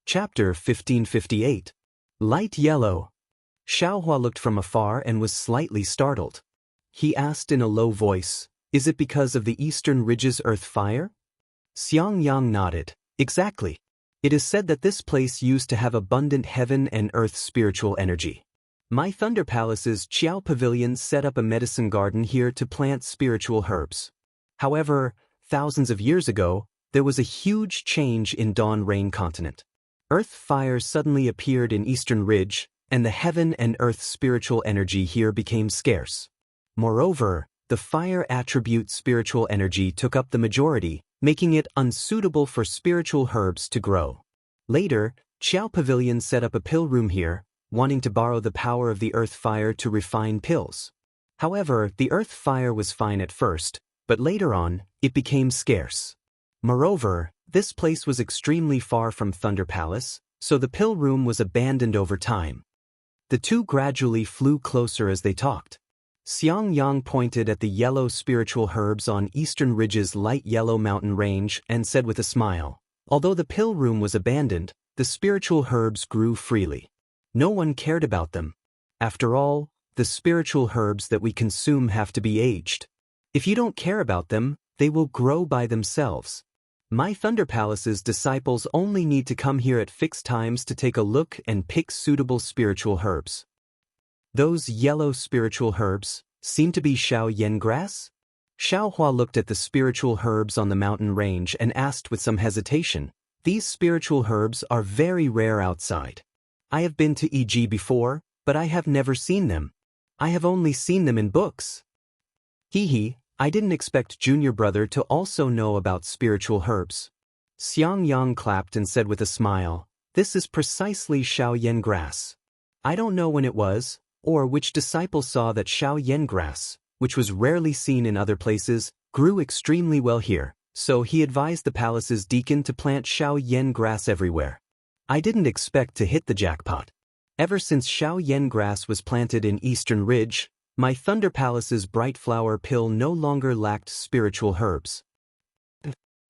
Chapter 1558. Light Yellow. Xiaohua looked from afar and was slightly startled. He asked in a low voice, "Is it because of the eastern ridge's earth fire?" Xiangyang nodded. "Exactly. It is said that this place used to have abundant heaven and earth spiritual energy. My Thunder Palace's Qiao Pavilion set up a medicine garden here to plant spiritual herbs. However, thousands of years ago, there was a huge change in Dawn Rain Continent. Earth fire suddenly appeared in Eastern Ridge, and the heaven and earth spiritual energy here became scarce. Moreover, the fire attribute spiritual energy took up the majority, making it unsuitable for spiritual herbs to grow. Later, Qiao Pavilion set up a pill room here, wanting to borrow the power of the earth fire to refine pills. However, the earth fire was fine at first, but later on, it became scarce. Moreover, this place was extremely far from Thunder Palace, so the pill room was abandoned over time. The two gradually flew closer as they talked. Xiangyang pointed at the yellow spiritual herbs on Eastern Ridge's light yellow mountain range and said with a smile, "Although the pill room was abandoned, the spiritual herbs grew freely. No one cared about them. After all, the spiritual herbs that we consume have to be aged. If you don't care about them, they will grow by themselves. My Thunder Palace's disciples only need to come here at fixed times to take a look and pick suitable spiritual herbs." Those yellow spiritual herbs seem to be Shaoyan grass? Xiaohua looked at the spiritual herbs on the mountain range and asked with some hesitation, "These spiritual herbs are very rare outside. I have been to EG before, but I have never seen them. I have only seen them in books." "Hee, I didn't expect junior brother to also know about spiritual herbs." Xiangyang clapped and said with a smile, "This is precisely Shaoyan grass. I don't know when it was, or which disciple saw that Shaoyan grass, which was rarely seen in other places, grew extremely well here, so he advised the palace's deacon to plant Shaoyan grass everywhere. I didn't expect to hit the jackpot. Ever since Shaoyan grass was planted in Eastern Ridge, my Thunder Palace's Bright Flower Pill no longer lacked spiritual herbs."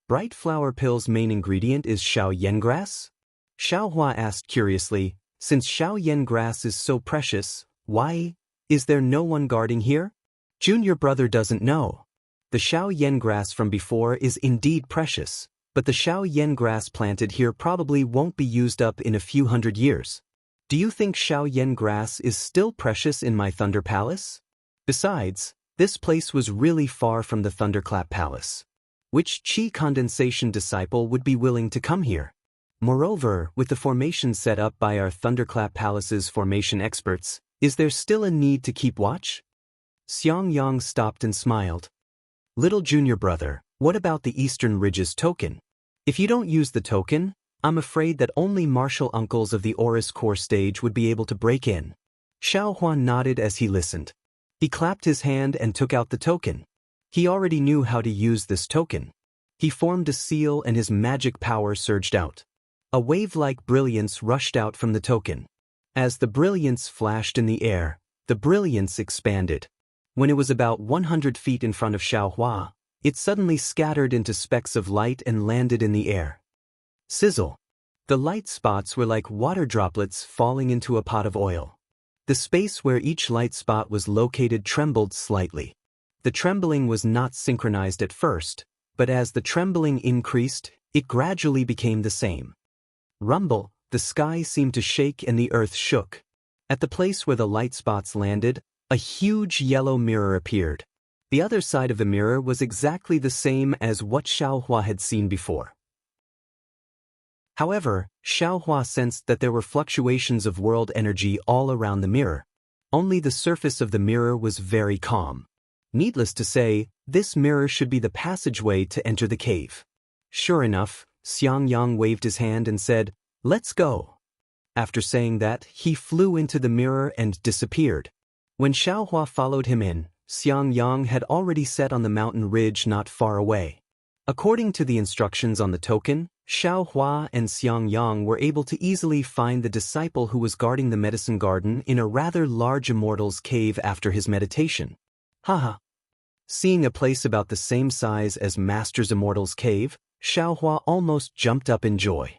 Bright Flower Pill's main ingredient is Shaoyan grass? Xiaohua asked curiously, "Since Shaoyan grass is so precious, why is there no one guarding here?" Junior brother doesn't know. The Shaoyan grass from before is indeed precious, but the Shaoyan grass planted here probably won't be used up in a few hundred years. Do you think Shaoyan grass is still precious in my Thunder Palace? Besides, this place was really far from the Thunderclap Palace. Which Qi condensation disciple would be willing to come here? Moreover, with the formation set up by our Thunderclap Palace's formation experts, is there still a need to keep watch?" Xiangyang stopped and smiled. "Little junior brother, what about the Eastern Ridge's token? If you don't use the token, I'm afraid that only martial uncles of the Oris core stage would be able to break in." Xiaohua nodded as he listened. He clapped his hand and took out the token. He already knew how to use this token. He formed a seal and his magic power surged out. A wave-like brilliance rushed out from the token. As the brilliance flashed in the air, the brilliance expanded. When it was about 100 feet in front of Xiaohua, it suddenly scattered into specks of light and landed in the air. Sizzle. The light spots were like water droplets falling into a pot of oil. The space where each light spot was located trembled slightly. The trembling was not synchronized at first, but as the trembling increased, it gradually became the same. Rumble, the sky seemed to shake and the earth shook. At the place where the light spots landed, a huge yellow mirror appeared. The other side of the mirror was exactly the same as what Xiaohua had seen before. However, Xiaohua sensed that there were fluctuations of world energy all around the mirror. Only the surface of the mirror was very calm. Needless to say, this mirror should be the passageway to enter the cave. Sure enough, Xiangyang waved his hand and said, "Let's go." After saying that, he flew into the mirror and disappeared. When Xiaohua followed him in, Xiangyang had already set on the mountain ridge not far away. According to the instructions on the token, Xiaohua and Xiangyang were able to easily find the disciple who was guarding the medicine garden in a rather large Immortal's cave after his meditation. Haha. Seeing a place about the same size as Master's Immortal's cave, Xiaohua almost jumped up in joy.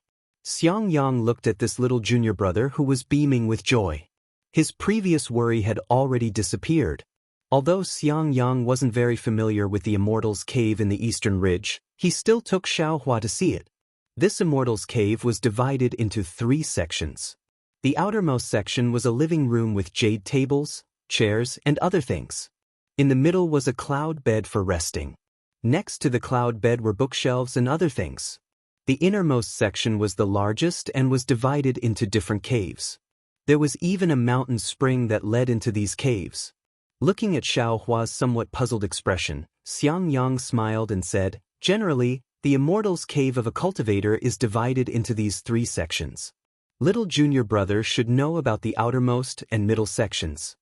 Xiang Yang looked at this little junior brother who was beaming with joy. His previous worry had already disappeared. Although Xiang Yang wasn't very familiar with the Immortal's cave in the eastern ridge, he still took Xiaohua to see it. This Immortal's cave was divided into 3 sections. The outermost section was a living room with jade tables, chairs, and other things. In the middle was a cloud bed for resting. Next to the cloud bed were bookshelves and other things. The innermost section was the largest and was divided into different caves. There was even a mountain spring that led into these caves. Looking at Xiaohua's somewhat puzzled expression, Xiang Yang smiled and said, "Generally, the Immortal's cave of a cultivator is divided into these 3 sections. Little junior brother should know about the outermost and middle sections.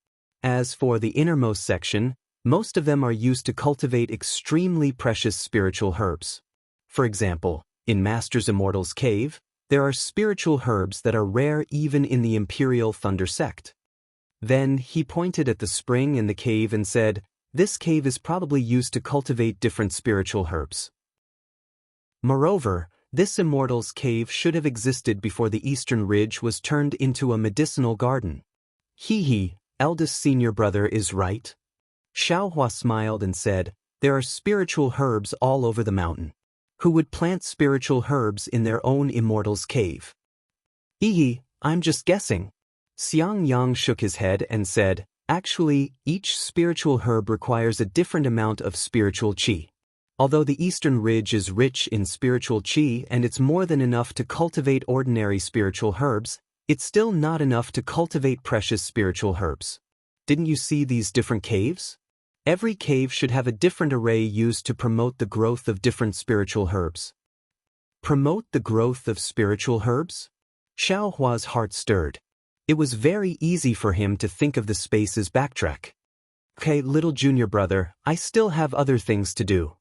As for the innermost section, most of them are used to cultivate extremely precious spiritual herbs. For example, in Master's Immortal's cave, there are spiritual herbs that are rare even in the Imperial Thunder sect." Then he pointed at the spring in the cave and said, "This cave is probably used to cultivate different spiritual herbs. Moreover, this Immortal's cave should have existed before the Eastern Ridge was turned into a medicinal garden." "He, eldest senior brother is right." Xiaohua smiled and said, "There are spiritual herbs all over the mountain. Who would plant spiritual herbs in their own Immortal's cave?" "I'm just guessing." Xiang Yang shook his head and said, "Actually, each spiritual herb requires a different amount of spiritual qi. Although the Eastern Ridge is rich in spiritual qi and it's more than enough to cultivate ordinary spiritual herbs, it's still not enough to cultivate precious spiritual herbs. Didn't you see these different caves? Every cave should have a different array used to promote the growth of different spiritual herbs." Promote the growth of spiritual herbs? Xiaohua's heart stirred. It was very easy for him to think of the space as backtrack. "Okay, little junior brother, I still have other things to do.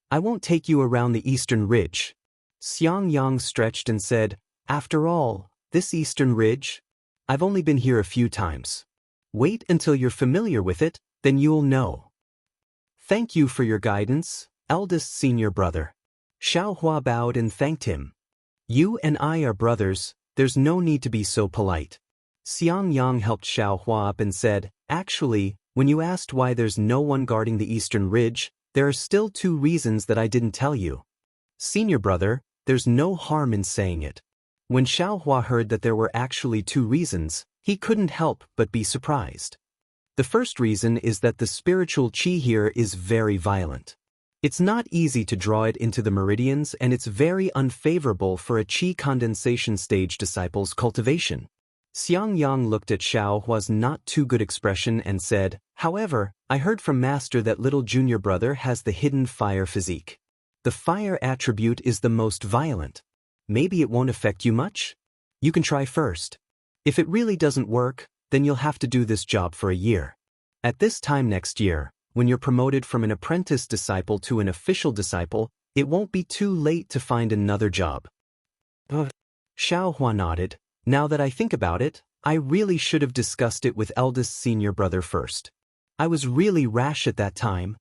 I won't take you around the Eastern Ridge." Xiang Yang stretched and said, "After all, this Eastern Ridge? I've only been here a few times. Wait until you're familiar with it, then you'll know." "Thank you for your guidance, eldest senior brother." Xiaohua bowed and thanked him. "You and I are brothers, there's no need to be so polite." Xiang Yang helped Xiaohua up and said, "Actually, when you asked why there's no one guarding the Eastern Ridge, there are still 2 reasons that I didn't tell you. Senior brother, there's no harm in saying it." When Xiaohua heard that there were actually 2 reasons, he couldn't help but be surprised. The first reason is that the spiritual qi here is very violent. It's not easy to draw it into the meridians, and it's very unfavorable for a qi condensation stage disciple's cultivation. Xiang Yang looked at Xiaohua's not too good expression and said, "However, I heard from Master that little junior brother has the hidden fire physique. The fire attribute is the most violent. Maybe it won't affect you much? You can try first. If it really doesn't work, then you'll have to do this job for a year. At this time next year, when you're promoted from an apprentice disciple to an official disciple, it won't be too late to find another job." Xiaohua nodded. "Now that I think about it, I really should have discussed it with eldest senior brother first. I was really rash at that time."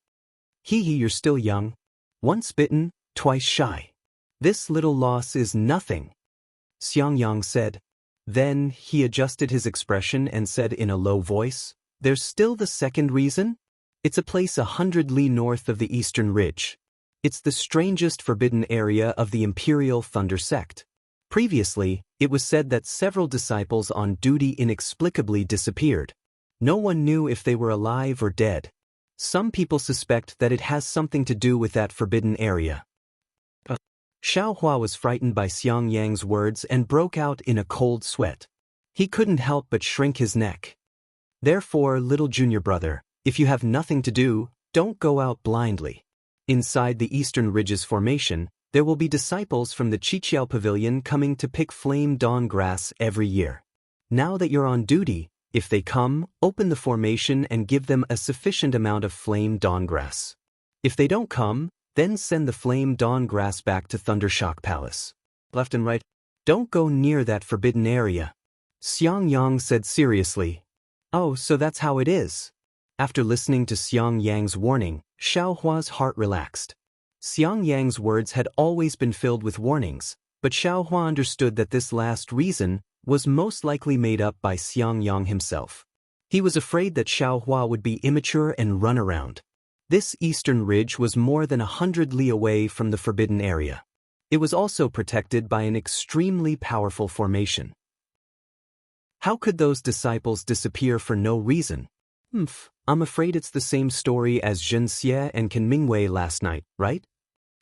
You're still young. Once bitten, twice shy. This little loss is nothing," Xiang Yang said. Then he adjusted his expression and said in a low voice, "There's still the second reason? It's a place 100 li north of the Eastern Ridge. It's the strangest forbidden area of the Imperial Thunder sect. Previously, it was said that several disciples on duty inexplicably disappeared. No one knew if they were alive or dead. Some people suspect that it has something to do with that forbidden area." Xiaohua was frightened by Xiang Yang's words and broke out in a cold sweat. He couldn't help but shrink his neck. "Therefore, little junior brother, if you have nothing to do, don't go out blindly. Inside the Eastern Ridge's formation, there will be disciples from the Qiqiao Pavilion coming to pick flame dawn grass every year. Now that you're on duty, if they come, open the formation and give them a sufficient amount of flame dawn grass. If they don't come, then send the flame dawn grass back to Thundershock Palace. Left and right, don't go near that forbidden area." Xiang Yang said seriously. "Oh, so that's how it is." After listening to Xiang Yang's warning, Xiaohua's heart relaxed. Xiang Yang's words had always been filled with warnings, but Xiaohua understood that this last reason was most likely made up by Xiangyang himself. He was afraid that Xiaohua would be immature and run around. This eastern ridge was more than 100 li away from the forbidden area. It was also protected by an extremely powerful formation. How could those disciples disappear for no reason? I'm afraid it's the same story as Zhen Xie and Can Mingwei last night, right?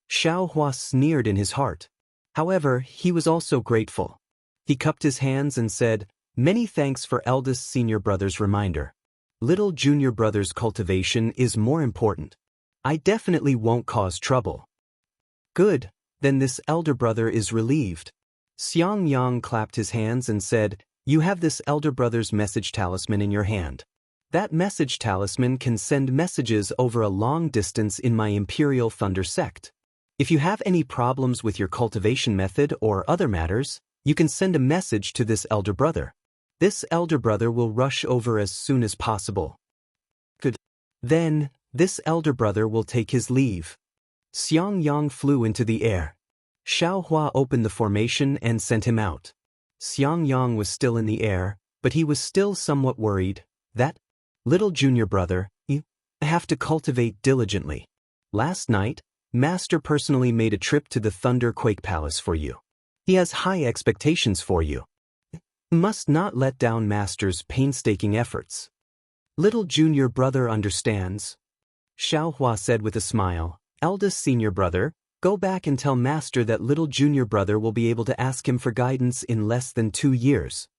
Xiaohua sneered in his heart. However, he was also grateful. He cupped his hands and said, "Many thanks for eldest senior brother's reminder. Little junior brother's cultivation is more important. I definitely won't cause trouble." Good, then this elder brother is relieved. Xiangyang clapped his hands and said, "You have this elder brother's message talisman in your hand. That message talisman can send messages over a long distance in my Imperial Thunder sect. If you have any problems with your cultivation method or other matters, you can send a message to this elder brother. This elder brother will rush over as soon as possible. Good. Then, this elder brother will take his leave." Xiangyang flew into the air. Xiaohua opened the formation and sent him out. Xiangyang was still in the air, but he was still somewhat worried. "That little junior brother, you have to cultivate diligently. Last night, Master personally made a trip to the Thunder Quake Palace for you. He has high expectations for you. You must not let down Master's painstaking efforts." "Little junior brother understands," Xiaohua said with a smile. "Eldest senior brother, go back and tell Master that little junior brother will be able to ask him for guidance in less than 2 years.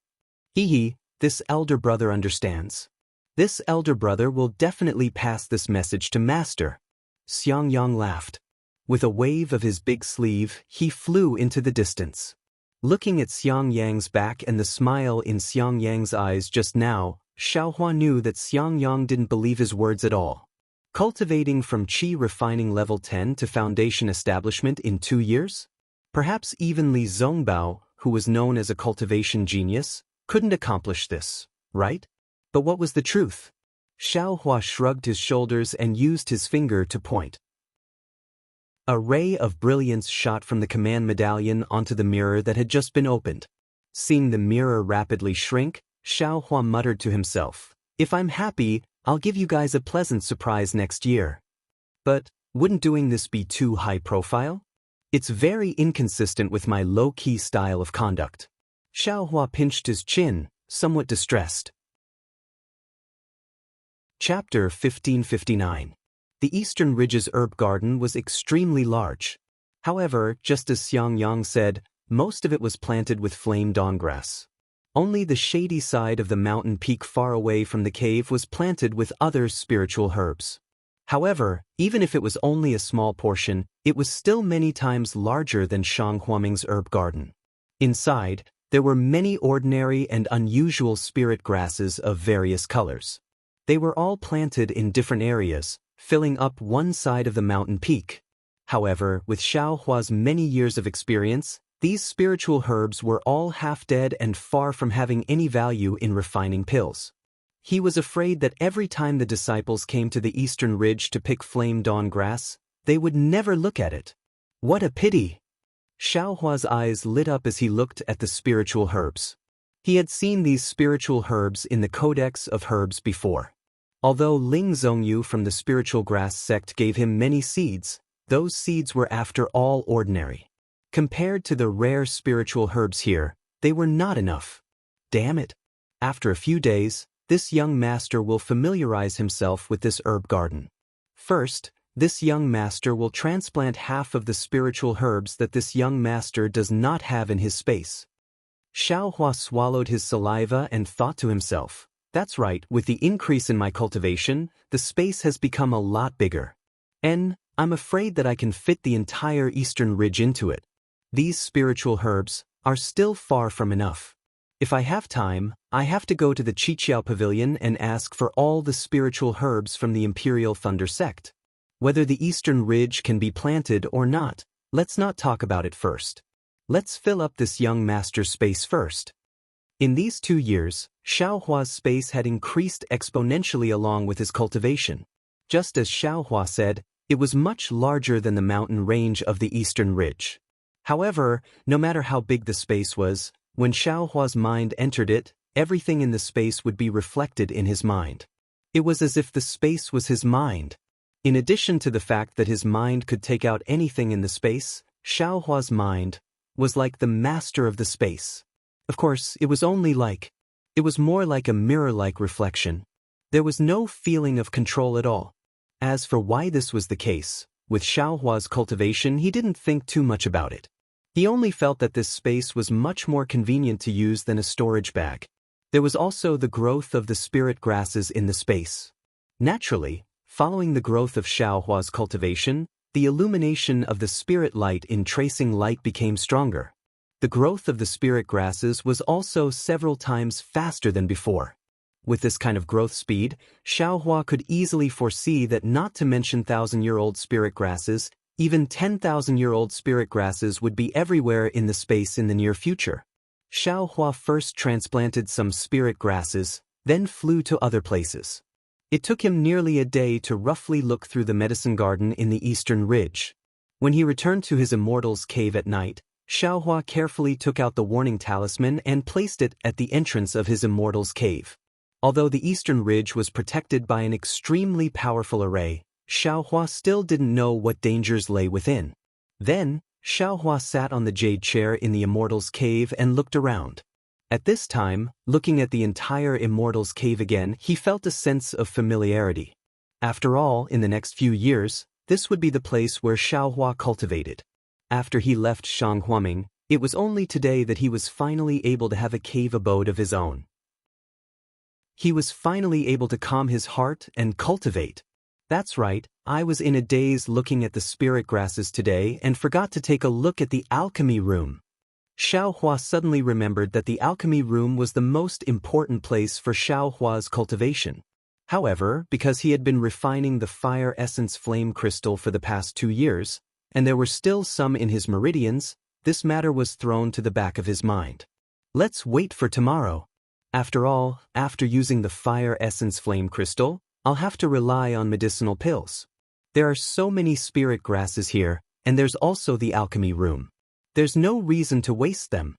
This elder brother understands. This elder brother will definitely pass this message to Master." Xiangyang laughed. With a wave of his big sleeve, he flew into the distance. Looking at Xiangyang's back and the smile in Xiangyang's eyes just now, Xiaohua knew that Xiangyang didn't believe his words at all. Cultivating from Qi refining level 10 to foundation establishment in 2 years? Perhaps even Li Zongbao, who was known as a cultivation genius, couldn't accomplish this, right? But what was the truth? Xiaohua shrugged his shoulders and used his finger to point. A ray of brilliance shot from the command medallion onto the mirror that had just been opened. Seeing the mirror rapidly shrink, Xiaohua muttered to himself, "If I'm happy, I'll give you guys a pleasant surprise next year." But wouldn't doing this be too high profile? It's very inconsistent with my low-key style of conduct. Xiaohua pinched his chin, somewhat distressed. Chapter 1559. The Eastern Ridge's herb garden was extremely large. However, just as Xiangyang said, most of it was planted with flame dawngrass. Only the shady side of the mountain peak far away from the cave was planted with other spiritual herbs. However, even if it was only a small portion, it was still many times larger than Shang Huaming's herb garden. Inside, there were many ordinary and unusual spirit grasses of various colors. They were all planted in different areas, filling up one side of the mountain peak. However, with Xiaohua's many years of experience, these spiritual herbs were all half-dead and far from having any value in refining pills. He was afraid that every time the disciples came to the eastern ridge to pick flame dawn grass, they would never look at it. What a pity! Xiaohua's eyes lit up as he looked at the spiritual herbs. He had seen these spiritual herbs in the Codex of Herbs before. Although Ling Zhongyu from the spiritual grass sect gave him many seeds, those seeds were after all ordinary. Compared to the rare spiritual herbs here, they were not enough. Damn it! After a few days, this young master will familiarize himself with this herb garden. First, this young master will transplant half of the spiritual herbs that this young master does not have in his space. Xiaohua swallowed his saliva and thought to himself, "That's right, with the increase in my cultivation, the space has become a lot bigger. And I'm afraid that I can fit the entire eastern ridge into it. These spiritual herbs are still far from enough. If I have time, I have to go to the Qiqiao Pavilion and ask for all the spiritual herbs from the Imperial Thunder sect. Whether the eastern ridge can be planted or not, let's not talk about it first. Let's fill up this young master's space first." In these 2 years, Xiaohua's space had increased exponentially along with his cultivation. Just as Xiaohua said, it was much larger than the mountain range of the eastern ridge. However, no matter how big the space was, when Xiaohua's mind entered it, everything in the space would be reflected in his mind. It was as if the space was his mind. In addition to the fact that his mind could take out anything in the space, Xiaohua's mind was like the master of the space. Of course, it was more like a mirror-like reflection. There was no feeling of control at all. As for why this was the case, with Xiaohua's cultivation, he didn't think too much about it. He only felt that this space was much more convenient to use than a storage bag. There was also the growth of the spirit grasses in the space. Naturally, following the growth of Xiaohua's cultivation, the illumination of the spirit light in tracing light became stronger. The growth of the spirit grasses was also several times faster than before. With this kind of growth speed, Xiaohua could easily foresee that, not to mention 1,000-year-old spirit grasses, even 10,000-year-old spirit grasses would be everywhere in the space in the near future. Xiaohua first transplanted some spirit grasses, then flew to other places. It took him nearly a day to roughly look through the medicine garden in the eastern ridge. When he returned to his Immortal's cave at night, Xiaohua carefully took out the warning talisman and placed it at the entrance of his Immortal's cave. Although the eastern ridge was protected by an extremely powerful array, Xiaohua still didn't know what dangers lay within. Then, Xiaohua sat on the jade chair in the Immortal's cave and looked around. At this time, looking at the entire Immortal's cave again, he felt a sense of familiarity. After all, in the next few years, this would be the place where Xiaohua cultivated. After he left Shanghuaming, it was only today that he was finally able to have a cave abode of his own. He was finally able to calm his heart and cultivate. That's right, I was in a daze looking at the spirit grasses today and forgot to take a look at the alchemy room. Xiaohua suddenly remembered that the alchemy room was the most important place for Xiaohua's cultivation. However, because he had been refining the fire essence flame crystal for the past 2 years, and there were still some in his meridians, this matter was thrown to the back of his mind. Let's wait for tomorrow. After all, after using the fire essence flame crystal, I'll have to rely on medicinal pills. There are so many spirit grasses here, and there's also the alchemy room. There's no reason to waste them.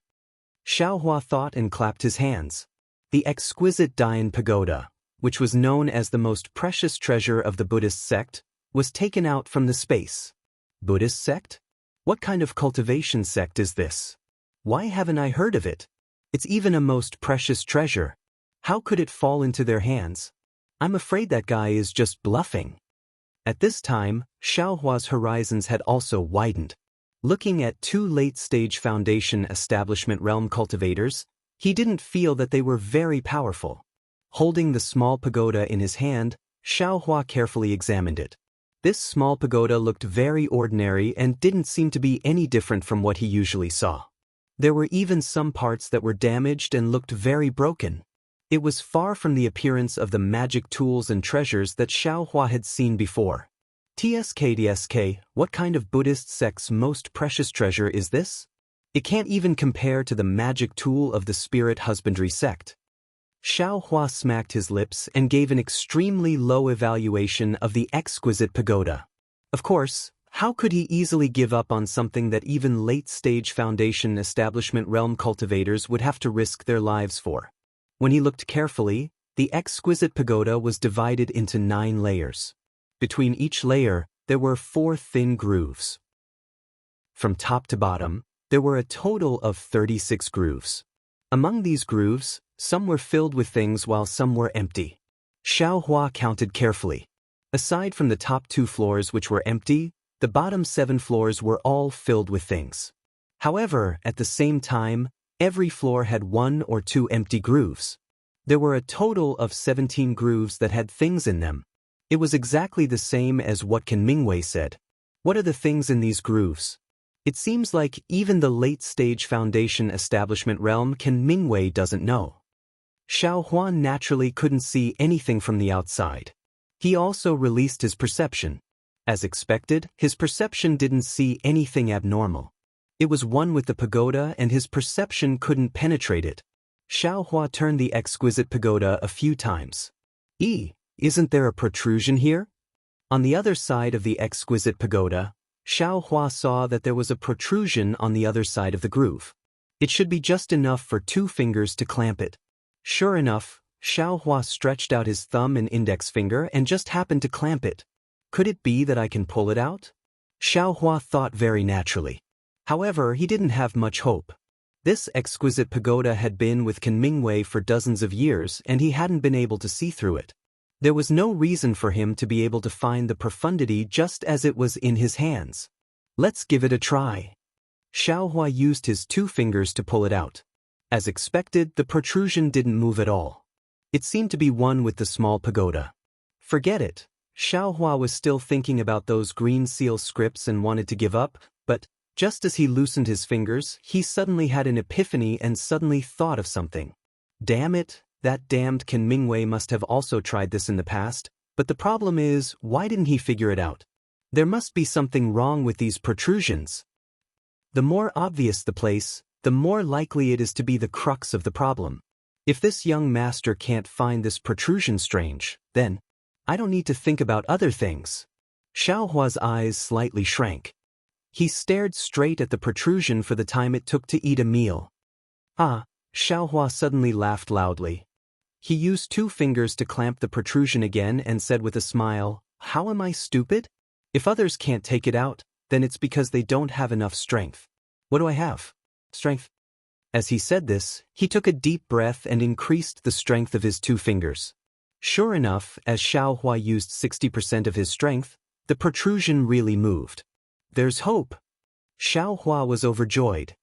Xiaohua thought and clapped his hands. The exquisite Dian pagoda, which was known as the most precious treasure of the Buddhist sect, was taken out from the space. Buddhist sect? What kind of cultivation sect is this? Why haven't I heard of it? It's even a most precious treasure. How could it fall into their hands? I'm afraid that guy is just bluffing. At this time, Xiaohua's horizons had also widened. Looking at 2 late-stage Foundation Establishment Realm cultivators, he didn't feel that they were very powerful. Holding the small pagoda in his hand, Xiaohua carefully examined it. This small pagoda looked very ordinary and didn't seem to be any different from what he usually saw. There were even some parts that were damaged and looked very broken. It was far from the appearance of the magic tools and treasures that Xiaohua had seen before. TSK, what kind of Buddhist sect's most precious treasure is this? It can't even compare to the magic tool of the spirit husbandry sect. Xiaohua smacked his lips and gave an extremely low evaluation of the exquisite pagoda. Of course, how could he easily give up on something that even late-stage Foundation Establishment Realm cultivators would have to risk their lives for? When he looked carefully, the exquisite pagoda was divided into 9 layers. Between each layer, there were 4 thin grooves. From top to bottom, there were a total of 36 grooves. Among these grooves, some were filled with things while some were empty. Xiaohua counted carefully. Aside from the top 2 floors which were empty, the bottom 7 floors were all filled with things. However, at the same time, every floor had 1 or 2 empty grooves. There were a total of 17 grooves that had things in them. It was exactly the same as what Kan Mingwei said. What are the things in these grooves? It seems like even the late-stage Foundation Establishment Realm Kan Mingwei doesn't know. Xiaohua naturally couldn't see anything from the outside. He also released his perception. As expected, his perception didn't see anything abnormal. It was one with the pagoda and his perception couldn't penetrate it. Xiaohua turned the exquisite pagoda a few times. Isn't there a protrusion here? On the other side of the exquisite pagoda, Xiao Hua saw that there was a protrusion on the other side of the groove. It should be just enough for 2 fingers to clamp it. Sure enough, Xiao Hua stretched out his thumb and index finger and just happened to clamp it. Could it be that I can pull it out? Xiao Hua thought very naturally. However, he didn't have much hope. This exquisite pagoda had been with Qin Mingwei for dozens of years and he hadn't been able to see through it. There was no reason for him to be able to find the profundity just as it was in his hands. Let's give it a try. Xiao Hua used his 2 fingers to pull it out. As expected, the protrusion didn't move at all. It seemed to be one with the small pagoda. Forget it. Xiao Hua was still thinking about those green seal scripts and wanted to give up, but just as he loosened his fingers, he suddenly had an epiphany and suddenly thought of something. Damn it, that damned Qin Mingwei must have also tried this in the past, but the problem is, why didn't he figure it out? There must be something wrong with these protrusions. The more obvious the place, the more likely it is to be the crux of the problem. If this young master can't find this protrusion strange, then I don't need to think about other things. Xiao Hua's eyes slightly shrank. He stared straight at the protrusion for the time it took to eat a meal. Ah, Xiao Hua suddenly laughed loudly. He used 2 fingers to clamp the protrusion again and said with a smile, "How am I stupid? If others can't take it out, then it's because they don't have enough strength. What do I have? Strength." As he said this, he took a deep breath and increased the strength of his 2 fingers. Sure enough, as Xiao Hua used 60% of his strength, the protrusion really moved. There's hope. Xiao Hua was overjoyed.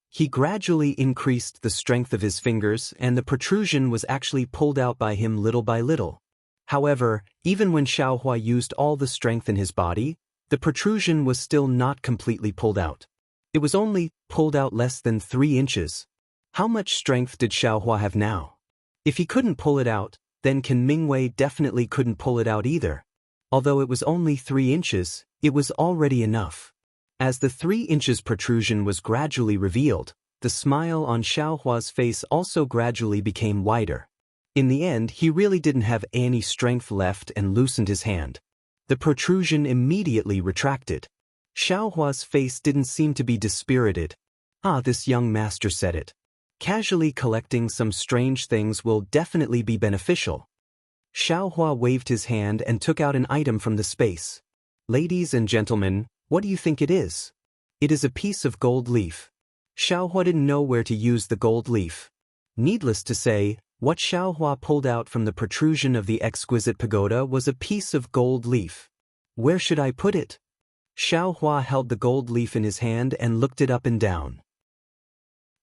He gradually increased the strength of his fingers and the protrusion was actually pulled out by him little by little. However, even when Xiao Hua used all the strength in his body, the protrusion was still not completely pulled out. It was only pulled out less than 3 inches. How much strength did Xiao Hua have now? If he couldn't pull it out, then Qin Mingwei definitely couldn't pull it out either. Although it was only 3 inches, it was already enough. As the 3 inches protrusion was gradually revealed, the smile on Xiao Hua's face also gradually became wider. In the end, he really didn't have any strength left and loosened his hand. The protrusion immediately retracted. Xiao Hua's face didn't seem to be dispirited. Ah, this young master said it. Casually collecting some strange things will definitely be beneficial. Xiao Hua waved his hand and took out an item from the space. Ladies and gentlemen, what do you think it is? It is a piece of gold leaf. Xiao Hua didn't know where to use the gold leaf. Needless to say, what Xiao Hua pulled out from the protrusion of the exquisite pagoda was a piece of gold leaf. Where should I put it? Xiao Hua held the gold leaf in his hand and looked it up and down.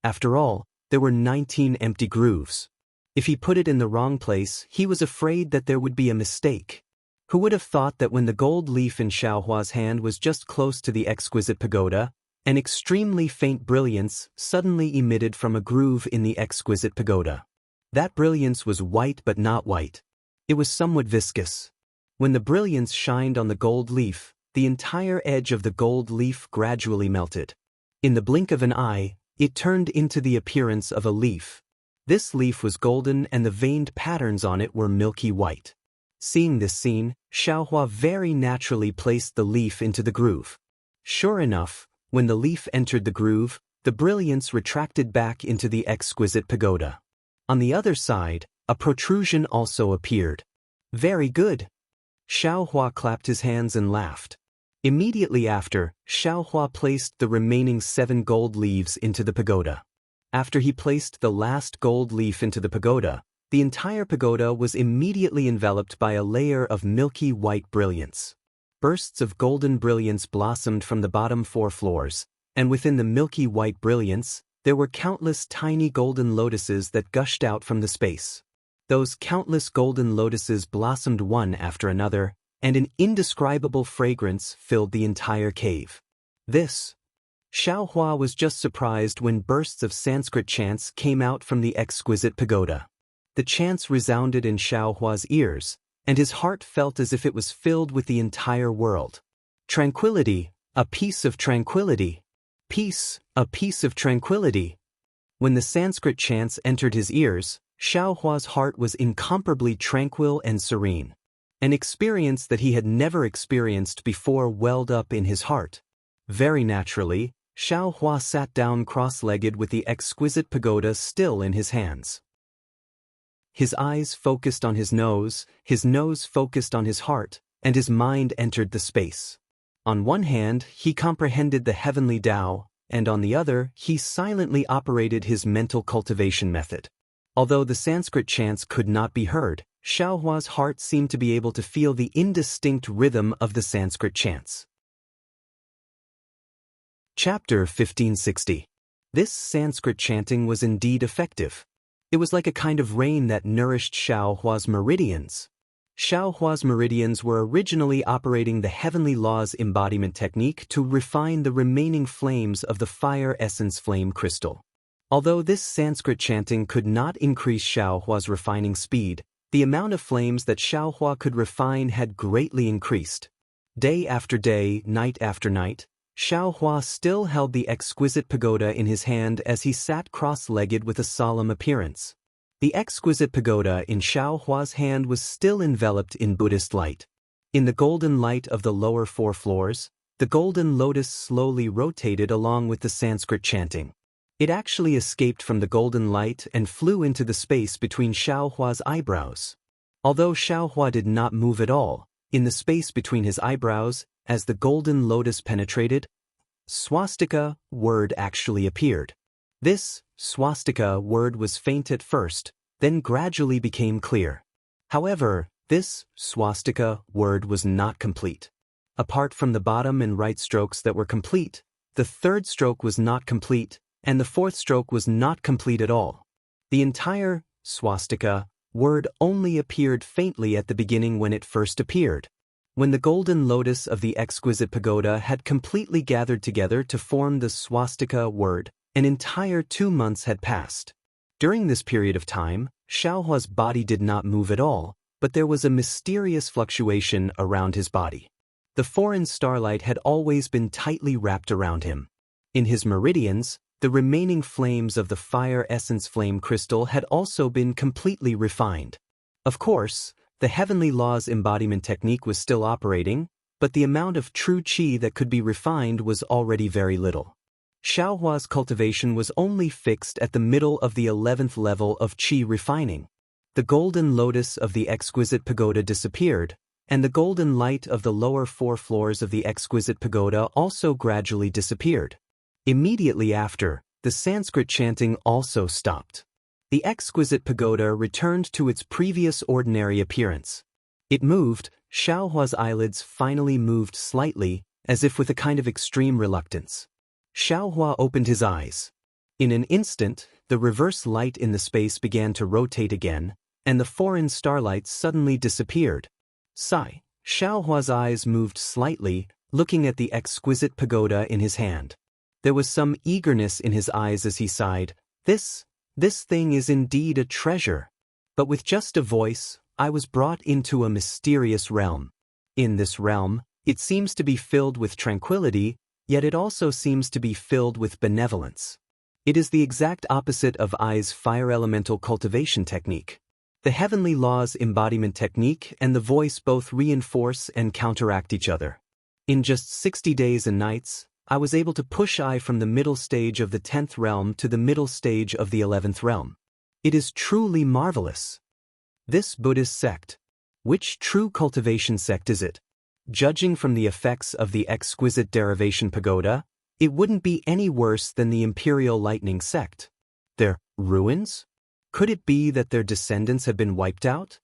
After all, there were 19 empty grooves. If he put it in the wrong place, he was afraid that there would be a mistake. Who would have thought that when the gold leaf in Xiao Hua's hand was just close to the exquisite pagoda, an extremely faint brilliance suddenly emitted from a groove in the exquisite pagoda. That brilliance was white but not white. It was somewhat viscous. When the brilliance shined on the gold leaf, the entire edge of the gold leaf gradually melted. In the blink of an eye, it turned into the appearance of a leaf. This leaf was golden and the veined patterns on it were milky white. Seeing this scene, Xiao Hua very naturally placed the leaf into the groove. Sure enough, when the leaf entered the groove, the brilliance retracted back into the exquisite pagoda. On the other side, a protrusion also appeared. Very good. Xiao Hua clapped his hands and laughed. Immediately after, Xiao Hua placed the remaining 7 gold leaves into the pagoda. After he placed the last gold leaf into the pagoda, the entire pagoda was immediately enveloped by a layer of milky white brilliance. Bursts of golden brilliance blossomed from the bottom 4 floors, and within the milky white brilliance, there were countless tiny golden lotuses that gushed out from the space. Those countless golden lotuses blossomed one after another, and an indescribable fragrance filled the entire cave. Xiao Hua was just surprised when bursts of Sanskrit chants came out from the exquisite pagoda. The chants resounded in Xiao Hua's ears, and his heart felt as if it was filled with the entire world. Tranquility, a piece of tranquility. Peace, a piece of tranquility. When the Sanskrit chants entered his ears, Xiao Hua's heart was incomparably tranquil and serene. An experience that he had never experienced before welled up in his heart. Very naturally, Xiao Hua sat down cross-legged with the exquisite pagoda still in his hands. His eyes focused on his nose focused on his heart, and his mind entered the space. On one hand, he comprehended the heavenly Tao, and on the other, he silently operated his mental cultivation method. Although the Sanskrit chants could not be heard, Xiao Hua's heart seemed to be able to feel the indistinct rhythm of the Sanskrit chants. Chapter 1560. This Sanskrit chanting was indeed effective. It was like a kind of rain that nourished Xiao Hua's meridians. Xiao Hua's meridians were originally operating the heavenly laws embodiment technique to refine the remaining flames of the fire essence flame crystal. Although this Sanskrit chanting could not increase Xiao Hua's refining speed, the amount of flames that Xiao Hua could refine had greatly increased. Day after day, night after night, Xiao Hua still held the exquisite pagoda in his hand as he sat cross-legged with a solemn appearance. The exquisite pagoda in Xiao Hua's hand was still enveloped in Buddhist light. In the golden light of the lower 4 floors, the golden lotus slowly rotated along with the Sanskrit chanting. It actually escaped from the golden light and flew into the space between Xiao Hua's eyebrows. Although Xiao Hua did not move at all, in the space between his eyebrows, as the golden lotus penetrated, swastika word actually appeared. This swastika word was faint at first, then gradually became clear. However, this swastika word was not complete. Apart from the bottom and right strokes that were complete, the third stroke was not complete, and the fourth stroke was not complete at all. The entire swastika word only appeared faintly at the beginning when it first appeared. When the golden lotus of the exquisite pagoda had completely gathered together to form the swastika word, an entire 2 months had passed. During this period of time, Xiao Hua's body did not move at all, but there was a mysterious fluctuation around his body. The foreign starlight had always been tightly wrapped around him. In his meridians, the remaining flames of the fire essence flame crystal had also been completely refined. Of course, the heavenly laws embodiment technique was still operating, but the amount of true qi that could be refined was already very little. Xiao Hua's cultivation was only fixed at the middle of the 11th level of qi refining. The golden lotus of the exquisite pagoda disappeared, and the golden light of the lower 4 floors of the exquisite pagoda also gradually disappeared. Immediately after, the Sanskrit chanting also stopped. The exquisite pagoda returned to its previous ordinary appearance. It moved, Xiao Hua's eyelids finally moved slightly, as if with a kind of extreme reluctance. Xiao Hua opened his eyes. In an instant, the reverse light in the space began to rotate again, and the foreign starlight suddenly disappeared. Sigh. Xiao Hua's eyes moved slightly, looking at the exquisite pagoda in his hand. There was some eagerness in his eyes as he sighed. This thing is indeed a treasure. But with just a voice, I was brought into a mysterious realm. In this realm, it seems to be filled with tranquility, yet it also seems to be filled with benevolence. It is the exact opposite of I's fire elemental cultivation technique. The heavenly laws embodiment technique and the voice both reinforce and counteract each other. In just 60 days and nights, I was able to push I from the middle stage of the 10th realm to the middle stage of the 11th realm. It is truly marvelous. This Buddhist sect. Which true cultivation sect is it? Judging from the effects of the exquisite derivation pagoda, it wouldn't be any worse than the imperial lightning sect. Their ruins? Could it be that their descendants have been wiped out?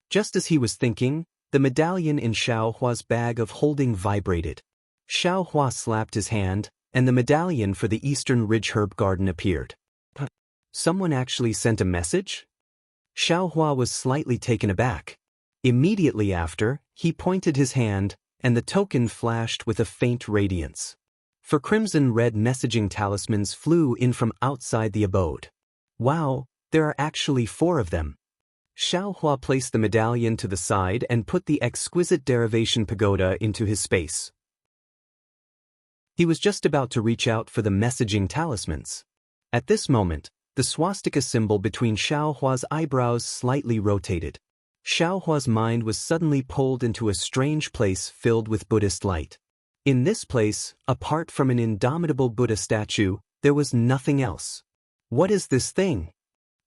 Just as he was thinking, the medallion in Xiao Hua's bag of holding vibrated. Xiao Hua slapped his hand, and the medallion for the Eastern Ridge Herb Garden appeared. Someone actually sent a message? Xiao Hua was slightly taken aback. Immediately after, he pointed his hand, and the token flashed with a faint radiance. 4 crimson-red messaging talismans flew in from outside the abode. Wow, there are actually 4 of them. Xiao Hua placed the medallion to the side and put the exquisite derivation pagoda into his space. He was just about to reach out for the messaging talismans. At this moment, the swastika symbol between Xiao Hua's eyebrows slightly rotated. Xiao Hua's mind was suddenly pulled into a strange place filled with Buddhist light. In this place, apart from an indomitable Buddha statue, there was nothing else. What is this thing?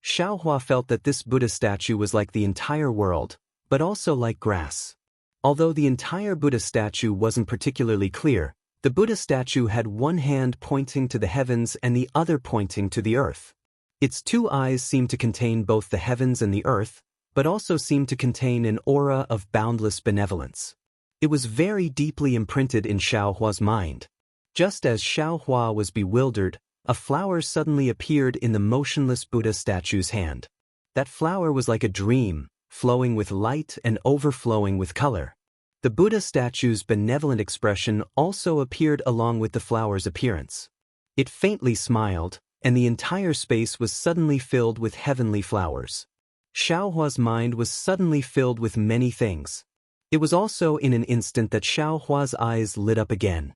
Xiaohua felt that this Buddha statue was like the entire world, but also like grass. Although the entire Buddha statue wasn't particularly clear, the Buddha statue had one hand pointing to the heavens and the other pointing to the earth. Its two eyes seemed to contain both the heavens and the earth, but also seemed to contain an aura of boundless benevolence. It was very deeply imprinted in Xiaohua's mind. Just as Xiaohua was bewildered, a flower suddenly appeared in the motionless Buddha statue's hand. That flower was like a dream, flowing with light and overflowing with color. The Buddha statue's benevolent expression also appeared along with the flower's appearance. It faintly smiled, and the entire space was suddenly filled with heavenly flowers. Xiaohua's mind was suddenly filled with many things. It was also in an instant that Xiaohua's eyes lit up again.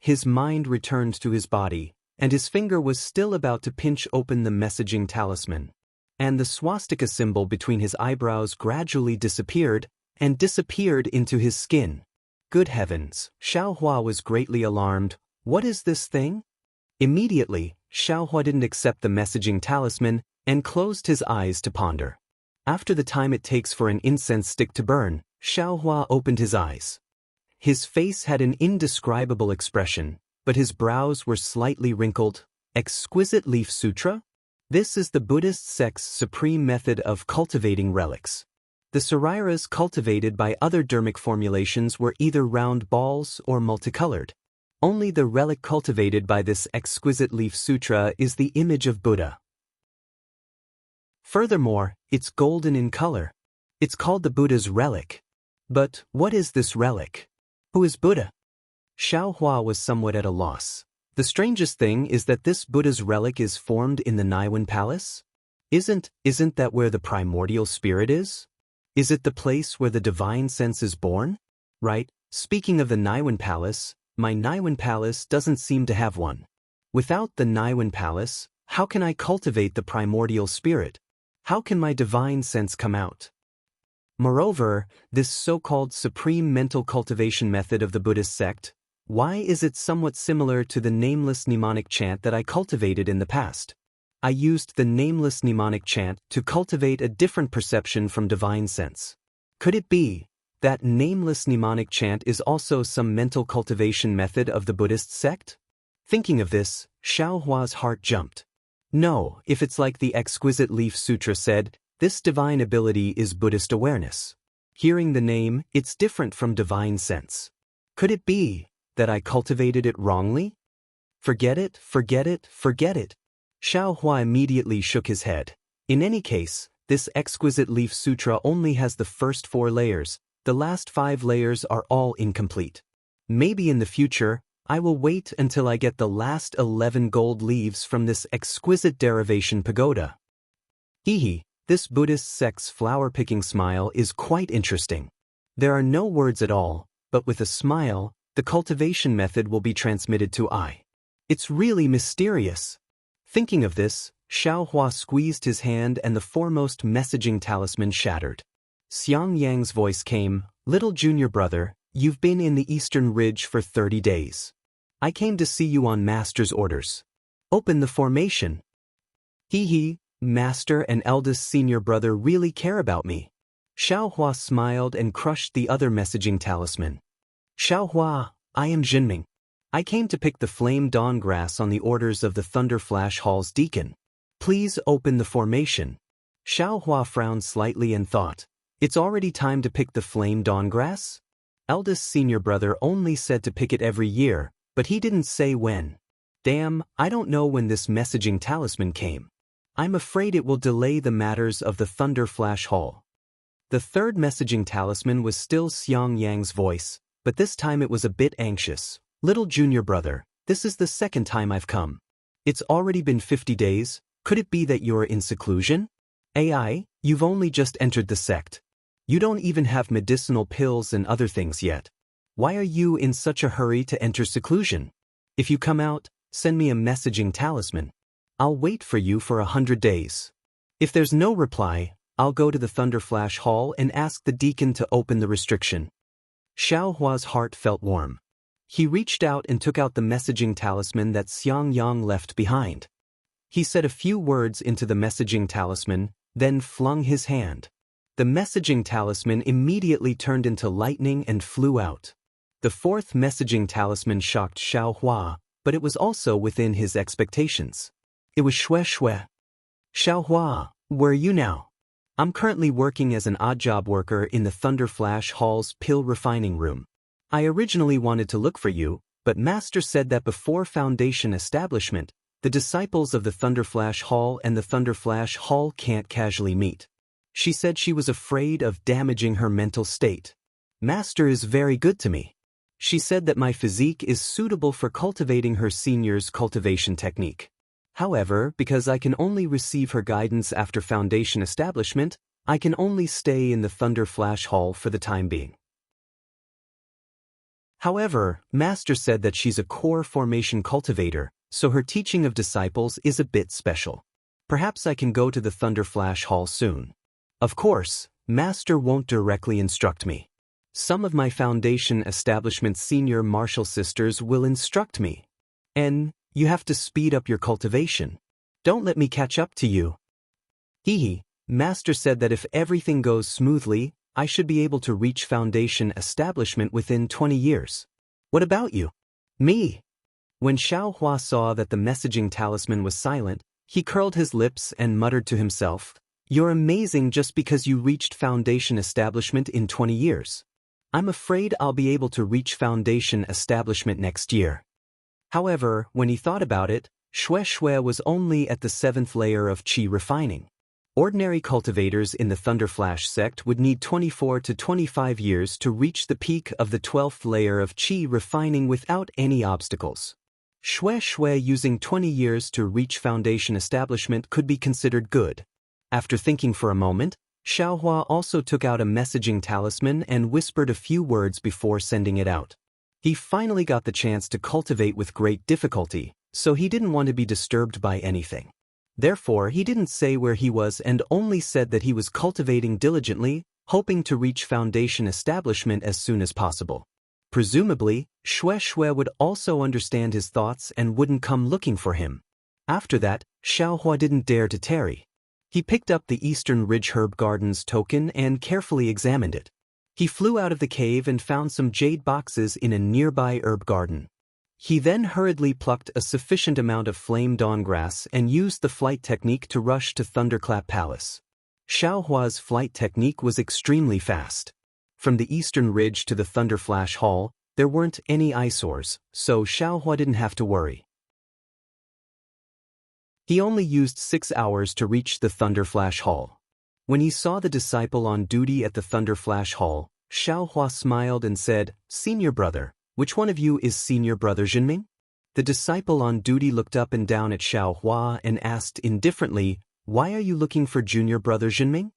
His mind returned to his body, and his finger was still about to pinch open the messaging talisman. And the swastika symbol between his eyebrows gradually disappeared into his skin. Good heavens, Xiaohua was greatly alarmed. What is this thing? Immediately, Xiaohua didn't accept the messaging talisman and closed his eyes to ponder. After the time it takes for an incense stick to burn, Xiaohua opened his eyes. His face had an indescribable expression, but his brows were slightly wrinkled. Exquisite Leaf Sutra? This is the Buddhist sect's supreme method of cultivating relics. The sariras cultivated by other dharmic formulations were either round balls or multicolored. Only the relic cultivated by this exquisite leaf sutra is the image of Buddha. Furthermore, it's golden in color. It's called the Buddha's relic. But what is this relic? Who is Buddha? Xiaohua was somewhat at a loss. The strangest thing is that this Buddha's relic is formed in the Naiwan Palace? Isn't that where the primordial spirit is? Is it the place where the divine sense is born? Right, speaking of the Naiwan Palace, my Naiwan Palace doesn't seem to have one. Without the Naiwan Palace, how can I cultivate the primordial spirit? How can my divine sense come out? Moreover, this so-called supreme mental cultivation method of the Buddhist sect, why is it somewhat similar to the nameless mnemonic chant that I cultivated in the past? I used the nameless mnemonic chant to cultivate a different perception from divine sense. Could it be that nameless mnemonic chant is also some mental cultivation method of the Buddhist sect? Thinking of this, Xiaohua's heart jumped. No, if it's like the exquisite leaf sutra said, this divine ability is Buddhist awareness. Hearing the name, it's different from divine sense. Could it be that I cultivated it wrongly? Forget it, forget it, forget it. Xiaohua immediately shook his head. In any case, this exquisite leaf sutra only has the first 4 layers. The last 5 layers are all incomplete. Maybe in the future, I will wait until I get the last 11 gold leaves from this exquisite derivation pagoda. Hehe, this Buddhist sect's flower-picking smile is quite interesting. There are no words at all, but with a smile, the cultivation method will be transmitted to I. It's really mysterious. Thinking of this, Xiaohua squeezed his hand and the foremost messaging talisman shattered. Xiang Yang's voice came, "Little junior brother, you've been in the Eastern Ridge for 30 days. I came to see you on Master's orders. Open the formation." He, Master and eldest senior brother really care about me. Xiaohua smiled and crushed the other messaging talisman. Xiaohua, I am Jinming. I came to pick the flame dawn grass on the orders of the Thunder Flash Hall's deacon. Please open the formation. Xiaohua frowned slightly and thought, it's already time to pick the flame dawn grass? Eldest senior brother only said to pick it every year, but he didn't say when. Damn, I don't know when this messaging talisman came. I'm afraid it will delay the matters of the Thunder Flash Hall. The third messaging talisman was still Xiang Yang's voice, but this time it was a bit anxious. Little junior brother, this is the second time I've come. It's already been 50 days, could it be that you're in seclusion? AI, you've only just entered the sect. You don't even have medicinal pills and other things yet. Why are you in such a hurry to enter seclusion? If you come out, send me a messaging talisman. I'll wait for you for 100 days. If there's no reply, I'll go to the Thunder Flash Hall and ask the deacon to open the restriction. Xiaohua's heart felt warm. He reached out and took out the messaging talisman that Xiang Yang left behind. He said a few words into the messaging talisman, then flung his hand. The messaging talisman immediately turned into lightning and flew out. The fourth messaging talisman shocked Xiao Hua, but it was also within his expectations. It was Xue Xue. Xiao Hua, where are you now? I'm currently working as an odd job worker in the Thunder Flash Hall's pill refining room. I originally wanted to look for you, but Master said that before Foundation establishment, the disciples of the Thunder Flash Hall and the Thunder Flash Hall can't casually meet. She said she was afraid of damaging her mental state. Master is very good to me. She said that my physique is suitable for cultivating her senior's cultivation technique. However, because I can only receive her guidance after Foundation establishment, I can only stay in the Thunder Flash Hall for the time being. However, Master said that she's a core formation cultivator, so her teaching of disciples is a bit special. Perhaps I can go to the Thunder Flash Hall soon. Of course, Master won't directly instruct me. Some of my Foundation establishment senior martial sisters will instruct me. And you have to speed up your cultivation. Don't let me catch up to you. Master said that if everything goes smoothly, I should be able to reach Foundation establishment within 20 years. What about you? Me. When Xiao Hua saw that the messaging talisman was silent, he curled his lips and muttered to himself, "You're amazing just because you reached Foundation establishment in 20 years. I'm afraid I'll be able to reach Foundation establishment next year." However, when he thought about it, Xue Xue was only at the 7th layer of qi refining. Ordinary cultivators in the Thunder Flash sect would need 24 to 25 years to reach the peak of the 12th layer of qi refining without any obstacles. Xue Xue using 20 years to reach Foundation establishment could be considered good. After thinking for a moment, Xiao Hua also took out a messaging talisman and whispered a few words before sending it out. He finally got the chance to cultivate with great difficulty, so he didn't want to be disturbed by anything. Therefore, he didn't say where he was and only said that he was cultivating diligently, hoping to reach Foundation establishment as soon as possible. Presumably, Xue Xue would also understand his thoughts and wouldn't come looking for him. After that, Xiao Hua didn't dare to tarry. He picked up the Eastern Ridge Herb Gardens token and carefully examined it. He flew out of the cave and found some jade boxes in a nearby herb garden. He then hurriedly plucked a sufficient amount of flame dawn grass and used the flight technique to rush to Thunderclap Palace. Xiao Hua's flight technique was extremely fast. From the Eastern Ridge to the Thunder Flash Hall, there weren't any eyesores, so Xiao Hua didn't have to worry. He only used 6 hours to reach the Thunder Flash Hall. When he saw the disciple on duty at the Thunder Flash Hall, Xiao Hua smiled and said, "Senior brother, which one of you is senior brother Jinming?" The disciple on duty looked up and down at Xiao Hua and asked indifferently, "Why are you looking for junior brother Jinming?"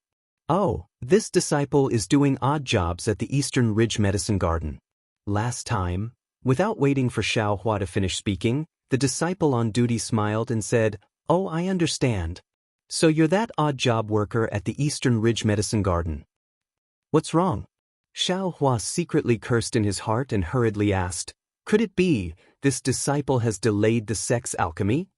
"Oh, this disciple is doing odd jobs at the Eastern Ridge Medicine Garden." Last time, without waiting for Xiao Hua to finish speaking, the disciple on duty smiled and said, "Oh, I understand. So you're that odd job worker at the Eastern Ridge Medicine Garden. What's wrong?" Xiao Hua secretly cursed in his heart and hurriedly asked, "Could it be this disciple has delayed the sex alchemy?"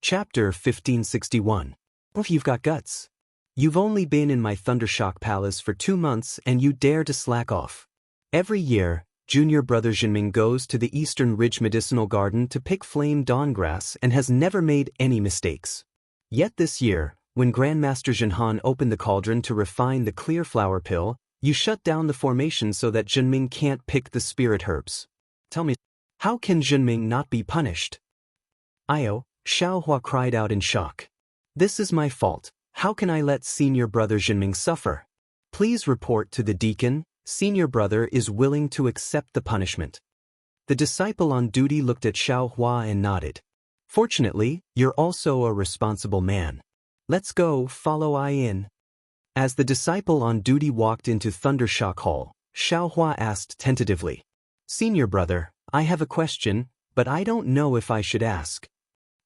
Chapter 1561. If you've got guts. You've only been in my Thundershock Palace for 2 months and you dare to slack off. Every year, Junior Brother Jinming goes to the Eastern Ridge Medicinal Garden to pick flame dawn grass and has never made any mistakes. Yet this year, when Grandmaster Jinhan opened the cauldron to refine the clear flower pill, you shut down the formation so that Jinming can't pick the spirit herbs. Tell me, how can Jinming not be punished? "Io," Xiao Hua cried out in shock. "This is my fault. How can I let Senior Brother Jinming suffer? Please report to the deacon. Senior brother is willing to accept the punishment." The disciple on duty looked at Xiao Hua and nodded. "Fortunately, you're also a responsible man. Let's go, follow I in." As the disciple on duty walked into Thundershock Hall, Xiao Hua asked tentatively, "Senior brother, I have a question, but I don't know if I should ask."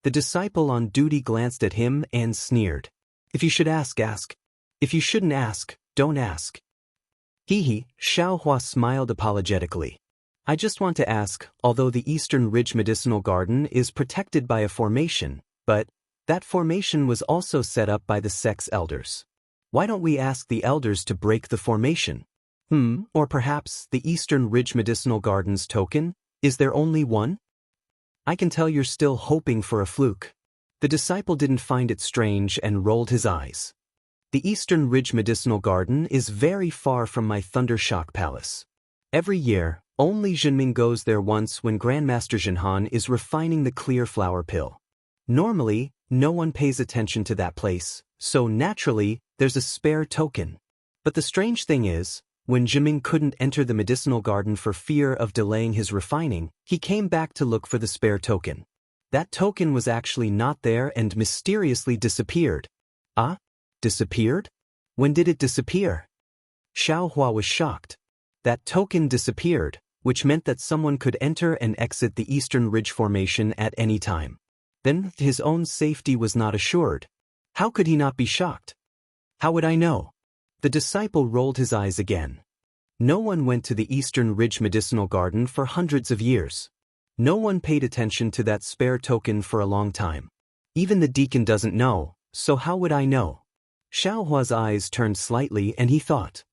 The disciple on duty glanced at him and sneered. "If you should ask, ask. If you shouldn't ask, don't ask." Hee, Xiao Hua smiled apologetically. I just want to ask, although the Eastern Ridge Medicinal Garden is protected by a formation, but that formation was also set up by the sect's elders. Why don't we ask the elders to break the formation? Or perhaps the Eastern Ridge Medicinal Garden's token? Is there only one? I can tell you're still hoping for a fluke. The disciple didn't find it strange and rolled his eyes. The Eastern Ridge Medicinal Garden is very far from my Thundershock Palace. Every year, only Zhenming goes there once when Grandmaster Zhenhan is refining the clear flower pill. Normally, no one pays attention to that place, so naturally, there's a spare token. But the strange thing is, when Zhenming couldn't enter the medicinal garden for fear of delaying his refining, he came back to look for the spare token. That token was actually not there and mysteriously disappeared. Ah? Disappeared? When did it disappear? Xiao Hua was shocked. That token disappeared, which meant that someone could enter and exit the Eastern Ridge Formation at any time. Then his own safety was not assured. How could he not be shocked? How would I know? The disciple rolled his eyes again. No one went to the Eastern Ridge Medicinal Garden for hundreds of years. No one paid attention to that spare token for a long time. Even the deacon doesn't know, so how would I know? Xiao Hua's eyes turned slightly and he thought.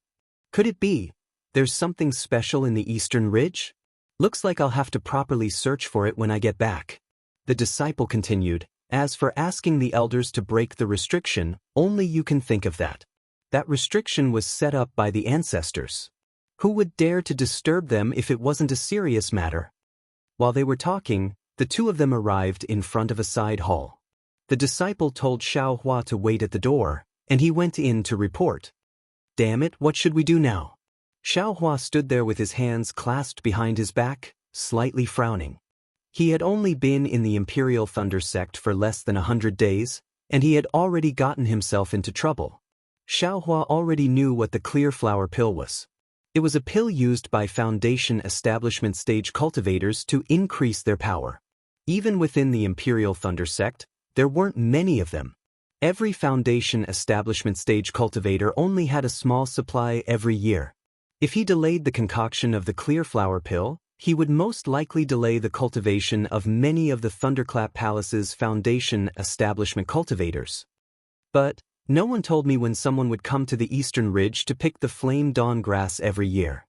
Could it be? There's something special in the Eastern Ridge? Looks like I'll have to properly search for it when I get back. The disciple continued, as for asking the elders to break the restriction, only you can think of that. That restriction was set up by the ancestors. Who would dare to disturb them if it wasn't a serious matter? While they were talking, the two of them arrived in front of a side hall. The disciple told Xiao Hua to wait at the door, and he went in to report. Damn it, what should we do now? Xiao Hua stood there with his hands clasped behind his back, slightly frowning. He had only been in the Imperial Thunder Sect for less than 100 days, and he had already gotten himself into trouble. Xiao Hua already knew what the clear flower pill was. It was a pill used by Foundation establishment stage cultivators to increase their power. Even within the Imperial Thunder Sect, there weren't many of them. Every Foundation establishment stage cultivator only had a small supply every year. If he delayed the concoction of the clear flower pill, he would most likely delay the cultivation of many of the Thunderclap Palace's Foundation establishment cultivators. But no one told me when someone would come to the Eastern Ridge to pick the flame dawn grass every year.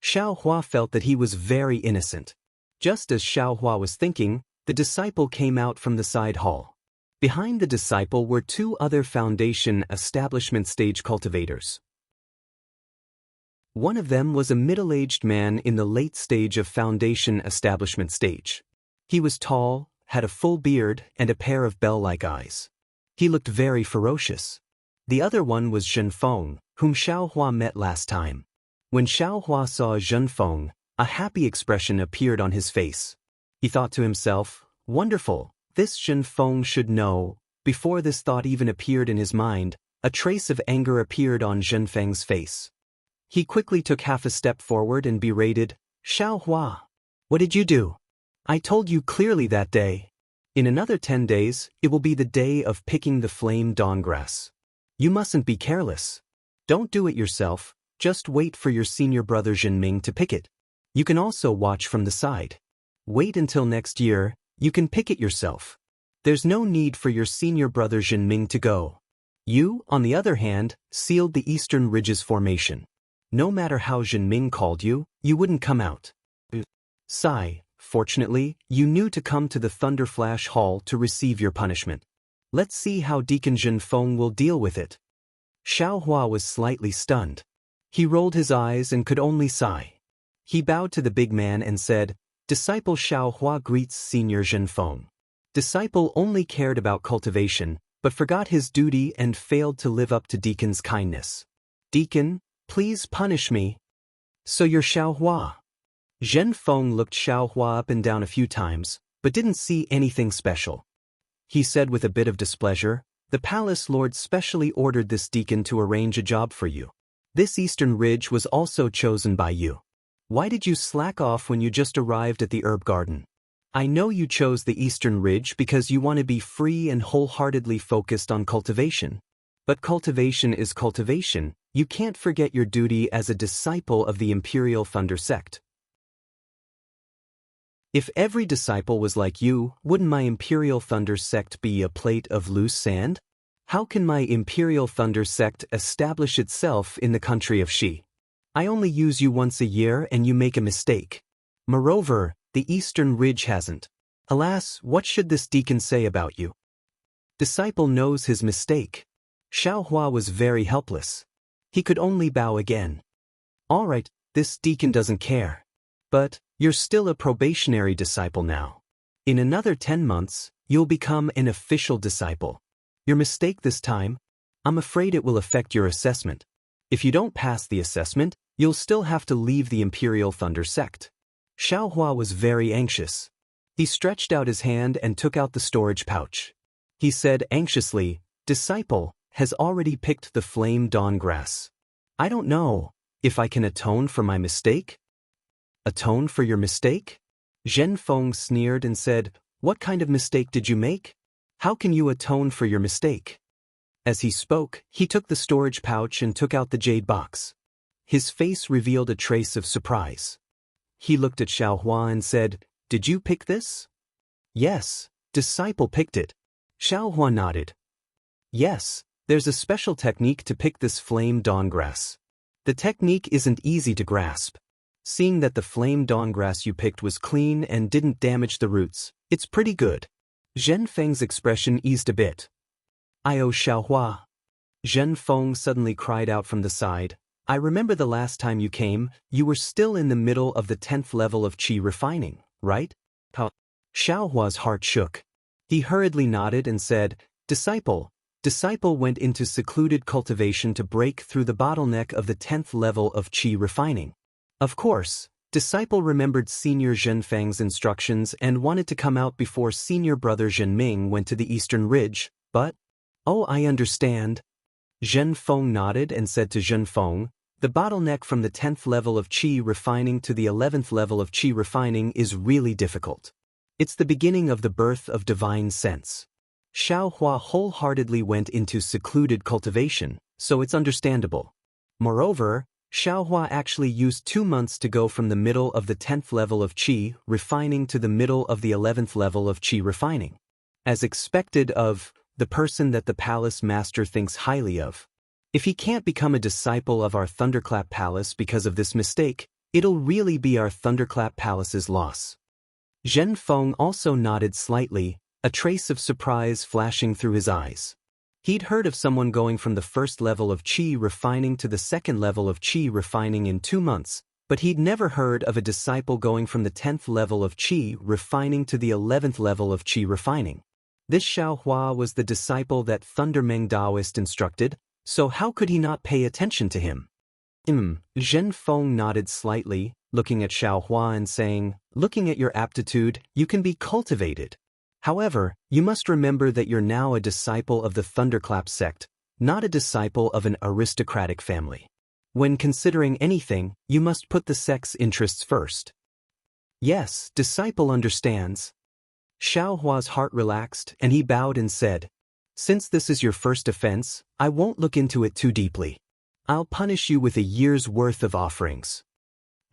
Xiao Hua felt that he was very innocent. Just as Xiao Hua was thinking, the disciple came out from the side hall. Behind the disciple were two other Foundation establishment stage cultivators. One of them was a middle-aged man in the late stage of Foundation establishment stage. He was tall, had a full beard, and a pair of bell-like eyes. He looked very ferocious. The other one was Zhen Feng, whom Xiao Hua met last time. When Xiao Hua saw Zhen Feng, a happy expression appeared on his face. He thought to himself, wonderful, this Zhen Feng should know. Before this thought even appeared in his mind, a trace of anger appeared on Zhen Feng's face. He quickly took half a step forward and berated, Xiao Hua, what did you do? I told you clearly that day. In another 10 days, it will be the day of picking the flame dawn grass. You mustn't be careless. Don't do it yourself, just wait for your senior brother Zhenming to pick it. You can also watch from the side. Wait until next year, you can pick it yourself. There's no need for your senior brother Zhenming to go. You, on the other hand, sealed the Eastern Ridges formation. No matter how Zhenming called you, you wouldn't come out. Sigh, fortunately, you knew to come to the Thunderflash Hall to receive your punishment. Let's see how Deacon Zhen Feng will deal with it. Xiao Hua was slightly stunned. He rolled his eyes and could only sigh. He bowed to the big man and said, Disciple Xiao Hua greets Senior Zhen Feng. Disciple only cared about cultivation, but forgot his duty and failed to live up to Deacon's kindness. Deacon, please punish me. So you're Xiao Hua. Zhen Feng looked Xiao Hua up and down a few times, but didn't see anything special. He said with a bit of displeasure, the palace lord specially ordered this deacon to arrange a job for you. This Eastern Ridge was also chosen by you. Why did you slack off when you just arrived at the herb garden? I know you chose the Eastern Ridge because you want to be free and wholeheartedly focused on cultivation. But cultivation is cultivation. You can't forget your duty as a disciple of the Imperial Thunder Sect. If every disciple was like you, wouldn't my Imperial Thunder Sect be a plate of loose sand? How can my Imperial Thunder Sect establish itself in the country of Xi? I only use you once a year and you make a mistake. Moreover, the Eastern Ridge hasn't. Alas, what should this deacon say about you? Disciple knows his mistake. Xiaohua was very helpless. He could only bow again. All right, this deacon doesn't care. But, you're still a probationary disciple now. In another 10 months, you'll become an official disciple. Your mistake this time? I'm afraid it will affect your assessment. If you don't pass the assessment, you'll still have to leave the Imperial Thunder Sect. Xiaohua was very anxious. He stretched out his hand and took out the storage pouch. He said anxiously, "Disciple has already picked the flame dawn grass. I don't know if I can atone for my mistake." Atone for your mistake? Zhen Feng sneered and said, "What kind of mistake did you make? How can you atone for your mistake?" As he spoke, he took the storage pouch and took out the jade box. His face revealed a trace of surprise. He looked at Xiaohua and said, "Did you pick this?" "Yes, disciple picked it." Xiaohua nodded. "Yes, there's a special technique to pick this flame dawn grass. The technique isn't easy to grasp. Seeing that the flame dawn grass you picked was clean and didn't damage the roots, it's pretty good." Zhen Feng's expression eased a bit. "Oh Xiaohua." Zhen Feng suddenly cried out from the side, "I remember the last time you came, you were still in the middle of the 10th level of qi refining, right?" Xiaohua's heart shook. He hurriedly nodded and said, Disciple went into secluded cultivation to break through the bottleneck of the 10th level of qi refining. Of course, Disciple remembered Senior Zhenfeng's instructions and wanted to come out before Senior Brother Zhenming went to the Eastern Ridge, but... "Oh, I understand." Zhen Feng nodded and said to Zhen Feng, "The bottleneck from the 10th level of qi refining to the 11th level of qi refining is really difficult. It's the beginning of the birth of divine sense." Xiaohua wholeheartedly went into secluded cultivation, so it's understandable. Moreover, Xiaohua actually used 2 months to go from the middle of the 10th level of qi refining to the middle of the 11th level of qi refining. As expected of the person that the palace master thinks highly of. If he can't become a disciple of our Thunderclap Palace because of this mistake, it'll really be our Thunderclap Palace's loss. Zhen Feng also nodded slightly, a trace of surprise flashing through his eyes. He'd heard of someone going from the first level of qi refining to the second level of qi refining in 2 months, but he'd never heard of a disciple going from the 10th level of qi refining to the 11th level of qi refining. This Xiaohua was the disciple that Thundermeng Daoist instructed, so how could he not pay attention to him? Zhen Feng nodded slightly, looking at Xiaohua and saying, "Looking at your aptitude, you can be cultivated. However, you must remember that you're now a disciple of the Thunderclap sect, not a disciple of an aristocratic family. When considering anything, you must put the sect's interests first." "Yes, disciple understands." Xiaohua's heart relaxed and he bowed and said, "Since this is your first offense, I won't look into it too deeply. I'll punish you with a year's worth of offerings."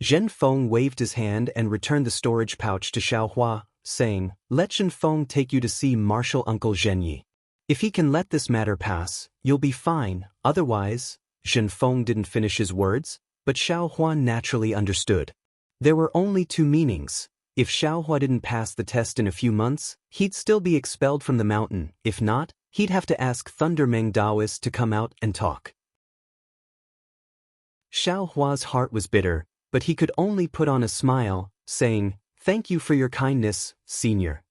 Zhen Feng waved his hand and returned the storage pouch to Xiaohua, saying, "Let Zhen Feng take you to see Martial Uncle Zhenyi. If he can let this matter pass, you'll be fine, otherwise..." Zhen Feng didn't finish his words, but Xiaohua naturally understood. There were only 2 meanings. If Xiaohua didn't pass the test in a few months, he'd still be expelled from the mountain. If not, he'd have to ask Thundermeng Daoist to come out and talk. Xiaohua's heart was bitter, but he could only put on a smile, saying, "Thank you for your kindness, Senior."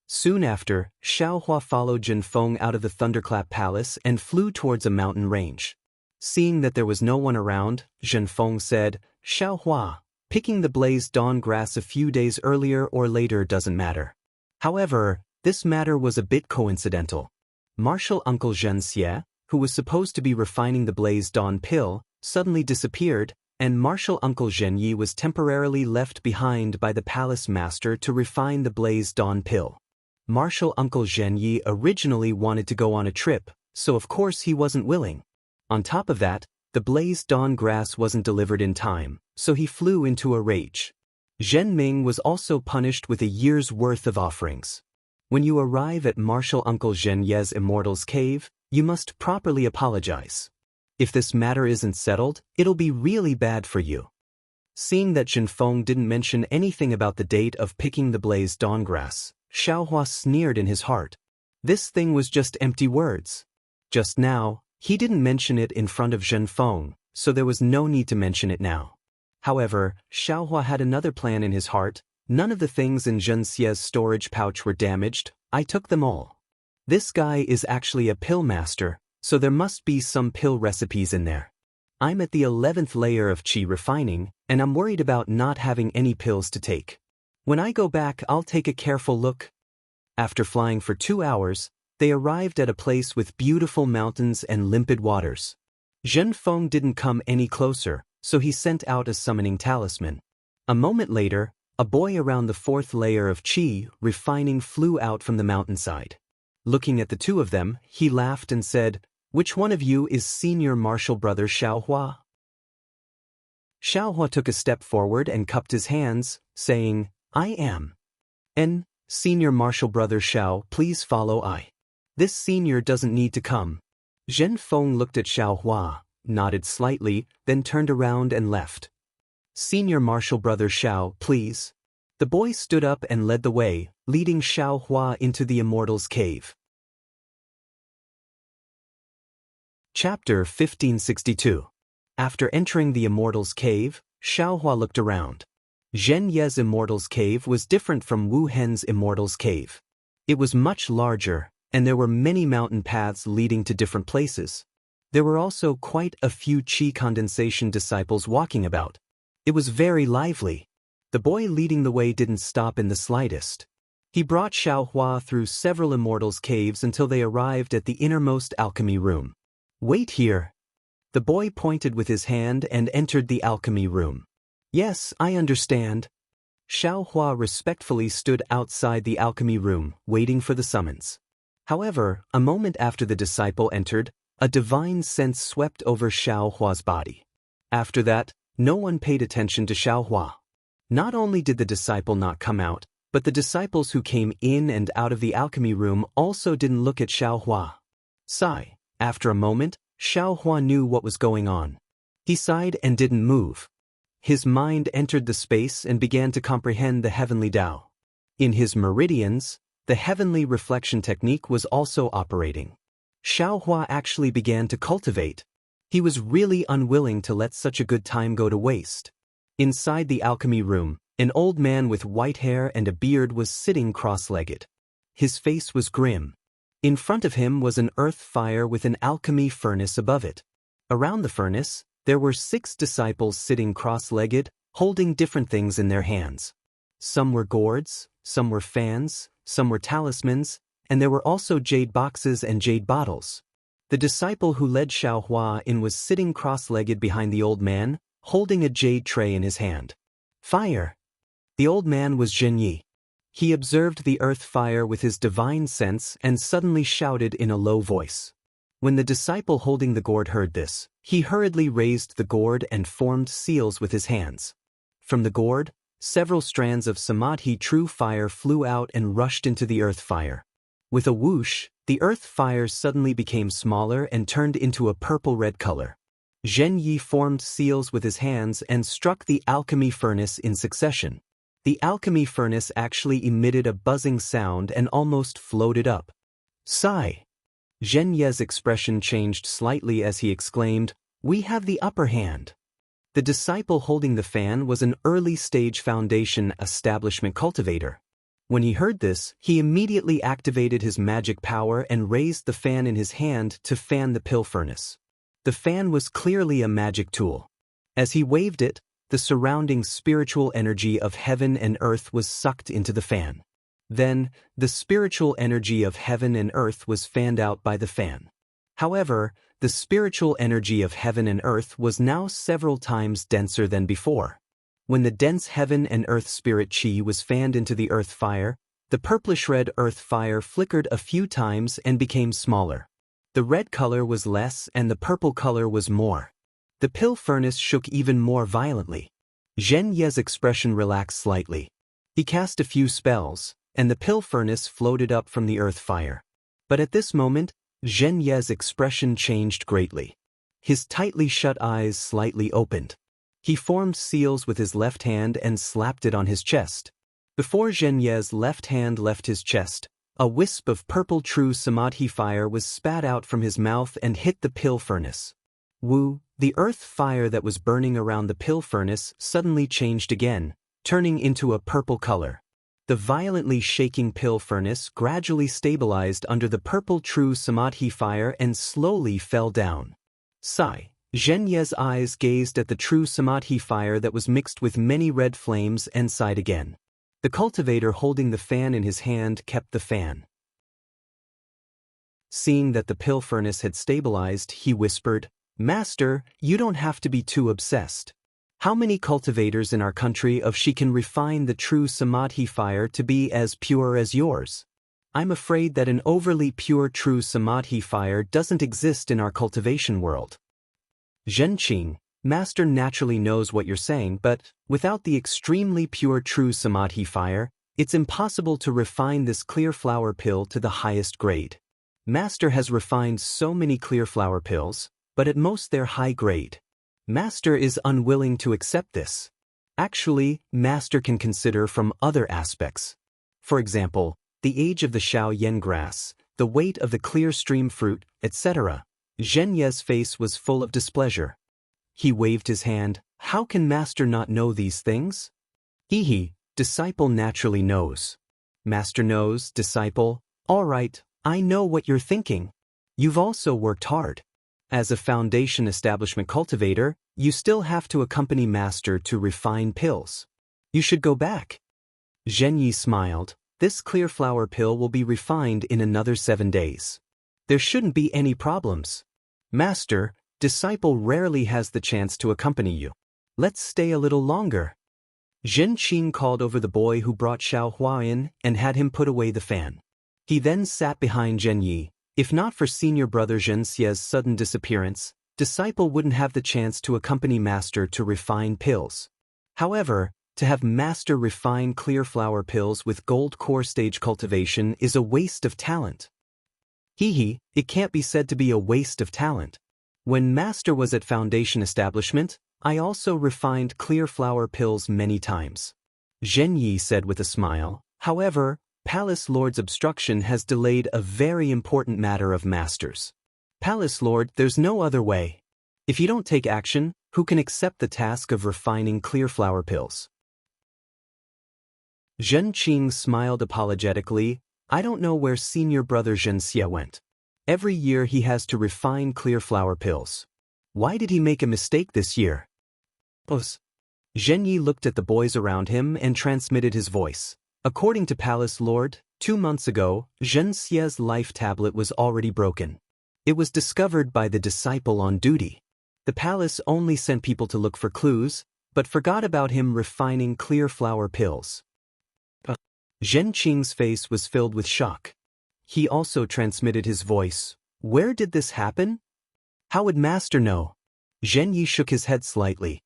Soon after, Xiaohua followed Zhen Feng out of the Thunderclap Palace and flew towards a mountain range. Seeing that there was no one around, Zhen Feng said, "Xiaohua, picking the blazed dawn grass a few days earlier or later doesn't matter." However, this matter was a bit coincidental. Martial Uncle Zhen Xie, who was supposed to be refining the blazed dawn pill, suddenly disappeared, and Martial Uncle Zhenyi was temporarily left behind by the palace master to refine the blazed dawn pill. Martial Uncle Zhenyi originally wanted to go on a trip, so of course he wasn't willing. On top of that, the blazed dawn grass wasn't delivered in time, so he flew into a rage. Zhen Ming was also punished with a year's worth of offerings. When you arrive at Martial Uncle Zhen Ye's Immortal's cave, you must properly apologize. If this matter isn't settled, it'll be really bad for you. Seeing that Zhen Feng didn't mention anything about the date of picking the blazed dawn grass, Xiaohua sneered in his heart. This thing was just empty words. Just now, he didn't mention it in front of Zhen Feng, so there was no need to mention it now. However, Xiaohua had another plan in his heart. None of the things in Zhen Xie's storage pouch were damaged. I took them all. This guy is actually a pill master, so there must be some pill recipes in there. I'm at the 11th layer of qi refining, and I'm worried about not having any pills to take. When I go back, I'll take a careful look. After flying for 2 hours, they arrived at a place with beautiful mountains and limpid waters. Zhen Feng didn't come any closer, so he sent out a summoning talisman. A moment later, a boy around the 4th layer of qi refining flew out from the mountainside. Looking at the two of them, he laughed and said, "Which one of you is senior martial brother Xiaohua?" Xiaohua took a step forward and cupped his hands, saying, "I am." "And, senior martial brother Xiao, please follow I." "This senior doesn't need to come." Zhen Feng looked at Xiaohua, nodded slightly, then turned around and left. "Senior martial brother Xiao, please." The boy stood up and led the way, leading Xiaohua into the Immortal's cave. Chapter 1562. After entering the Immortal's cave, Xiaohua looked around. Zhen Ye's Immortal's cave was different from Wu Hen's Immortal's cave. It was much larger, and there were many mountain paths leading to different places. There were also quite a few qi condensation disciples walking about. It was very lively. The boy leading the way didn't stop in the slightest. He brought Xiaohua through several Immortals' caves until they arrived at the innermost alchemy room. "Wait here." The boy pointed with his hand and entered the alchemy room. "Yes, I understand." Xiaohua respectfully stood outside the alchemy room, waiting for the summons. However, a moment after the disciple entered, a divine sense swept over Xiaohua's body. After that, no one paid attention to Xiaohua. Not only did the disciple not come out, but the disciples who came in and out of the alchemy room also didn't look at Xiaohua. Sigh. After a moment, Xiaohua knew what was going on. He sighed and didn't move. His mind entered the space and began to comprehend the heavenly Tao. In his meridians, the heavenly reflection technique was also operating. Xiaohua actually began to cultivate. He was really unwilling to let such a good time go to waste. Inside the alchemy room, an old man with white hair and a beard was sitting cross-legged. His face was grim. In front of him was an earth fire with an alchemy furnace above it. Around the furnace, there were 6 disciples sitting cross-legged, holding different things in their hands. Some were gourds, some were fans, some were talismans, and there were also jade boxes and jade bottles. The disciple who led Xiaohua in was sitting cross-legged behind the old man, holding a jade tray in his hand. Fire! The old man was Zhen Yi. He observed the earth fire with his divine sense and suddenly shouted in a low voice. When the disciple holding the gourd heard this, he hurriedly raised the gourd and formed seals with his hands. From the gourd, several strands of samadhi true fire flew out and rushed into the earth fire. With a whoosh, the earth fire suddenly became smaller and turned into a purple-red color. Zhen Yi formed seals with his hands and struck the alchemy furnace in succession. The alchemy furnace actually emitted a buzzing sound and almost floated up. Sigh! Zhen Ye's expression changed slightly as he exclaimed, "We have the upper hand." The disciple holding the fan was an early-stage foundation establishment cultivator. When he heard this, he immediately activated his magic power and raised the fan in his hand to fan the pill furnace. The fan was clearly a magic tool. As he waved it, the surrounding spiritual energy of heaven and earth was sucked into the fan. Then, the spiritual energy of heaven and earth was fanned out by the fan. However, the spiritual energy of heaven and earth was now several times denser than before. When the dense heaven and earth spirit qi was fanned into the earth fire, the purplish-red earth fire flickered a few times and became smaller. The red color was less and the purple color was more. The pill furnace shook even more violently. Zhen Ye's expression relaxed slightly. He cast a few spells, and the pill furnace floated up from the earth fire. But at this moment, Zhen Ye's expression changed greatly. His tightly shut eyes slightly opened. He formed seals with his left hand and slapped it on his chest. Before Zhen Ye's left hand left his chest, a wisp of purple true samadhi fire was spat out from his mouth and hit the pill furnace. Wu, the earth fire that was burning around the pill furnace suddenly changed again, turning into a purple color. The violently shaking pill furnace gradually stabilized under the purple true samadhi fire and slowly fell down. Sigh. Zhen Ye's eyes gazed at the true samadhi fire that was mixed with many red flames and sighed again. The cultivator holding the fan in his hand kept the fan. Seeing that the pill furnace had stabilized, he whispered, "Master, you don't have to be too obsessed. How many cultivators in our country of she can refine the true samadhi fire to be as pure as yours? I'm afraid that an overly pure true samadhi fire doesn't exist in our cultivation world." Zhenqing, Master naturally knows what you're saying, but without the extremely pure true samadhi fire, it's impossible to refine this clear flower pill to the highest grade. Master has refined so many clear flower pills, but at most they're high grade. Master is unwilling to accept this. Actually, Master can consider from other aspects. For example, the age of the Shao Yen grass, the weight of the clear stream fruit, etc. Zhen Ye's face was full of displeasure. He waved his hand. How can Master not know these things? He, disciple naturally knows. Master knows, disciple. All right, I know what you're thinking. You've also worked hard. As a foundation establishment cultivator, you still have to accompany Master to refine pills. You should go back. Zhen Yi smiled. This clear flower pill will be refined in another 7 days. There shouldn't be any problems. Master, disciple rarely has the chance to accompany you. Let's stay a little longer. Zhen Qing called over the boy who brought Xiao Hua in and had him put away the fan. He then sat behind Zhen Yi. If not for senior brother Zhen Xie's sudden disappearance, disciple wouldn't have the chance to accompany Master to refine pills. However, to have Master refine clear flower pills with gold core stage cultivation is a waste of talent. It can't be said to be a waste of talent. When Master was at Foundation Establishment, I also refined clear flower pills many times. Zhen Yi said with a smile. However, Palace Lord's obstruction has delayed a very important matter of Master's. Palace Lord, there's no other way. If you don't take action, who can accept the task of refining clear flower pills? Zhen Qing smiled apologetically. I don't know where senior brother Zhen Xie went. Every year he has to refine clear flower pills. Why did he make a mistake this year? Zhen Yi looked at the boys around him and transmitted his voice. According to Palace Lord, 2 months ago, Zhen Xie's life tablet was already broken. It was discovered by the disciple on duty. The palace only sent people to look for clues, but forgot about him refining clear flower pills. Zhen Qing's face was filled with shock. He also transmitted his voice. Where did this happen? How would Master know? Zhen Yi shook his head slightly.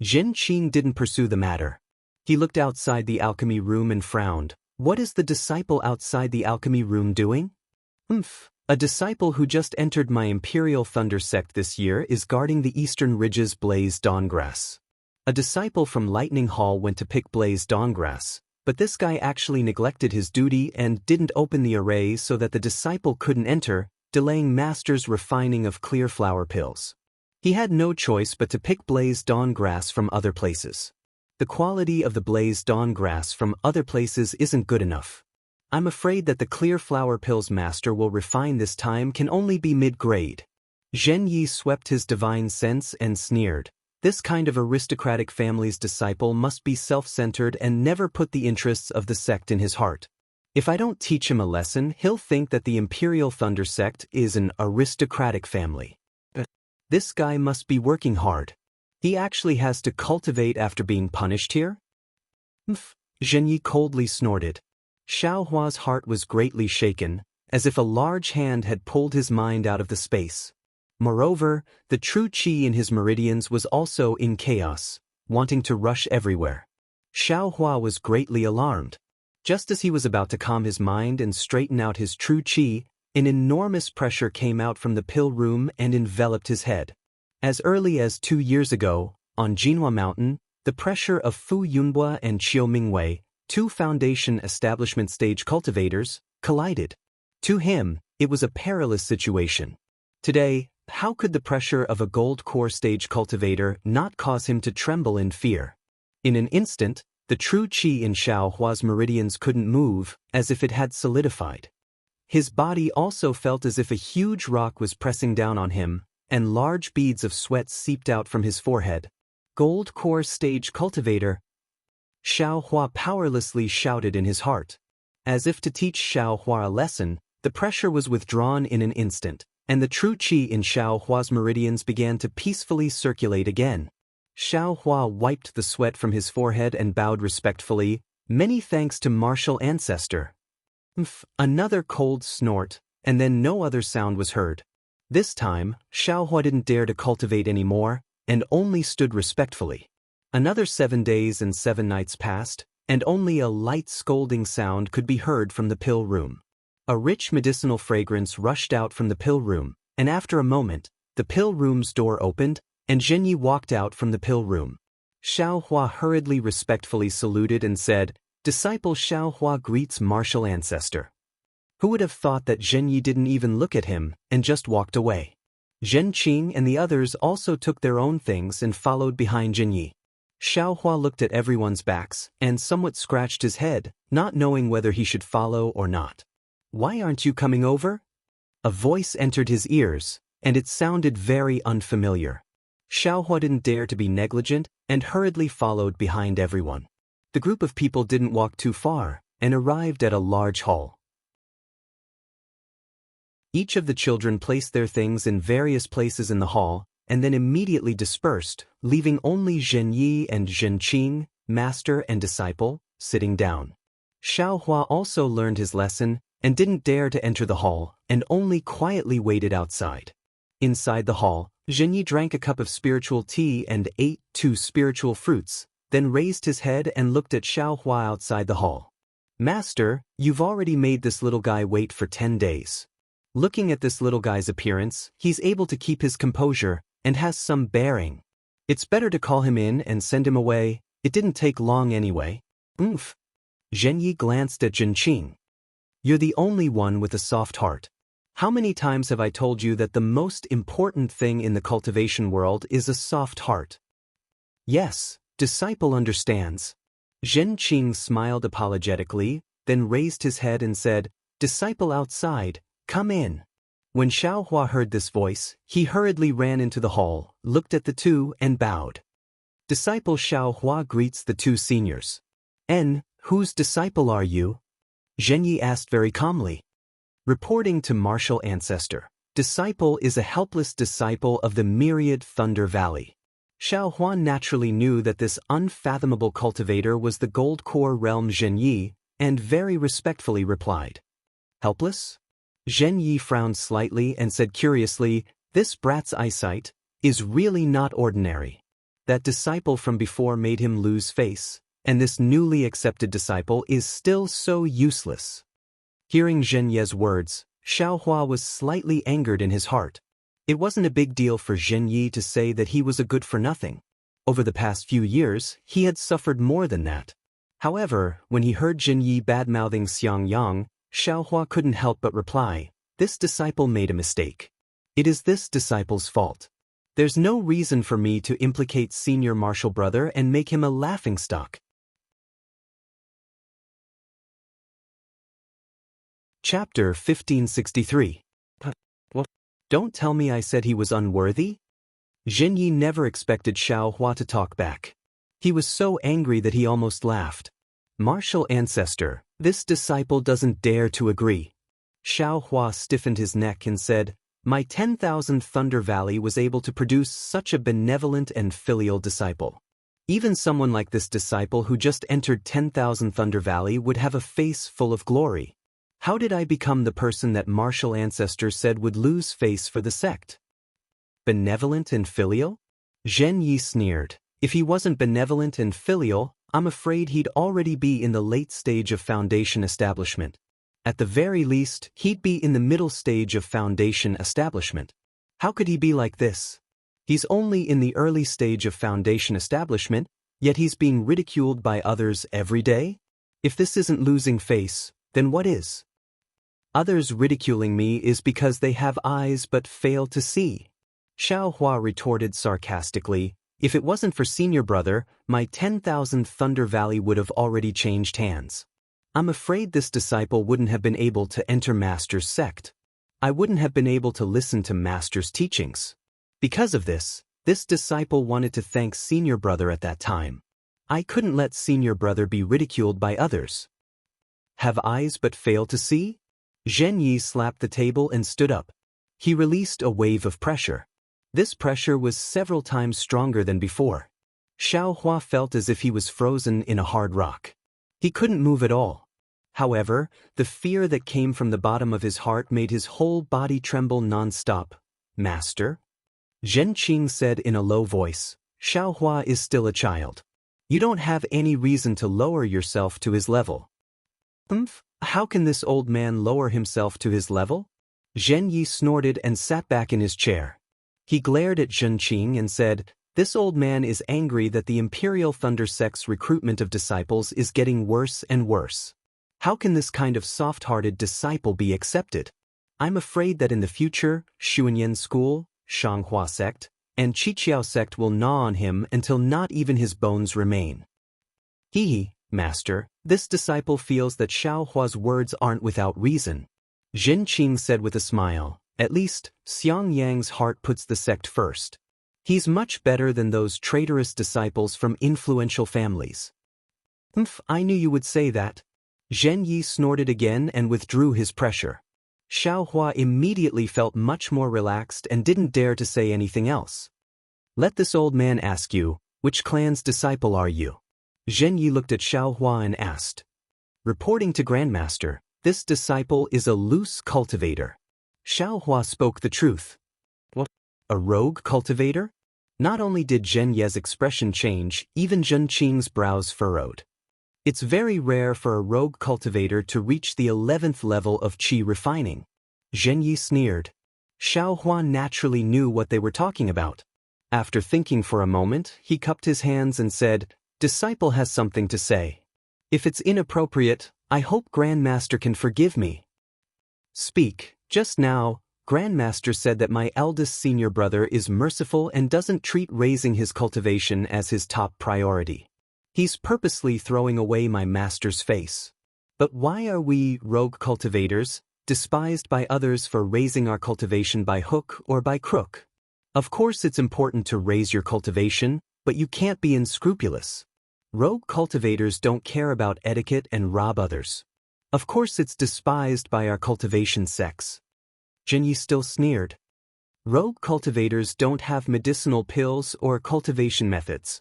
Zhen Qing didn't pursue the matter. He looked outside the alchemy room and frowned. What is the disciple outside the alchemy room doing? A disciple who just entered my Imperial Thunder sect this year is guarding the Eastern Ridges Blaze Dawngrass. A disciple from Lightning Hall went to pick Blaze Dawngrass, but this guy actually neglected his duty and didn't open the array so that the disciple couldn't enter, delaying Master's refining of clear flower pills. He had no choice but to pick Blaze Dawngrass from other places. The quality of the Blaze Dawngrass from other places isn't good enough. I'm afraid that the clear flower pills Master will refine this time can only be mid-grade. Zhen Yi swept his divine sense and sneered. This kind of aristocratic family's disciple must be self-centered and never put the interests of the sect in his heart. If I don't teach him a lesson, he'll think that the Imperial Thunder sect is an aristocratic family. This guy must be working hard. He actually has to cultivate after being punished here? Zhen Yi coldly snorted. Xiao Hua's heart was greatly shaken. as if a large hand had pulled his mind out of the space. Moreover, the true qi in his meridians was also in chaos, wanting to rush everywhere. Xiao Hua was greatly alarmed. Just as he was about to calm his mind and straighten out his true qi, an enormous pressure came out from the pill room and enveloped his head. As early as 2 years ago, on Jinhua Mountain, the pressure of Fu Yunhua and Qiu Mingwei, 2 foundation establishment stage cultivators, collided. To him, it was a perilous situation. Today, how could the pressure of a gold core stage cultivator not cause him to tremble in fear? In an instant, the true qi in Xiao Hua's meridians couldn't move, as if it had solidified. His body also felt as if a huge rock was pressing down on him, and large beads of sweat seeped out from his forehead. Gold core stage cultivator. Xiao Hua powerlessly shouted in his heart. As if to teach Xiao Hua a lesson, the pressure was withdrawn in an instant, and the true qi in Xiao Hua's meridians began to peacefully circulate again. Xiao Hua wiped the sweat from his forehead and bowed respectfully, "Many thanks to martial ancestor." Another cold snort, and then no other sound was heard. This time, Xiao Hua didn't dare to cultivate anymore, and only stood respectfully. Another 7 days and 7 nights passed, and only a light scolding sound could be heard from the pill room. A rich medicinal fragrance rushed out from the pill room, and after a moment, the pill room's door opened, and Zhenyi walked out from the pill room. Xiao Hua hurriedly respectfully saluted and said, "Disciple Xiao Hua greets martial ancestor." Who would have thought that Zhenyi didn't even look at him, and just walked away? Zhen Qing and the others also took their own things and followed behind Zhenyi. Xiao Hua looked at everyone's backs, and somewhat scratched his head, not knowing whether he should follow or not. "Why aren't you coming over?" A voice entered his ears, and it sounded very unfamiliar. Xiao Hua didn't dare to be negligent, and hurriedly followed behind everyone. The group of people didn't walk too far, and arrived at a large hall. Each of the children placed their things in various places in the hall, and then immediately dispersed, leaving only Zhenyi and Zhenqing, master and disciple, sitting down. Xiao Hua also learned his lesson, and didn't dare to enter the hall, and only quietly waited outside. Inside the hall, Zhenyi drank a cup of spiritual tea and ate 2 spiritual fruits, then raised his head and looked at Xiao Hua outside the hall. "Master, you've already made this little guy wait for 10 days. Looking at this little guy's appearance, he's able to keep his composure, and has some bearing. It's better to call him in and send him away. It didn't take long anyway." "Oomph." Zhenyi glanced at Zhenqing. "You're the only one with a soft heart. How many times have I told you that the most important thing in the cultivation world is a soft heart?" "Yes, disciple understands." Zhenqing smiled apologetically, then raised his head and said, "Disciple outside, come in." When Xiao Hua heard this voice, he hurriedly ran into the hall, looked at the 2, and bowed. Disciple Xiao Hua greets the 2 seniors. "And whose disciple are you?" Zhenyi asked very calmly. Reporting to martial ancestor, disciple is a helpless disciple of the myriad Thunder Valley. Xiao Hua naturally knew that this unfathomable cultivator was the gold core realm Zhenyi, and very respectfully replied, "Helpless?" Zhenyi frowned slightly and said curiously, "This brat's eyesight is really not ordinary. That disciple from before made him lose face, and this newly accepted disciple is still so useless." Hearing Zhenyi's words, Xiao Hua was slightly angered in his heart. It wasn't a big deal for Zhenyi to say that he was a good-for-nothing. Over the past few years, he had suffered more than that. However, when he heard Zhenyi bad-mouthing Xiang Yang, Xiao Hua couldn't help but reply, "This disciple made a mistake. It is this disciple's fault. There's no reason for me to implicate senior martial brother and make him a laughingstock." Chapter 1563. What? Don't tell me I said he was unworthy? Zhenyi never expected Xiao Hua to talk back. He was so angry that he almost laughed. "Martial ancestor, this disciple doesn't dare to agree." Xiao Hua stiffened his neck and said, "My 10,000 Thunder Valley was able to produce such a benevolent and filial disciple. Even someone like this disciple who just entered 10,000 Thunder Valley would have a face full of glory. How did I become the person that martial ancestors said would lose face for the sect? Benevolent and filial? Zhen Yi sneered. If he wasn't benevolent and filial, I'm afraid he'd already be in the late stage of foundation establishment. At the very least, he'd be in the middle stage of foundation establishment. How could he be like this? He's only in the early stage of foundation establishment, yet he's being ridiculed by others every day? If this isn't losing face, then what is? Others ridiculing me is because they have eyes but fail to see. Xiaohua retorted sarcastically, if it wasn't for senior brother, my 10,000th Thunder Valley would have already changed hands. I'm afraid this disciple wouldn't have been able to enter Master's sect. I wouldn't have been able to listen to Master's teachings. Because of this disciple wanted to thank senior brother at that time. I couldn't let senior brother be ridiculed by others. Have eyes but fail to see? Zhen Yi slapped the table and stood up. He released a wave of pressure. This pressure was several times stronger than before. Xiaohua felt as if he was frozen in a hard rock. He couldn't move at all. However, the fear that came from the bottom of his heart made his whole body tremble non-stop. Master? Zhen Qing said in a low voice, Xiaohua is still a child. You don't have any reason to lower yourself to his level. How can this old man lower himself to his level? Zhen Yi snorted and sat back in his chair. He glared at Zhen Qing and said, this old man is angry that the Imperial Thunder Sect's recruitment of disciples is getting worse and worse. How can this kind of soft-hearted disciple be accepted? I'm afraid that in the future, Xuanyan School, Shanghua Sect, and Qiqiao Sect will gnaw on him until not even his bones remain. Hee, Master, this disciple feels that Xiaohua's words aren't without reason. Zhen Qing said with a smile, at least, Xiang Yang's heart puts the sect first. He's much better than those traitorous disciples from influential families. I knew you would say that. Zhen Yi snorted again and withdrew his pressure. Xiaohua immediately felt much more relaxed and didn't dare to say anything else. Let this old man ask you, which clan's disciple are you? Zhen Yi looked at Xiaohua and asked. Reporting to Grandmaster, this disciple is a loose cultivator. Xiaohua spoke the truth. What? A rogue cultivator? Not only did Zhen Ye's expression change, even Zhen Qing's brows furrowed. It's very rare for a rogue cultivator to reach the 11th level of qi refining. Zhen Yi sneered. Xiaohua naturally knew what they were talking about. After thinking for a moment, he cupped his hands and said, Disciple has something to say. If it's inappropriate, I hope Grandmaster can forgive me. Speak. Just now, Grandmaster said that my eldest senior brother is merciful and doesn't treat raising his cultivation as his top priority. He's purposely throwing away my master's face. But why are we, rogue cultivators, despised by others for raising our cultivation by hook or by crook? Of course it's important to raise your cultivation, but you can't be unscrupulous. Rogue cultivators don't care about etiquette and rob others. Of course it's despised by our cultivation sects. Zhen Yi still sneered. Rogue cultivators don't have medicinal pills or cultivation methods.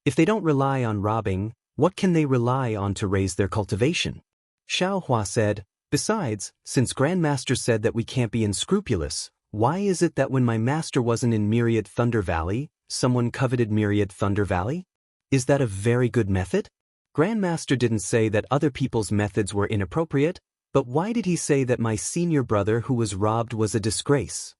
If they don't rely on robbing, what can they rely on to raise their cultivation? Xiaohua said, besides, since Grandmaster said that we can't be unscrupulous, why is it that when my master wasn't in Myriad Thunder Valley, someone coveted Myriad Thunder Valley? Is that a very good method? Grandmaster didn't say that other people's methods were inappropriate, but why did he say that my senior brother who was robbed was a disgrace?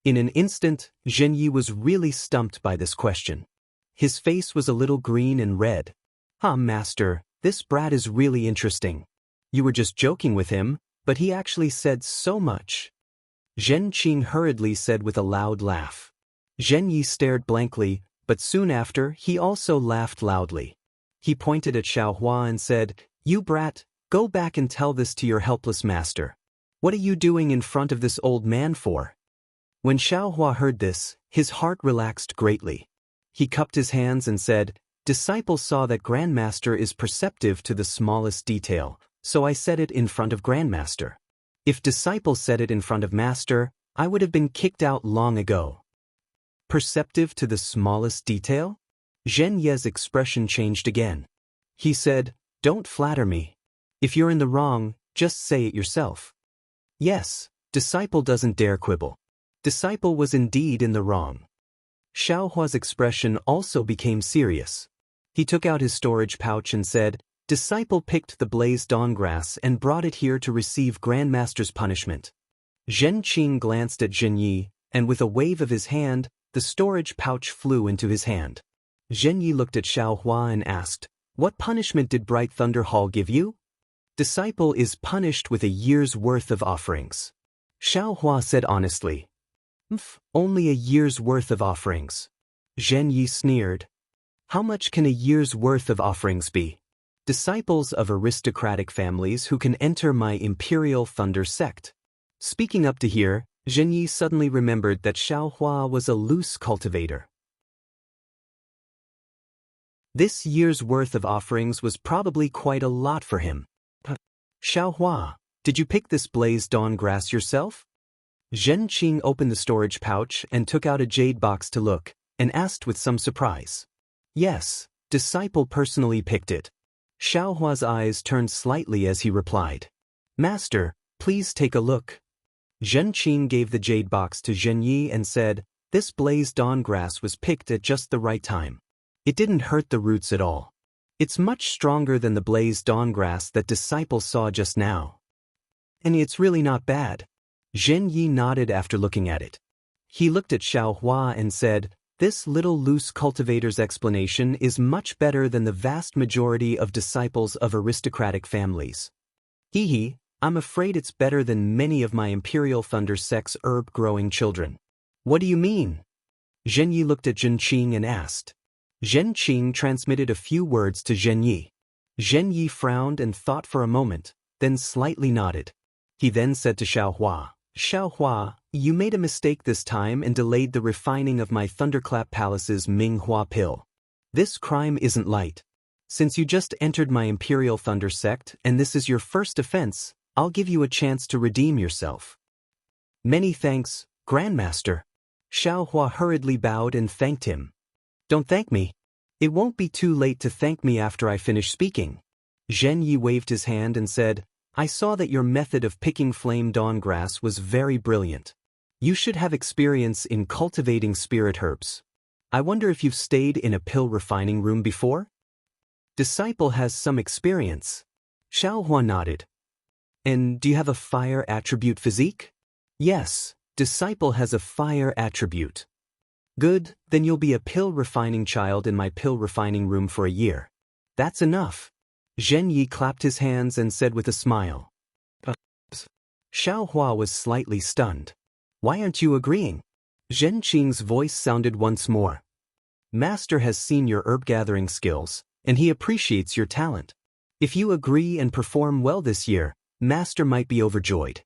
In an instant, Zhen Yi was really stumped by this question. His face was a little green and red. Master, this brat is really interesting. You were just joking with him, but he actually said so much. Zhen Qing hurriedly said with a loud laugh. Zhen Yi stared blankly, but soon after he also laughed loudly. He pointed at Xiaohua and said, You brat, go back and tell this to your helpless master. What are you doing in front of this old man for? When Xiaohua heard this, his heart relaxed greatly. He cupped his hands and said, Disciple saw that Grandmaster is perceptive to the smallest detail, so I said it in front of Grandmaster. If Disciple said it in front of Master, I would have been kicked out long ago. Perceptive to the smallest detail? Zhen Ye's expression changed again. He said, Don't flatter me. If you're in the wrong, just say it yourself. Yes, disciple doesn't dare quibble. Disciple was indeed in the wrong. Xiaohua's expression also became serious. He took out his storage pouch and said, Disciple picked the blazed dawn grass and brought it here to receive Grandmaster's punishment. Zhen Qing glanced at Zhen Yi, and with a wave of his hand, the storage pouch flew into his hand. Zhen Yi looked at Xiaohua and asked, What punishment did Bright Thunder Hall give you? Disciple is punished with a year's worth of offerings. Xiaohua said honestly. Only a year's worth of offerings. Zhen Yi sneered. How much can a year's worth of offerings be? Disciples of aristocratic families who can enter my Imperial Thunder sect. Speaking up to here, Zhen Yi suddenly remembered that Xiaohua was a loose cultivator. This year's worth of offerings was probably quite a lot for him. Xiaohua, did you pick this blazed dawn grass yourself? Zhen Qing opened the storage pouch and took out a jade box to look, and asked with some surprise. Yes, disciple personally picked it. Xiaohua's eyes turned slightly as he replied. Master, please take a look. Zhen Qing gave the jade box to Zhen Yi and said, This blazed dawn grass was picked at just the right time. It didn't hurt the roots at all. It's much stronger than the blazed dawn grass that disciple saw just now. And it's really not bad. Zhen Yi nodded after looking at it. He looked at Xiaohua and said, This little loose cultivator's explanation is much better than the vast majority of disciples of aristocratic families. Hee, I'm afraid it's better than many of my Imperial Thunder sect's herb-growing children. What do you mean? Zhen Yi looked at Zhen Qing and asked. Zhen Qing transmitted a few words to Zhen Yi. Zhen Yi frowned and thought for a moment, then slightly nodded. He then said to Xiaohua, Xiaohua, you made a mistake this time and delayed the refining of my Thunderclap Palace's Minghua pill. This crime isn't light. Since you just entered my Imperial Thunder sect and this is your first offense, I'll give you a chance to redeem yourself. Many thanks, Grandmaster. Xiaohua hurriedly bowed and thanked him. Don't thank me. It won't be too late to thank me after I finish speaking. Zhen Yi waved his hand and said, I saw that your method of picking flame dawn grass was very brilliant. You should have experience in cultivating spirit herbs. I wonder if you've stayed in a pill refining room before? Disciple has some experience. Xiaohua nodded. And do you have a fire attribute physique? Yes, disciple has a fire attribute. Good, then you'll be a pill refining child in my pill refining room for a year. That's enough. Zhen Yi clapped his hands and said with a smile. Xiaohua was slightly stunned. Why aren't you agreeing? Zhen Qing's voice sounded once more. Master has seen your herb gathering skills, and he appreciates your talent. If you agree and perform well this year, Master might be overjoyed.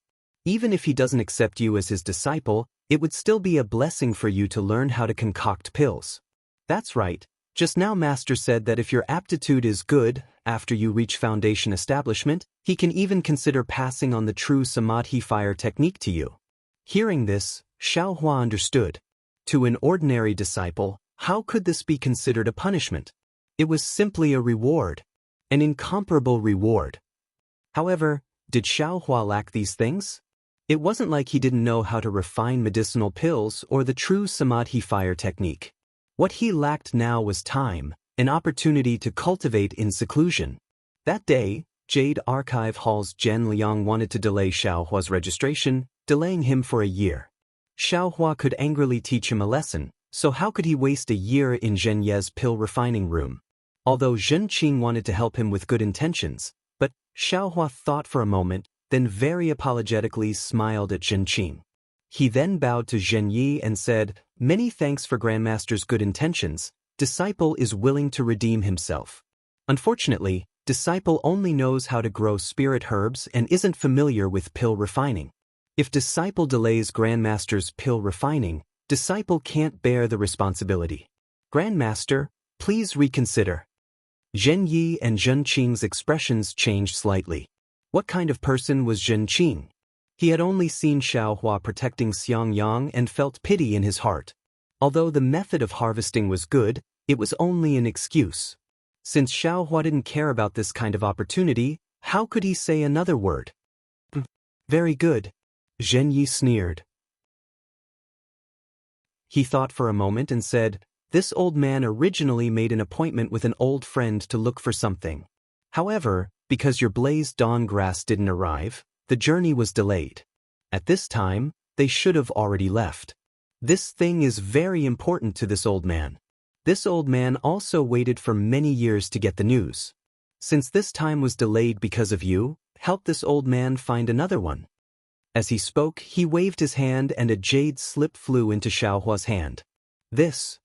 Even if he doesn't accept you as his disciple, it would still be a blessing for you to learn how to concoct pills. That's right. Just now Master said that if your aptitude is good, after you reach foundation establishment, he can even consider passing on the true Samadhi fire technique to you. Hearing this, Xiaohua understood. To an ordinary disciple, how could this be considered a punishment? It was simply a reward. An incomparable reward. However, did Xiaohua lack these things? It wasn't like he didn't know how to refine medicinal pills or the true Samadhi fire technique. What he lacked now was time, an opportunity to cultivate in seclusion. That day, Jade Archive Hall's Zhen Liang wanted to delay Xiaohua's registration, delaying him for a year. Xiaohua could angrily teach him a lesson, so how could he waste a year in Zhen Ye's pill refining room? Although Zhen Qing wanted to help him with good intentions, but Xiaohua thought for a moment, then very apologetically smiled at Zhen Qing. He then bowed to Zhen Yi and said, Many thanks for Grandmaster's good intentions. Disciple is willing to redeem himself. Unfortunately, Disciple only knows how to grow spirit herbs and isn't familiar with pill refining. If Disciple delays Grandmaster's pill refining, Disciple can't bear the responsibility. Grandmaster, please reconsider. Zhen Yi and Zhen Qing's expressions changed slightly. What kind of person was Zhen Qing? He had only seen Xiaohua protecting Xiangyang and felt pity in his heart. Although the method of harvesting was good, it was only an excuse. Since Xiaohua didn't care about this kind of opportunity, how could he say another word? Very good. Zhen Yi sneered. He thought for a moment and said, this old man originally made an appointment with an old friend to look for something. However, because your blazed dawn grass didn't arrive, the journey was delayed. At this time, they should have already left. This thing is very important to this old man. This old man also waited for many years to get the news. Since this time was delayed because of you, help this old man find another one. As he spoke, he waved his hand and a jade slip flew into Xiaohua's hand. This.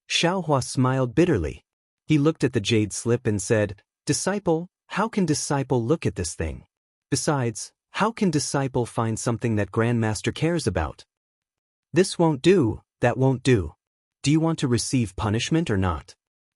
Xiaohua smiled bitterly. He looked at the jade slip and said, Disciple, how can disciple look at this thing? Besides, how can disciple find something that Grandmaster cares about? This won't do, that won't do. Do you want to receive punishment or not?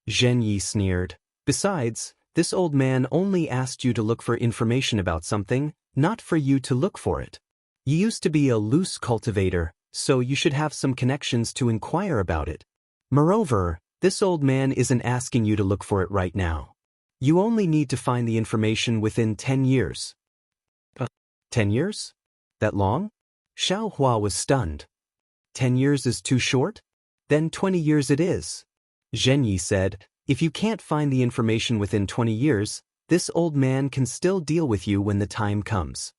Zhen Yi sneered. Besides, this old man only asked you to look for information about something, not for you to look for it. You used to be a loose cultivator, so you should have some connections to inquire about it. Moreover, this old man isn't asking you to look for it right now. You only need to find the information within 10 years. 10 years? That long? Xiaohua was stunned. 10 years is too short? Then 20 years it is. Zhen Yi said, if you can't find the information within 20 years, this old man can still deal with you when the time comes.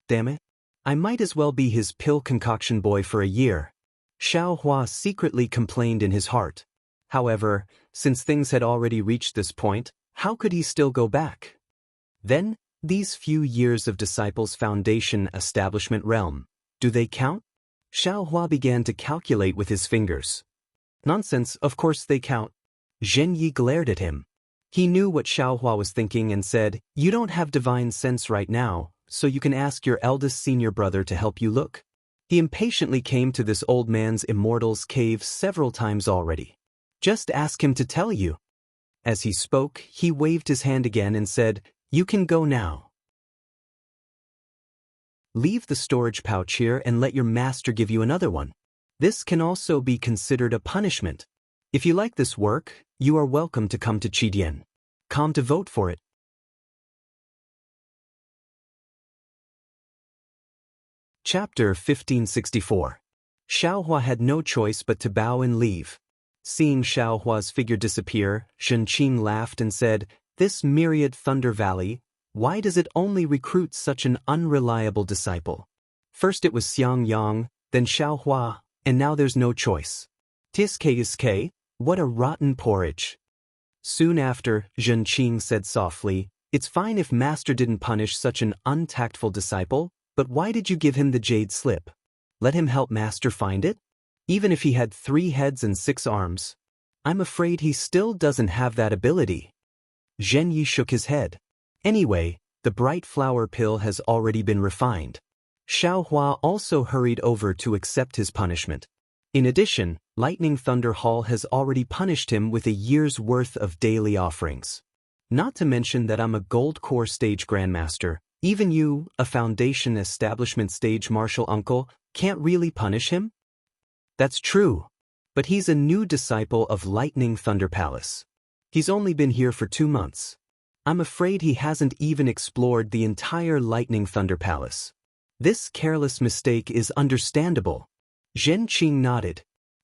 Damn it. I might as well be his pill concoction boy for a year. Xiaohua secretly complained in his heart. However, since things had already reached this point, how could he still go back? Then, these few years of Disciples' Foundation establishment realm, do they count? Xiaohua began to calculate with his fingers. Nonsense, of course they count. Zhen Yi glared at him. He knew what Xiaohua was thinking and said, you don't have divine sense right now, so you can ask your eldest senior brother to help you look. He impatiently came to this old man's Immortal's cave several times already. Just ask him to tell you. As he spoke, he waved his hand again and said, you can go now. Leave the storage pouch here and let your master give you another one. This can also be considered a punishment. If you like this work, you are welcome to come to Qidian. Come to vote for it. Chapter 1564. Xiaohua had no choice but to bow and leave. Seeing Xiaohua's figure disappear, Zhenqing laughed and said, this myriad Thunder Valley, why does it only recruit such an unreliable disciple? First it was Xiang Yang, then Xiaohua, and now there's no choice. Tiske, what a rotten porridge. Soon after, Zhenqing said softly, it's fine if master didn't punish such an untactful disciple, but why did you give him the jade slip? Let him help master find it? Even if he had 3 heads and 6 arms. I'm afraid he still doesn't have that ability. Zhen Yi shook his head. Anyway, the bright flower pill has already been refined. Xiaohua also hurried over to accept his punishment. In addition, Lightning Thunder Hall has already punished him with a year's worth of daily offerings. Not to mention that I'm a gold core stage grandmaster. Even you, a foundation establishment stage martial uncle, can't really punish him? That's true. But he's a new disciple of Lightning Thunder Palace. He's only been here for 2 months. I'm afraid he hasn't even explored the entire Lightning Thunder Palace. This careless mistake is understandable. Zhenqing nodded.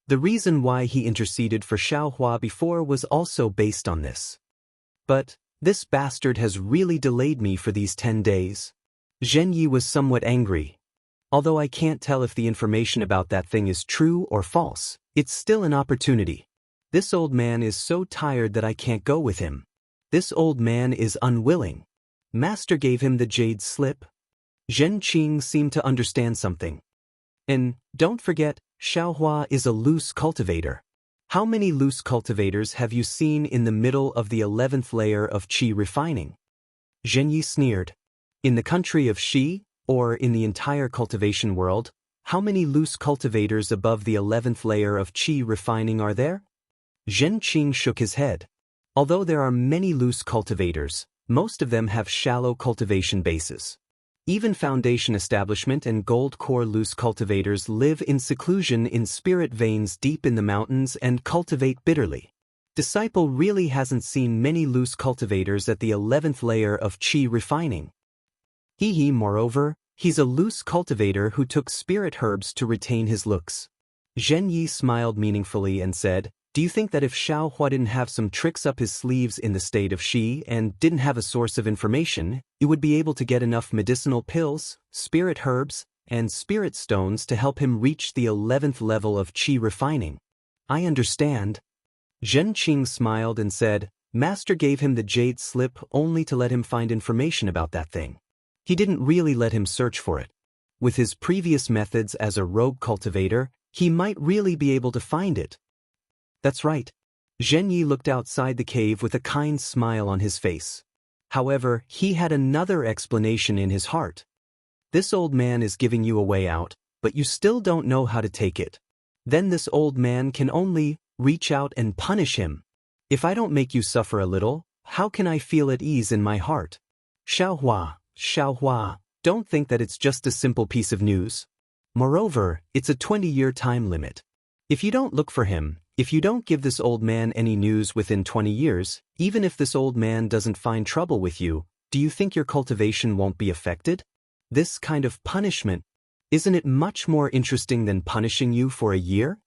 The reason why he interceded for Xiaohua before was also based on this. But this bastard has really delayed me for these 10 days. Zhen Yi was somewhat angry. Although I can't tell if the information about that thing is true or false, it's still an opportunity. This old man is so tired that I can't go with him. This old man is unwilling. Master gave him the jade slip. Zhenqing seemed to understand something. And don't forget, Xiaohua is a loose cultivator. How many loose cultivators have you seen in the middle of the 11th layer of qi refining? Zhen Yi sneered. In the country of Xi, or in the entire cultivation world, how many loose cultivators above the 11th layer of qi refining are there? Zhenqing shook his head. Although there are many loose cultivators, most of them have shallow cultivation bases. Even foundation establishment and gold core loose cultivators live in seclusion in spirit veins deep in the mountains and cultivate bitterly. Disciple really hasn't seen many loose cultivators at the 11th layer of qi refining. Moreover, he's a loose cultivator who took spirit herbs to retain his looks. Zhen Yi smiled meaningfully and said, do you think that if Xiao Hua didn't have some tricks up his sleeves in the state of Xi and didn't have a source of information, he would be able to get enough medicinal pills, spirit herbs, and spirit stones to help him reach the 11th level of qi refining? I understand. Zhen Qing smiled and said, Master gave him the jade slip only to let him find information about that thing. He didn't really let him search for it. With his previous methods as a rogue cultivator, he might really be able to find it. That's right. Zhen Yi looked outside the cave with a kind smile on his face. However, he had another explanation in his heart. This old man is giving you a way out, but you still don't know how to take it. Then this old man can only reach out and punish him. If I don't make you suffer a little, how can I feel at ease in my heart? Xiao Hua, don't think that it's just a simple piece of news. Moreover, it's a 20-year time limit. If you don't look for him, if you don't give this old man any news within 20 years, even if this old man doesn't find trouble with you, do you think your cultivation won't be affected? This kind of punishment, isn't it much more interesting than punishing you for a year?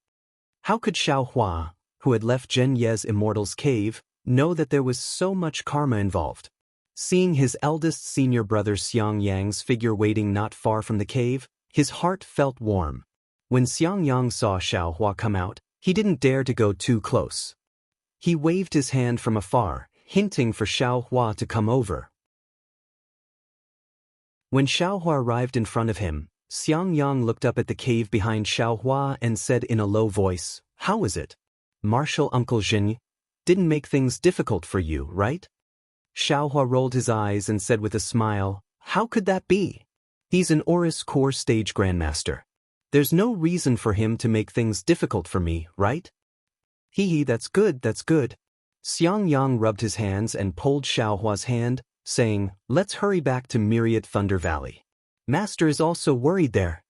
How could Xiao Hua, who had left Zhen Ye's Immortal's cave, know that there was so much karma involved? Seeing his eldest senior brother Xiang Yang's figure waiting not far from the cave, his heart felt warm. When Xiang Yang saw Xiao Hua come out, he didn't dare to go too close. He waved his hand from afar, hinting for Xiao Hua to come over. When Xiao Hua arrived in front of him, Xiang Yang looked up at the cave behind Xiao Hua and said in a low voice, How is it? Martial Uncle Zhen didn't make things difficult for you, right? Xiao Hua rolled his eyes and said with a smile, How could that be? He's an Oris Core Stage Grandmaster. There's no reason for him to make things difficult for me, right? That's good, that's good. Xiang Yang rubbed his hands and pulled Xiao Hua's hand, saying, Let's hurry back to Myriad Thunder Valley. Master is also worried there.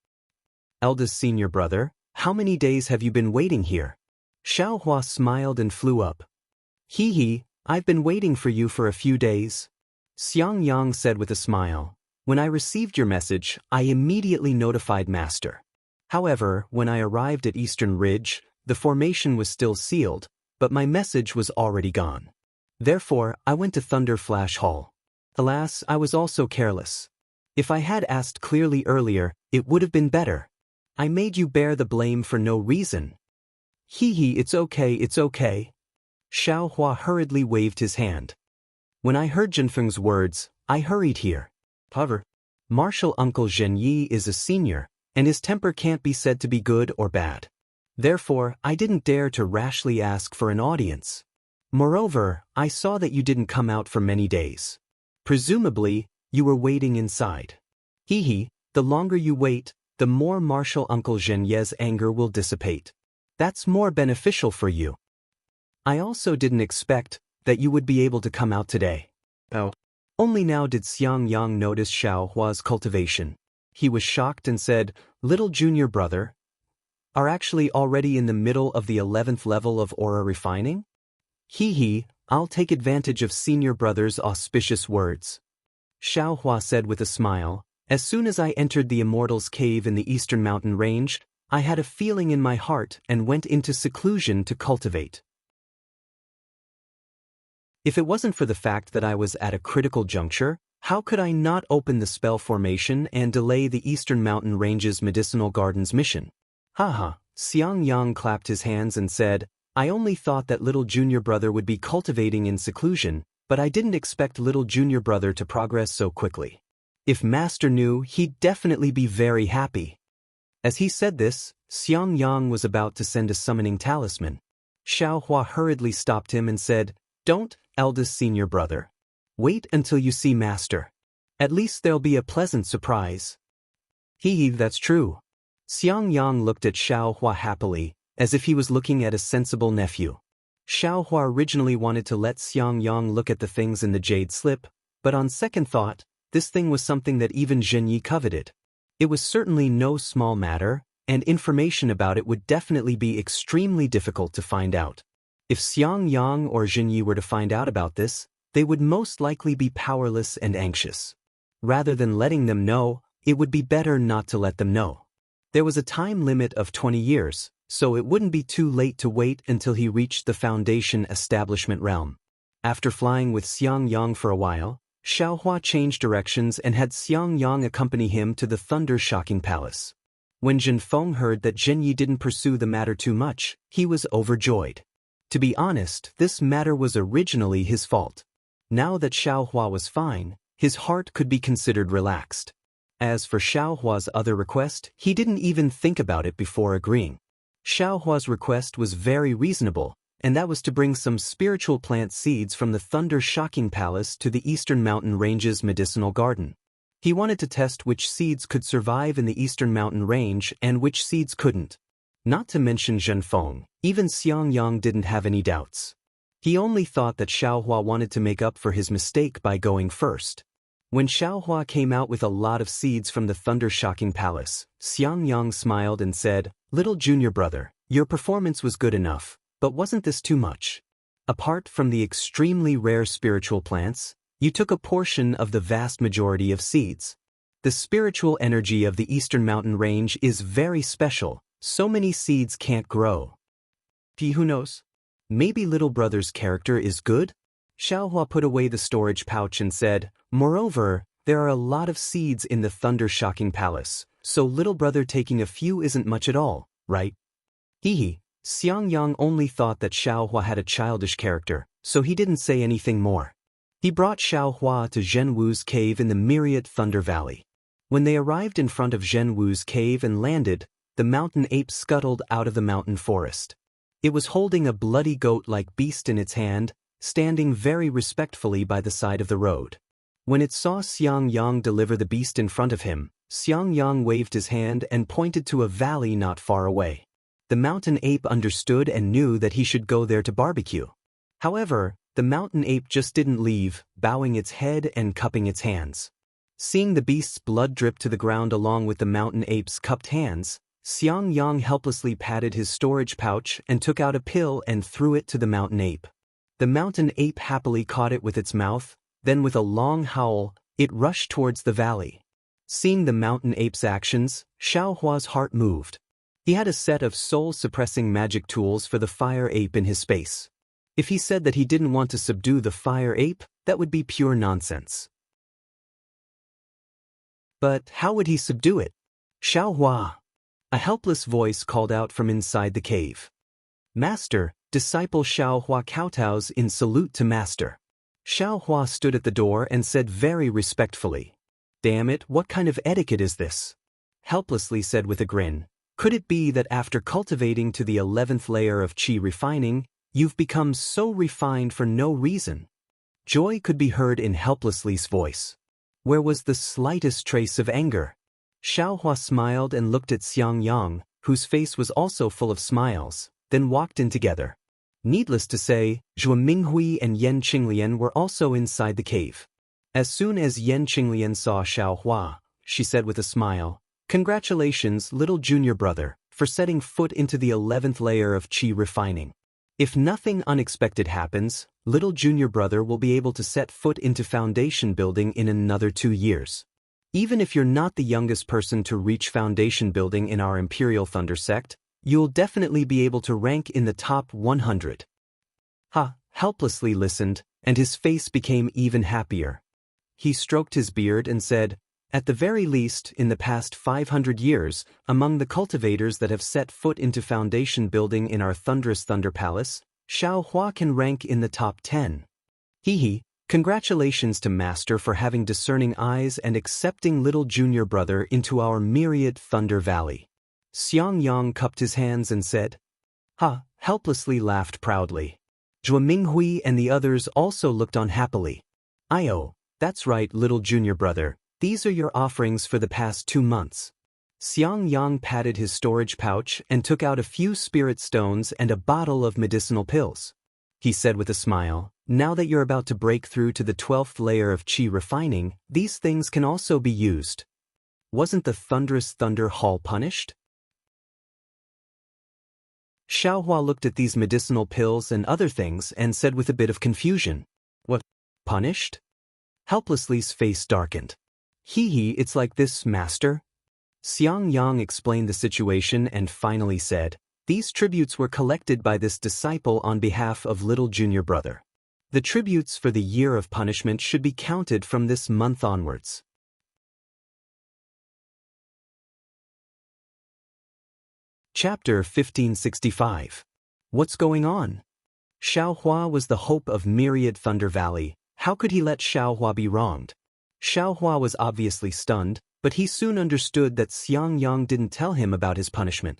Eldest senior brother, how many days have you been waiting here? Xiao Hua smiled and flew up. I've been waiting for you for a few days. Xiang Yang said with a smile, When I received your message, I immediately notified Master. However, when I arrived at Eastern Ridge, the formation was still sealed, but my message was already gone. Therefore, I went to Thunder Flash Hall. Alas, I was also careless. If I had asked clearly earlier, it would have been better. I made you bear the blame for no reason. It's okay, it's okay. Xiao Hua hurriedly waved his hand. When I heard Jinfeng's words, I hurried here. However, Martial Uncle Zhen Yi is a senior, and his temper can't be said to be good or bad. Therefore, I didn't dare to rashly ask for an audience. Moreover, I saw that you didn't come out for many days. Presumably, you were waiting inside. The longer you wait, the more Martial Uncle Zhen Ye's anger will dissipate. That's more beneficial for you. I also didn't expect that you would be able to come out today. Oh. Only now did Xiang Yang notice Xiao Hua's cultivation. He was shocked and said, Little junior brother, are actually already in the middle of the 11th level of aura refining? I'll take advantage of senior brother's auspicious words. Xiao Hua said with a smile, As soon as I entered the Immortal's cave in the eastern mountain range, I had a feeling in my heart and went into seclusion to cultivate. If it wasn't for the fact that I was at a critical juncture, how could I not open the spell formation and delay the Eastern Mountain Range's Medicinal Gardens mission? Xiang Yang clapped his hands and said, I only thought that little junior brother would be cultivating in seclusion, but I didn't expect little junior brother to progress so quickly. If Master knew, he'd definitely be very happy. As he said this, Xiang Yang was about to send a summoning talisman. Xiao Hua hurriedly stopped him and said, Don't, eldest senior brother. Wait until you see Master. At least there'll be a pleasant surprise. That's true. Xiang Yang looked at Xiao Hua happily, as if he was looking at a sensible nephew. Xiao Hua originally wanted to let Xiang Yang look at the things in the jade slip, but on second thought, this thing was something that even Zhen Yi coveted. It was certainly no small matter, and information about it would definitely be extremely difficult to find out. If Xiangyang or Jinyi were to find out about this, they would most likely be powerless and anxious. Rather than letting them know, it would be better not to let them know. There was a time limit of 20 years, so it wouldn't be too late to wait until he reached the Foundation establishment realm. After flying with Xiangyang for a while, Xiaohua changed directions and had Xiangyang accompany him to the thunder-shocking palace. When Jinfeng heard that Jinyi didn't pursue the matter too much, he was overjoyed. To be honest, this matter was originally his fault. Now that Xiaohua was fine, his heart could be considered relaxed. As for Xiaohua's other request, he didn't even think about it before agreeing. Xiaohua's request was very reasonable, and that was to bring some spiritual plant seeds from the thunder-shocking palace to the Eastern Mountain Range's medicinal garden. He wanted to test which seeds could survive in the Eastern Mountain Range and which seeds couldn't. Not to mention Zhenfeng, even Xiangyang didn't have any doubts. He only thought that Xiaohua wanted to make up for his mistake by going first. When Xiaohua came out with a lot of seeds from the thunder-shocking palace, Xiangyang smiled and said, "Little junior brother, your performance was good enough, but wasn't this too much? Apart from the extremely rare spiritual plants, you took a portion of the vast majority of seeds. The spiritual energy of the Eastern Mountain Range is very special, so many seeds can't grow. Who knows? Maybe little brother's character is good?" Xiaohua put away the storage pouch and said, "Moreover, there are a lot of seeds in the thunder-shocking palace, so little brother taking a few isn't much at all, right?" Hehe. Xiangyang only thought that Xiaohua had a childish character, so he didn't say anything more. He brought Xiaohua to Zhenwu's cave in the Myriad Thunder Valley. When they arrived in front of Zhenwu's cave and landed, the mountain ape scuttled out of the mountain forest. It was holding a bloody goat-like beast in its hand, standing very respectfully by the side of the road. When it saw Xiangyang deliver the beast in front of him, Xiangyang waved his hand and pointed to a valley not far away. The mountain ape understood and knew that he should go there to barbecue. However, the mountain ape just didn't leave, bowing its head and cupping its hands. Seeing the beast's blood drip to the ground along with the mountain ape's cupped hands, Xiangyang helplessly patted his storage pouch and took out a pill and threw it to the mountain ape. The mountain ape happily caught it with its mouth, then with a long howl, it rushed towards the valley. Seeing the mountain ape's actions, Xiaohua's heart moved. He had a set of soul-suppressing magic tools for the fire ape in his space. If he said that he didn't want to subdue the fire ape, that would be pure nonsense. But how would he subdue it? "Xiaohua!" A helpless voice called out from inside the cave. "Master!" Disciple Xiaohua kowtows in salute to Master. Xiaohua stood at the door and said very respectfully, "Damn it, what kind of etiquette is this?" Helplessly said with a grin, "Could it be that after cultivating to the 11th layer of qi refining, you've become so refined for no reason?" Joy could be heard in Helplessly's voice. Where was the slightest trace of anger? Xiaohua smiled and looked at Xiangyang, whose face was also full of smiles, then walked in together. Needless to say, Zhuo Minghui and Yan Qinglian were also inside the cave. As soon as Yan Qinglian saw Xiaohua, she said with a smile, "Congratulations, little junior brother, for setting foot into the 11th layer of qi refining. If nothing unexpected happens, little junior brother will be able to set foot into foundation building in another 2 years. Even if you're not the youngest person to reach foundation building in our Imperial Thunder sect, you'll definitely be able to rank in the top 100. Helplessly listened, and his face became even happier. He stroked his beard and said, "At the very least, in the past 500 years, among the cultivators that have set foot into foundation building in our thunderous Thunder Palace, Xiaohua can rank in the top 10. Congratulations to Master for having discerning eyes and accepting little junior brother into our Myriad Thunder Valley." Xiangyang cupped his hands and said, helplessly laughed proudly. Zhuo Minghui and the others also looked on happily. "Oh, that's right, little junior brother, these are your offerings for the past 2 months. Xiangyang patted his storage pouch and took out a few spirit stones and a bottle of medicinal pills. He said with a smile, "Now that you're about to break through to the 12th layer of qi refining, these things can also be used. Wasn't the thunderous Thunder Hall punished?" Xiaohua looked at these medicinal pills and other things and said with a bit of confusion. What? Punished? Helplessly's face darkened. Hee, it's like this, master. Xiang Yang explained the situation and finally said, these tributes were collected by this disciple on behalf of little junior brother. The tributes for the year of punishment should be counted from this month onwards. Chapter 1565. What's going on? Xiaohua was the hope of myriad Thunder Valley. How could he let Xiaohua be wronged? Xiaohua was obviously stunned, but he soon understood that Xiang Yang didn't tell him about his punishment.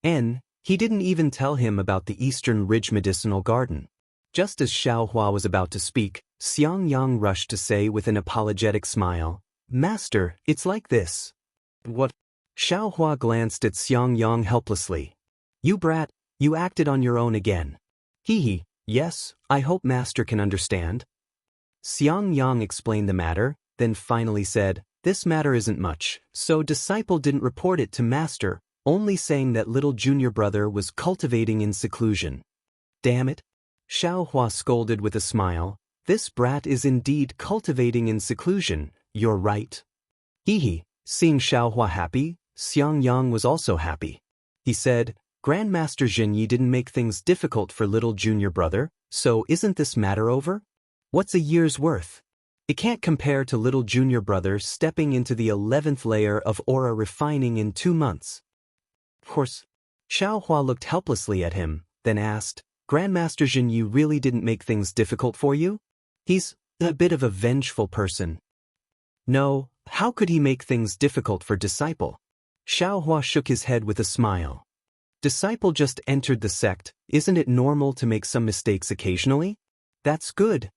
He didn't even tell him about the Eastern Ridge Medicinal Garden. Just as Xiaohua was about to speak, Xiang Yang rushed to say with an apologetic smile, Master, it's like this. What? Xiaohua glanced at Xiang Yang helplessly. You brat, you acted on your own again. Hee, yes, I hope Master can understand. Xiang Yang explained the matter, then finally said, this matter isn't much, so disciple didn't report it to Master, only saying that little junior brother was cultivating in seclusion. Damn it. Xiaohua scolded with a smile, this brat is indeed cultivating in seclusion, you're right. Hee, seeing Xiaohua happy, Xiang Yang was also happy. He said, Grandmaster Zhenyi didn't make things difficult for little junior brother, so isn't this matter over? What's a year's worth? It can't compare to little junior brother stepping into the 11th layer of aura refining in 2 months. Of course. Xiaohua looked helplessly at him, then asked, Grandmaster Zhenyi really didn't make things difficult for you? He's a bit of a vengeful person. No, how could he make things difficult for disciple? Xiaohua shook his head with a smile. Disciple just entered the sect, isn't it normal to make some mistakes occasionally? That's good.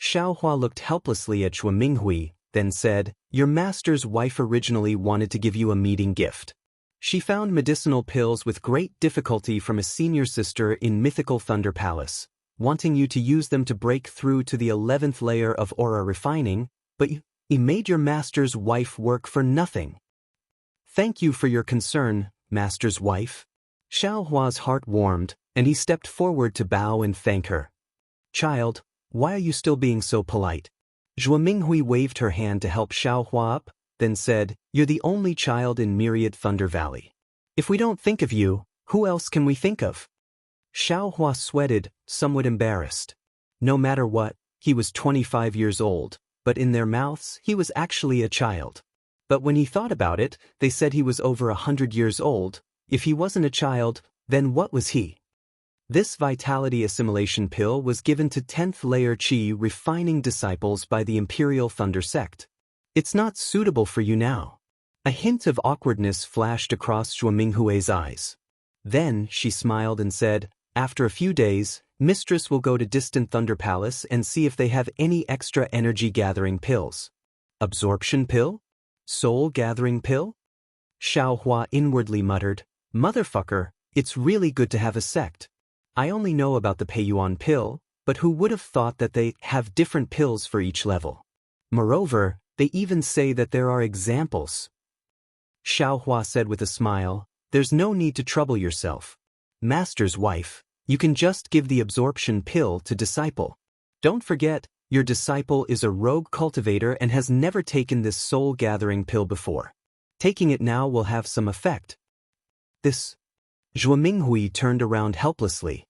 Xiaohua looked helplessly at Zhuo Minghui, then said, your master's wife originally wanted to give you a meeting gift. She found medicinal pills with great difficulty from a senior sister in Mythical Thunder Palace, wanting you to use them to break through to the 11th layer of aura refining, but you made your master's wife work for nothing. Thank you for your concern, master's wife. Xiaohua's heart warmed, and he stepped forward to bow and thank her. Child, why are you still being so polite? Zhuo Minghui waved her hand to help Xiaohua up, then said, you're the only child in Myriad Thunder Valley. If we don't think of you, who else can we think of? Xiaohua sweated, somewhat embarrassed. No matter what, he was 25 years old, but in their mouths he was actually a child. But when he thought about it, they said he was over 100 years old. If he wasn't a child, then what was he? This vitality assimilation pill was given to 10th layer Qi refining disciples by the Imperial Thunder Sect. It's not suitable for you now. A hint of awkwardness flashed across Zhuo Minghui's eyes. Then she smiled and said, after a few days, Mistress will go to distant Thunder Palace and see if they have any extra energy-gathering pills. Absorption pill? Soul-gathering pill? Xiaohua inwardly muttered, motherfucker, it's really good to have a sect. I only know about the Peiyuan pill, but who would have thought that they have different pills for each level? Moreover, they even say that there are examples. Xiaohua said with a smile, there's no need to trouble yourself. Master's wife, you can just give the absorption pill to disciple. Don't forget, your disciple is a rogue cultivator and has never taken this soul-gathering pill before. Taking it now will have some effect. This. Zhuo Minghui turned around helplessly.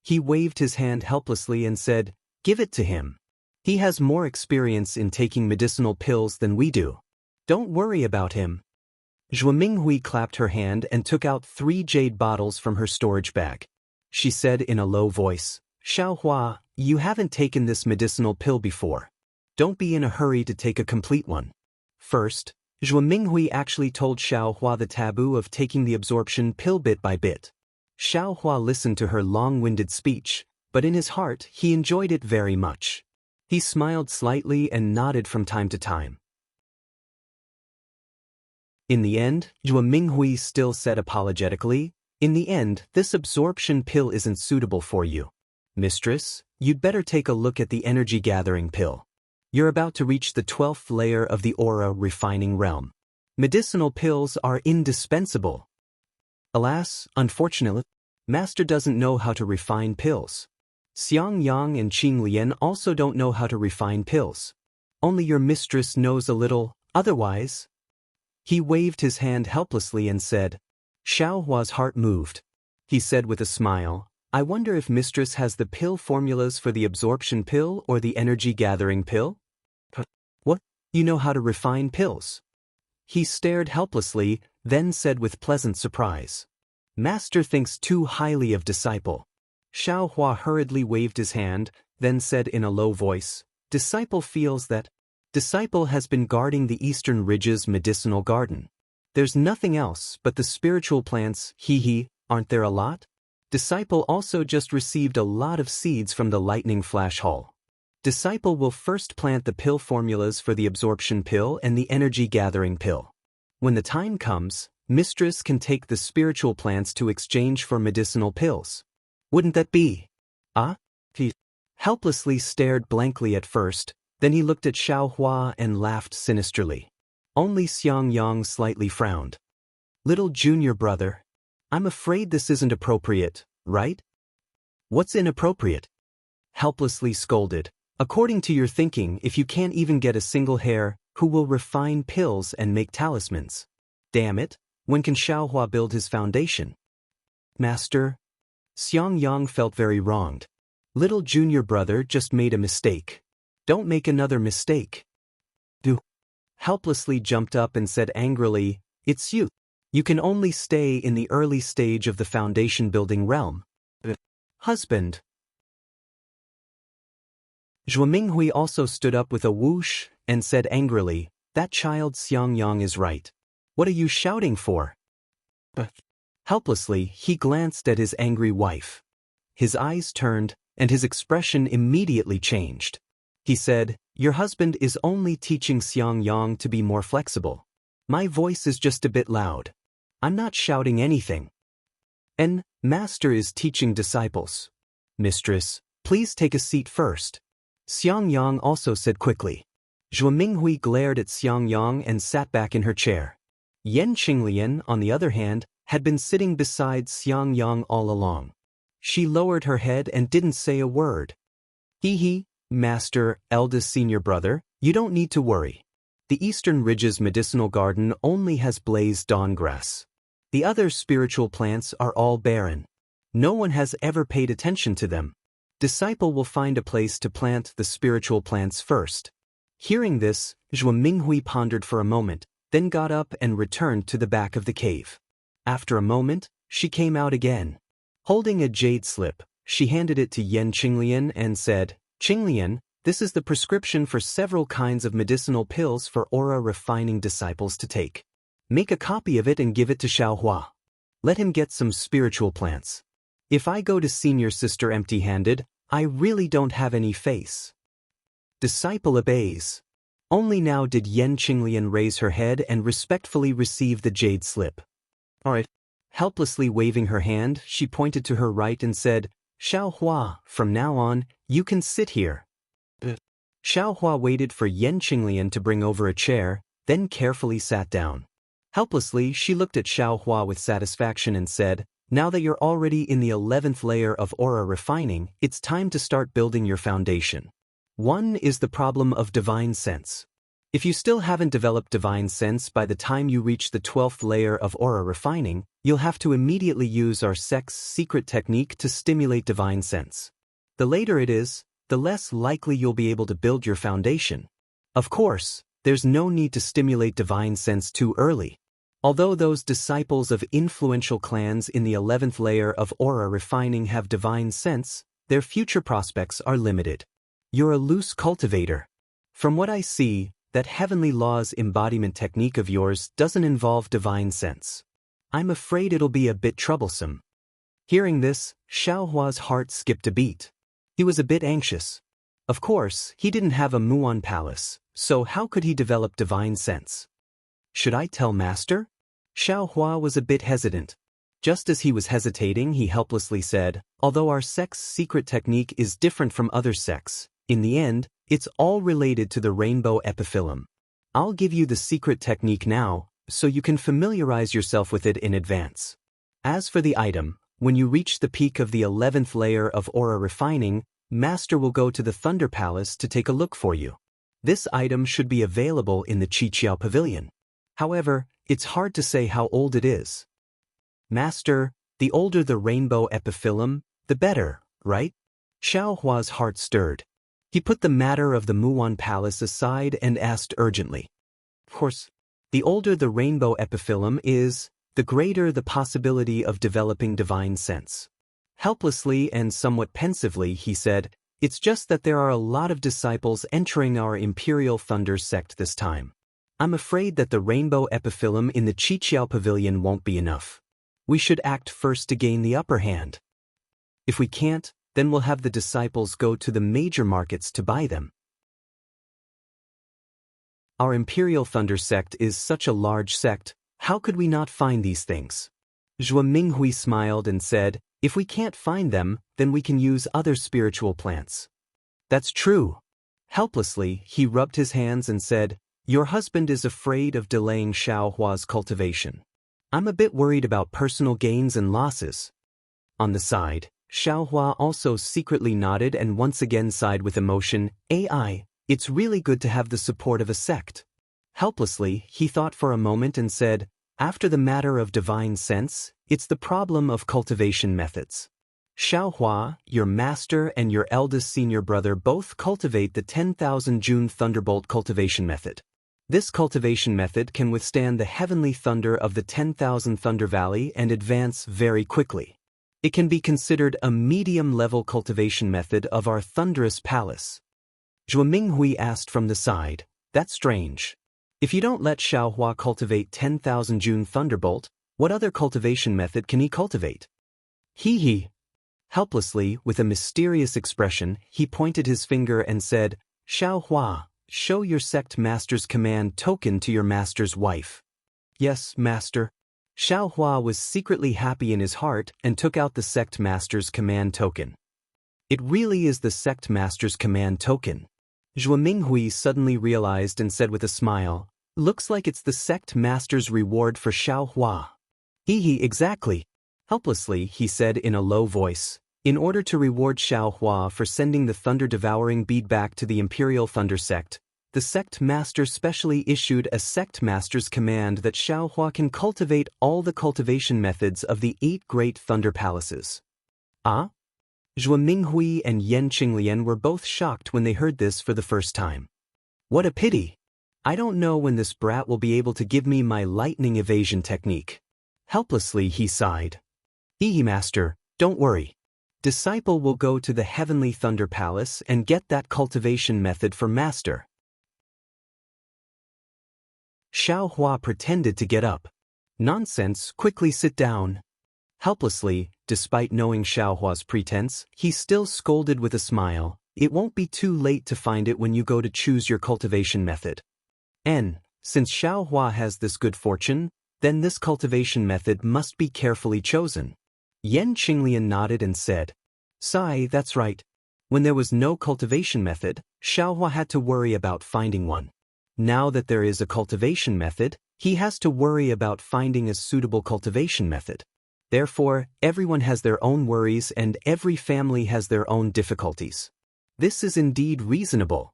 He waved his hand helplessly and said, give it to him. He has more experience in taking medicinal pills than we do. Don't worry about him. Zhuo Minghui clapped her hand and took out 3 jade bottles from her storage bag. She said in a low voice, Xiaohua, you haven't taken this medicinal pill before. Don't be in a hurry to take a complete one. First, Zhuo Minghui actually told Xiaohua the taboo of taking the absorption pill bit by bit. Xiaohua listened to her long-winded speech, but in his heart he enjoyed it very much. He smiled slightly and nodded from time to time. In the end, Zhuo Minghui still said apologetically, in the end, this absorption pill isn't suitable for you. Mistress, you'd better take a look at the energy-gathering pill. You're about to reach the 12th layer of the aura refining realm. Medicinal pills are indispensable. Alas, unfortunately, Master doesn't know how to refine pills. Xiang Yang and Qing Lian also don't know how to refine pills. Only your mistress knows a little, otherwise. He waved his hand helplessly and said. Xiao Hua's heart moved. He said with a smile, I wonder if mistress has the pill formulas for the absorption pill or the energy-gathering pill? What? You know how to refine pills? He stared helplessly, then said with pleasant surprise. Master thinks too highly of disciple. Xiao Hua hurriedly waved his hand, then said in a low voice, Disciple feels that. Disciple has been guarding the Eastern Ridge's medicinal garden. There's nothing else but the spiritual plants, aren't there a lot? Disciple also just received a lot of seeds from the lightning flash hall. Disciple will first plant the pill formulas for the absorption pill and the energy-gathering pill. When the time comes, mistress can take the spiritual plants to exchange for medicinal pills. Wouldn't that be? He helplessly stared blankly at first, then he looked at Xiao Hua and laughed sinisterly. Only Xiang Yang slightly frowned. Little junior brother, I'm afraid this isn't appropriate, right? What's inappropriate? Helplessly scolded. According to your thinking, if you can't even get a single hair, who will refine pills and make talismans? Damn it, when can Xiao Hua build his foundation? Master? Xiang Yang felt very wronged. Little junior brother just made a mistake. Don't make another mistake. Du helplessly jumped up and said angrily, It's you. You can only stay in the early stage of the foundation building realm. Husband. Zhuo Minghui also stood up with a whoosh and said angrily, That child Xiang Yang is right. What are you shouting for? Helplessly, he glanced at his angry wife. His eyes turned, and his expression immediately changed. He said, Your husband is only teaching Xiang Yang to be more flexible. My voice is just a bit loud. I'm not shouting anything. And Master is teaching disciples. Mistress, please take a seat first. Xiang Yang also said quickly. Zhuo Minghui glared at Xiang Yang and sat back in her chair. Yan Qinglian, on the other hand, had been sitting beside Xiang Yang all along. She lowered her head and didn't say a word. Master, eldest senior brother, you don't need to worry. The Eastern Ridge's medicinal garden only has blazed dawn grass. The other spiritual plants are all barren. No one has ever paid attention to them. Disciple will find a place to plant the spiritual plants first. Hearing this, Zhuo Minghui pondered for a moment, then got up and returned to the back of the cave. After a moment, she came out again. Holding a jade slip, she handed it to Yan Qinglian and said, Qinglian, this is the prescription for several kinds of medicinal pills for aura refining disciples to take. Make a copy of it and give it to Xiao Hua. Let him get some spiritual plants. If I go to senior sister empty-handed, I really don't have any face. Disciple obeys. Only now did Yan Qinglian raise her head and respectfully receive the jade slip. Alright. Helplessly waving her hand, she pointed to her right and said, Xiao Hua, from now on, you can sit here. Xiao Hua waited for Yan Qinglian to bring over a chair, then carefully sat down. Helplessly, she looked at Xiao Hua with satisfaction and said, Now that you're already in the 11th layer of aura refining, it's time to start building your foundation. One is the problem of divine sense. If you still haven't developed divine sense by the time you reach the 12th layer of aura refining, you'll have to immediately use our sect's secret technique to stimulate divine sense. The later it is, the less likely you'll be able to build your foundation. Of course, there's no need to stimulate divine sense too early. Although those disciples of influential clans in the 11th layer of aura refining have divine sense, their future prospects are limited. You're a loose cultivator. From what I see, that heavenly law's embodiment technique of yours doesn't involve divine sense. I'm afraid it'll be a bit troublesome. Hearing this, Xiao Hua's heart skipped a beat. He was a bit anxious. Of course, he didn't have a Muon palace, so how could he develop divine sense? Should I tell Master? Xiao Hua was a bit hesitant. Just as he was hesitating, he helplessly said, Although our sect's secret technique is different from other sects, in the end, it's all related to the rainbow epiphyllum. I'll give you the secret technique now, so you can familiarize yourself with it in advance. As for the item, When you reach the peak of the 11th layer of aura refining, Master will go to the Thunder Palace to take a look for you. This item should be available in the Qiqiao Pavilion. However, it's hard to say how old it is. Master, the older the rainbow epiphyllum, the better, right? Xiao Hua's heart stirred. He put the matter of the Muwan Palace aside and asked urgently. Of course, the older the rainbow epiphyllum is, the greater the possibility of developing divine sense. Helplessly and somewhat pensively, he said, it's just that there are a lot of disciples entering our Imperial Thunder sect this time. I'm afraid that the rainbow epiphyllum in the Qiqiao Pavilion won't be enough. We should act first to gain the upper hand. If we can't, then we'll have the disciples go to the major markets to buy them. Our Imperial Thunder sect is such a large sect, how could we not find these things? Zhuo Minghui smiled and said, if we can't find them, then we can use other spiritual plants. That's true. Helplessly, he rubbed his hands and said, your husband is afraid of delaying Xiao Hua's cultivation. I'm a bit worried about personal gains and losses. On the side, Xiao Hua also secretly nodded and once again sighed with emotion. It's really good to have the support of a sect. Helplessly, he thought for a moment and said, after the matter of divine sense, it's the problem of cultivation methods. Xiao Hua, your master and your eldest senior brother both cultivate the 10,000 June Thunderbolt cultivation method. This cultivation method can withstand the heavenly thunder of the 10,000 Thunder Valley and advance very quickly. It can be considered a medium-level cultivation method of our thunderous palace. Zhuo Minghui asked from the side, that's strange. If you don't let Xiao Hua cultivate 10,000 June Thunderbolt, what other cultivation method can he cultivate? He. Helplessly, with a mysterious expression, he pointed his finger and said, Xiao Hua, show your sect master's command token to your master's wife. Yes, master. Xiao Hua was secretly happy in his heart and took out the sect master's command token. It really is the sect master's command token. Zhuo Minghui suddenly realized and said with a smile, looks like it's the sect master's reward for Xiao Hua. Exactly. Helplessly, he said in a low voice, in order to reward Xiao Hua for sending the thunder-devouring bead back to the Imperial Thunder sect, the sect master specially issued a sect master's command that Xiao Hua can cultivate all the cultivation methods of the 8 great thunder palaces. Ah? Zhuo Minghui and Yan Qinglian were both shocked when they heard this for the first time. What a pity! I don't know when this brat will be able to give me my lightning evasion technique. Helplessly he sighed. Master, don't worry. Disciple will go to the Heavenly Thunder Palace and get that cultivation method for Master. Xiao Hua pretended to get up. Nonsense, quickly sit down. Helplessly, despite knowing Xiao Hua's pretense, he still scolded with a smile, it won't be too late to find it when you go to choose your cultivation method. Since Xiao Hua has this good fortune, then this cultivation method must be carefully chosen. Yan Qinglian nodded and said, Sai, that's right. When there was no cultivation method, Xiao Hua had to worry about finding one. Now that there is a cultivation method, he has to worry about finding a suitable cultivation method. Therefore, everyone has their own worries and every family has their own difficulties. This is indeed reasonable.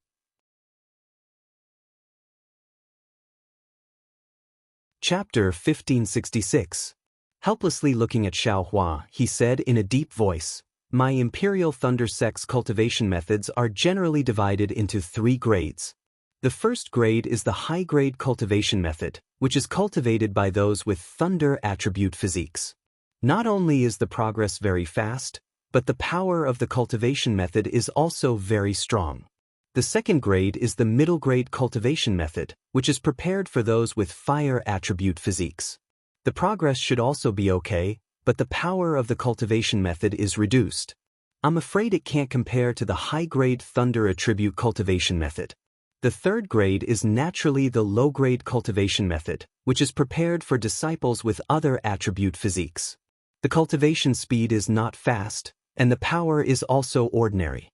Chapter 1566. Helplessly looking at Xiao Hua, he said in a deep voice, My Imperial Thunder Sect's cultivation methods are generally divided into 3 grades. The first grade is the high-grade cultivation method, which is cultivated by those with thunder attribute physiques. Not only is the progress very fast, but the power of the cultivation method is also very strong. The second grade is the middle grade cultivation method, which is prepared for those with fire attribute physiques. The progress should also be okay, but the power of the cultivation method is reduced. I'm afraid it can't compare to the high-grade thunder attribute cultivation method. The third grade is naturally the low-grade cultivation method, which is prepared for disciples with other attribute physiques. The cultivation speed is not fast, and the power is also ordinary.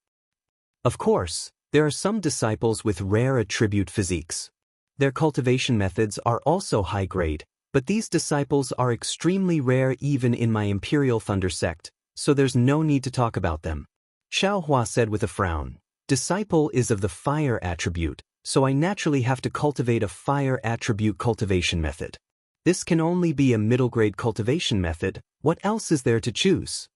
Of course, there are some disciples with rare attribute physiques. Their cultivation methods are also high-grade, But these disciples are extremely rare even in my Imperial Thunder sect, so there's no need to talk about them. Xiaohua said with a frown. Disciple is of the fire attribute, so I naturally have to cultivate a fire attribute cultivation method. This can only be a middle-grade cultivation method. What else is there to choose?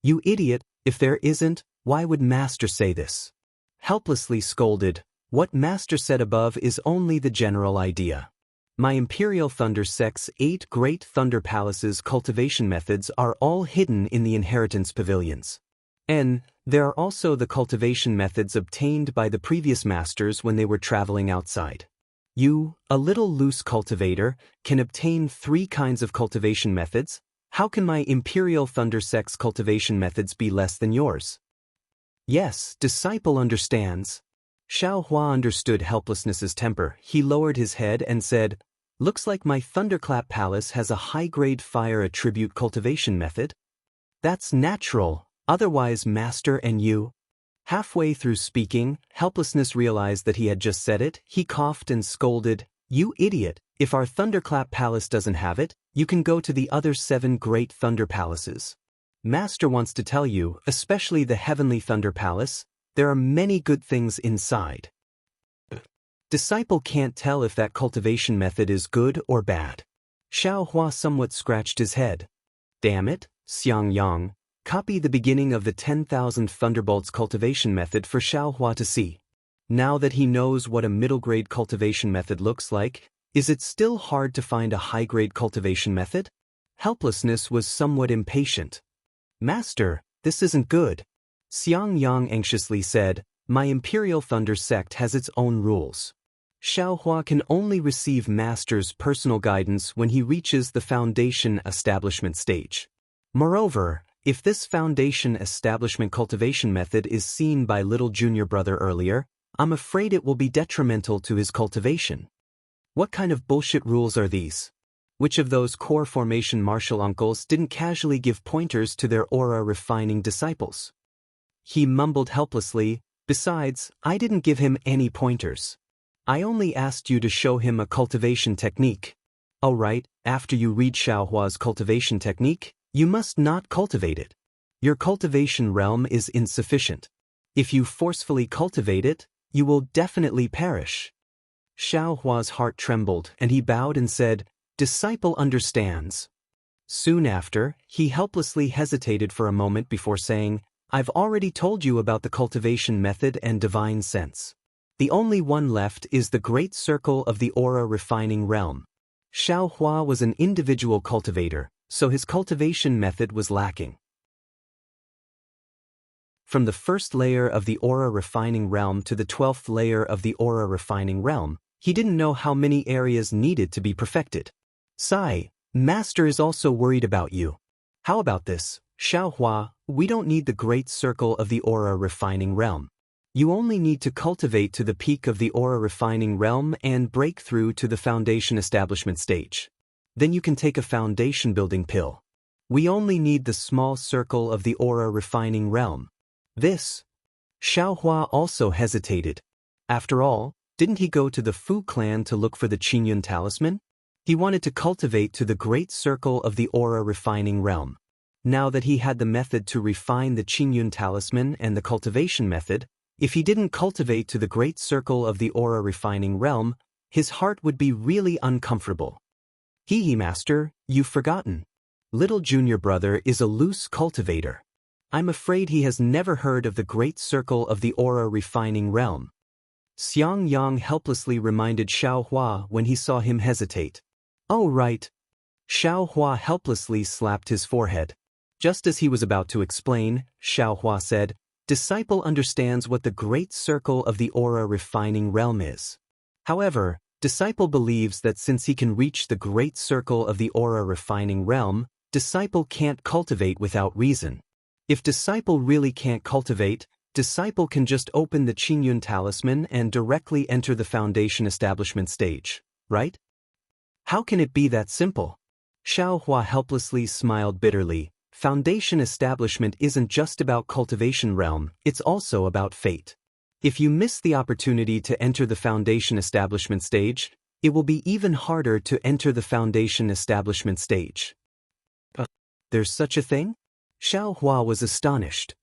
You idiot, if there isn't, why would Master say this? Helplessly scolded, what Master said above is only the general idea. My Imperial Thunder sect's 8 Great Thunder Palaces cultivation methods are all hidden in the Inheritance Pavilions. And there are also the cultivation methods obtained by the previous masters when they were traveling outside. You, a little loose cultivator, can obtain 3 kinds of cultivation methods. How can my Imperial Thunder sect's cultivation methods be less than yours? Yes, disciple understands. Xiaohua understood helplessness's temper. He lowered his head and said, looks like my Thunderclap Palace has a high-grade fire attribute cultivation method. That's natural, otherwise Master and you. Halfway through speaking, helplessness realized that he had just said it. He coughed and scolded, you idiot, if our Thunderclap Palace doesn't have it, you can go to the other 7 Great Thunder Palaces. Master wants to tell you, especially the Heavenly Thunder Palace, there are many good things inside. Disciple can't tell if that cultivation method is good or bad. Xiaohua somewhat scratched his head. Damn it, Xiangyang, copy the beginning of the 10,000 Thunderbolts cultivation method for Xiaohua to see. Now that he knows what a middle-grade cultivation method looks like, is it still hard to find a high-grade cultivation method? Helplessness was somewhat impatient. Master, this isn't good. Xiangyang anxiously said, my Imperial Thunder sect has its own rules. Xiaohua can only receive Master's personal guidance when he reaches the Foundation Establishment stage. Moreover, if this Foundation Establishment cultivation method is seen by little junior brother earlier, I'm afraid it will be detrimental to his cultivation. What kind of bullshit rules are these? Which of those core formation martial uncles didn't casually give pointers to their aura refining disciples? He mumbled helplessly, besides, I didn't give him any pointers. I only asked you to show him a cultivation technique. Alright, after you read Xiaohua's cultivation technique, you must not cultivate it. Your cultivation realm is insufficient. If you forcefully cultivate it, you will definitely perish. Xiaohua's heart trembled and he bowed and said, disciple understands. Soon after, he helplessly hesitated for a moment before saying, I've already told you about the cultivation method and divine sense. The only one left is the Great Circle of the Aura Refining Realm. Xiaohua was an individual cultivator, so his cultivation method was lacking. From the first layer of the Aura Refining Realm to the 12th layer of the Aura Refining Realm, he didn't know how many areas needed to be perfected. Sai, Master is also worried about you. How about this, Xiaohua, we don't need the Great Circle of the Aura Refining Realm. You only need to cultivate to the peak of the Aura Refining Realm and break through to the Foundation Establishment stage. Then you can take a foundation building pill. We only need the small circle of the Aura Refining Realm. This. Xiaohua also hesitated. After all, didn't he go to the Fu clan to look for the Qingyun talisman? He wanted to cultivate to the Great Circle of the Aura Refining Realm. Now that he had the method to refine the Qingyun talisman and the cultivation method, if he didn't cultivate to the Great Circle of the Aura Refining Realm, his heart would be really uncomfortable. Hee Master, you've forgotten. Little junior brother is a loose cultivator. I'm afraid he has never heard of the Great Circle of the Aura Refining Realm. Xiangyang helplessly reminded Xiaohua when he saw him hesitate. Oh right. Xiaohua helplessly slapped his forehead. Just as he was about to explain, Xiaohua said, disciple understands what the Great Circle of the Aura Refining Realm is. However, disciple believes that since he can reach the Great Circle of the Aura Refining Realm, disciple can't cultivate without reason. If disciple really can't cultivate, disciple can just open the Qingyun talisman and directly enter the Foundation Establishment stage, right? How can it be that simple? Xiaohua helplessly smiled bitterly. Foundation Establishment isn't just about cultivation realm, it's also about fate. If you miss the opportunity to enter the Foundation Establishment stage, it will be even harder to enter the foundation establishment stage. There's such a thing? Xiao Hua was astonished.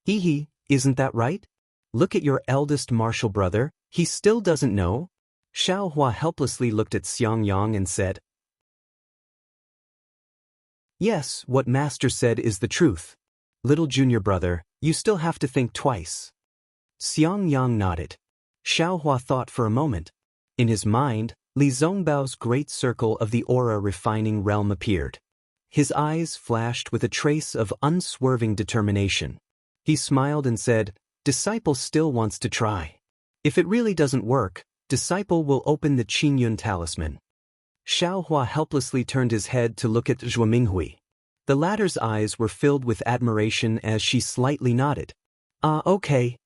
Hee, isn't that right? Look at your eldest martial brother, he still doesn't know? Xiao Hua helplessly looked at Xiang Yang and said, Yes, what master said is the truth. Little junior brother, you still have to think twice. Xiang Yang nodded. Xiao Hua thought for a moment. In his mind, Li Zongbao's great circle of the aura refining realm appeared. His eyes flashed with a trace of unswerving determination. He smiled and said, Disciple still wants to try. If it really doesn't work, Disciple will open the Qingyun talisman. Xiao Hua helplessly turned his head to look at Zhuo Minghui. The latter's eyes were filled with admiration as she slightly nodded. Okay.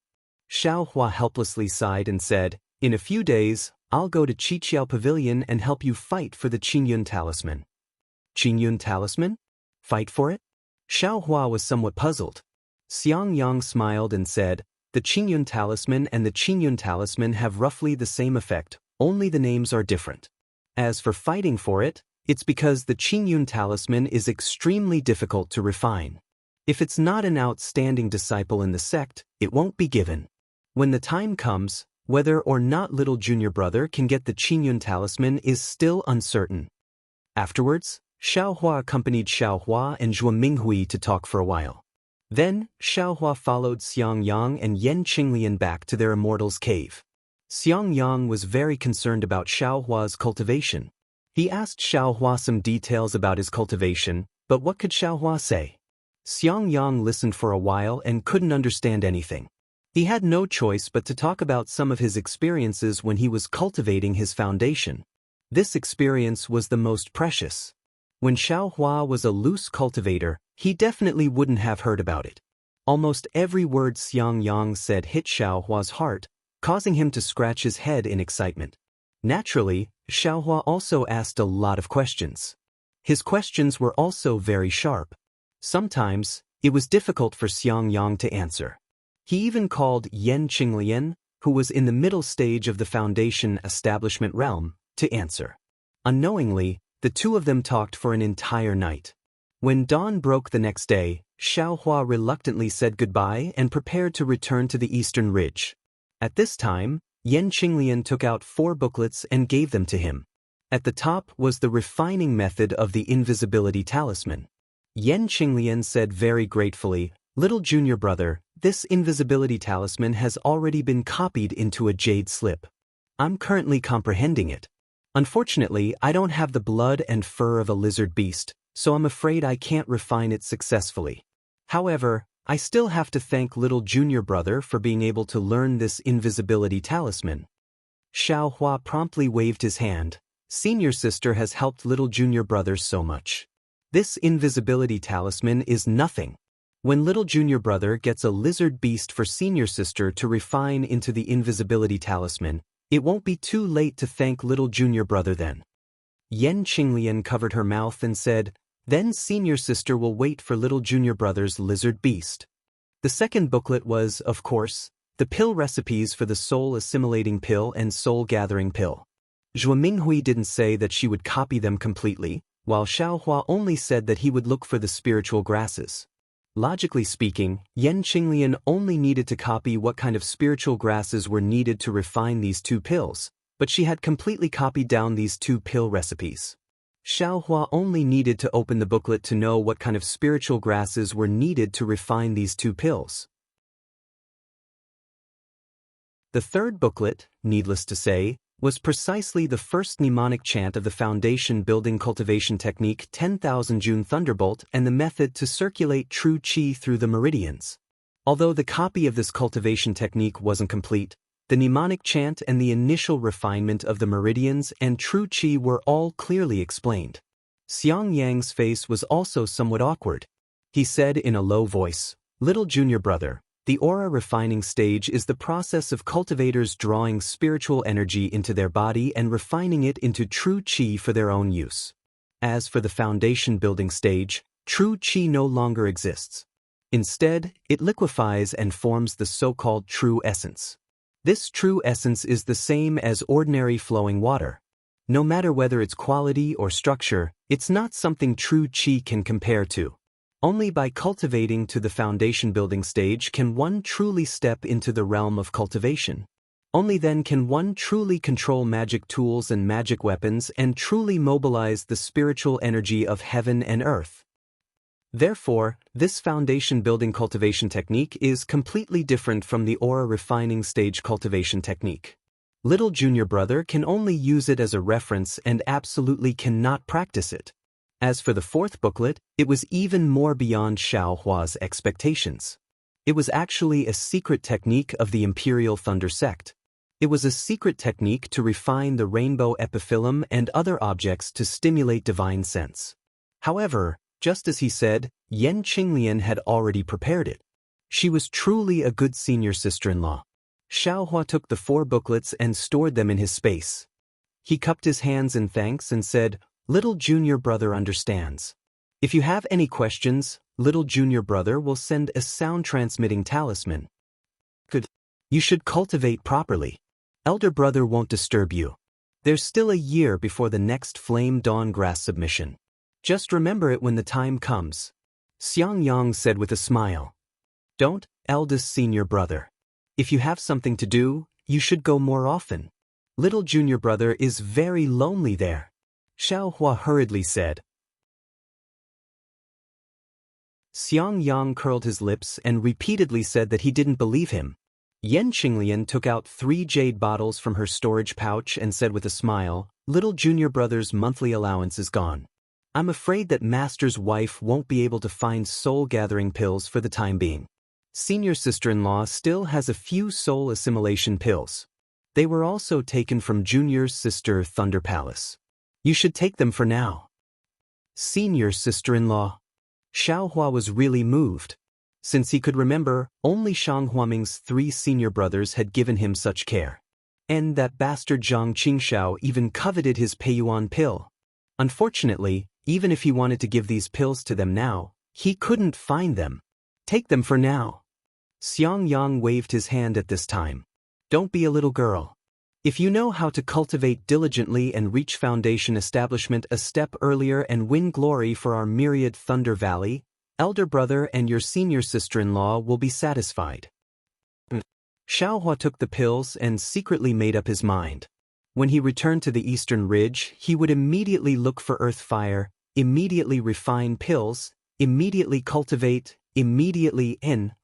Xiao Hua helplessly sighed and said, In a few days, I'll go to Qiqiao Pavilion and help you fight for the Qingyun talisman. Qingyun talisman? Fight for it? Xiao Hua was somewhat puzzled. Xiang Yang smiled and said, The Qingyun talisman and the Qingyun talisman have roughly the same effect, only the names are different. As for fighting for it, it's because the Qingyun talisman is extremely difficult to refine. If it's not an outstanding disciple in the sect, it won't be given. When the time comes, whether or not little junior brother can get the Qingyun talisman is still uncertain. Afterwards, Xiao Hua accompanied Xiao Hua and Zhuo Minghui to talk for a while. Then, Xiao Hua followed Xiang Yang and Yan Qinglian back to their Immortal's cave. Xiang Yang was very concerned about Xiao Hua's cultivation. He asked Xiao Hua some details about his cultivation, but what could Xiao Hua say? Xiang Yang listened for a while and couldn't understand anything. He had no choice but to talk about some of his experiences when he was cultivating his foundation. This experience was the most precious. When Xiao Hua was a loose cultivator, he definitely wouldn't have heard about it. Almost every word Xiang Yang said hit Xiao Hua's heart, causing him to scratch his head in excitement. Naturally, Xiao Hua also asked a lot of questions. His questions were also very sharp. Sometimes, it was difficult for Xiang Yang to answer. He even called Yan Qinglian, who was in the middle stage of the foundation establishment realm, to answer. Unknowingly, the two of them talked for an entire night. When dawn broke the next day, Xiao Hua reluctantly said goodbye and prepared to return to the eastern ridge. At this time, Yan Qinglian took out 4 booklets and gave them to him. At the top was the refining method of the invisibility talisman. Yan Qinglian said very gratefully, Little junior brother, this invisibility talisman has already been copied into a jade slip. I'm currently comprehending it. Unfortunately, I don't have the blood and fur of a lizard beast, so I'm afraid I can't refine it successfully. However, I still have to thank little junior brother for being able to learn this invisibility talisman. Xiao Hua promptly waved his hand. Senior sister has helped little junior brother so much. This invisibility talisman is nothing. When little junior brother gets a lizard beast for senior sister to refine into the invisibility talisman, it won't be too late to thank little junior brother then. Yan Qinglian covered her mouth and said, Then senior sister will wait for little junior brother's lizard beast. The second booklet was, of course, the pill recipes for the soul assimilating pill and soul gathering pill. Zhuo Minghui didn't say that she would copy them completely, while Xiao Hua only said that he would look for the spiritual grasses. Logically speaking, Yan Qinglian only needed to copy what kind of spiritual grasses were needed to refine these 2 pills, but she had completely copied down these 2 pill recipes. Xiao Hua only needed to open the booklet to know what kind of spiritual grasses were needed to refine these 2 pills. The third booklet, needless to say, was precisely the first mnemonic chant of the foundation building cultivation technique 10,000 June Thunderbolt and the method to circulate true qi through the meridians. Although the copy of this cultivation technique wasn't complete, the mnemonic chant and the initial refinement of the meridians and true qi were all clearly explained. Xiang Yang's face was also somewhat awkward. He said in a low voice, Little junior brother, the aura refining stage is the process of cultivators drawing spiritual energy into their body and refining it into true qi for their own use. As for the foundation building stage, true qi no longer exists. Instead, it liquefies and forms the so-called true essence. This true essence is the same as ordinary flowing water. No matter whether it's quality or structure, it's not something true qi can compare to. Only by cultivating to the foundation building stage can one truly step into the realm of cultivation. Only then can one truly control magic tools and magic weapons and truly mobilize the spiritual energy of heaven and earth. Therefore, this foundation building cultivation technique is completely different from the aura refining stage cultivation technique. Little junior brother can only use it as a reference and absolutely cannot practice it. As for the fourth booklet, it was even more beyond Xiao Hua's expectations. It was actually a secret technique of the Imperial Thunder sect. It was a secret technique to refine the rainbow epiphyllum and other objects to stimulate divine sense. However, just as he said, Yan Qinglian had already prepared it. She was truly a good senior sister-in-law. Xiao Hua took the 4 booklets and stored them in his space. He cupped his hands in thanks and said, "Little junior brother understands. If you have any questions, little junior brother will send a sound-transmitting talisman. Good. You should cultivate properly. Elder brother won't disturb you. There's still a year before the next Flame Dawn Grass submission. Just remember it when the time comes," Xiang Yang said with a smile. "Don't, eldest senior brother. If you have something to do, you should go more often. Little junior brother is very lonely there," Xiao Hua hurriedly said. Xiang Yang curled his lips and repeatedly said that he didn't believe him. Yan Qinglian took out 3 jade bottles from her storage pouch and said with a smile, "Little junior brother's monthly allowance is gone. I'm afraid that master's wife won't be able to find soul-gathering pills for the time being. Senior sister-in-law still has a few soul assimilation pills. They were also taken from junior's sister Thunder Palace. You should take them for now." Senior sister-in-law. Xiao Hua was really moved. Since he could remember, only Shang Huaming's 3 senior brothers had given him such care. And that bastard Zhang Qingxiao even coveted his Peiyuan pill. Unfortunately, even if he wanted to give these pills to them now, he couldn't find them. "Take them for now." Xiang Yang waved his hand at this time. "Don't be a little girl. If you know how to cultivate diligently and reach foundation establishment a step earlier and win glory for our myriad Thunder Valley, elder brother and your senior sister-in-law will be satisfied." Xiao Hua took the pills and secretly made up his mind. When he returned to the Eastern Ridge, he would immediately look for earth fire, immediately refine pills, immediately cultivate, immediately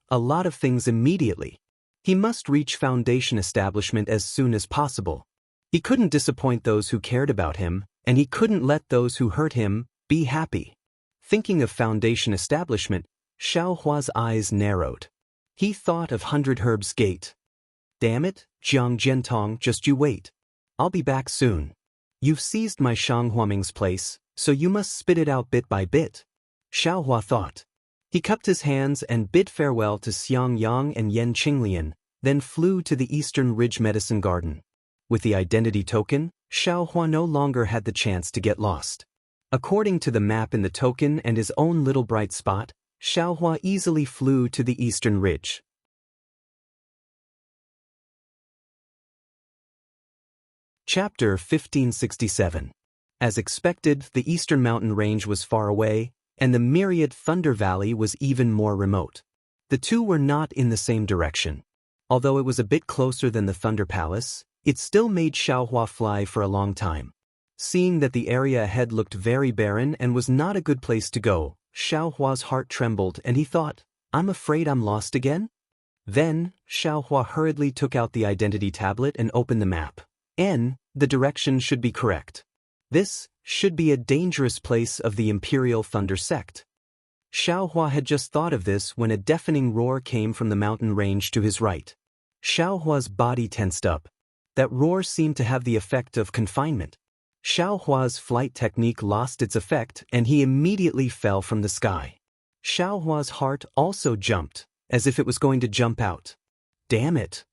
a lot of things immediately. He must reach foundation establishment as soon as possible. He couldn't disappoint those who cared about him, and he couldn't let those who hurt him be happy. Thinking of foundation establishment, Xiao Hua's eyes narrowed. He thought of 100 Herbs Gate. "Damn it, Jiang Jiantong, just you wait. I'll be back soon. You've seized my Shang Huaming's place, so you must spit it out bit by bit," Xiao Hua thought. He cupped his hands and bid farewell to Xiang Yang and Yan Qinglian, then flew to the Eastern Ridge Medicine Garden. With the identity token, Xiao Hua no longer had the chance to get lost. According to the map in the token and his own little bright spot, Xiao Hua easily flew to the Eastern Ridge. Chapter 1567. As expected, the Eastern Mountain Range was far away, and the myriad Thunder Valley was even more remote. The two were not in the same direction. Although it was a bit closer than the Thunder Palace, it still made Xiao Hua fly for a long time. Seeing that the area ahead looked very barren and was not a good place to go, Xiao Hua's heart trembled and he thought, "I'm afraid I'm lost again?" Then, Xiao Hua hurriedly took out the identity tablet and opened the map. The direction should be correct. This should be a dangerous place of the Imperial Thunder sect. Xiao Hua had just thought of this when a deafening roar came from the mountain range to his right. Xiao Hua's body tensed up. That roar seemed to have the effect of confinement. Xiao Hua's flight technique lost its effect and he immediately fell from the sky. Xiao Hua's heart also jumped, as if it was going to jump out. Damn it!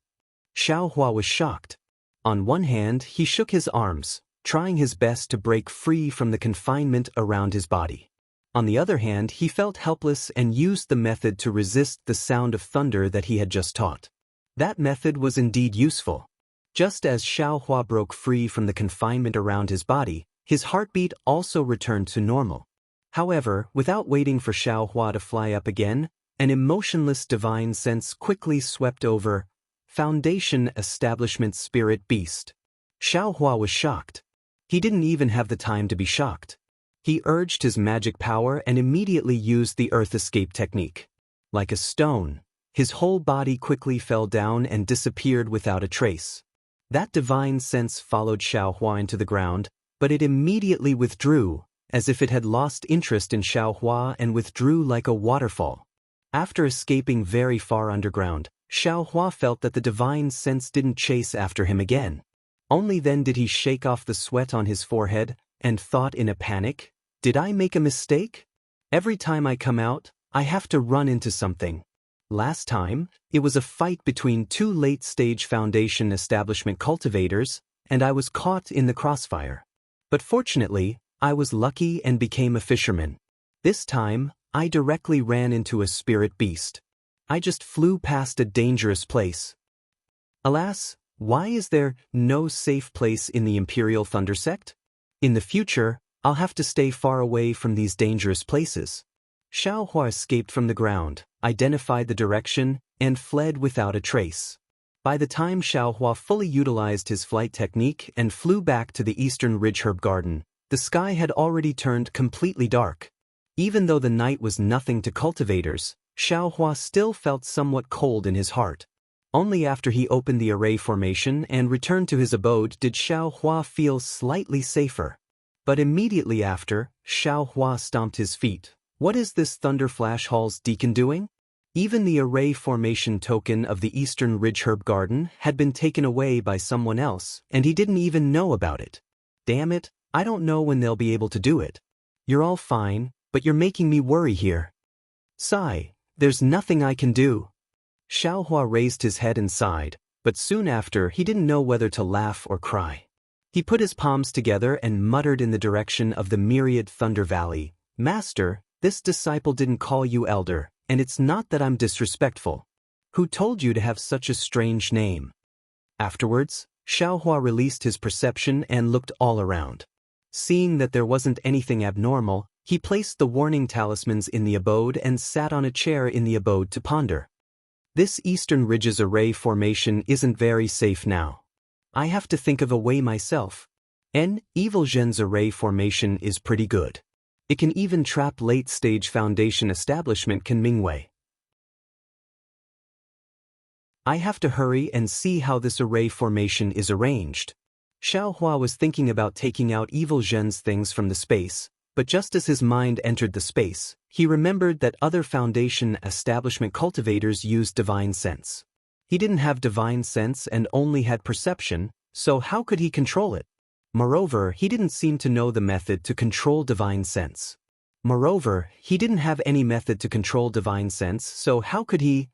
Xiao Hua was shocked. On one hand, he shook his arms, trying his best to break free from the confinement around his body. On the other hand, he felt helpless and used the method to resist the sound of thunder that he had just taught. That method was indeed useful. Just as Xiao Hua broke free from the confinement around his body, his heartbeat also returned to normal. However, without waiting for Xiao Hua to fly up again, an emotionless divine sense quickly swept over. Foundation Establishment Spirit Beast. Xiao Hua was shocked. He didn't even have the time to be shocked. He urged his magic power and immediately used the Earth Escape technique. Like a stone, his whole body quickly fell down and disappeared without a trace. That divine sense followed Xiao Hua into the ground, but it immediately withdrew, as if it had lost interest in Xiao Hua and withdrew like a waterfall. After escaping very far underground, Xiao Hua felt that the divine sense didn't chase after him again. Only then did he shake off the sweat on his forehead and thought in a panic, "Did I make a mistake? Every time I come out, I have to run into something. Last time, it was a fight between two late-stage Foundation Establishment cultivators, and I was caught in the crossfire. But fortunately, I was lucky and became a fisherman. This time, I directly ran into a spirit beast. I just flew past a dangerous place. Alas, why is there no safe place in the Imperial Thunder Sect? In the future, I'll have to stay far away from these dangerous places." Xiao Hua escaped from the ground, identified the direction, and fled without a trace. By the time Xiao Hua fully utilized his flight technique and flew back to the Eastern Ridge Herb Garden, the sky had already turned completely dark. Even though the night was nothing to cultivators, Xiao Hua still felt somewhat cold in his heart. Only after he opened the array formation and returned to his abode did Xiao Hua feel slightly safer. But immediately after, Xiao Hua stomped his feet. What is this Thunder Flash Hall's deacon doing? Even the array formation token of the Eastern Ridge Herb Garden had been taken away by someone else, and he didn't even know about it. Damn it, I don't know when they'll be able to do it. You're all fine, but you're making me worry here. Sigh, there's nothing I can do. Xiao Hua raised his head and sighed, but soon after he didn't know whether to laugh or cry. He put his palms together and muttered in the direction of the myriad Thunder Valley, "Master, this disciple didn't call you elder, and it's not that I'm disrespectful. Who told you to have such a strange name?" Afterwards, Xiao Hua released his perception and looked all around. Seeing that there wasn't anything abnormal, he placed the warning talismans in the abode and sat on a chair in the abode to ponder. This Eastern Ridges array formation isn't very safe now. I have to think of a way myself. Evil Zhen's array formation is pretty good. It can even trap late-stage Foundation Establishment Kunmingwei. I have to hurry and see how this array formation is arranged. Xiao Hua was thinking about taking out Evil Zhen's things from the space, but just as his mind entered the space, he remembered that other Foundation Establishment cultivators used Divine Sense. He didn't have Divine Sense and only had Perception, so how could he control it? Moreover, he didn't seem to know the method to control Divine Sense. Moreover, he didn't have any method to control Divine Sense, so how could he?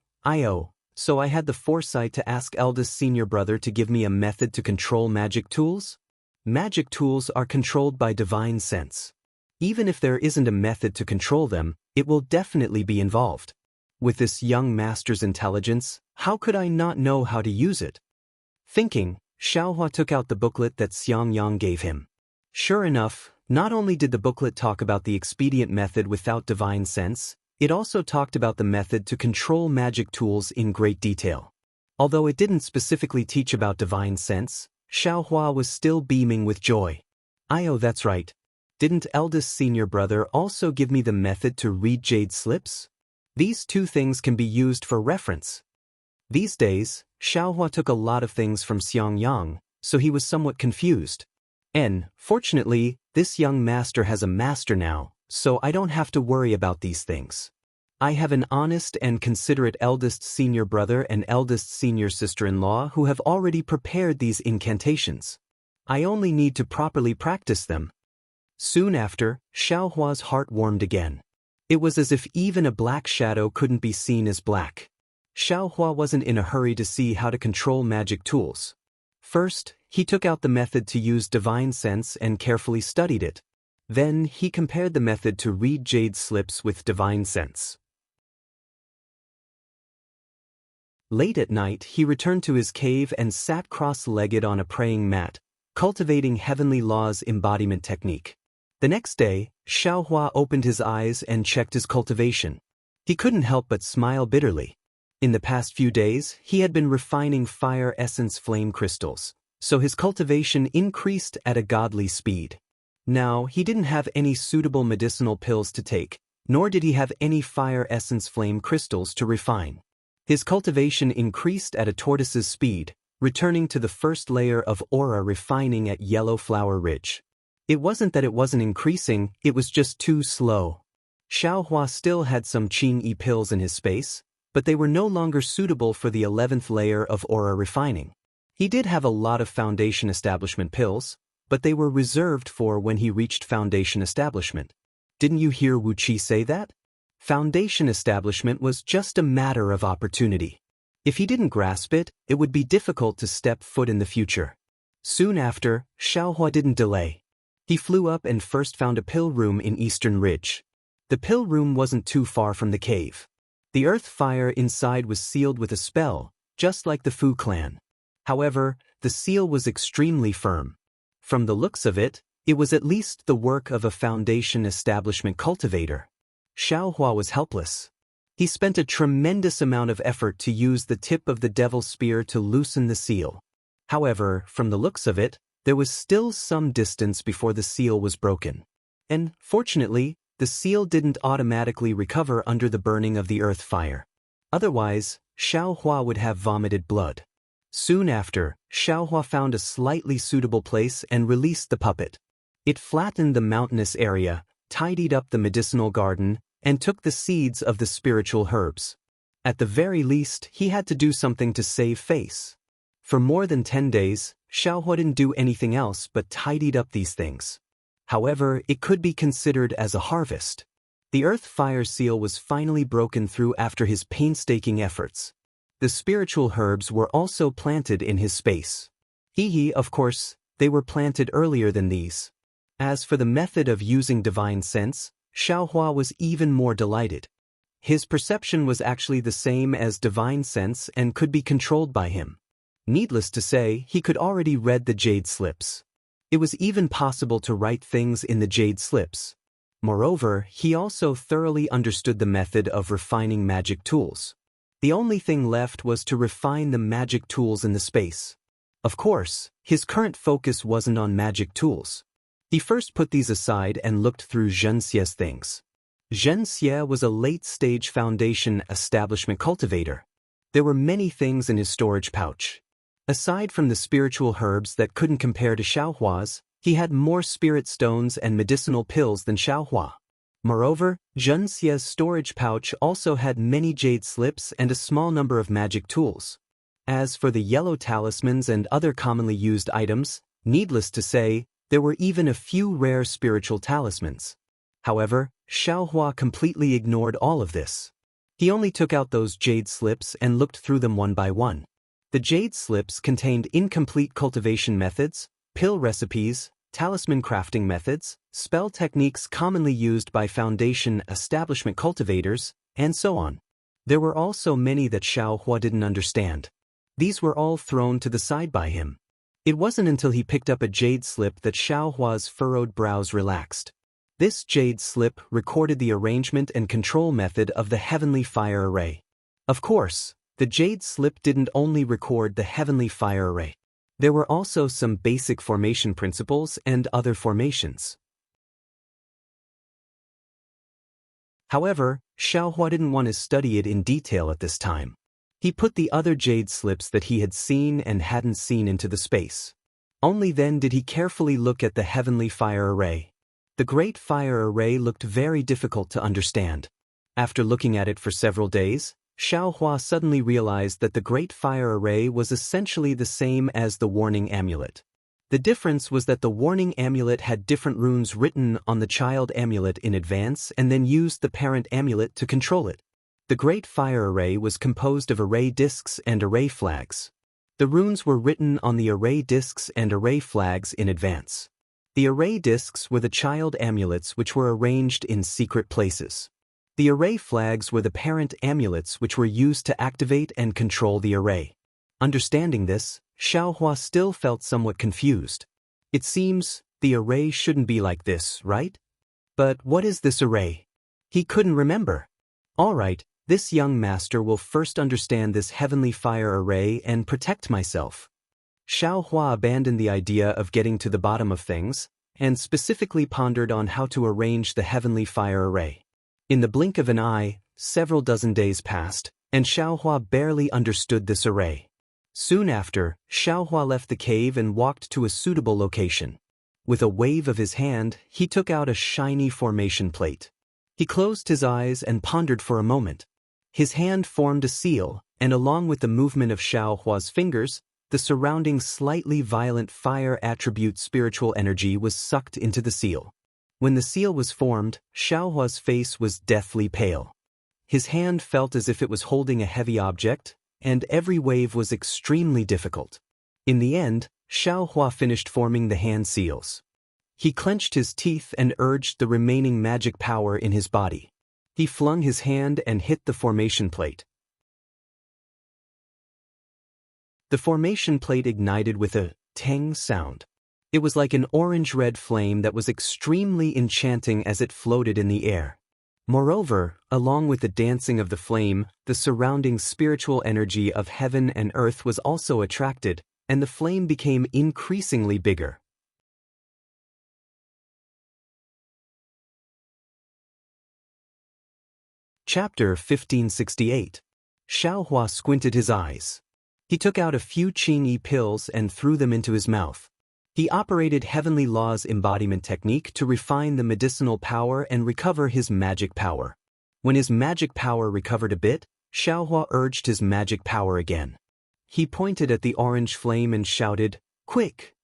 So I had the foresight to ask eldest senior brother to give me a method to control magic tools? Magic tools are controlled by Divine Sense. Even if there isn't a method to control them, it will definitely be involved. With this young master's intelligence, how could I not know how to use it? Thinking, Xiao Hua took out the booklet that Xiang Yang gave him. Sure enough, not only did the booklet talk about the expedient method without Divine Sense, it also talked about the method to control magic tools in great detail. Although it didn't specifically teach about Divine Sense, Xiao Hua was still beaming with joy. That's right. Didn't eldest senior brother also give me the method to read jade slips? These two things can be used for reference. These days, Xiao Hua took a lot of things from Xiang Yang, so he was somewhat confused. Fortunately, this young master has a master now, so I don't have to worry about these things. I have an honest and considerate eldest senior brother and eldest senior sister-in-law who have already prepared these incantations. I only need to properly practice them. Soon after, Xiao Hua's heart warmed again. It was as if even a black shadow couldn't be seen as black. Xiao Hua wasn't in a hurry to see how to control magic tools. First, he took out the method to use Divine Sense and carefully studied it. Then, he compared the method to read jade slips with Divine Sense. Late at night, he returned to his cave and sat cross-legged on a praying mat, cultivating heavenly law's embodiment technique. The next day, Xiaohua opened his eyes and checked his cultivation. He couldn't help but smile bitterly. In the past few days, he had been refining fire essence flame crystals, so his cultivation increased at a godly speed. Now, he didn't have any suitable medicinal pills to take, nor did he have any fire essence flame crystals to refine. His cultivation increased at a tortoise's speed, returning to the first layer of aura refining at Yellow Flower Ridge. It wasn't that it wasn't increasing, it was just too slow. Xiaohua still had some Qing-Yi pills in his space, but they were no longer suitable for the 11th layer of aura refining. He did have a lot of foundation establishment pills, but they were reserved for when he reached foundation establishment. Didn't you hear Wuxia say that? Foundation establishment was just a matter of opportunity. If he didn't grasp it, it would be difficult to step foot in the future. Soon after, Xiaohua didn't delay. He flew up and first found a pill room in Eastern Ridge. The pill room wasn't too far from the cave. The earth fire inside was sealed with a spell, just like the Fu clan. However, the seal was extremely firm. From the looks of it, it was at least the work of a foundation establishment cultivator. Xiaohua was helpless. He spent a tremendous amount of effort to use the tip of the devil's spear to loosen the seal. However, from the looks of it, there was still some distance before the seal was broken. And, fortunately, the seal didn't automatically recover under the burning of the earth fire. Otherwise, Xiaohua would have vomited blood. Soon after, Xiaohua found a slightly suitable place and released the puppet. It flattened the mountainous area, tidied up the medicinal garden, and took the seeds of the spiritual herbs. At the very least, he had to do something to save face. For more than 10 days, Xiaohua didn't do anything else but tidied up these things. However, it could be considered as a harvest. The earth fire seal was finally broken through after his painstaking efforts. The spiritual herbs were also planted in his space. Of course, they were planted earlier than these. As for the method of using divine sense, Xiaohua was even more delighted. His perception was actually the same as divine sense and could be controlled by him. Needless to say, he could already read the jade slips. It was even possible to write things in the jade slips. Moreover, he also thoroughly understood the method of refining magic tools. The only thing left was to refine the magic tools in the space. Of course, his current focus wasn't on magic tools. He first put these aside and looked through Zhenxie's things. Zhenxie was a late-stage foundation establishment cultivator. There were many things in his storage pouch. Aside from the spiritual herbs that couldn't compare to Xiaohua's, he had more spirit stones and medicinal pills than Xiaohua. Moreover, Zhenxie's storage pouch also had many jade slips and a small number of magic tools. As for the yellow talismans and other commonly used items, needless to say, there were even a few rare spiritual talismans. However, Xiaohua completely ignored all of this. He only took out those jade slips and looked through them one by one. The jade slips contained incomplete cultivation methods, pill recipes, talisman crafting methods, spell techniques commonly used by foundation establishment cultivators, and so on. There were also many that Xiaohua didn't understand. These were all thrown to the side by him. It wasn't until he picked up a jade slip that Xiaohua's furrowed brows relaxed. This jade slip recorded the arrangement and control method of the heavenly fire array. Of course, the jade slip didn't only record the heavenly fire array. There were also some basic formation principles and other formations. However, Xiaohua didn't want to study it in detail at this time. He put the other jade slips that he had seen and hadn't seen into the space. Only then did he carefully look at the heavenly fire array. The great fire array looked very difficult to understand. After looking at it for several days, Xiaohua suddenly realized that the Great Fire Array was essentially the same as the Warning Amulet. The difference was that the Warning Amulet had different runes written on the child amulet in advance and then used the parent amulet to control it. The Great Fire Array was composed of array discs and array flags. The runes were written on the array discs and array flags in advance. The array discs were the child amulets which were arranged in secret places. The array flags were the parent amulets which were used to activate and control the array. Understanding this, Xiaohua still felt somewhat confused. It seems the array shouldn't be like this, right? But what is this array? He couldn't remember. All right, this young master will first understand this heavenly fire array and protect myself. Xiaohua abandoned the idea of getting to the bottom of things, and specifically pondered on how to arrange the heavenly fire array. In the blink of an eye, several dozen days passed, and Xiaohua barely understood this array. Soon after, Xiaohua left the cave and walked to a suitable location. With a wave of his hand, he took out a shiny formation plate. He closed his eyes and pondered for a moment. His hand formed a seal, and along with the movement of Xiaohua's fingers, the surrounding slightly violent fire attribute spiritual energy was sucked into the seal. When the seal was formed, Xiaohua's face was deathly pale. His hand felt as if it was holding a heavy object, and every wave was extremely difficult. In the end, Xiaohua finished forming the hand seals. He clenched his teeth and urged the remaining magic power in his body. He flung his hand and hit the formation plate. The formation plate ignited with a tang sound. It was like an orange-red flame that was extremely enchanting as it floated in the air. Moreover, along with the dancing of the flame, the surrounding spiritual energy of heaven and earth was also attracted, and the flame became increasingly bigger. Chapter 1568. Xiaohua squinted his eyes. He took out a few Qingyi pills and threw them into his mouth. He operated Heavenly Law's embodiment technique to refine the medicinal power and recover his magic power. When his magic power recovered a bit, Xiaohua urged his magic power again. He pointed at the orange flame and shouted, "Quick!"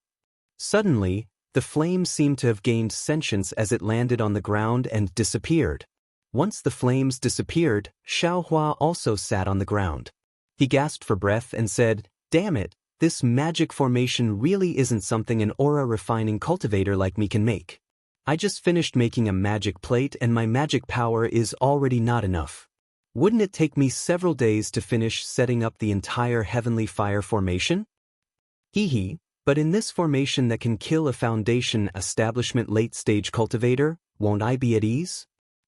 Suddenly, the flame seemed to have gained sentience as it landed on the ground and disappeared. Once the flames disappeared, Xiaohua also sat on the ground. He gasped for breath and said, "Damn it, this magic formation really isn't something an aura-refining cultivator like me can make. I just finished making a magic plate and my magic power is already not enough. Wouldn't it take me several days to finish setting up the entire heavenly fire formation? Hee, but in this formation that can kill a foundation establishment late-stage cultivator, won't I be at ease?"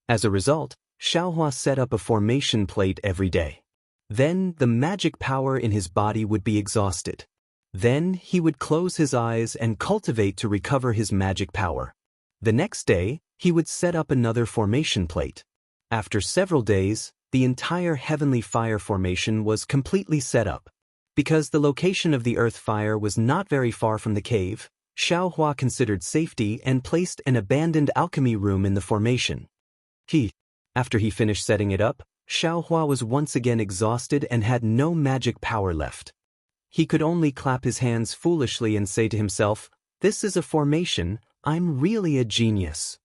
As a result, Xiaohua set up a formation plate every day. Then the magic power in his body would be exhausted. Then he would close his eyes and cultivate to recover his magic power. The next day, he would set up another formation plate. After several days, the entire heavenly fire formation was completely set up. Because the location of the earth fire was not very far from the cave, Xiaohua considered safety and placed an abandoned alchemy room in the formation. After he finished setting it up, Xiaohua was once again exhausted and had no magic power left. He could only clap his hands foolishly and say to himself, "This is a formation, I'm really a genius."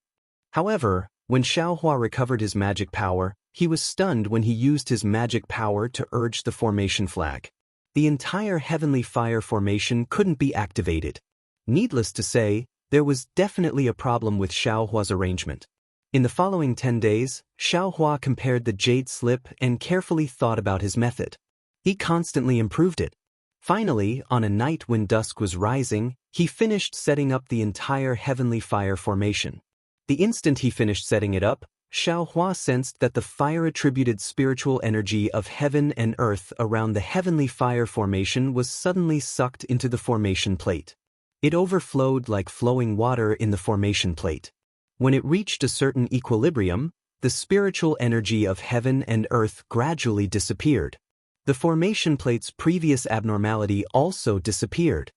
However, when Xiaohua recovered his magic power, he was stunned when he used his magic power to urge the formation flag. The entire heavenly fire formation couldn't be activated. Needless to say, there was definitely a problem with Xiaohua's arrangement. In the following 10 days, Xiaohua compared the jade slip and carefully thought about his method. He constantly improved it. Finally, on a night when dusk was rising, he finished setting up the entire heavenly fire formation. The instant he finished setting it up, Xiaohua sensed that the fire-attributed spiritual energy of heaven and earth around the heavenly fire formation was suddenly sucked into the formation plate. It overflowed like flowing water in the formation plate. When it reached a certain equilibrium, the spiritual energy of heaven and earth gradually disappeared. The formation plate's previous abnormality also disappeared.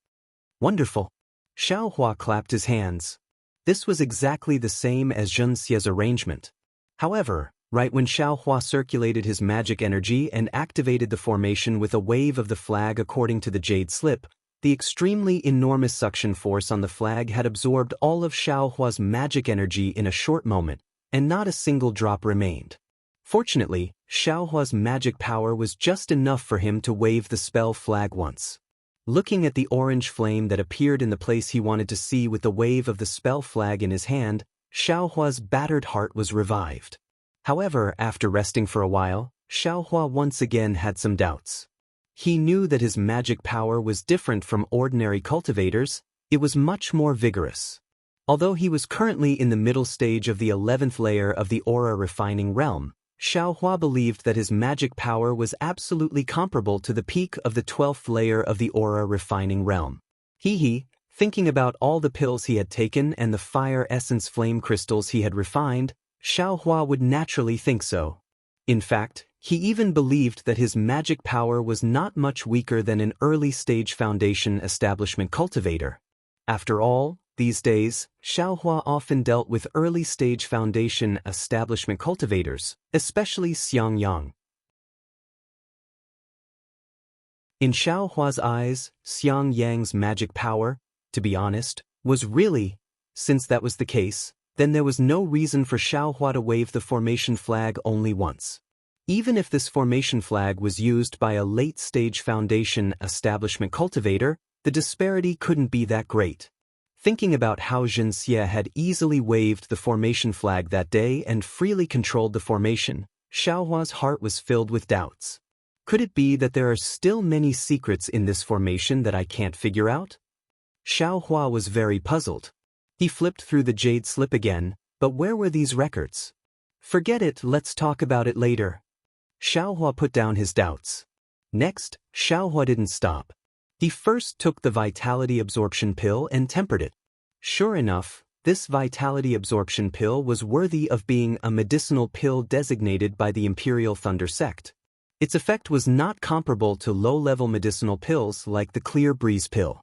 Wonderful! Xiaohua clapped his hands. This was exactly the same as Zhenxia's arrangement. However, right when Xiaohua circulated his magic energy and activated the formation with a wave of the flag according to the jade slip, the extremely enormous suction force on the flag had absorbed all of Xiaohua's magic energy in a short moment, and not a single drop remained. Fortunately, Xiaohua's magic power was just enough for him to wave the spell flag once. Looking at the orange flame that appeared in the place he wanted to see with the wave of the spell flag in his hand, Xiaohua's battered heart was revived. However, after resting for a while, Xiaohua once again had some doubts. He knew that his magic power was different from ordinary cultivators. It was much more vigorous. Although he was currently in the middle stage of the 11th layer of the aura refining realm, Xiaohua believed that his magic power was absolutely comparable to the peak of the 12th layer of the aura refining realm. Thinking about all the pills he had taken and the fire essence flame crystals he had refined, Xiaohua would naturally think so. In fact, he even believed that his magic power was not much weaker than an early-stage foundation establishment cultivator. After all, these days, Xiaohua often dealt with early-stage foundation establishment cultivators, especially Xiangyang. In Xiaohua's eyes, Xiangyang's magic power, to be honest, was really, since that was the case, then there was no reason for Xiaohua to wave the formation flag only once. Even if this formation flag was used by a late-stage foundation establishment cultivator, the disparity couldn't be that great. Thinking about how Jinxie had easily waved the formation flag that day and freely controlled the formation, Xiaohua's heart was filled with doubts. Could it be that there are still many secrets in this formation that I can't figure out? Xiaohua was very puzzled. He flipped through the jade slip again, but where were these records? Forget it, let's talk about it later. Xiaohua put down his doubts. Next, Xiaohua didn't stop. He first took the vitality absorption pill and tempered it. Sure enough, this vitality absorption pill was worthy of being a medicinal pill designated by the Imperial Thunder sect. Its effect was not comparable to low-level medicinal pills like the Clear Breeze pill.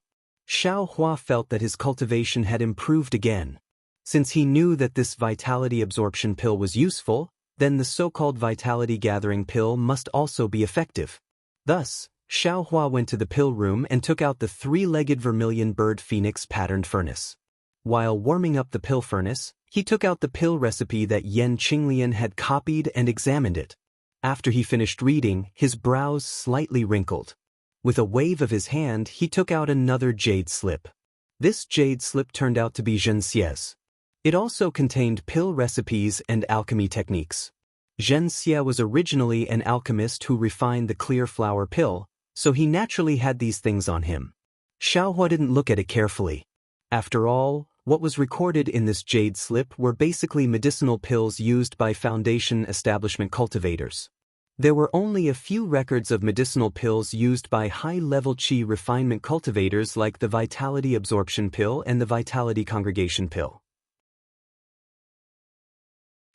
Xiaohua felt that his cultivation had improved again. Since he knew that this vitality absorption pill was useful, then the so-called vitality gathering pill must also be effective. Thus, Xiaohua went to the pill room and took out the three-legged vermilion bird phoenix patterned furnace. While warming up the pill furnace, he took out the pill recipe that Yan Qinglian had copied and examined it. After he finished reading, his brows slightly wrinkled. With a wave of his hand, he took out another jade slip. This jade slip turned out to be Jinxie's. It also contained pill recipes and alchemy techniques. Jinxie was originally an alchemist who refined the clear flower pill, so he naturally had these things on him. Xiaohua didn't look at it carefully. After all, what was recorded in this jade slip were basically medicinal pills used by foundation establishment cultivators. There were only a few records of medicinal pills used by high-level qi refinement cultivators like the vitality absorption pill and the vitality congregation pill.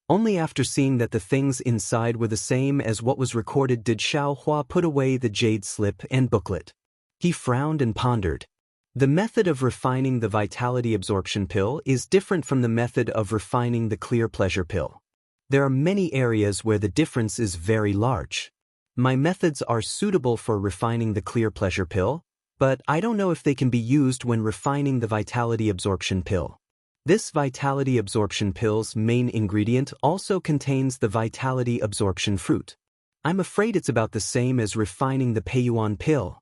Only after seeing that the things inside were the same as what was recorded did Xiaohua put away the jade slip and booklet. He frowned and pondered. The method of refining the vitality absorption pill is different from the method of refining the clear pleasure pill. There are many areas where the difference is very large. My methods are suitable for refining the clear pleasure pill, but I don't know if they can be used when refining the vitality absorption pill. This vitality absorption pill's main ingredient also contains the vitality absorption fruit. I'm afraid it's about the same as refining the Peiyuan pill.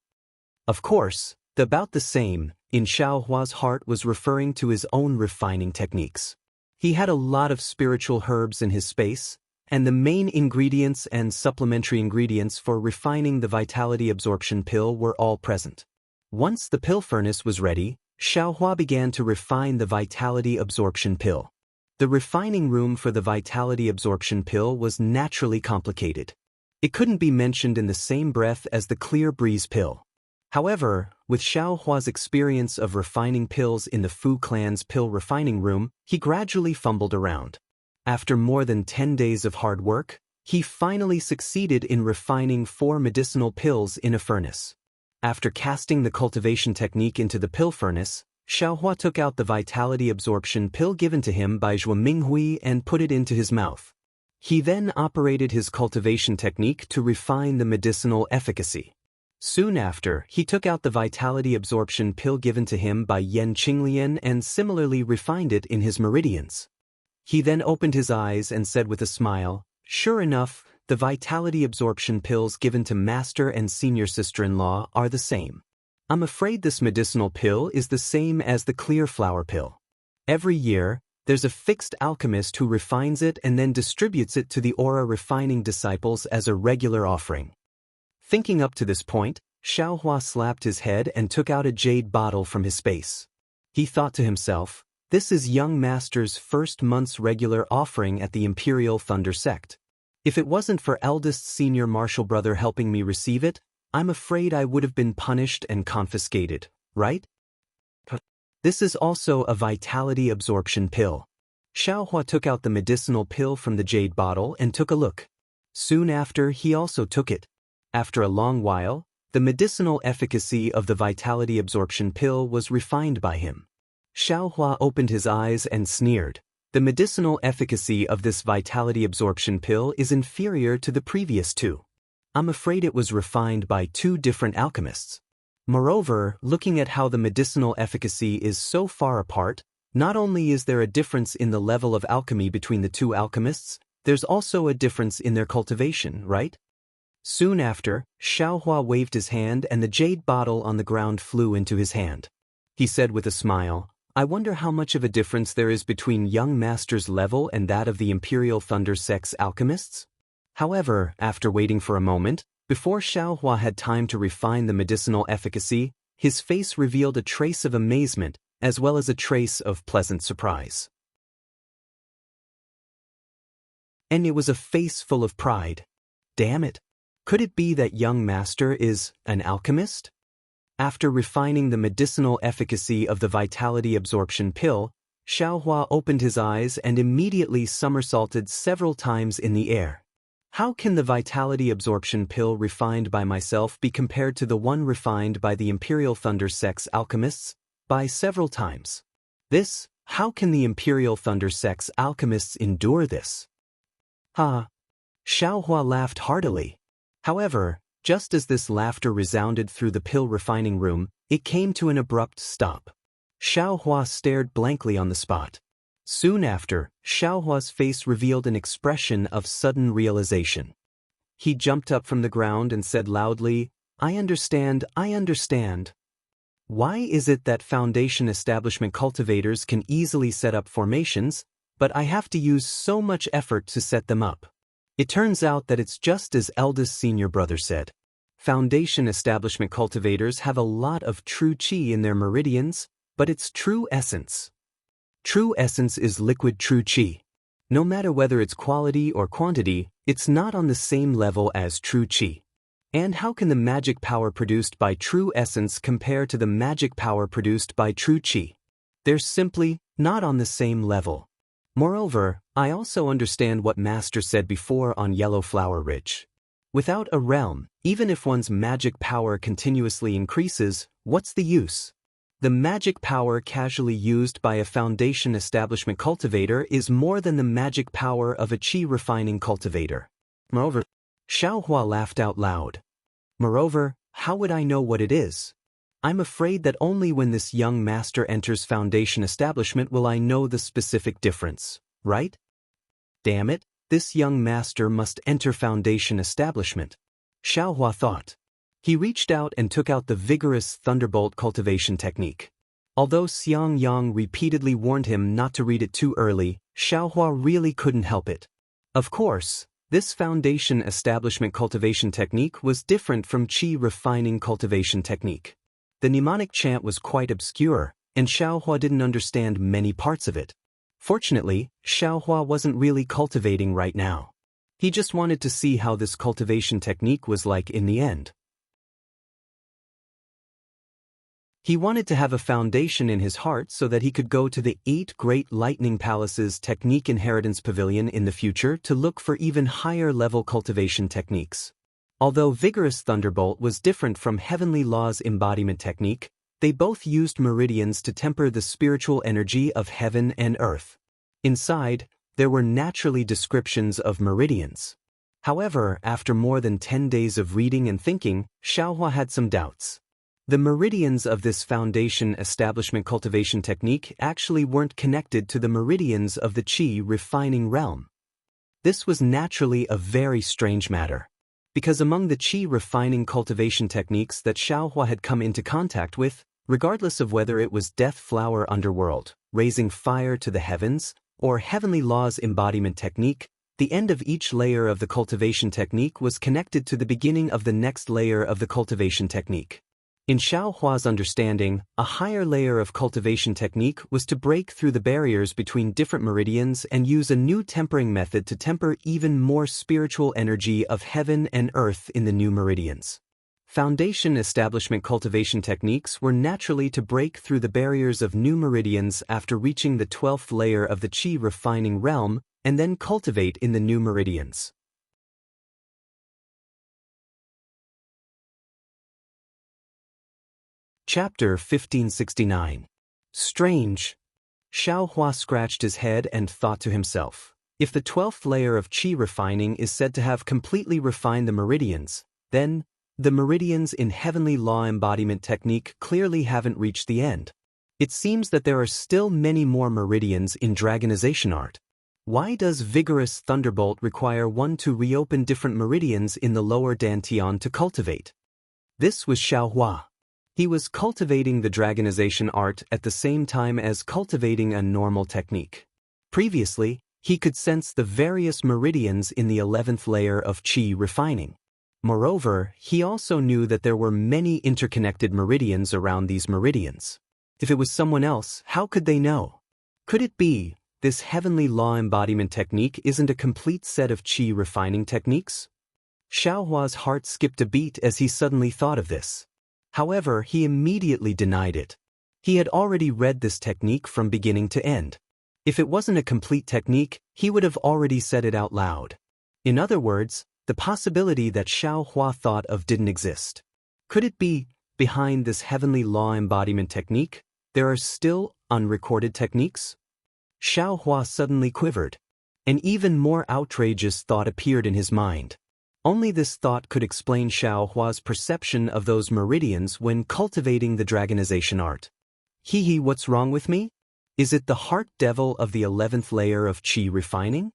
Of course, the about the same in Xiaohua's heart was referring to his own refining techniques. He had a lot of spiritual herbs in his space, and the main ingredients and supplementary ingredients for refining the vitality absorption pill were all present. Once the pill furnace was ready, Xiaohua began to refine the vitality absorption pill. The refining room for the vitality absorption pill was naturally complicated. It couldn't be mentioned in the same breath as the clear breeze pill. However, with Xiaohua's experience of refining pills in the Fu clan's pill refining room, he gradually fumbled around. After more than 10 days of hard work, he finally succeeded in refining 4 medicinal pills in a furnace. After casting the cultivation technique into the pill furnace, Xiaohua took out the vitality absorption pill given to him by Zhuo Minghui and put it into his mouth. He then operated his cultivation technique to refine the medicinal efficacy. Soon after, he took out the vitality absorption pill given to him by Yan Qinglian and similarly refined it in his meridians. He then opened his eyes and said with a smile, "Sure enough, the vitality absorption pills given to master and senior sister-in-law are the same. I'm afraid this medicinal pill is the same as the clear flower pill. Every year, There's a fixed alchemist who refines it and then distributes it to the aura refining disciples as a regular offering. Thinking up to this point, Xiaohua slapped his head and took out a jade bottle from his space. He thought to himself, this is young master's first month's regular offering at the Imperial Thunder Sect. If it wasn't for eldest senior martial brother helping me receive it, I'm afraid I would have been punished and confiscated, right? This is also a vitality absorption pill. Xiaohua took out the medicinal pill from the jade bottle and took a look. Soon after, he also took it. After a long while, the medicinal efficacy of the vitality absorption pill was refined by him. Xiaohua opened his eyes and sneered. The medicinal efficacy of this vitality absorption pill is inferior to the previous two. I'm afraid it was refined by two different alchemists. Moreover, looking at how the medicinal efficacy is so far apart, not only is there a difference in the level of alchemy between the two alchemists, there's also a difference in their cultivation, right? Soon after, Xiaohua waved his hand and the jade bottle on the ground flew into his hand. He said with a smile, I wonder how much of a difference there is between young master's level and that of the Imperial Thunder Sect's alchemists? However, after waiting for a moment, before Xiaohua had time to refine the medicinal efficacy, his face revealed a trace of amazement as well as a trace of pleasant surprise. And it was a face full of pride. Damn it! Could it be that young master is an alchemist? After refining the medicinal efficacy of the vitality absorption pill, Xiaohua opened his eyes and immediately somersaulted several times in the air. How can the vitality absorption pill refined by myself be compared to the one refined by the Imperial Thunder Sect's alchemists? By several times. How can the Imperial Thunder Sect's alchemists endure this? Ha! Xiaohua laughed heartily. However, just as this laughter resounded through the pill refining room, it came to an abrupt stop. Xiaohua stared blankly on the spot. Soon after, Xiaohua's face revealed an expression of sudden realization. He jumped up from the ground and said loudly, I understand. Why is it that Foundation establishment cultivators can easily set up formations, but I have to use so much effort to set them up? It turns out that it's just as eldest senior brother said. Foundation establishment cultivators have a lot of true qi in their meridians, but it's true essence. True essence is liquid true qi. No matter whether it's quality or quantity, it's not on the same level as true qi. And how can the magic power produced by true essence compare to the magic power produced by true qi? They're simply not on the same level. Moreover, I also understand what Master said before on Yellow Flower Ridge. Without a realm, even if one's magic power continuously increases, what's the use? The magic power casually used by a Foundation establishment cultivator is more than the magic power of a qi refining cultivator. Moreover, Xiaohua laughed out loud. Moreover, how would I know what it is? I'm afraid that only when this young master enters Foundation establishment will I know the specific difference, right? Damn it, this young master must enter Foundation establishment. Xiaohua thought. He reached out and took out the vigorous Thunderbolt cultivation technique. Although Xiang Yang repeatedly warned him not to read it too early, Xiaohua really couldn't help it. Of course, this Foundation establishment cultivation technique was different from qi refining cultivation technique. The mnemonic chant was quite obscure, and Xiaohua didn't understand many parts of it. Fortunately, Xiaohua wasn't really cultivating right now. He just wanted to see how this cultivation technique was like in the end. He wanted to have a foundation in his heart so that he could go to the 8 Great Lightning Palaces Technique Inheritance Pavilion in the future to look for even higher level cultivation techniques. Although Vigorous Thunderbolt was different from Heavenly Law's embodiment technique, they both used meridians to temper the spiritual energy of heaven and earth. Inside, there were naturally descriptions of meridians. However, after more than 10 days of reading and thinking, Xiaohua had some doubts. The meridians of this Foundation establishment cultivation technique actually weren't connected to the meridians of the qi refining realm. This was naturally a very strange matter. Because among the qi refining cultivation techniques that Xiaohua had come into contact with, regardless of whether it was Death Flower Underworld, raising fire to the heavens, or heavenly laws embodiment technique, the end of each layer of the cultivation technique was connected to the beginning of the next layer of the cultivation technique. In Xiaohua's understanding, a higher layer of cultivation technique was to break through the barriers between different meridians and use a new tempering method to temper even more spiritual energy of heaven and earth in the new meridians. Foundation establishment cultivation techniques were naturally to break through the barriers of new meridians after reaching the 12th layer of the qi refining realm and then cultivate in the new meridians. Chapter 1569. Strange. Xiaohua scratched his head and thought to himself, if the 12th layer of qi refining is said to have completely refined the meridians, then the meridians in heavenly law embodiment technique clearly haven't reached the end. It seems that there are still many more meridians in dragonization art. Why does vigorous thunderbolt require one to reopen different meridians in the lower dantian to cultivate? This was Xiaohua. He was cultivating the dragonization art at the same time as cultivating a normal technique. Previously, he could sense the various meridians in the 11th layer of qi refining. Moreover, he also knew that there were many interconnected meridians around these meridians. If it was someone else, how could they know? Could it be this heavenly law embodiment technique isn't a complete set of qi refining techniques? Xiaohua's heart skipped a beat as he suddenly thought of this. However, he immediately denied it. He had already read this technique from beginning to end. If it wasn't a complete technique, he would have already said it out loud. In other words, the possibility that Xiaohua thought of didn't exist. Could it be, behind this heavenly law embodiment technique, there are still unrecorded techniques? Xiaohua suddenly quivered. An even more outrageous thought appeared in his mind. Only this thought could explain Xiaohua's perception of those meridians when cultivating the dragonization art. What's wrong with me? Is it the heart devil of the 11th layer of qi refining?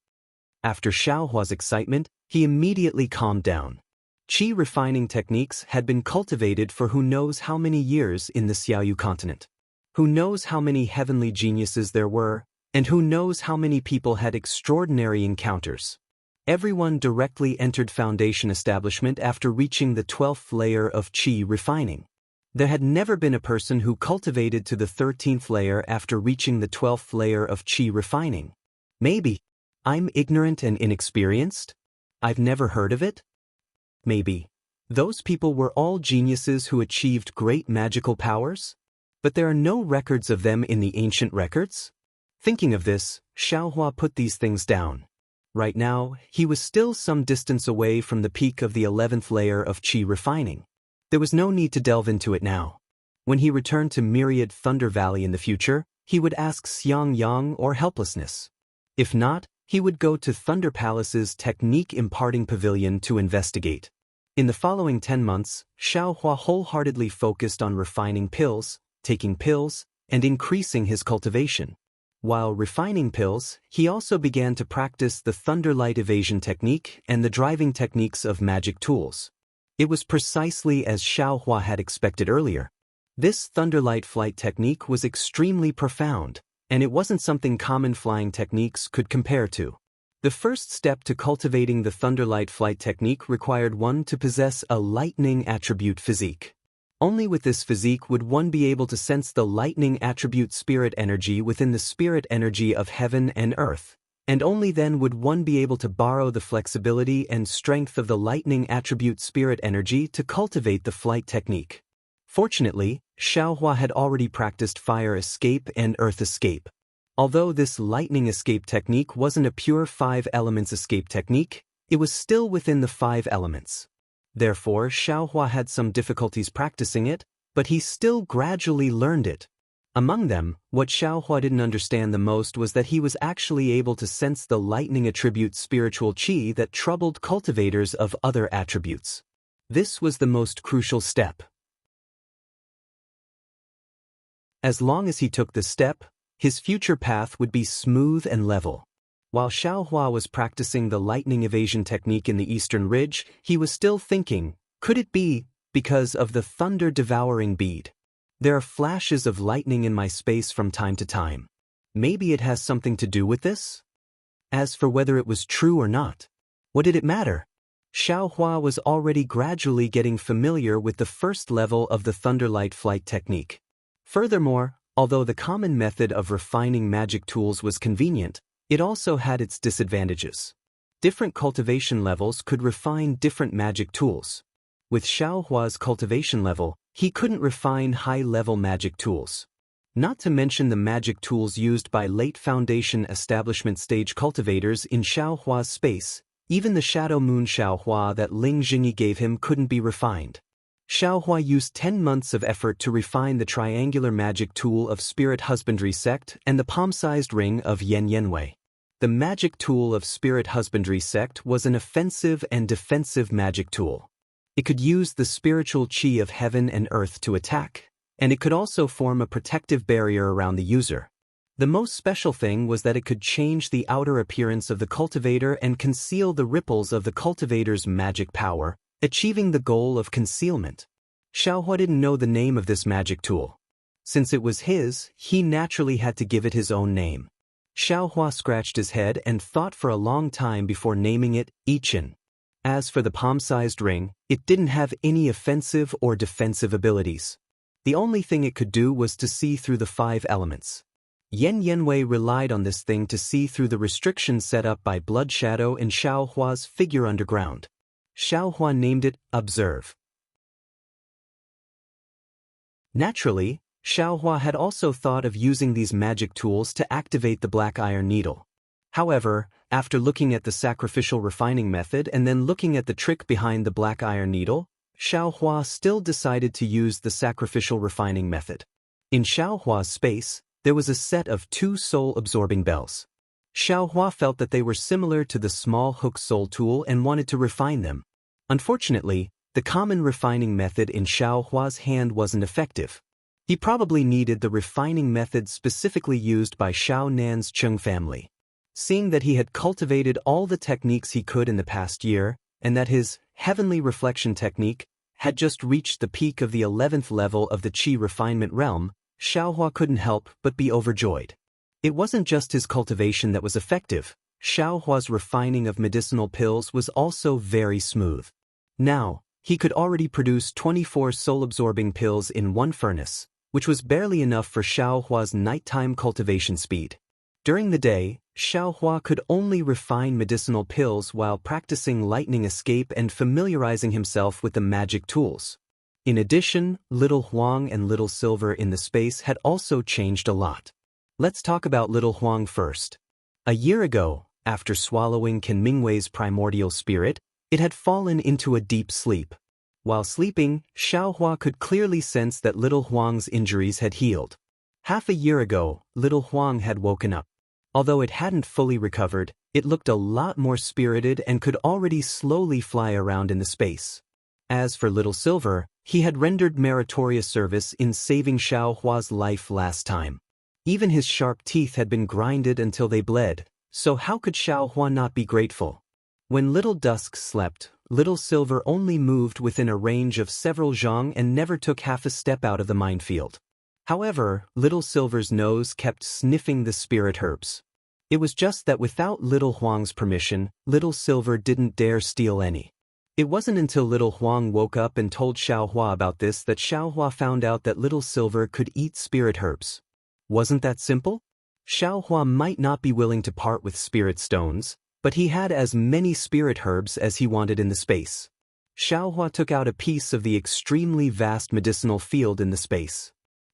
After Xiaohua's excitement, he immediately calmed down. Qi refining techniques had been cultivated for who knows how many years in the Xiaoyu continent. Who knows how many heavenly geniuses there were, and who knows how many people had extraordinary encounters. Everyone directly entered foundation establishment after reaching the 12th layer of qi refining. There had never been a person who cultivated to the 13th layer after reaching the 12th layer of qi refining. Maybe I'm ignorant and inexperienced? I've never heard of it? Maybe those people were all geniuses who achieved great magical powers? But there are no records of them in the ancient records? Thinking of this, Xiaohua put these things down. Right now, he was still some distance away from the peak of the 11th layer of qi refining. There was no need to delve into it now. When he returned to Myriad Thunder Valley in the future, he would ask Xiang Yang or Helplessness. If not, he would go to Thunder Palace's Technique Imparting Pavilion to investigate. In the following 10 months, Xiaohua wholeheartedly focused on refining pills, taking pills, and increasing his cultivation. While refining pills, he also began to practice the Thunderlight evasion technique and the driving techniques of magic tools. It was precisely as Xiaohua had expected earlier. This Thunderlight flight technique was extremely profound, and it wasn't something common flying techniques could compare to. The first step to cultivating the Thunderlight flight technique required one to possess a lightning attribute physique. Only with this physique would one be able to sense the lightning attribute spirit energy within the spirit energy of heaven and earth, and only then would one be able to borrow the flexibility and strength of the lightning attribute spirit energy to cultivate the flight technique. Fortunately, Xiaohua had already practiced fire escape and earth escape. Although this lightning escape technique wasn't a pure 5 elements escape technique, it was still within the 5 elements. Therefore, Xiaohua had some difficulties practicing it, but he still gradually learned it. Among them, what Xiaohua didn't understand the most was that he was actually able to sense the lightning attribute spiritual qi that troubled cultivators of other attributes. This was the most crucial step. As long as he took this step, his future path would be smooth and level. While Xiaohua was practicing the lightning evasion technique in the eastern ridge, he was still thinking, could it be because of the thunder-devouring bead? There are flashes of lightning in my space from time to time. Maybe it has something to do with this? As for whether it was true or not, what did it matter? Xiaohua was already gradually getting familiar with the first level of the Thunderlight flight technique. Furthermore, although the common method of refining magic tools was convenient, it also had its disadvantages. Different cultivation levels could refine different magic tools. With Xiaohua's cultivation level, he couldn't refine high-level magic tools. Not to mention the magic tools used by late Foundation establishment stage cultivators in Xiaohua's space. Even the Shadow Moon Xiaohua that Ling Jingyi gave him couldn't be refined. Xiaohua used 10 months of effort to refine the triangular magic tool of Spirit Husbandry Sect and the palm-sized ring of Yan Yanwei. The magic tool of Spirit Husbandry Sect was an offensive and defensive magic tool. It could use the spiritual qi of heaven and earth to attack, and it could also form a protective barrier around the user. The most special thing was that it could change the outer appearance of the cultivator and conceal the ripples of the cultivator's magic power, achieving the goal of concealment. Xiaohua didn't know the name of this magic tool. Since it was his, he naturally had to give it his own name. Xiaohua scratched his head and thought for a long time before naming it Yichen. As for the palm-sized ring, it didn't have any offensive or defensive abilities. The only thing it could do was to see through the 5 elements. Yan Yanwei relied on this thing to see through the restrictions set up by Blood Shadow and Xiaohua's figure underground. Xiaohua named it Observe. Naturally, Xiaohua had also thought of using these magic tools to activate the Black Iron Needle. However, after looking at the sacrificial refining method and then looking at the trick behind the Black Iron Needle, Xiaohua still decided to use the sacrificial refining method. In Xiaohua's space, there was a set of 2 soul-absorbing bells. Xiaohua felt that they were similar to the small hook soul tool and wanted to refine them. Unfortunately, the common refining method in Xiaohua's hand wasn't effective. He probably needed the refining method specifically used by Xiao Nan's Cheng family. Seeing that he had cultivated all the techniques he could in the past year, and that his heavenly reflection technique had just reached the peak of the 11th level of the Qi refinement realm, Xiaohua couldn't help but be overjoyed. It wasn't just his cultivation that was effective. Xiaohua's refining of medicinal pills was also very smooth. Now, he could already produce 24 soul-absorbing pills in 1 furnace, which was barely enough for Xiaohua's nighttime cultivation speed. During the day, Xiaohua could only refine medicinal pills while practicing lightning escape and familiarizing himself with the magic tools. In addition, Little Huang and Little Silver in the space had also changed a lot. Let's talk about Little Huang first. A year ago, after swallowing Qin Mingwei's primordial spirit, it had fallen into a deep sleep. While sleeping, Xiaohua could clearly sense that Little Huang's injuries had healed. Half a year ago, Little Huang had woken up. Although it hadn't fully recovered, it looked a lot more spirited and could already slowly fly around in the space. As for Little Silver, he had rendered meritorious service in saving Xiaohua's life last time. Even his sharp teeth had been grinded until they bled, so how could Xiaohua not be grateful? When Little Dusk slept, Little Silver only moved within a range of several zhang and never took half a step out of the minefield. However, Little Silver's nose kept sniffing the spirit herbs. It was just that without Little Huang's permission, Little Silver didn't dare steal any. It wasn't until Little Huang woke up and told Xiaohua about this that Xiaohua found out that Little Silver could eat spirit herbs. Wasn't that simple? Xiaohua might not be willing to part with spirit stones, but he had as many spirit herbs as he wanted in the space. Xiaohua took out a piece of the extremely vast medicinal field in the space.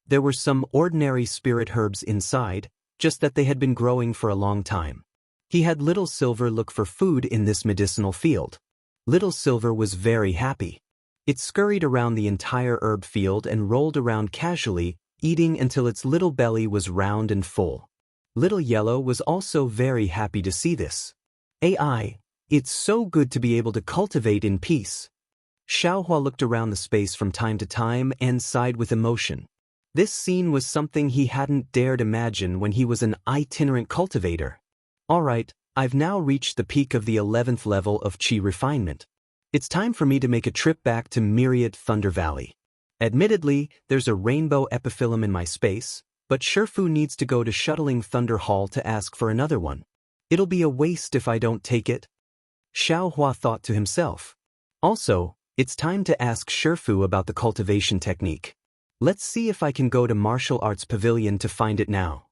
There were some ordinary spirit herbs inside, just that they had been growing for a long time. He had Little Silver look for food in this medicinal field. Little Silver was very happy. It scurried around the entire herb field and rolled around casually, eating until its little belly was round and full. Little Yellow was also very happy to see this. AI, it's so good to be able to cultivate in peace. Xiaohua looked around the space from time to time and sighed with emotion. This scene was something he hadn't dared imagine when he was an itinerant cultivator. Alright, I've now reached the peak of the 11th level of Qi refinement. It's time for me to make a trip back to Myriad Thunder Valley. Admittedly, there's a rainbow epiphyllum in my space, But Shifu needs to go to Shuttling Thunder Hall to ask for another one. It'll be a waste if I don't take it. Xiaohua thought to himself. Also, it's time to ask Shifu about the cultivation technique. Let's see if I can go to Martial Arts Pavilion to find it now.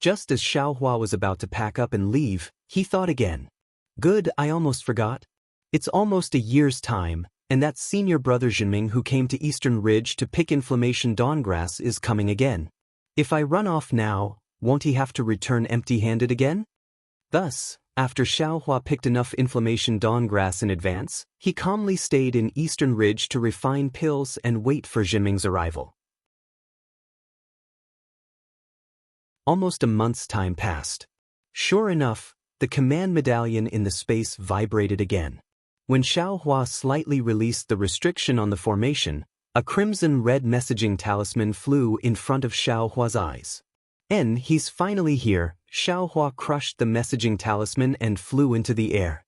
Just as Xiaohua was about to pack up and leave, he thought again. Good, I almost forgot. It's almost a year's time, and that senior brother Jinming who came to Eastern Ridge to pick Inflammation Dawngrass is coming again. If I run off now, won't he have to return empty-handed again? Thus, after Xiaohua picked enough Inflammation Dawngrass in advance, he calmly stayed in Eastern Ridge to refine pills and wait for Jinming's arrival. Almost a month's time passed. Sure enough, the command medallion in the space vibrated again. When Xiaohua slightly released the restriction on the formation, a crimson-red messaging talisman flew in front of Xiaohua's eyes. He's finally here. Xiaohua crushed the messaging talisman and flew into the air.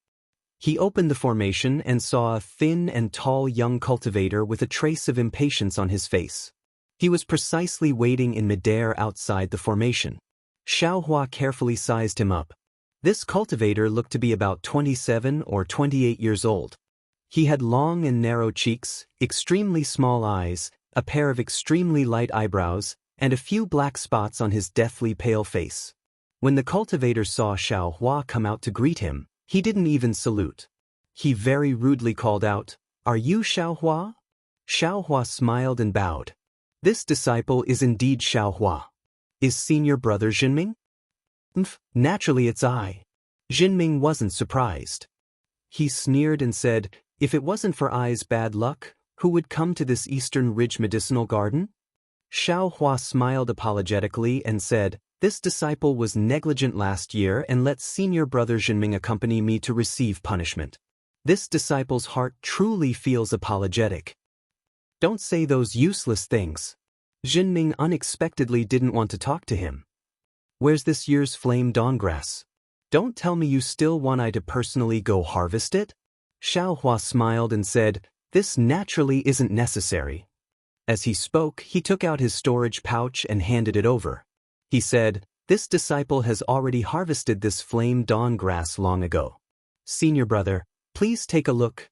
He opened the formation and saw a thin and tall young cultivator with a trace of impatience on his face. He was precisely waiting in midair outside the formation. Xiaohua carefully sized him up. This cultivator looked to be about 27 or 28 years old. He had long and narrow cheeks, extremely small eyes, a pair of extremely light eyebrows, and a few black spots on his deathly pale face. When the cultivator saw Xiaohua come out to greet him, he didn't even salute. He very rudely called out, "Are you Xiaohua?" Xiaohua smiled and bowed. This disciple is indeed Xiaohua. Is senior brother Jinming? Naturally it's I. Jinming wasn't surprised. He sneered and said, if it wasn't for I's bad luck, who would come to this Eastern Ridge medicinal garden? Xiaohua smiled apologetically and said, this disciple was negligent last year and let senior brother Jinming accompany me to receive punishment. This disciple's heart truly feels apologetic. Don't say those useless things. Jinming unexpectedly didn't want to talk to him. Where's this year's flame dawngrass? Don't tell me you still want I to personally go harvest it? Xiaohua smiled and said, this naturally isn't necessary. As he spoke, he took out his storage pouch and handed it over. He said, this disciple has already harvested this flame dawngrass long ago. Senior brother, please take a look.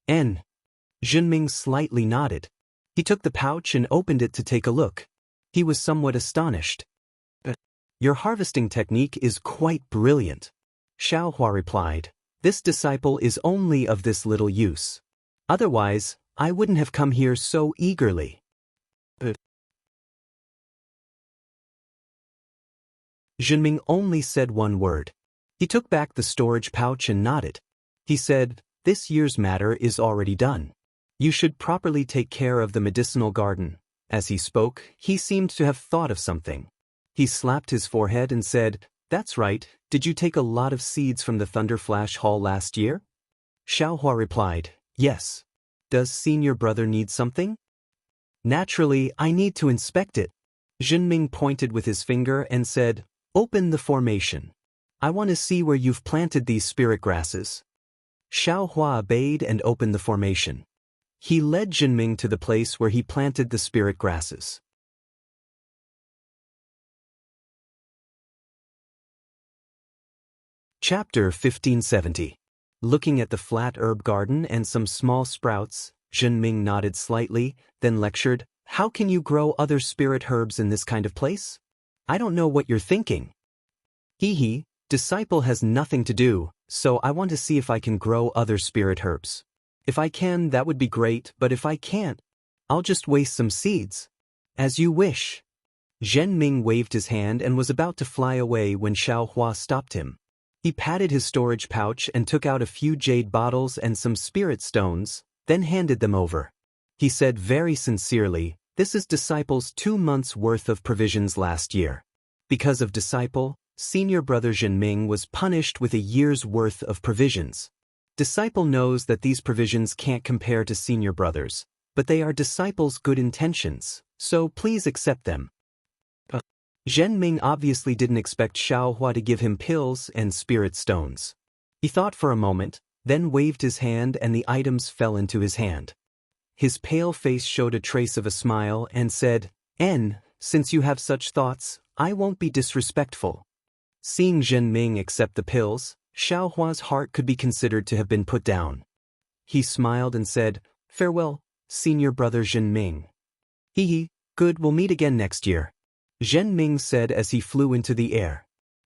Jinming slightly nodded. He took the pouch and opened it to take a look. He was somewhat astonished. Your harvesting technique is quite brilliant. Xiaohua replied, this disciple is only of this little use. Otherwise, I wouldn't have come here so eagerly. Jinming only said one word. He took back the storage pouch and nodded. He said, this year's matter is already done. You should properly take care of the medicinal garden. As he spoke, he seemed to have thought of something. He slapped his forehead and said, that's right, did you take a lot of seeds from the Thunderflash Hall last year? Xiaohua replied, yes. Does senior brother need something? Naturally, I need to inspect it. Jinming pointed with his finger and said, open the formation. I want to see where you've planted these spirit grasses. Xiaohua obeyed and opened the formation. He led Jinming to the place where he planted the spirit grasses. Chapter 1570. Looking at the flat herb garden and some small sprouts, Jinming nodded slightly, then lectured, how can you grow other spirit herbs in this kind of place? I don't know what you're thinking. Hee, disciple has nothing to do, so I want to see if I can grow other spirit herbs. If I can, that would be great, but if I can't, I'll just waste some seeds. As you wish. Jinming waved his hand and was about to fly away when Xiaohua stopped him. He patted his storage pouch and took out a few jade bottles and some spirit stones, then handed them over. He said very sincerely, this is disciple's 2 months' worth of provisions last year. Because of disciple, senior brother Jinming was punished with a year's worth of provisions. Disciple knows that these provisions can't compare to senior brother's, but they are disciple's good intentions, so please accept them. Jinming obviously didn't expect Xiaohua to give him pills and spirit stones. He thought for a moment, then waved his hand and the items fell into his hand. His pale face showed a trace of a smile and said, since you have such thoughts, I won't be disrespectful. Seeing Zhen Ming accept the pills, Xiaohua's heart could be considered to have been put down. He smiled and said, "Farewell, senior brother Zhen Ming." Hee, good, we'll meet again next year," Zhen Ming said as he flew into the air.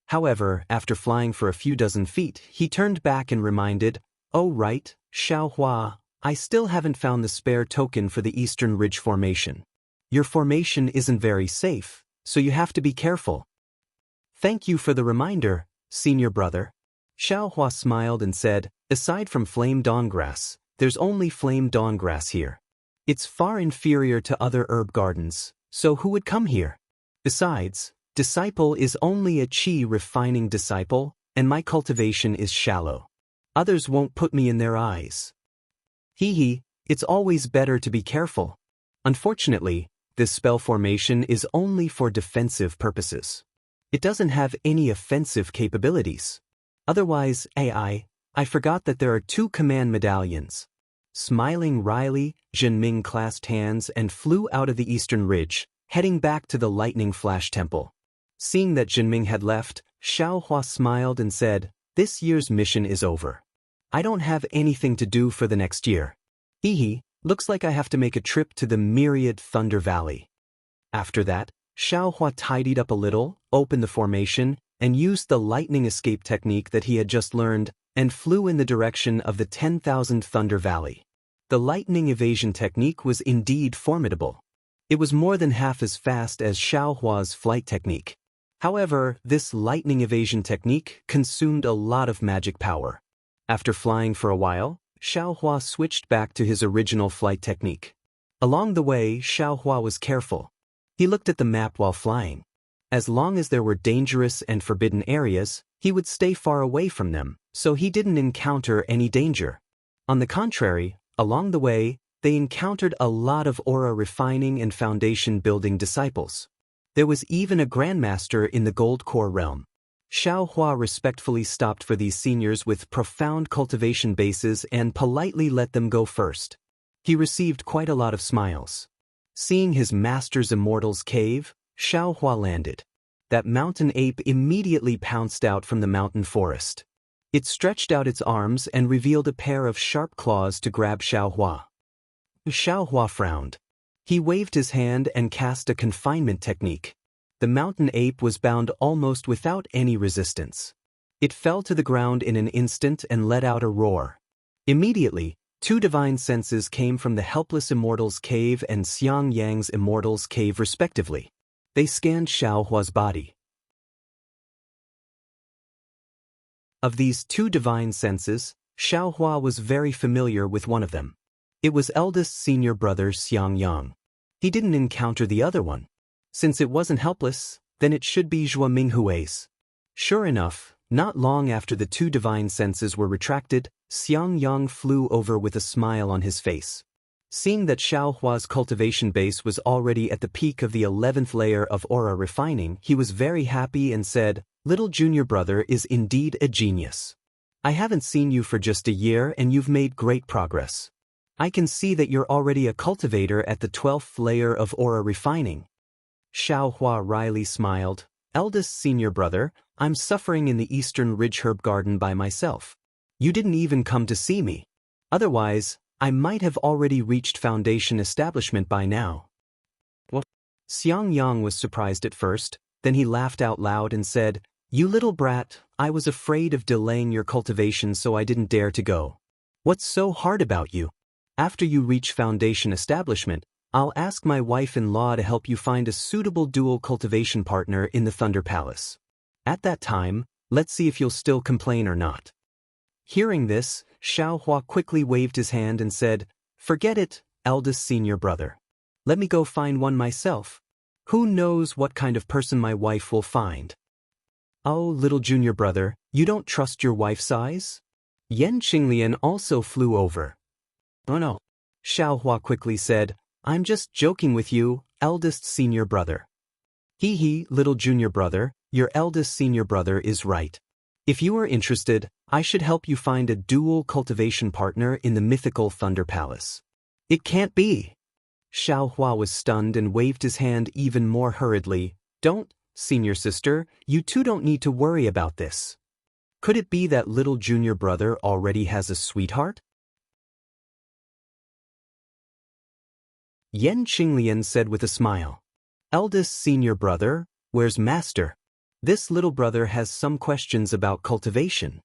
However, after flying for a few dozen feet, he turned back and reminded, "Oh right, Xiaohua, I still haven't found the spare token for the Eastern Ridge Formation. Your formation isn't very safe, so you have to be careful." "Thank you for the reminder, senior brother." Xiaohua smiled and said, "Aside from flame dawngrass, there's only flame dawngrass here. It's far inferior to other herb gardens, so who would come here? Besides, disciple is only a chi refining disciple, and my cultivation is shallow. Others won't put me in their eyes." Hee, it's always better to be careful. Unfortunately, this spell formation is only for defensive purposes. It doesn't have any offensive capabilities. Otherwise, I forgot that there are 2 command medallions. Smiling wryly, Zhen Ming clasped hands and flew out of the Eastern Ridge, heading back to the Lightning Flash Temple. Seeing that Zhen Ming had left, Xiaohua smiled and said, "This year's mission is over. I don't have anything to do for the next year. Hee, looks like I have to make a trip to the Myriad Thunder Valley." After that, Xiaohua tidied up a little, opened the formation, and used the lightning escape technique that he had just learned, and flew in the direction of the 10,000 Thunder Valley. The lightning evasion technique was indeed formidable. It was more than half as fast as Xiaohua's flight technique. However, this lightning evasion technique consumed a lot of magic power. After flying for a while, Xiaohua switched back to his original flight technique. Along the way, Xiaohua was careful. He looked at the map while flying. As long as there were dangerous and forbidden areas, he would stay far away from them, so he didn't encounter any danger. On the contrary, along the way, they encountered a lot of aura refining and foundation building disciples. There was even a grandmaster in the Gold Core realm. Xiaohua respectfully stopped for these seniors with profound cultivation bases and politely let them go first. He received quite a lot of smiles. Seeing his master's Immortal's cave, Xiaohua landed. That mountain ape immediately pounced out from the mountain forest. It stretched out its arms and revealed a pair of sharp claws to grab Xiaohua. Xiaohua frowned. He waved his hand and cast a confinement technique. The mountain ape was bound almost without any resistance. It fell to the ground in an instant and let out a roar. Immediately, 2 divine senses came from the helpless Immortal's cave and Xiang Yang's Immortal's cave respectively. They scanned Xiaohua's body. Of these 2 divine senses, Xiaohua was very familiar with one of them. It was eldest senior brother Xiang Yang. He didn't encounter the other one. Since it wasn't helpless, then it should be Zhua Minghui's. Sure enough, not long after the 2 divine senses were retracted, Xiang Yang flew over with a smile on his face. Seeing that Xiaohua's cultivation base was already at the peak of the 11th layer of aura refining, he was very happy and said, "Little junior brother is indeed a genius. I haven't seen you for just a year and you've made great progress. I can see that you're already a cultivator at the 12th layer of aura refining." Xiaohua wryly smiled, "Eldest senior brother, I'm suffering in the Eastern Ridge Herb Garden by myself. You didn't even come to see me. Otherwise, I might have already reached foundation establishment by now." What? Xiang Yang was surprised at first, then he laughed out loud and said, "You little brat, I was afraid of delaying your cultivation so I didn't dare to go. What's so hard about you? After you reach foundation establishment, I'll ask my wife-in-law to help you find a suitable dual cultivation partner in the Thunder Palace. At that time, let's see if you'll still complain or not." Hearing this, Xiaohua quickly waved his hand and said, "Forget it, eldest senior brother. Let me go find one myself. Who knows what kind of person my wife will find." "Oh, little junior brother, you don't trust your wife's eyes?" Yan Qinglian also flew over. "Oh no," Xiaohua quickly said, "I'm just joking with you, eldest senior brother." Hee, little junior brother, your eldest senior brother is right. If you are interested, I should help you find a dual cultivation partner in the mythical Thunder Palace." "It can't be." Xiaohua was stunned and waved his hand even more hurriedly. Don't, senior sister, you two don't need to worry about this. Could it be that little junior brother already has a sweetheart? Yan Qinglian said with a smile. Eldest senior brother, where's master? This little brother has some questions about cultivation.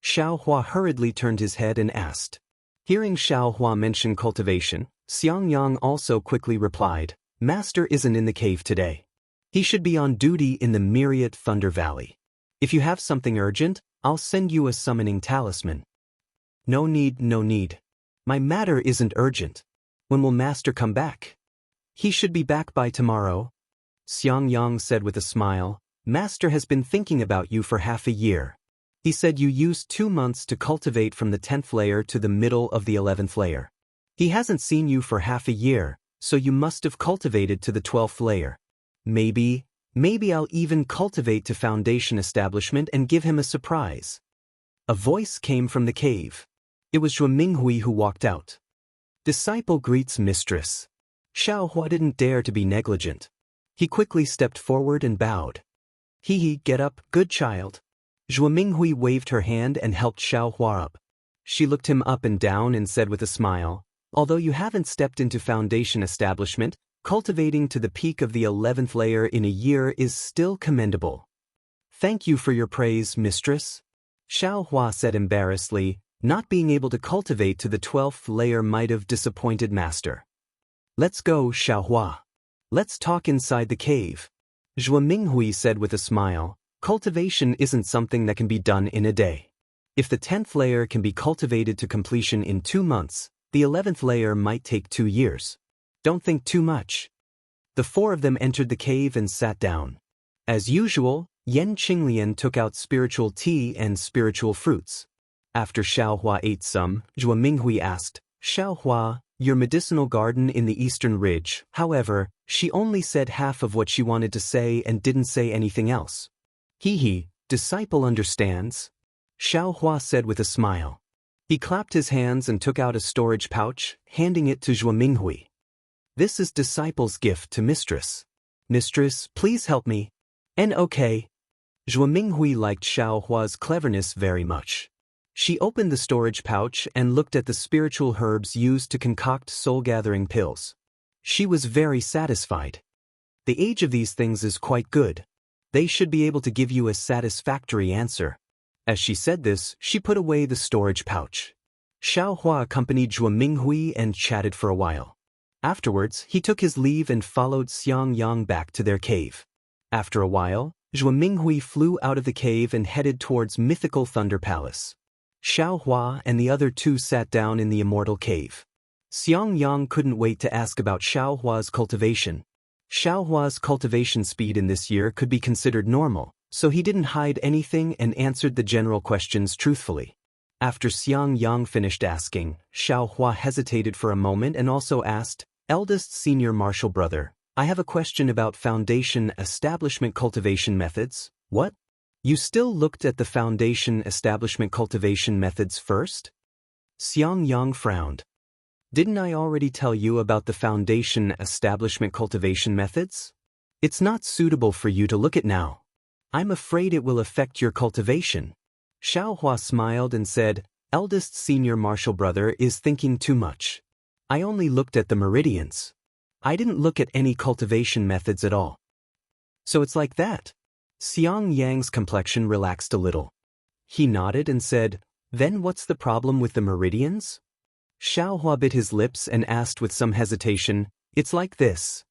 Xiaohua hurriedly turned his head and asked. Hearing Xiaohua mention cultivation, Xiangyang also quickly replied, Master isn't in the cave today. He should be on duty in the Myriad Thunder Valley. If you have something urgent, I'll send you a summoning talisman. No need, no need. My matter isn't urgent. When will Master come back? He should be back by tomorrow. Xiangyang said with a smile, Master has been thinking about you for half a year. He said you used 2 months to cultivate from the 10th layer to the middle of the 11th layer. He hasn't seen you for half a year, so you must have cultivated to the 12th layer. Maybe I'll even cultivate to foundation establishment and give him a surprise. A voice came from the cave. It was Zhuo Minghui who walked out. Disciple greets mistress. Xiaohua didn't dare to be negligent. He quickly stepped forward and bowed. Get up, good child. Zhuo Minghui waved her hand and helped Xiaohua up. She looked him up and down and said with a smile, although you haven't stepped into foundation establishment, cultivating to the peak of the 11th layer in a year is still commendable. Thank you for your praise, mistress. Xiaohua said embarrassedly, not being able to cultivate to the 12th layer might have disappointed master. Let's go, Xiaohua. Let's talk inside the cave. Zhuo Minghui said with a smile, cultivation isn't something that can be done in a day. If the 10th layer can be cultivated to completion in 2 months, the 11th layer might take 2 years. Don't think too much. The 4 of them entered the cave and sat down. As usual, Yan Qinglian took out spiritual tea and spiritual fruits. After Xiaohua ate some, Zhuo Minghui asked, Xiaohua, your medicinal garden in the eastern ridge. However, she only said half of what she wanted to say and didn't say anything else. Disciple understands. Xiaohua said with a smile. He clapped his hands and took out a storage pouch, handing it to Zhuo Minghui. This is disciple's gift to mistress. Mistress, please help me. Okay. Zhuo Minghui liked Xiaohua's cleverness very much. She opened the storage pouch and looked at the spiritual herbs used to concoct soul-gathering pills. She was very satisfied. The age of these things is quite good. They should be able to give you a satisfactory answer. As she said this, she put away the storage pouch. Xiaohua accompanied Zhuo Minghui and chatted for a while. Afterwards, he took his leave and followed Xiangyang back to their cave. After a while, Zhuo Minghui flew out of the cave and headed towards mythical Thunder Palace. Xiaohua and the other 2 sat down in the Immortal Cave. Xiangyang couldn't wait to ask about Xiaohua's cultivation. Xiaohua's cultivation speed in this year could be considered normal, so he didn't hide anything and answered the general questions truthfully. After Xiangyang finished asking, Xiaohua hesitated for a moment and also asked, Eldest senior martial brother, I have a question about foundation establishment cultivation methods. What? You still looked at the foundation establishment cultivation methods first? Xiangyang frowned. Didn't I already tell you about the foundation establishment cultivation methods? It's not suitable for you to look at now. I'm afraid it will affect your cultivation. Xiaohua smiled and said, Eldest senior martial brother is thinking too much. I only looked at the meridians. I didn't look at any cultivation methods at all. So it's like that. Xiangyang's complexion relaxed a little. He nodded and said, Then what's the problem with the meridians? Xiaohua bit his lips and asked with some hesitation, It's like this.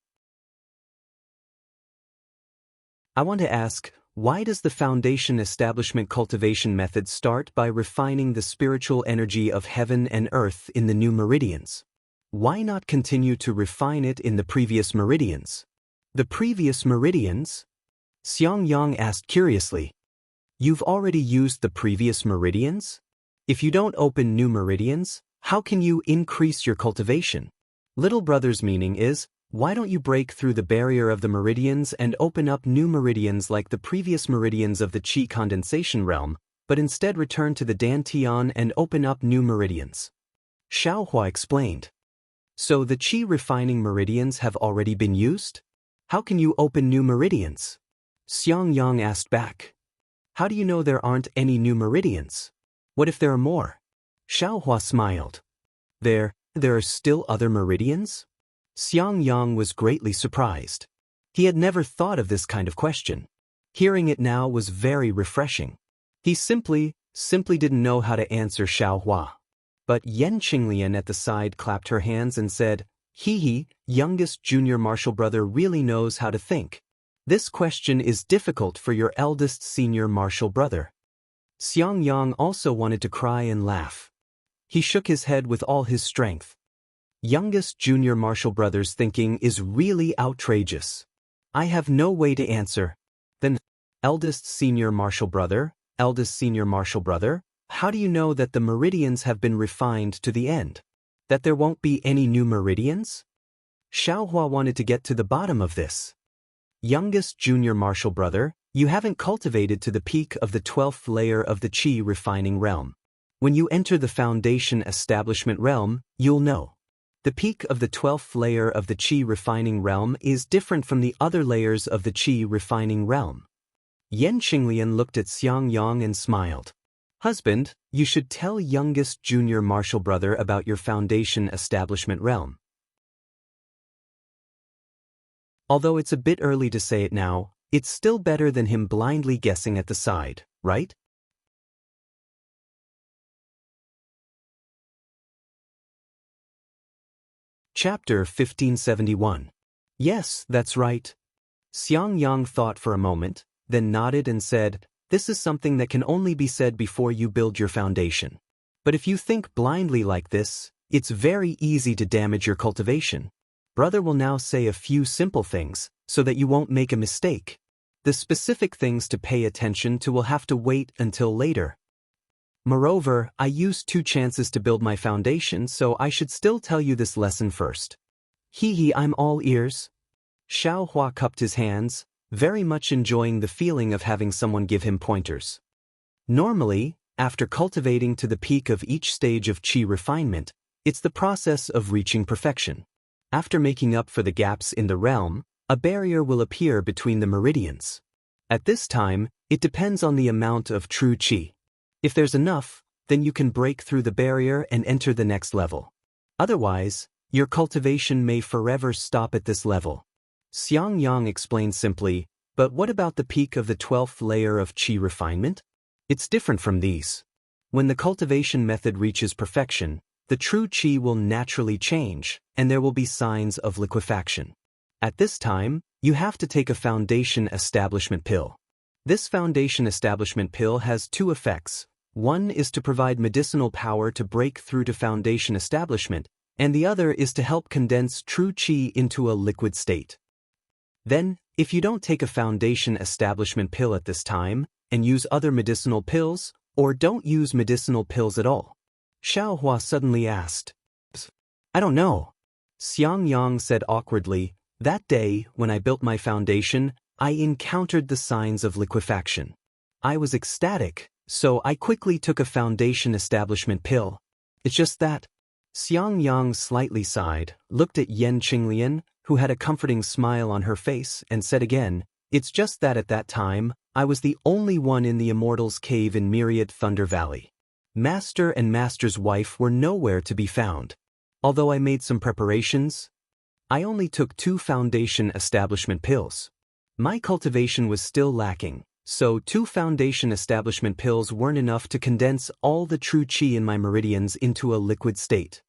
I want to ask, why does the foundation establishment cultivation method start by refining the spiritual energy of heaven and earth in the new meridians? Why not continue to refine it in the previous meridians? The previous meridians? Xiangyang asked curiously. You've already used the previous meridians? If you don't open new meridians, how can you increase your cultivation? Little brother's meaning is, why don't you break through the barrier of the meridians and open up new meridians like the previous meridians of the Qi condensation realm, but instead return to the Dantian and open up new meridians? Xiaohua explained. So the qi refining meridians have already been used? How can you open new meridians? Xiang Yang asked back. How do you know there aren't any new meridians? What if there are more? Xiaohua smiled. There are still other meridians? Xiang Yang was greatly surprised. He had never thought of this kind of question. Hearing it now was very refreshing. He simply didn't know how to answer Xiaohua. But Yan Qinglian at the side clapped her hands and said, He, youngest junior martial brother really knows how to think. This question is difficult for your eldest senior martial brother. Xiang Yang also wanted to cry and laugh. He shook his head with all his strength. Youngest junior martial brother's thinking is really outrageous. I have no way to answer. Then, eldest senior martial brother, how do you know that the meridians have been refined to the end? That there won't be any new meridians? Xiaohua wanted to get to the bottom of this. Youngest junior martial brother, you haven't cultivated to the peak of the 12th layer of the qi refining realm. When you enter the foundation establishment realm, you'll know. The peak of the 12th layer of the qi refining realm is different from the other layers of the qi refining realm. Yan Qinglian looked at Xiang Yang and smiled. Husband, you should tell youngest junior martial brother about your foundation establishment realm. Although it's a bit early to say it now, it's still better than him blindly guessing at the side, right? Chapter 1571. Yes, that's right. Xiang Yang thought for a moment, then nodded and said, This is something that can only be said before you build your foundation. But if you think blindly like this, it's very easy to damage your cultivation. Brother will now say a few simple things, so that you won't make a mistake. The specific things to pay attention to will have to wait until later. Moreover, I used 2 chances to build my foundation, so I should still tell you this lesson first. I'm all ears. Xiaohua cupped his hands, very much enjoying the feeling of having someone give him pointers. Normally, after cultivating to the peak of each stage of qi refinement, it's the process of reaching perfection. After making up for the gaps in the realm, a barrier will appear between the meridians. At this time, it depends on the amount of true qi. If there's enough, then you can break through the barrier and enter the next level. Otherwise, your cultivation may forever stop at this level. Xiang Yang explained simply, but what about the peak of the 12th layer of qi refinement? It's different from these. When the cultivation method reaches perfection, the true qi will naturally change, and there will be signs of liquefaction. At this time, you have to take a foundation establishment pill. This foundation establishment pill has 2 effects. One is to provide medicinal power to break through to foundation establishment, and the other is to help condense true qi into a liquid state. Then, if you don't take a foundation establishment pill at this time, and use other medicinal pills, or don't use medicinal pills at all, Xiaohua suddenly asked. I don't know. Xiang Yang said awkwardly, that day, when I built my foundation, I encountered the signs of liquefaction. I was ecstatic, so I quickly took a foundation establishment pill. It's just that. Xiang Yang slightly sighed, looked at Yan Qinglian, who had a comforting smile on her face, and said again, It's just that at that time, I was the only one in the Immortal's cave in Myriad Thunder Valley. Master and Master's wife were nowhere to be found. Although I made some preparations, I only took 2 foundation establishment pills. My cultivation was still lacking, so 2 foundation establishment pills weren't enough to condense all the true qi in my meridians into a liquid state.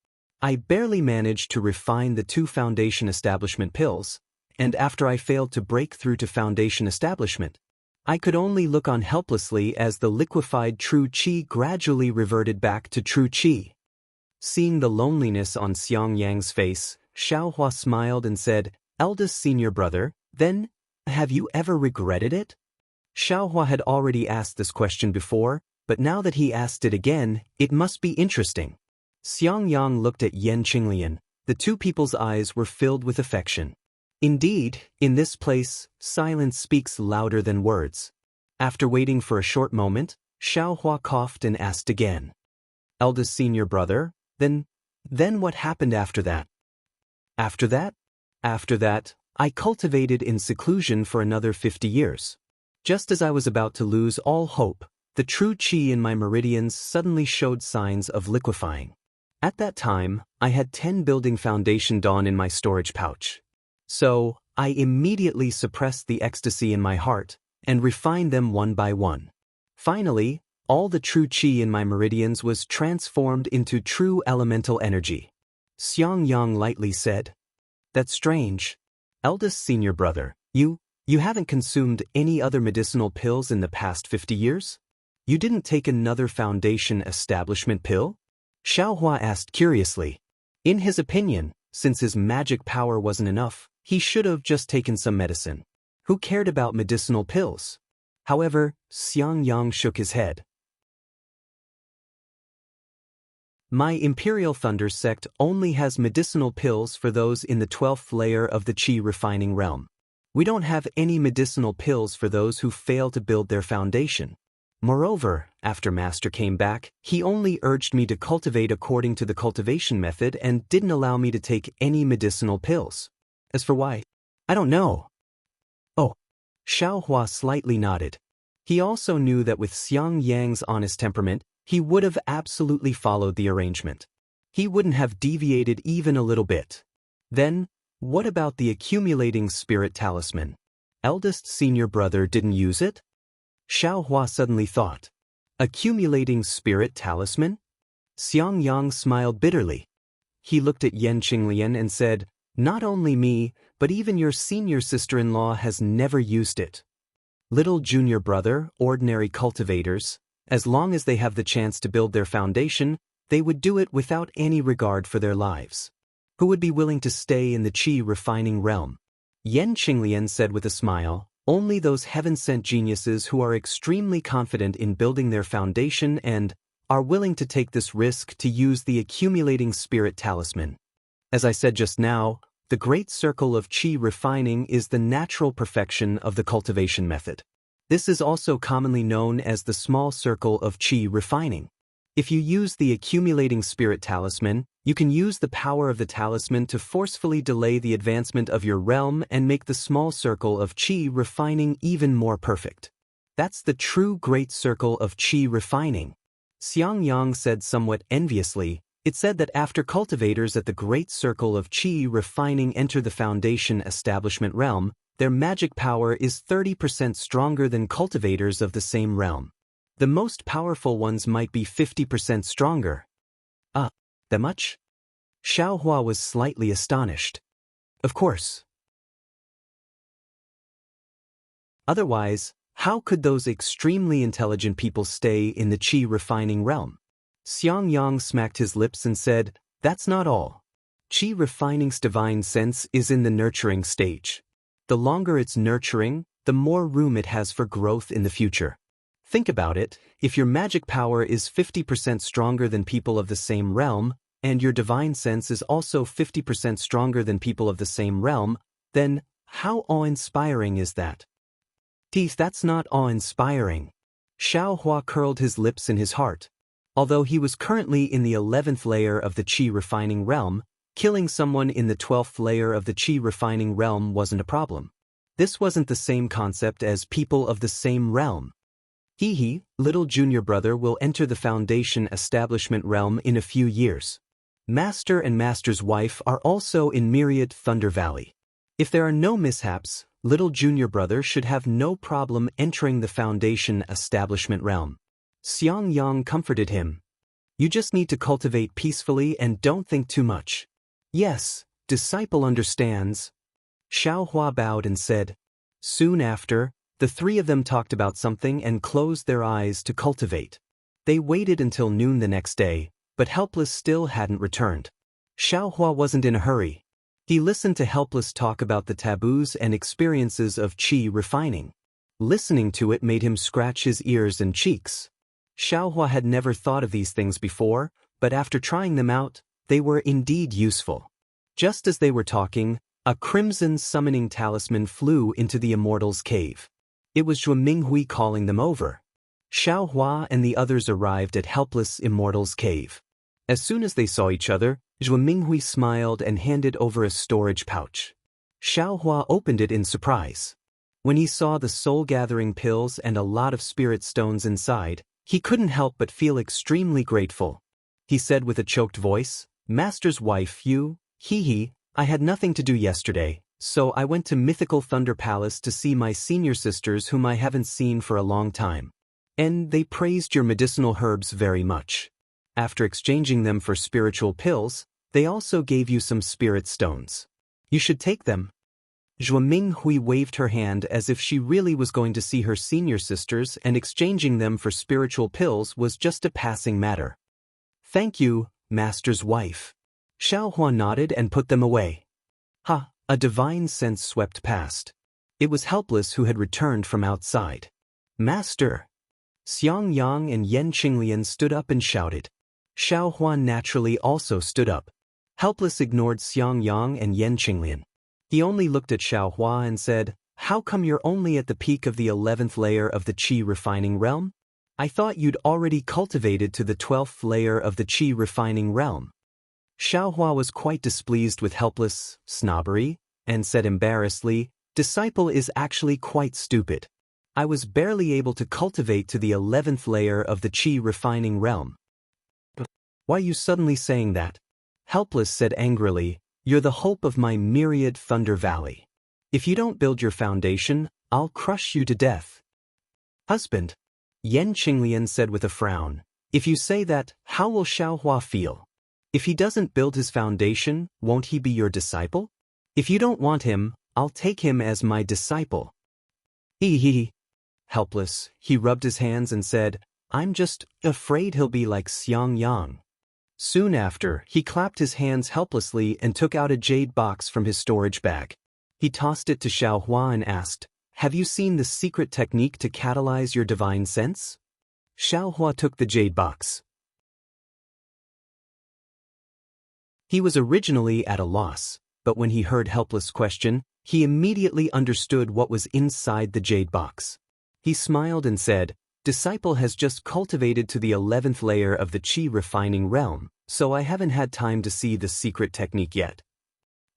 I barely managed to refine the 2 foundation establishment pills, and after I failed to break through to foundation establishment, I could only look on helplessly as the liquefied true qi gradually reverted back to true qi. Seeing the loneliness on Xiang Yang's face, Xiaohua smiled and said, Eldest senior brother, then, have you ever regretted it? Xiaohua had already asked this question before, but now that he asked it again, it must be interesting. Xiang Yang looked at Yan Qinglian. The 2 people's eyes were filled with affection. Indeed, in this place, silence speaks louder than words. After waiting for a short moment, Xiaohua coughed and asked again. Eldest senior brother, then what happened after that? After that? After that, I cultivated in seclusion for another 50 years. Just as I was about to lose all hope, the true qi in my meridians suddenly showed signs of liquefying. At that time, I had 10 building foundation dawn in my storage pouch. So, I immediately suppressed the ecstasy in my heart and refined them one by one. Finally, all the true qi in my meridians was transformed into true elemental energy. Xiangyang lightly said, "That's strange. Eldest senior brother, you haven't consumed any other medicinal pills in the past 50 years? You didn't take another foundation establishment pill?" Xiaohua asked curiously. In his opinion, since his magic power wasn't enough, he should have just taken some medicine. Who cared about medicinal pills? However, Xiangyang shook his head. My Imperial Thunder sect only has medicinal pills for those in the 12th layer of the Qi refining realm. We don't have any medicinal pills for those who fail to build their foundation. Moreover, after Master came back, he only urged me to cultivate according to the cultivation method and didn't allow me to take any medicinal pills. As for why, I don't know. Oh. Xiaohua slightly nodded. He also knew that with Xiangyang's honest temperament, he would have absolutely followed the arrangement. He wouldn't have deviated even a little bit. Then, what about the accumulating spirit talisman? Eldest senior brother didn't use it? Xiaohua suddenly thought. Accumulating spirit talisman? Xiangyang smiled bitterly. He looked at Yan Qinglian and said, "Not only me, but even your senior sister-in-law has never used it. Little junior brother, ordinary cultivators, as long as they have the chance to build their foundation, they would do it without any regard for their lives. Who would be willing to stay in the Qi refining realm?" Yan Qinglian said with a smile, "Only those heaven-sent geniuses who are extremely confident in building their foundation and are willing to take this risk to use the accumulating spirit talisman. As I said just now, the great circle of Qi refining is the natural perfection of the cultivation method. This is also commonly known as the small circle of Qi refining. If you use the accumulating spirit talisman, you can use the power of the talisman to forcefully delay the advancement of your realm and make the small circle of Qi refining even more perfect. That's the true great circle of Qi refining." Xiangyang said somewhat enviously. It said that after cultivators at the great circle of Qi refining enter the foundation establishment realm, their magic power is 30% stronger than cultivators of the same realm. The most powerful ones might be 50% stronger. That much? Xiaohua was slightly astonished. Of course. Otherwise, how could those extremely intelligent people stay in the Qi refining realm? Xiangyang smacked his lips and said, "That's not all. Qi refining's divine sense is in the nurturing stage. The longer it's nurturing, the more room it has for growth in the future. Think about it, if your magic power is 50% stronger than people of the same realm, and your divine sense is also 50% stronger than people of the same realm, then how awe-inspiring is that?" "Teeth, that's not awe-inspiring." Xiaohua curled his lips in his heart. Although he was currently in the 11th layer of the Qi refining realm, killing someone in the 12th layer of the Qi refining realm wasn't a problem. This wasn't the same concept as people of the same realm. Little junior brother will enter the foundation establishment realm in a few years. Master and Master's wife are also in Myriad Thunder Valley. If there are no mishaps, little junior brother should have no problem entering the foundation establishment realm. Xiangyang comforted him. "You just need to cultivate peacefully and don't think too much." "Yes, disciple understands." Xiaohua bowed and said. Soon after, the three of them talked about something and closed their eyes to cultivate. They waited until noon the next day, but Helpless still hadn't returned. Xiaohua wasn't in a hurry. He listened to Helpless talk about the taboos and experiences of Qi refining. Listening to it made him scratch his ears and cheeks. Xiaohua had never thought of these things before, but after trying them out, they were indeed useful. Just as they were talking, a crimson summoning talisman flew into the Immortal's cave. It was Zhuo Minghui calling them over. Xiaohua and the others arrived at Helpless Immortal's cave. As soon as they saw each other, Zhou Minghui smiled and handed over a storage pouch. Xiaohua opened it in surprise. When he saw the soul-gathering pills and a lot of spirit stones inside, he couldn't help but feel extremely grateful. He said with a choked voice, "Master's wife, you, I had nothing to do yesterday, so I went to Mythical Thunder Palace to see my senior sisters whom I haven't seen for a long time. And they praised your medicinal herbs very much. After exchanging them for spiritual pills, they also gave you some spirit stones. You should take them." Zhou Minghui waved her hand as if she really was going to see her senior sisters, and exchanging them for spiritual pills was just a passing matter. "Thank you, Master's wife." Xiaohua nodded and put them away. A divine sense swept past. It was Helpless who had returned from outside. "Master!" Xiang Yang and Yan Qinglian stood up and shouted. Xiaohua naturally also stood up. Helpless ignored Xiang Yang and Yan Qinglian. He only looked at Xiaohua and said, "How come you're only at the peak of the 11th layer of the Qi refining realm? I thought you'd already cultivated to the 12th layer of the Qi refining realm." Xiaohua was quite displeased with Helpless' snobbery, and said embarrassedly, "Disciple is actually quite stupid. I was barely able to cultivate to the 11th layer of the Qi refining realm." "Why are you suddenly saying that?" Helpless said angrily, "You're the hope of my myriad Thunder Valley. If you don't build your foundation, I'll crush you to death." "Husband," Yan Qinglian said with a frown, "if you say that, how will Xiaohua feel? If he doesn't build his foundation, won't he be your disciple? If you don't want him, I'll take him as my disciple." Helpless, he rubbed his hands and said, "I'm just afraid he'll be like Xiang Yang." Soon after, he clapped his hands helplessly and took out a jade box from his storage bag. He tossed it to Xiaohua and asked, "Have you seen the secret technique to catalyze your divine sense?" Xiaohua took the jade box. He was originally at a loss, but when he heard Helpless' question, he immediately understood what was inside the jade box. He smiled and said, "Disciple has just cultivated to the 11th layer of the Qi refining realm, so I haven't had time to see the secret technique yet."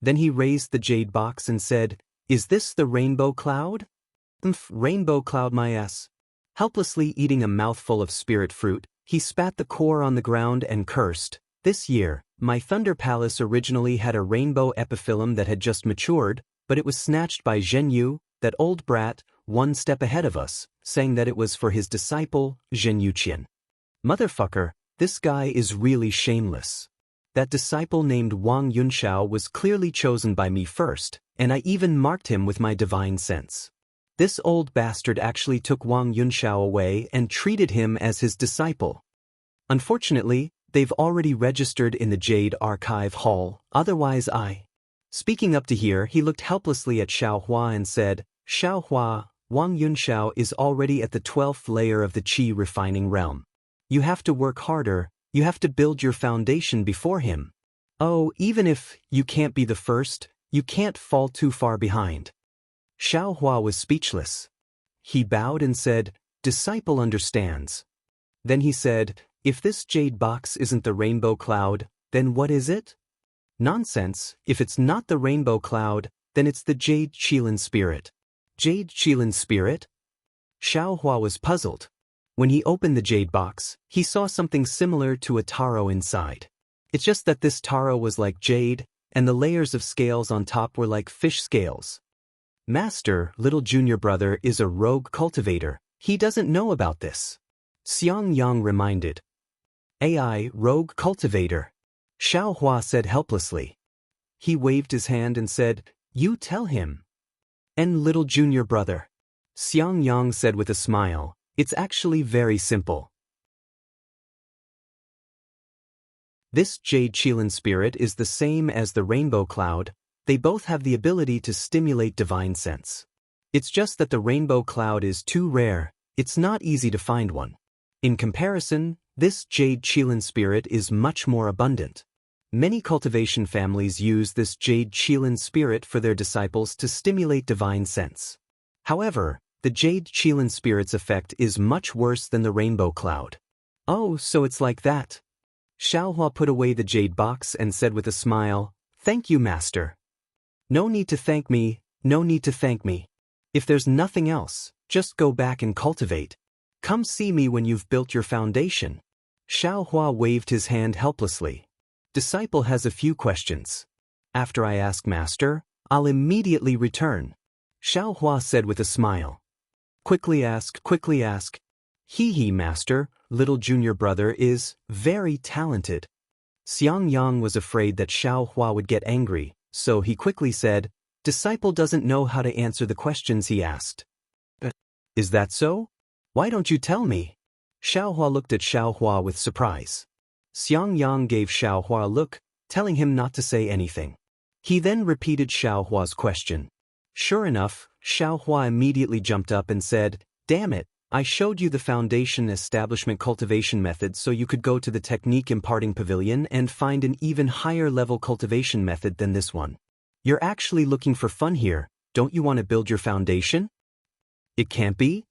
Then he raised the jade box and said, "Is this the rainbow cloud?" Rainbow cloud my ass." Helplessly eating a mouthful of spirit fruit, he spat the core on the ground and cursed, "This year, my Thunder Palace originally had a rainbow epiphyllum that had just matured, but it was snatched by Jianghu, that old brat, one step ahead of us, saying that it was for his disciple, Zhen Yuqian. Motherfucker, this guy is really shameless. That disciple named Wang Yunxiao was clearly chosen by me first, and I even marked him with my divine sense. This old bastard actually took Wang Yunxiao away and treated him as his disciple. Unfortunately, they've already registered in the Jade Archive Hall, otherwise I..." Speaking up to here, he looked helplessly at Xiaohua and said, "Xiaohua, Wang Yunxiao is already at the 12th layer of the Qi refining realm. You have to work harder, you have to build your foundation before him. Oh, even if you can't be the first, you can't fall too far behind." Xiaohua was speechless. He bowed and said, "Disciple understands." Then he said, "If this jade box isn't the rainbow cloud, then what is it?" "Nonsense, if it's not the rainbow cloud, then it's the Jade Qilin spirit." "Jade Qilin spirit?" Xiaohua was puzzled. When he opened the jade box, he saw something similar to a taro inside. It's just that this taro was like jade, and the layers of scales on top were like fish scales. "Master, little junior brother is a rogue cultivator. He doesn't know about this." Xiang Yang reminded. "AI, rogue cultivator," Xiaohua said helplessly. He waved his hand and said, "You tell him." "And little junior brother," Xiang Yang said with a smile, "it's actually very simple. This Jade Qilin spirit is the same as the rainbow cloud. They both have the ability to stimulate divine sense. It's just that the rainbow cloud is too rare, it's not easy to find one. In comparison, this Jade Qilin spirit is much more abundant. Many cultivation families use this Jade Qilin spirit for their disciples to stimulate divine sense. However, the Jade Qilin spirit's effect is much worse than the rainbow cloud." "Oh, so it's like that." Xiaohua put away the jade box and said with a smile, "Thank you, master." "No need to thank me, no need to thank me. If there's nothing else, just go back and cultivate. Come see me when you've built your foundation." Xiaohua waved his hand helplessly. "Disciple has a few questions. After I ask master, I'll immediately return," Xiaohua said with a smile. Quickly ask, quickly ask." He, master, little junior brother is very talented." Xiangyang was afraid that Xiaohua would get angry, so he quickly said, "Disciple doesn't know how to answer the questions he asked." "Is that so? Why don't you tell me?" Xiaohua looked at Xiaohua with surprise. Xiangyang gave Xiaohua a look, telling him not to say anything. He then repeated Xiaohua's question. Sure enough, Xiaohua immediately jumped up and said, "Damn it, I showed you the foundation establishment cultivation method so you could go to the technique imparting pavilion and find an even higher level cultivation method than this one. You're actually looking for fun here, don't you want to build your foundation?" "It can't be?"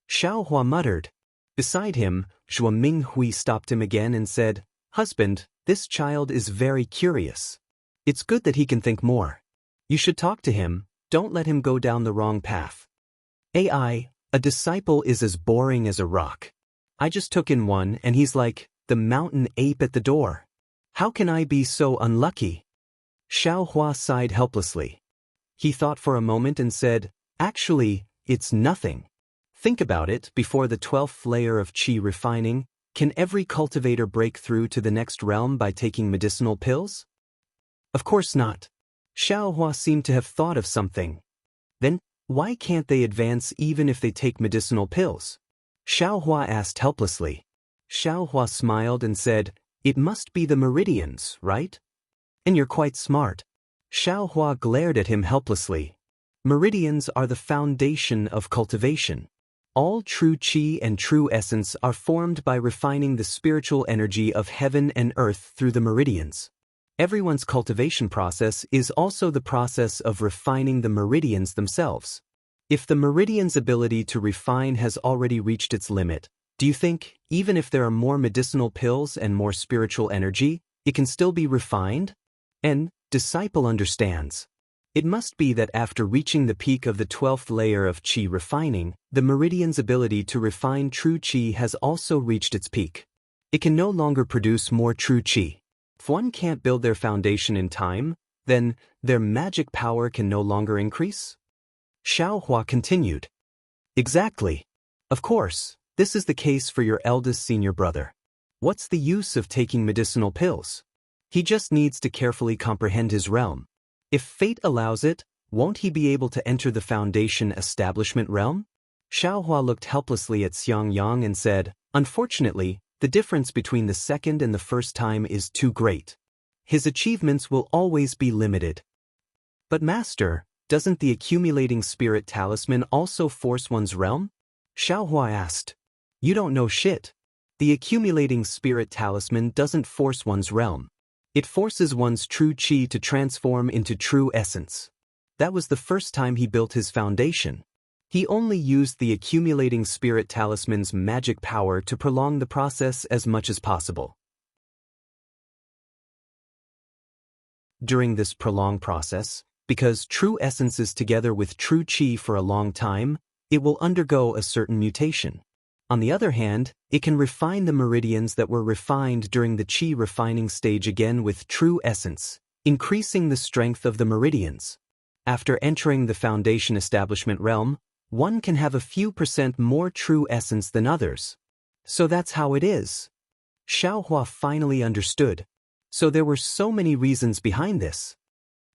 Xiaohua muttered. Beside him, Zhuo Minghui stopped him again and said, "Husband, this child is very curious. It's good that he can think more. You should talk to him, don't let him go down the wrong path." A disciple is as boring as a rock. I just took in one and he's like, the mountain ape at the door. How can I be so unlucky? Xiaohua sighed helplessly. He thought for a moment and said, "Actually, it's nothing. Think about it, before the 12th layer of qi refining, can every cultivator break through to the next realm by taking medicinal pills?" "Of course not." Xiaohua seemed to have thought of something. "Then, why can't they advance even if they take medicinal pills?" Xiaohua asked helplessly. Xiaohua smiled and said, "It must be the meridians, right? And you're quite smart." Xiaohua glared at him helplessly. Meridians are the foundation of cultivation. All true qi and true essence are formed by refining the spiritual energy of heaven and earth through the meridians. Everyone's cultivation process is also the process of refining the meridians themselves. If the meridian's ability to refine has already reached its limit, do you think, even if there are more medicinal pills and more spiritual energy, it can still be refined? And disciple understands. It must be that after reaching the peak of the 12th layer of qi refining, the meridian's ability to refine true qi has also reached its peak. It can no longer produce more true qi. If one can't build their foundation in time, then their magic power can no longer increase? Xiaohua continued. Exactly. Of course, this is the case for your eldest senior brother. What's the use of taking medicinal pills? He just needs to carefully comprehend his realm. If fate allows it, won't he be able to enter the foundation establishment realm? Xiaohua looked helplessly at Xiangyang and said, "Unfortunately, the difference between the second and the first time is too great. His achievements will always be limited." "But master, doesn't the accumulating spirit talisman also force one's realm?" Xiaohua asked. "You don't know shit. The accumulating spirit talisman doesn't force one's realm. It forces one's true qi to transform into true essence. That was the first time he built his foundation. He only used the accumulating spirit talisman's magic power to prolong the process as much as possible. During this prolonged process, because true essence is together with true qi for a long time, it will undergo a certain mutation. On the other hand, it can refine the meridians that were refined during the qi refining stage again with true essence, increasing the strength of the meridians. After entering the foundation establishment realm, one can have a few % more true essence than others. So that's how it is. Xiaohua finally understood. So there were so many reasons behind this.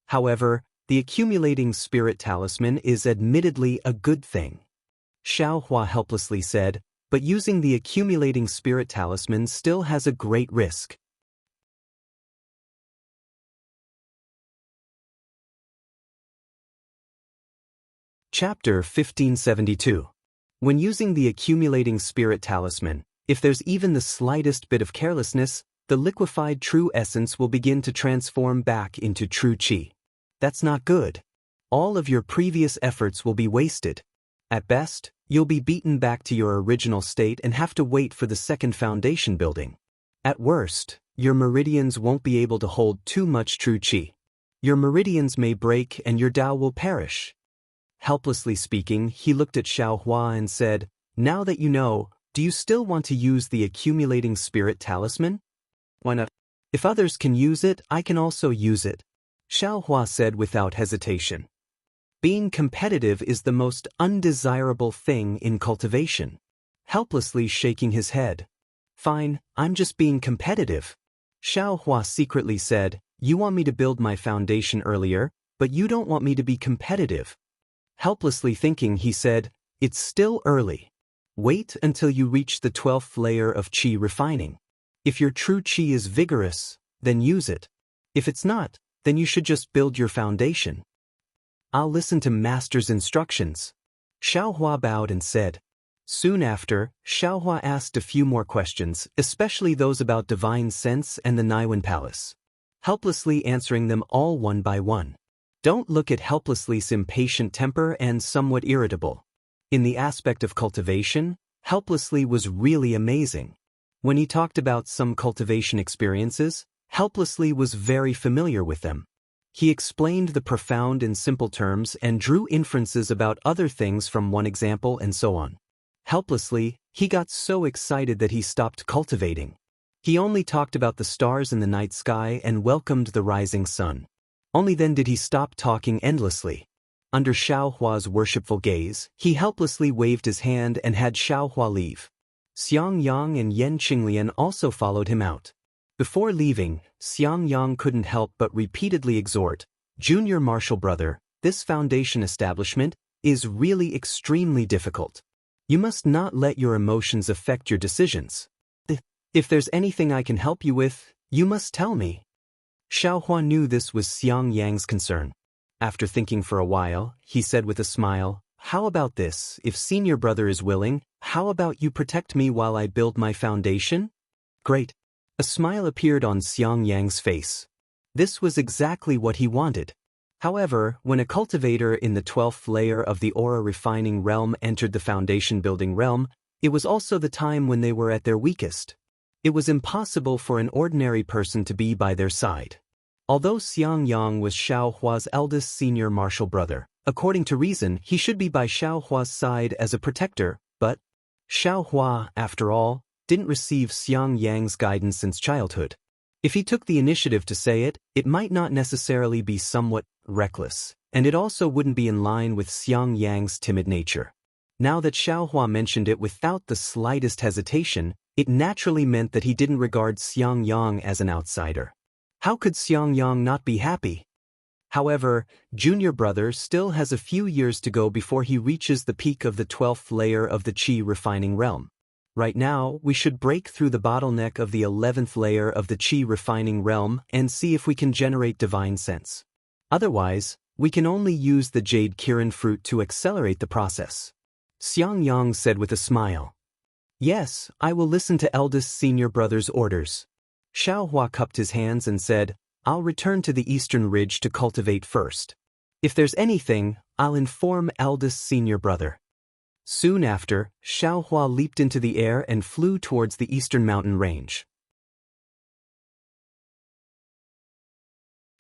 However, the accumulating spirit talisman is admittedly a good thing. Xiaohua helplessly said, but using the accumulating spirit talisman still has a great risk. Chapter 1572. When using the accumulating spirit talisman, if there's even the slightest bit of carelessness, the liquefied true essence will begin to transform back into true qi. That's not good. All of your previous efforts will be wasted. At best, you'll be beaten back to your original state and have to wait for the second foundation building. At worst, your meridians won't be able to hold too much true qi. Your meridians may break and your Tao will perish. Helplessly speaking, he looked at Xiaohua and said, now that you know, do you still want to use the accumulating spirit talisman? Why not? If others can use it, I can also use it, Xiaohua said without hesitation. Being competitive is the most undesirable thing in cultivation. Helplessly shaking his head. Fine, I'm just being competitive. Xiaohua secretly said, you want me to build my foundation earlier, but you don't want me to be competitive. Helplessly thinking, he said, it's still early. Wait until you reach the 12th layer of qi refining. If your true qi is vigorous, then use it. If it's not, then you should just build your foundation. I'll listen to master's instructions. Xiaohua bowed and said. Soon after, Xiaohua asked a few more questions, especially those about divine sense and the Naiwan Palace. Helplessly answering them all one by one. Don't look at Helplessly's impatient temper and somewhat irritable. In the aspect of cultivation, Helplessly was really amazing. When he talked about some cultivation experiences, Helplessly was very familiar with them. He explained the profound in simple terms and drew inferences about other things from one example and so on. Helplessly, he got so excited that he stopped cultivating. He only talked about the stars in the night sky and welcomed the rising sun. Only then did he stop talking endlessly. Under Xiaohua's worshipful gaze, he helplessly waved his hand and had Xiaohua leave. Xiang Yang and Yan Qinglian also followed him out. Before leaving, Xiang Yang couldn't help but repeatedly exhort, Junior Marshal Brother, this foundation establishment is really extremely difficult. You must not let your emotions affect your decisions. If there's anything I can help you with, you must tell me. Xiaohua knew this was Xiang Yang's concern. After thinking for a while, he said with a smile, how about this, if senior brother is willing, how about you protect me while I build my foundation? Great. A smile appeared on Xiang Yang's face. This was exactly what he wanted. However, when a cultivator in the 12th layer of the aura refining realm entered the foundation building realm, it was also the time when they were at their weakest. It was impossible for an ordinary person to be by their side. Although Xiang Yang was Xiaohua's eldest senior martial brother, according to reason he should be by Xiaohua's side as a protector, but Xiaohua, after all, didn't receive Xiang Yang's guidance since childhood. If he took the initiative to say it, it might not necessarily be somewhat reckless, and it also wouldn't be in line with Xiang Yang's timid nature. Now that Xiaohua mentioned it without the slightest hesitation, it naturally meant that he didn't regard Xiang Yang as an outsider. How could Xiang Yang not be happy? However, junior brother still has a few years to go before he reaches the peak of the 12th layer of the qi refining realm. Right now, we should break through the bottleneck of the 11th layer of the qi refining realm and see if we can generate divine sense. Otherwise, we can only use the jade kirin fruit to accelerate the process. Xiang Yang said with a smile. Yes, I will listen to eldest senior brother's orders. Xiaohua cupped his hands and said, I'll return to the eastern ridge to cultivate first. If there's anything, I'll inform eldest senior brother. Soon after, Xiaohua leaped into the air and flew towards the eastern mountain range.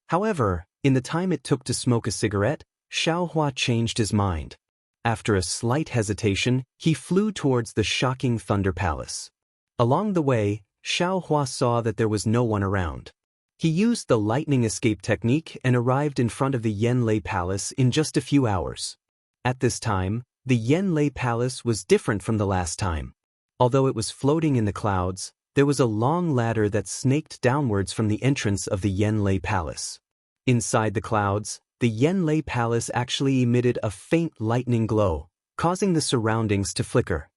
However, in the time it took to smoke a cigarette, Xiaohua changed his mind. After a slight hesitation, he flew towards the shocking Thunder Palace. Along the way, Xiaohua saw that there was no one around. He used the lightning escape technique and arrived in front of the Yanlei Palace in just a few hours. At this time, the Yanlei Palace was different from the last time. Although it was floating in the clouds, there was a long ladder that snaked downwards from the entrance of the Yanlei Palace. Inside the clouds, the Yanlei Palace actually emitted a faint lightning glow, causing the surroundings to flicker.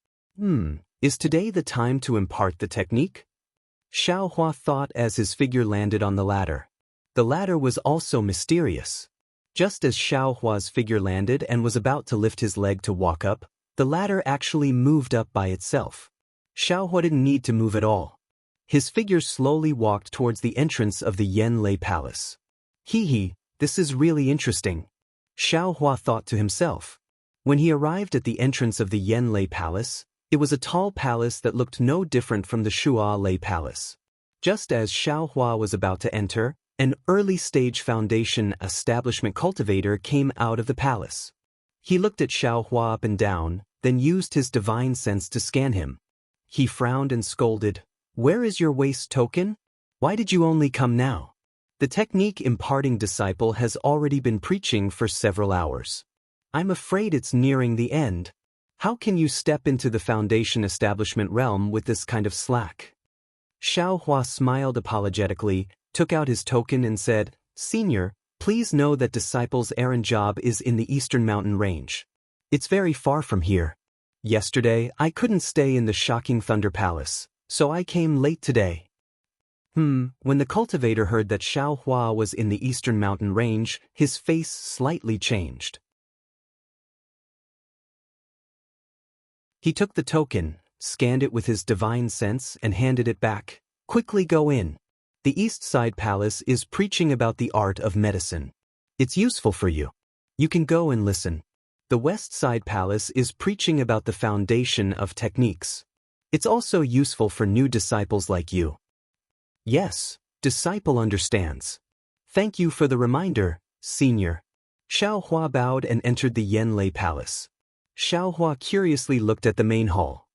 Is today the time to impart the technique? Xiaohua thought as his figure landed on the ladder. The ladder was also mysterious. Just as Xiaohua's figure landed and was about to lift his leg to walk up, the ladder actually moved up by itself. Xiaohua didn't need to move at all. His figure slowly walked towards the entrance of the Yanlei Palace. This is really interesting, Xiaohua thought to himself. When he arrived at the entrance of the Yanlei Palace, it was a tall palace that looked no different from the Shualei Palace. Just as Xiao Hua was about to enter, an early-stage foundation establishment cultivator came out of the palace. He looked at Xiao Hua up and down, then used his divine sense to scan him. He frowned and scolded, "Where is your waste token? Why did you only come now? The technique imparting disciple has already been preaching for several hours. I'm afraid it's nearing the end. How can you step into the foundation establishment realm with this kind of slack?" Xiao Hua smiled apologetically, took out his token and said, "Senior, please know that disciple's errand job is in the Eastern Mountain Range. It's very far from here. Yesterday, I couldn't stay in the shocking Thunder Palace, so I came late today." When the cultivator heard that Xiao Hua was in the Eastern Mountain Range, his face slightly changed. He took the token, scanned it with his divine sense and handed it back. "Quickly go in. The East Side Palace is preaching about the art of medicine. It's useful for you. You can go and listen. The West Side Palace is preaching about the foundation of techniques. It's also useful for new disciples like you." "Yes, disciple understands. Thank you for the reminder, Senior." Xiao Hua bowed and entered the Yanlei Palace. Xiao Hua curiously looked at the main hall.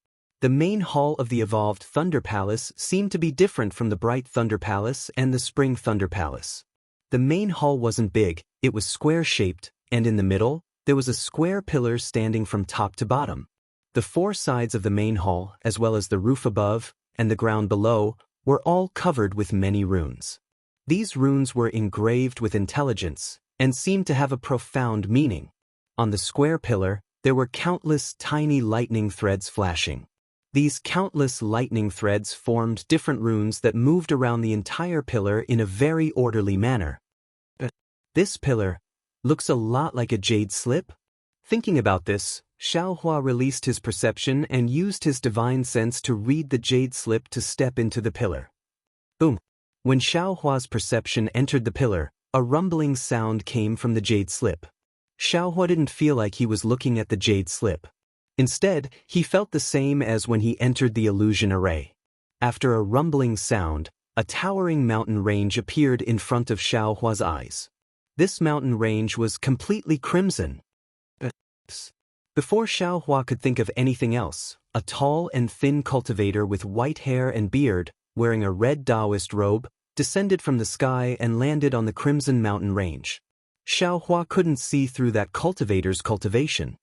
The main hall of the evolved Thunder Palace seemed to be different from the Bright Thunder Palace and the Spring Thunder Palace. The main hall wasn't big, it was square-shaped, and in the middle, there was a square pillar standing from top to bottom. The four sides of the main hall, as well as the roof above and the ground below, were all covered with many runes. These runes were engraved with intelligence and seemed to have a profound meaning. On the square pillar, there were countless tiny lightning threads flashing. These countless lightning threads formed different runes that moved around the entire pillar in a very orderly manner. This pillar looks a lot like a jade slip? Thinking about this, Xiao Hua released his perception and used his divine sense to read the jade slip to step into the pillar. Boom! When Xiao Hua's perception entered the pillar, a rumbling sound came from the jade slip. Xiao Hua didn't feel like he was looking at the jade slip. Instead, he felt the same as when he entered the illusion array. After a rumbling sound, a towering mountain range appeared in front of Xiao Hua's eyes. This mountain range was completely crimson. Before Xiao Hua could think of anything else, a tall and thin cultivator with white hair and beard, wearing a red Taoist robe, descended from the sky and landed on the crimson mountain range. Xiao Hua couldn't see through that cultivator's cultivation.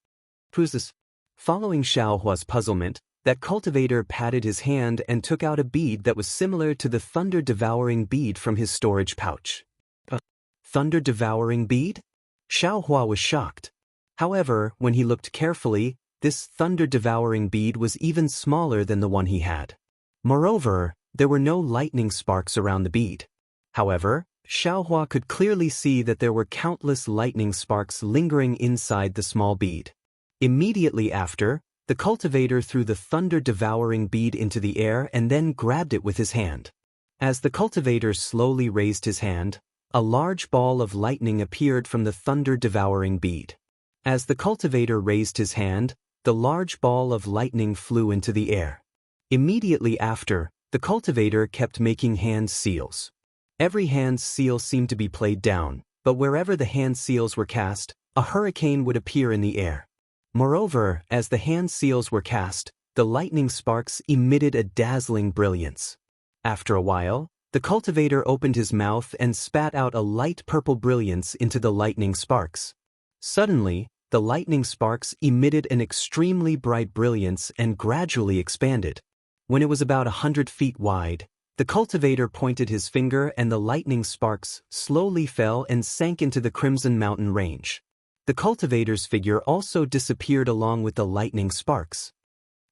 "Who's this?" Following Xiao Hua's puzzlement, that cultivator patted his hand and took out a bead that was similar to the thunder-devouring bead from his storage pouch. "A thunder-devouring bead?" Xiao Hua was shocked. However, when he looked carefully, this thunder-devouring bead was even smaller than the one he had. Moreover, there were no lightning sparks around the bead. However, Xiao Hua could clearly see that there were countless lightning sparks lingering inside the small bead. Immediately after, the cultivator threw the thunder-devouring bead into the air and then grabbed it with his hand. As the cultivator slowly raised his hand, a large ball of lightning appeared from the thunder-devouring bead. As the cultivator raised his hand, the large ball of lightning flew into the air. Immediately after, the cultivator kept making hand seals. Every hand seal seemed to be played down, but wherever the hand seals were cast, a hurricane would appear in the air. Moreover, as the hand seals were cast, the lightning sparks emitted a dazzling brilliance. After a while, the cultivator opened his mouth and spat out a light purple brilliance into the lightning sparks. Suddenly, the lightning sparks emitted an extremely bright brilliance and gradually expanded. When it was about 100 feet wide, the cultivator pointed his finger and the lightning sparks slowly fell and sank into the Crimson Mountain Range. The cultivator's figure also disappeared along with the lightning sparks.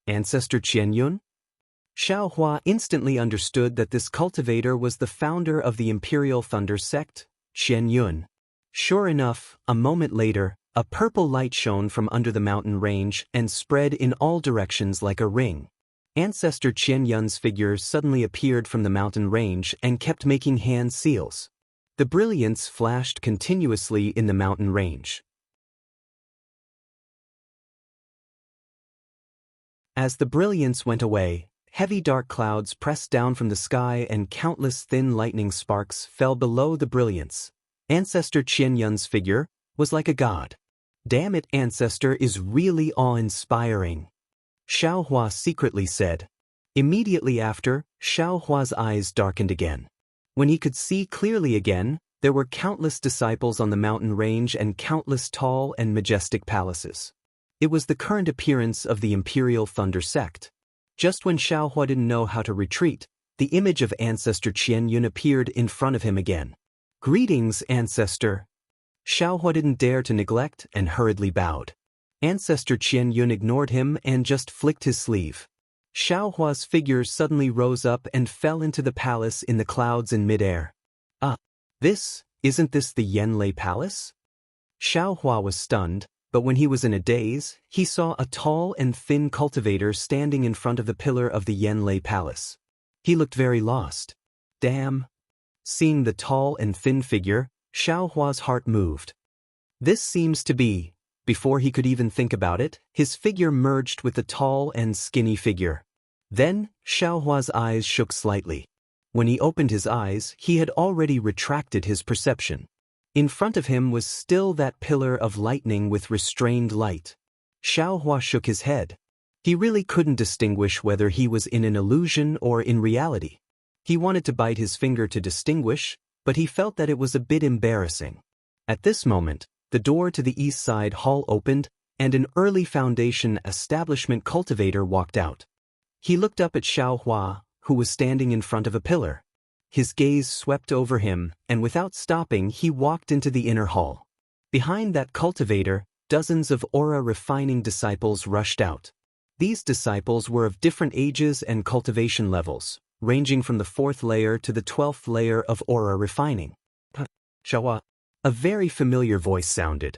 Ancestor Qianyun? Xiao Hua instantly understood that this cultivator was the founder of the Imperial Thunder Sect, Qianyun. Sure enough, a moment later, a purple light shone from under the mountain range and spread in all directions like a ring. Ancestor Qianyun's figure suddenly appeared from the mountain range and kept making hand seals. The brilliance flashed continuously in the mountain range. As the brilliance went away, heavy dark clouds pressed down from the sky and countless thin lightning sparks fell below the brilliance. Ancestor Qian Yun's figure was like a god. Damn it, Ancestor is really awe-inspiring, Xiao Hua secretly said. Immediately after, Xiao Hua's eyes darkened again. When he could see clearly again, there were countless disciples on the mountain range and countless tall and majestic palaces. It was the current appearance of the Imperial Thunder Sect. Just when Xiao Hua didn't know how to retreat, the image of Ancestor Qian Yun appeared in front of him again. Greetings, Ancestor. Xiao Hua didn't dare to neglect and hurriedly bowed. Ancestor Qian Yun ignored him and just flicked his sleeve. Xiao Hua's figure suddenly rose up and fell into the palace in the clouds in midair. Isn't this the Yanlei Palace? Xiao Hua was stunned, but when he was in a daze, he saw a tall and thin cultivator standing in front of the pillar of the Yanlei Palace. He looked very lost. Damn. Seeing the tall and thin figure, Xiao Hua's heart moved. This seems to be. Before he could even think about it, his figure merged with the tall and skinny figure. Then, Xiao Hua's eyes shook slightly. When he opened his eyes, he had already retracted his perception. In front of him was still that pillar of lightning with restrained light. Xiao Hua shook his head. He really couldn't distinguish whether he was in an illusion or in reality. He wanted to bite his finger to distinguish, but he felt that it was a bit embarrassing. At this moment, the door to the east side hall opened, and an early Foundation establishment cultivator walked out. He looked up at Xiao Hua, who was standing in front of a pillar. His gaze swept over him, and without stopping he walked into the inner hall. Behind that cultivator, dozens of aura-refining disciples rushed out. These disciples were of different ages and cultivation levels, ranging from the 4th layer to the 12th layer of aura refining. Xiao Hua. A very familiar voice sounded.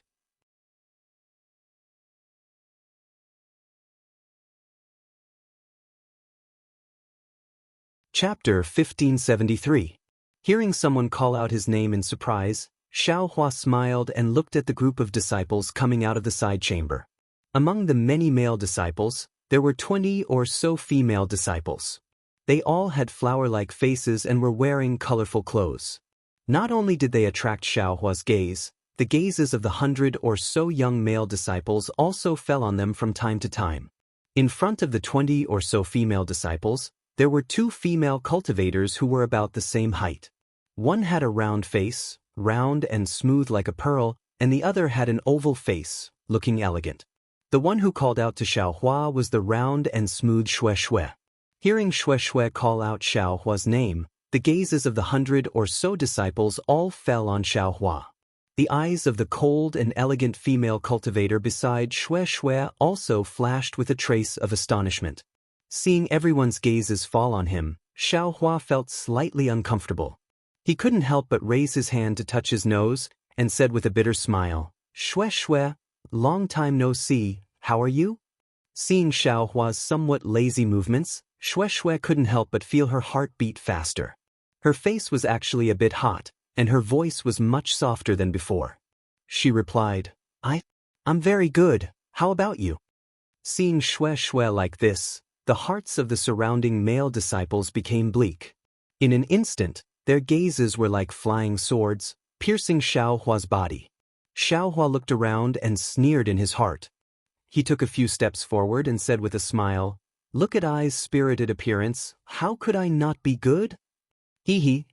Chapter 1573. Hearing someone call out his name in surprise, Xiao Hua smiled and looked at the group of disciples coming out of the side chamber. Among the many male disciples, there were 20 or so female disciples. They all had flower-like faces and were wearing colorful clothes. Not only did they attract Xiao Hua's gaze, the gazes of the 100 or so young male disciples also fell on them from time to time. In front of the 20 or so female disciples, there were 2 female cultivators who were about the same height. One had a round face, round and smooth like a pearl, and the other had an oval face, looking elegant. The one who called out to Xiao Hua was the round and smooth Xue Xue. Hearing Xue Xue call out Xiao Hua's name, the gazes of the 100 or so disciples all fell on Xiao Hua. The eyes of the cold and elegant female cultivator beside Xue Xue also flashed with a trace of astonishment. Seeing everyone's gazes fall on him, Xiao Hua felt slightly uncomfortable. He couldn't help but raise his hand to touch his nose, and said with a bitter smile, "Xue Xue, long time no see, how are you?" Seeing Xiao Hua's somewhat lazy movements, Xue Xue couldn't help but feel her heart beat faster. Her face was actually a bit hot, and her voice was much softer than before. She replied, I'm very good, how about you?" Seeing Xue Xue like this, the hearts of the surrounding male disciples became bleak. In an instant, their gazes were like flying swords, piercing Xiao Hua's body. Xiao Hua looked around and sneered in his heart. He took a few steps forward and said with a smile, "Look at I's spirited appearance, how could I not be good?"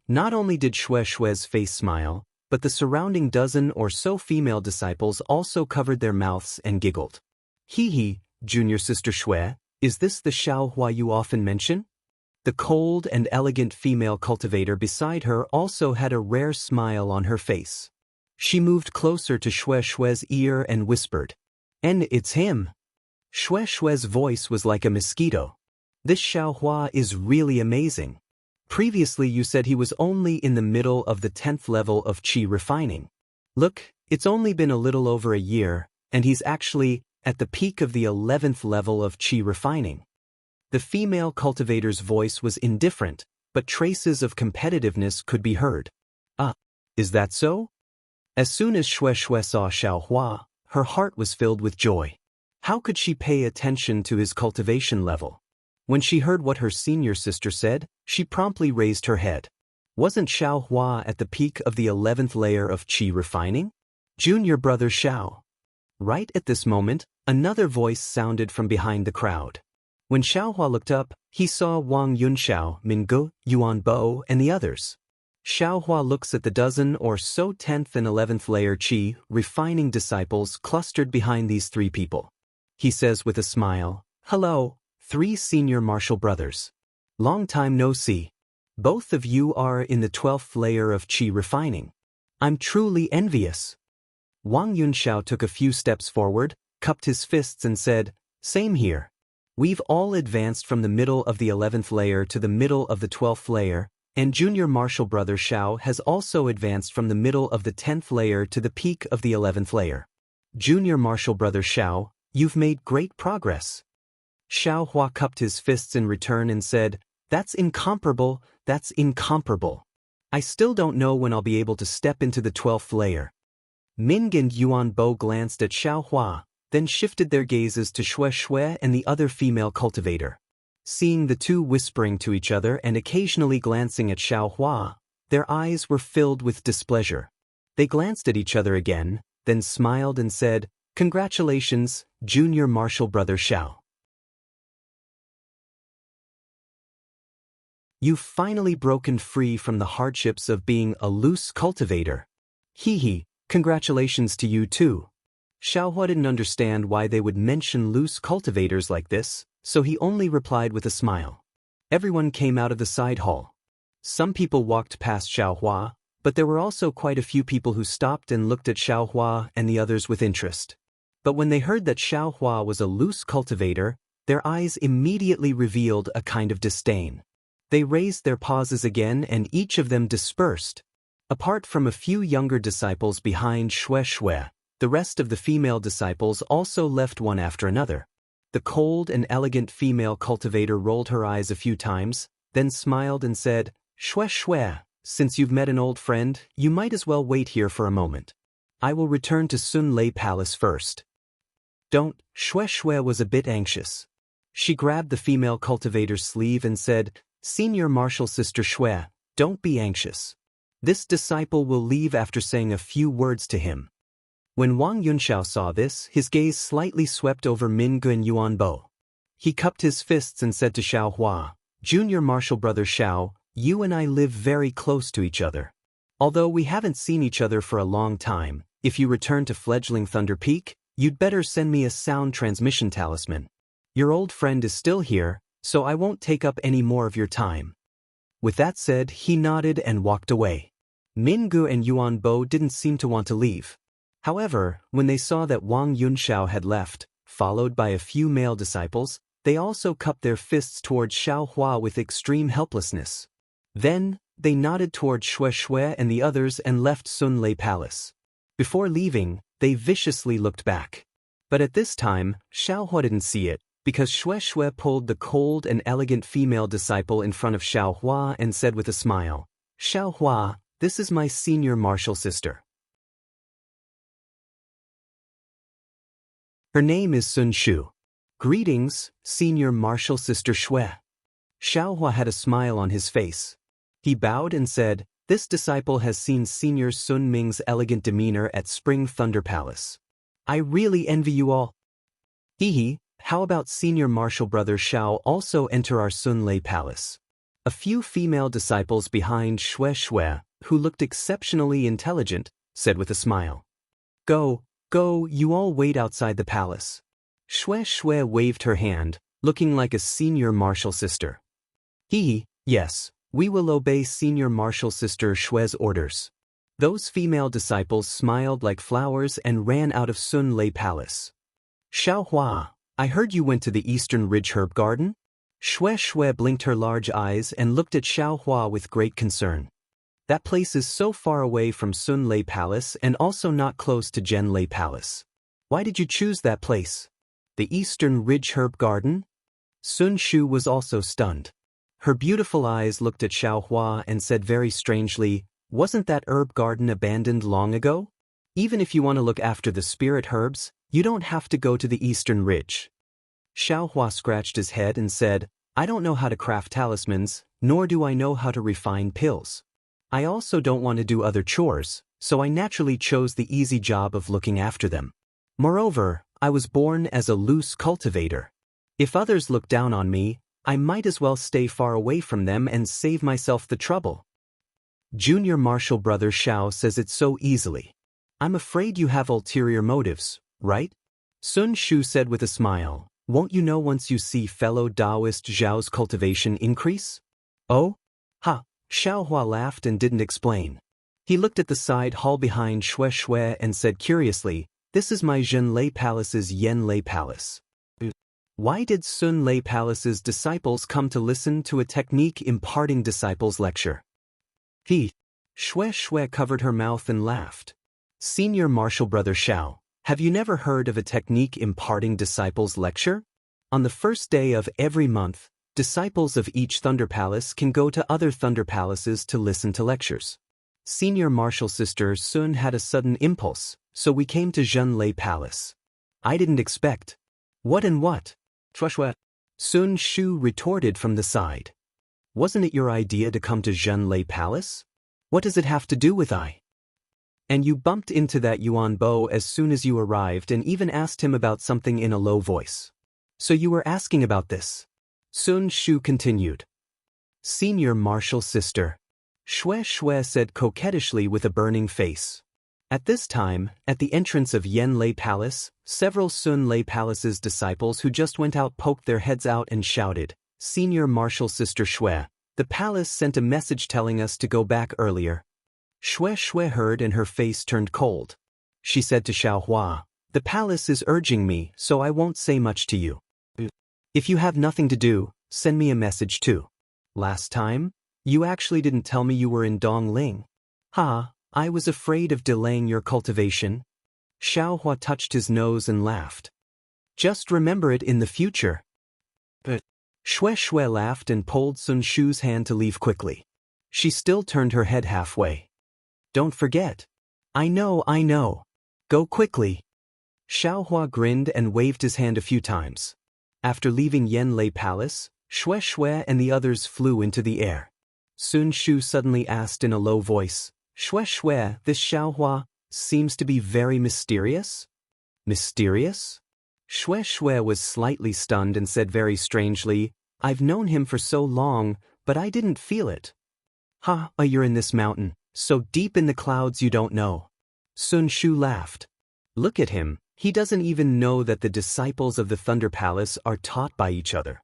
Not only did Xue Xue's face smile, but the surrounding dozen or so female disciples also covered their mouths and giggled. Junior Sister Xue, is this the Xiao Hua you often mention?" The cold and elegant female cultivator beside her also had a rare smile on her face. She moved closer to Xue Xue's ear and whispered, "And it's him." Xue Xue's voice was like a mosquito. "This Xiao Hua is really amazing. Previously you said he was only in the middle of the 10th level of qi refining. Look, it's only been a little over a year, and he's actually at the peak of the 11th level of qi refining." The female cultivator's voice was indifferent, but traces of competitiveness could be heard. Is that so?" As soon as Xue Xue saw Xiao Hua, her heart was filled with joy. How could she pay attention to his cultivation level? When she heard what her senior sister said, she promptly raised her head. Wasn't Xiao Hua at the peak of the 11th layer of qi refining? Junior brother Xiao. Right at this moment, another voice sounded from behind the crowd. When Xiao Hua looked up, he saw Wang Yunxiao, Minggu, Yuan Bo, and the others. Xiao Hua looks at the dozen or so 10th and 11th layer qi refining disciples clustered behind these three people. He says with a smile, "Hello, three senior martial brothers. Long time no see. Both of you are in the 12th layer of qi refining. I'm truly envious." Wang Yunxiao took a few steps forward, cupped his fists and said, "Same here. We've all advanced from the middle of the 11th layer to the middle of the 12th layer, and junior martial brother Xiao has also advanced from the middle of the 10th layer to the peak of the 11th layer. Junior martial brother Xiao, you've made great progress." Xiao Hua cupped his fists in return and said, "That's incomparable, that's incomparable. I still don't know when I'll be able to step into the 12th layer." Ming and Yuan Bo glanced at Xiao Hua, then shifted their gazes to Xue Xue and the other female cultivator. Seeing the two whispering to each other and occasionally glancing at Xiao Hua, their eyes were filled with displeasure. They glanced at each other again, then smiled and said, "Congratulations, junior martial brother Xiao. You've finally broken free from the hardships of being a loose cultivator. Hee, congratulations to you too." Xiao Hua didn't understand why they would mention loose cultivators like this, so he only replied with a smile. Everyone came out of the side hall. Some people walked past Xiao Hua, but there were also quite a few people who stopped and looked at Xiao Hua and the others with interest. But when they heard that Xiao Hua was a loose cultivator, their eyes immediately revealed a kind of disdain. They raised their pauses again and each of them dispersed. Apart from a few younger disciples behind Xue Xue, the rest of the female disciples also left one after another. The cold and elegant female cultivator rolled her eyes a few times, then smiled and said, "Xue Xue, since you've met an old friend, you might as well wait here for a moment. I will return to Sun Lei Palace first." "Don't." Xue Xue was a bit anxious. She grabbed the female cultivator's sleeve and said, "Senior martial sister Xue, don't be anxious. This disciple will leave after saying a few words to him." When Wang Yunxiao saw this, his gaze slightly swept over Minggu and Yuan Bo. He cupped his fists and said to Xiao Hua, "Junior martial brother Xiao, you and I live very close to each other. Although we haven't seen each other for a long time, if you return to fledgling Thunder Peak, you'd better send me a sound transmission talisman. Your old friend is still here, so I won't take up any more of your time." With that said, he nodded and walked away. Minggu and Yuan Bo didn't seem to want to leave. However, when they saw that Wang Yunxiao had left, followed by a few male disciples, they also cupped their fists towards Xiao Hua with extreme helplessness. Then, they nodded towards Xue Xue and the others and left Sun Lei Palace. Before leaving, they viciously looked back. But at this time, Xiao Hua didn't see it, because Xue Xue pulled the cold and elegant female disciple in front of Xiao Hua and said with a smile, "Xiao Hua, this is my senior martial sister. Her name is Sun Shu. Greetings, senior martial sister Xue." Xiao Hua had a smile on his face. He bowed and said, "This disciple has seen senior Sun Ming's elegant demeanor at Spring Thunder Palace. I really envy you all. Hee, how about senior martial brother Xiao also enter our Sun Lei Palace?" A few female disciples behind Xue Xue, who looked exceptionally intelligent, said with a smile, Go, you all wait outside the palace." Xue Xue waved her hand, looking like a senior martial sister. Yes, we will obey senior martial sister Xue's orders." Those female disciples smiled like flowers and ran out of Sun Lei Palace. "Xiao Hua, I heard you went to the Eastern Ridge Herb Garden?" Xue Xue blinked her large eyes and looked at Xiao Hua with great concern. "That place is so far away from Sun Lei Palace and also not close to Zhen Lei Palace. Why did you choose that place? The Eastern Ridge Herb Garden?" Sun Shu was also stunned. Her beautiful eyes looked at Xiao Hua and said very strangely, "Wasn't that herb garden abandoned long ago? Even if you want to look after the spirit herbs, you don't have to go to the Eastern Ridge." Xiao Hua scratched his head and said, I don't know how to craft talismans, nor do I know how to refine pills. I also don't want to do other chores, so I naturally chose the easy job of looking after them. Moreover, I was born as a loose cultivator. If others look down on me, I might as well stay far away from them and save myself the trouble. Junior Marshall brother Xiao says it so easily. I'm afraid you have ulterior motives, right? Sun Shu said with a smile. Won't you know once you see fellow Taoist Zhao's cultivation increase? Oh? Ha! Xiaohua laughed and didn't explain. He looked at the side hall behind Shui Shui and said curiously, this is my Zhen Lei Palace's Yen Lei Palace. Why did Sun Lei Palace's disciples come to listen to a technique imparting disciples lecture? Shui Shui covered her mouth and laughed. Senior Marshall brother Xiao, have you never heard of a technique imparting disciples lecture? On the first day of every month, disciples of each Thunder Palace can go to other Thunder Palaces to listen to lectures. Senior Marshall sister Sun had a sudden impulse, so we came to Zhen Lei Palace. I didn't expect. What and what? Shui. Sun Shu retorted from the side. Wasn't it your idea to come to Zhen Lei Palace? What does it have to do with I? And you bumped into that Yuan Bo as soon as you arrived and even asked him about something in a low voice. So you were asking about this? Sun Shu continued. Senior Marshall sister. Shui Shui said coquettishly with a burning face. At this time, at the entrance of Yen Lei Palace, several Sun Lei Palace's disciples who just went out poked their heads out and shouted, Senior Marshall sister Shui, the palace sent a message telling us to go back earlier. Shui Shui heard and her face turned cold. She said to Xiaohua, the palace is urging me, so I won't say much to you. If you have nothing to do, send me a message too. Last time, you actually didn't tell me you were in Dongling. Ha, I was afraid of delaying your cultivation. Xiaohua touched his nose and laughed. Just remember it in the future. But Shui Shui laughed and pulled Sun Shu's hand to leave quickly. She still turned her head halfway. Don't forget. I know. Go quickly. Xiaohua grinned and waved his hand a few times. After leaving Yen Lei Palace, Shui Shui and the others flew into the air. Sun Shu suddenly asked in a low voice, Shui Shui, this Xiaohua seems to be very mysterious? Mysterious? Shui Shui was slightly stunned and said very strangely, I've known him for so long, but I didn't feel it. Ha, you're in this mountain, so deep in the clouds you don't know. Sun Shu laughed. Look at him, he doesn't even know that the disciples of the Thunder Palace are taught by each other.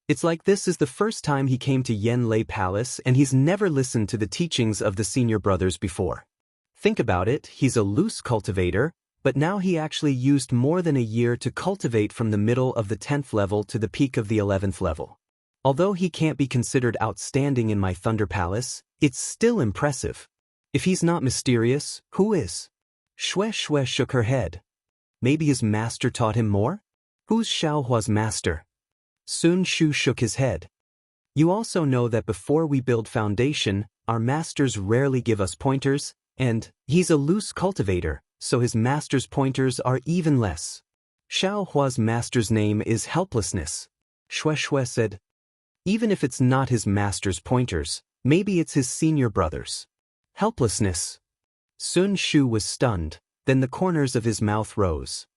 It's like this is the first time he came to Yen Lei Palace and he's never listened to the teachings of the senior brothers before. Think about it, he's a loose cultivator, but now he actually used more than a year to cultivate from the middle of the 10th level to the peak of the 11th level. Although he can't be considered outstanding in my Thunder Palace, it's still impressive. If he's not mysterious, who is? Shui Shui shook her head. Maybe his master taught him more? Who's Xiaohua's master? Sun Shu shook his head. You also know that before we build foundation, our masters rarely give us pointers, and he's a loose cultivator, so his master's pointers are even less. Xiaohua's master's name is helplessness. Shui Shui said. Even if it's not his master's pointers, maybe it's his senior brother's. Helplessness. Sun Shu was stunned, then the corners of his mouth rose.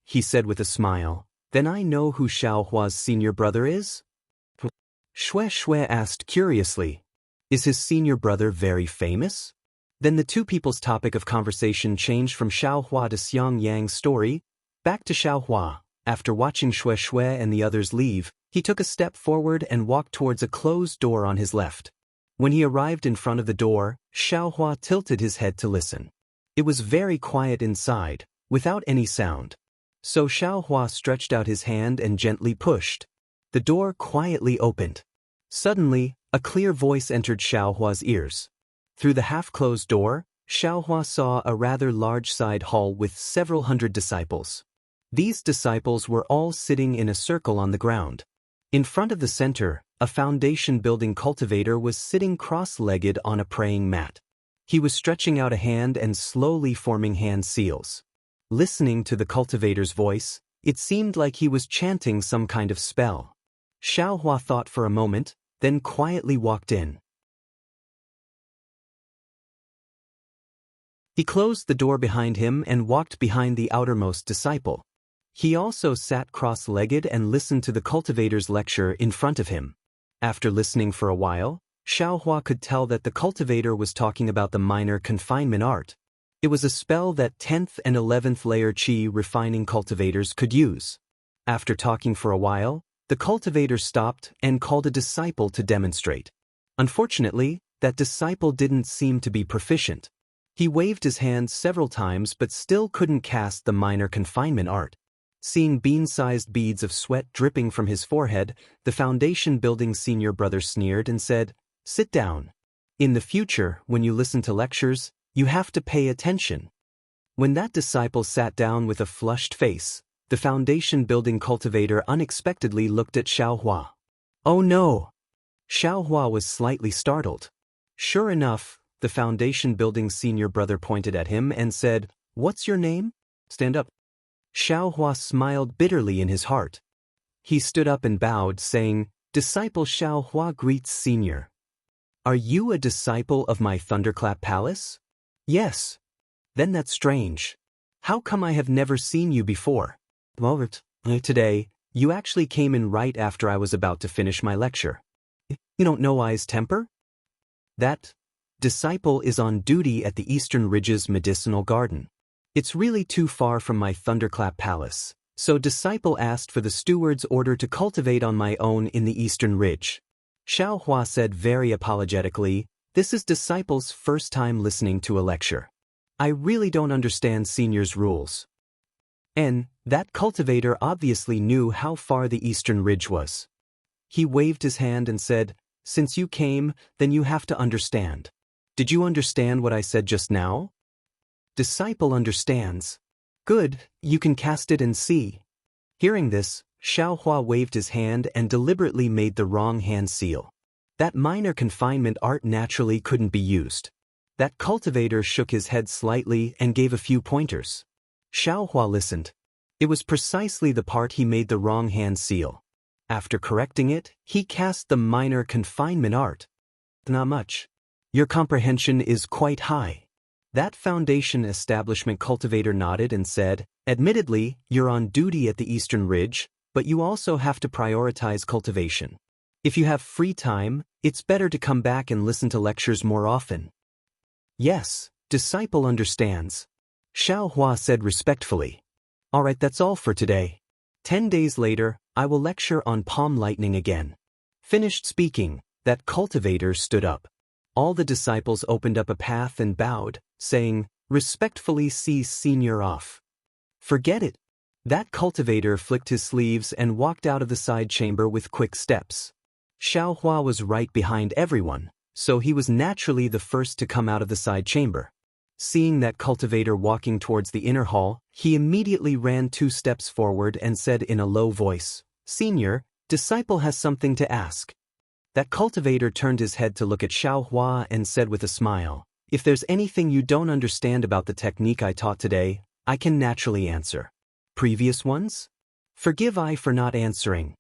He said with a smile, then I know who Xiaohua's senior brother is? Shui Shui asked curiously, is his senior brother very famous? Then the two people's topic of conversation changed from Xiaohua to Xiang Yang's story, back to Xiaohua. After watching Shui Shui and the others leave, he took a step forward and walked towards a closed door on his left. When he arrived in front of the door, Xiaohua tilted his head to listen. It was very quiet inside, without any sound. So Xiaohua stretched out his hand and gently pushed. The door quietly opened. Suddenly, a clear voice entered Xiaohua's ears. Through the half-closed door, Xiaohua saw a rather large side hall with several hundred disciples. These disciples were all sitting in a circle on the ground. In front of the center, a foundation-building cultivator was sitting cross-legged on a praying mat. He was stretching out a hand and slowly forming hand seals. Listening to the cultivator's voice, It seemed like he was chanting some kind of spell. Xiaohua thought for a moment, then quietly walked in. He closed the door behind him and walked behind the outermost disciple. He also sat cross-legged and listened to the cultivator's lecture in front of him. After listening for a while, Xiaohua could tell that the cultivator was talking about the minor confinement art. It was a spell that 10th and 11th layer qi refining cultivators could use. After talking for a while, the cultivator stopped and called a disciple to demonstrate. Unfortunately, that disciple didn't seem to be proficient. He waved his hand several times but still couldn't cast the minor confinement art. Seeing bean-sized beads of sweat dripping from his forehead, the foundation building senior brother sneered and said, "Sit down. In the future, when you listen to lectures, you have to pay attention." When that disciple sat down with a flushed face, the foundation building cultivator unexpectedly looked at Xiaohua. "Oh no!" Xiaohua was slightly startled. Sure enough, the foundation building senior brother pointed at him and said, "What's your name? Stand up." Xiaohua smiled bitterly in his heart. He stood up and bowed, saying, "Disciple Xiaohua greets senior. Are you a disciple of my Thunderclap Palace?" "Yes." "Then that's strange. How come I have never seen you before?" "Well, today, you actually came in right after I was about to finish my lecture. You don't know I's temper?" "That disciple is on duty at the Eastern Ridge's medicinal garden. It's really too far from my Thunderclap Palace, so disciple asked for the steward's order to cultivate on my own in the Eastern Ridge." Xiaohua said very apologetically, "This is disciple's first time listening to a lecture. I really don't understand senior's rules." And that cultivator obviously knew how far the Eastern Ridge was. He waved his hand and said, "Since you came, then you have to understand. Did you understand what I said just now?" "Disciple understands." "Good, you can cast it and see." Hearing this, Xiaohua waved his hand and deliberately made the wrong hand seal. That minor confinement art naturally couldn't be used. That cultivator shook his head slightly and gave a few pointers. Xiaohua listened. It was precisely the part he made the wrong hand seal. After correcting it, he cast the minor confinement art. "Not much. Your comprehension is quite high." That foundation establishment cultivator nodded and said, "Admittedly, you're on duty at the Eastern Ridge, but you also have to prioritize cultivation. If you have free time, it's better to come back and listen to lectures more often." "Yes, disciple understands," Xiaohua said respectfully. "All right, that's all for today. 10 days later, I will lecture on palm lightning again." Finished speaking, that cultivator stood up. All the disciples opened up a path and bowed, saying, "Respectfully see senior off." "Forget it." That cultivator flicked his sleeves and walked out of the side chamber with quick steps. Xiaohua was right behind everyone, so he was naturally the first to come out of the side chamber. Seeing that cultivator walking towards the inner hall, he immediately ran 2 steps forward and said in a low voice, "Senior, disciple has something to ask." That cultivator turned his head to look at Xiaohua and said with a smile, "If there's anything you don't understand about the technique I taught today, I can naturally answer. Previous ones? Forgive I for not answering."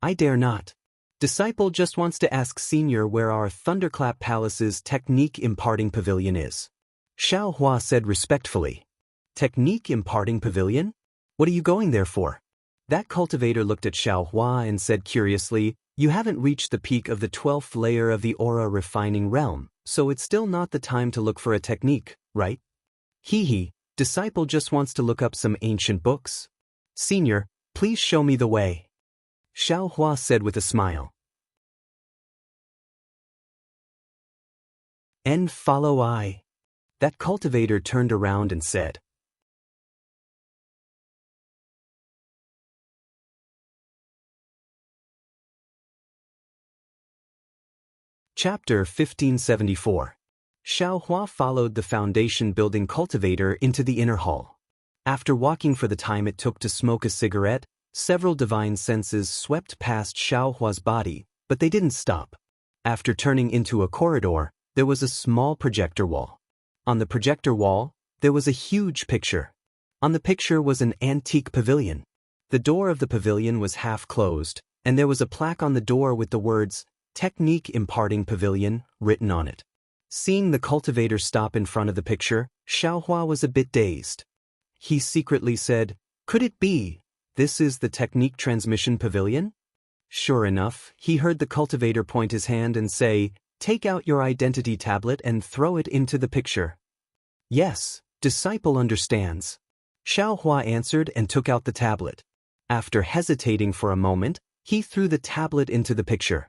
"I dare not." Disciple just wants to ask senior where our Thunderclap Palace's technique imparting pavilion is. Xiaohua said respectfully. "Technique imparting pavilion? What are you going there for?" That cultivator looked at Xiaohua and said curiously, "You haven't reached the peak of the 12th layer of the aura refining realm, so it's still not the time to look for a technique, right?" "Hee, disciple just wants to look up some ancient books." "Senior, please show me the way," Xiaohua said with a smile. "And follow I." That cultivator turned around and said. Chapter 1574. Xiaohua followed the foundation building cultivator into the inner hall. After walking for the time it took to smoke a cigarette, several divine senses swept past Xiaohua's body, but they didn't stop. After turning into a corridor, there was a small projector wall. On the projector wall, there was a huge picture. On the picture was an antique pavilion. The door of the pavilion was half closed, and there was a plaque on the door with the words, Technique Imparting Pavilion, written on it. Seeing the cultivator stop in front of the picture, Xiaohua was a bit dazed. He secretly said, "Could it be? This is the Technique Transmission Pavilion?" Sure enough, he heard the cultivator point his hand and say, "Take out your identity tablet and throw it into the picture." "Yes, disciple understands." Xiaohua answered and took out the tablet. After hesitating for a moment, he threw the tablet into the picture.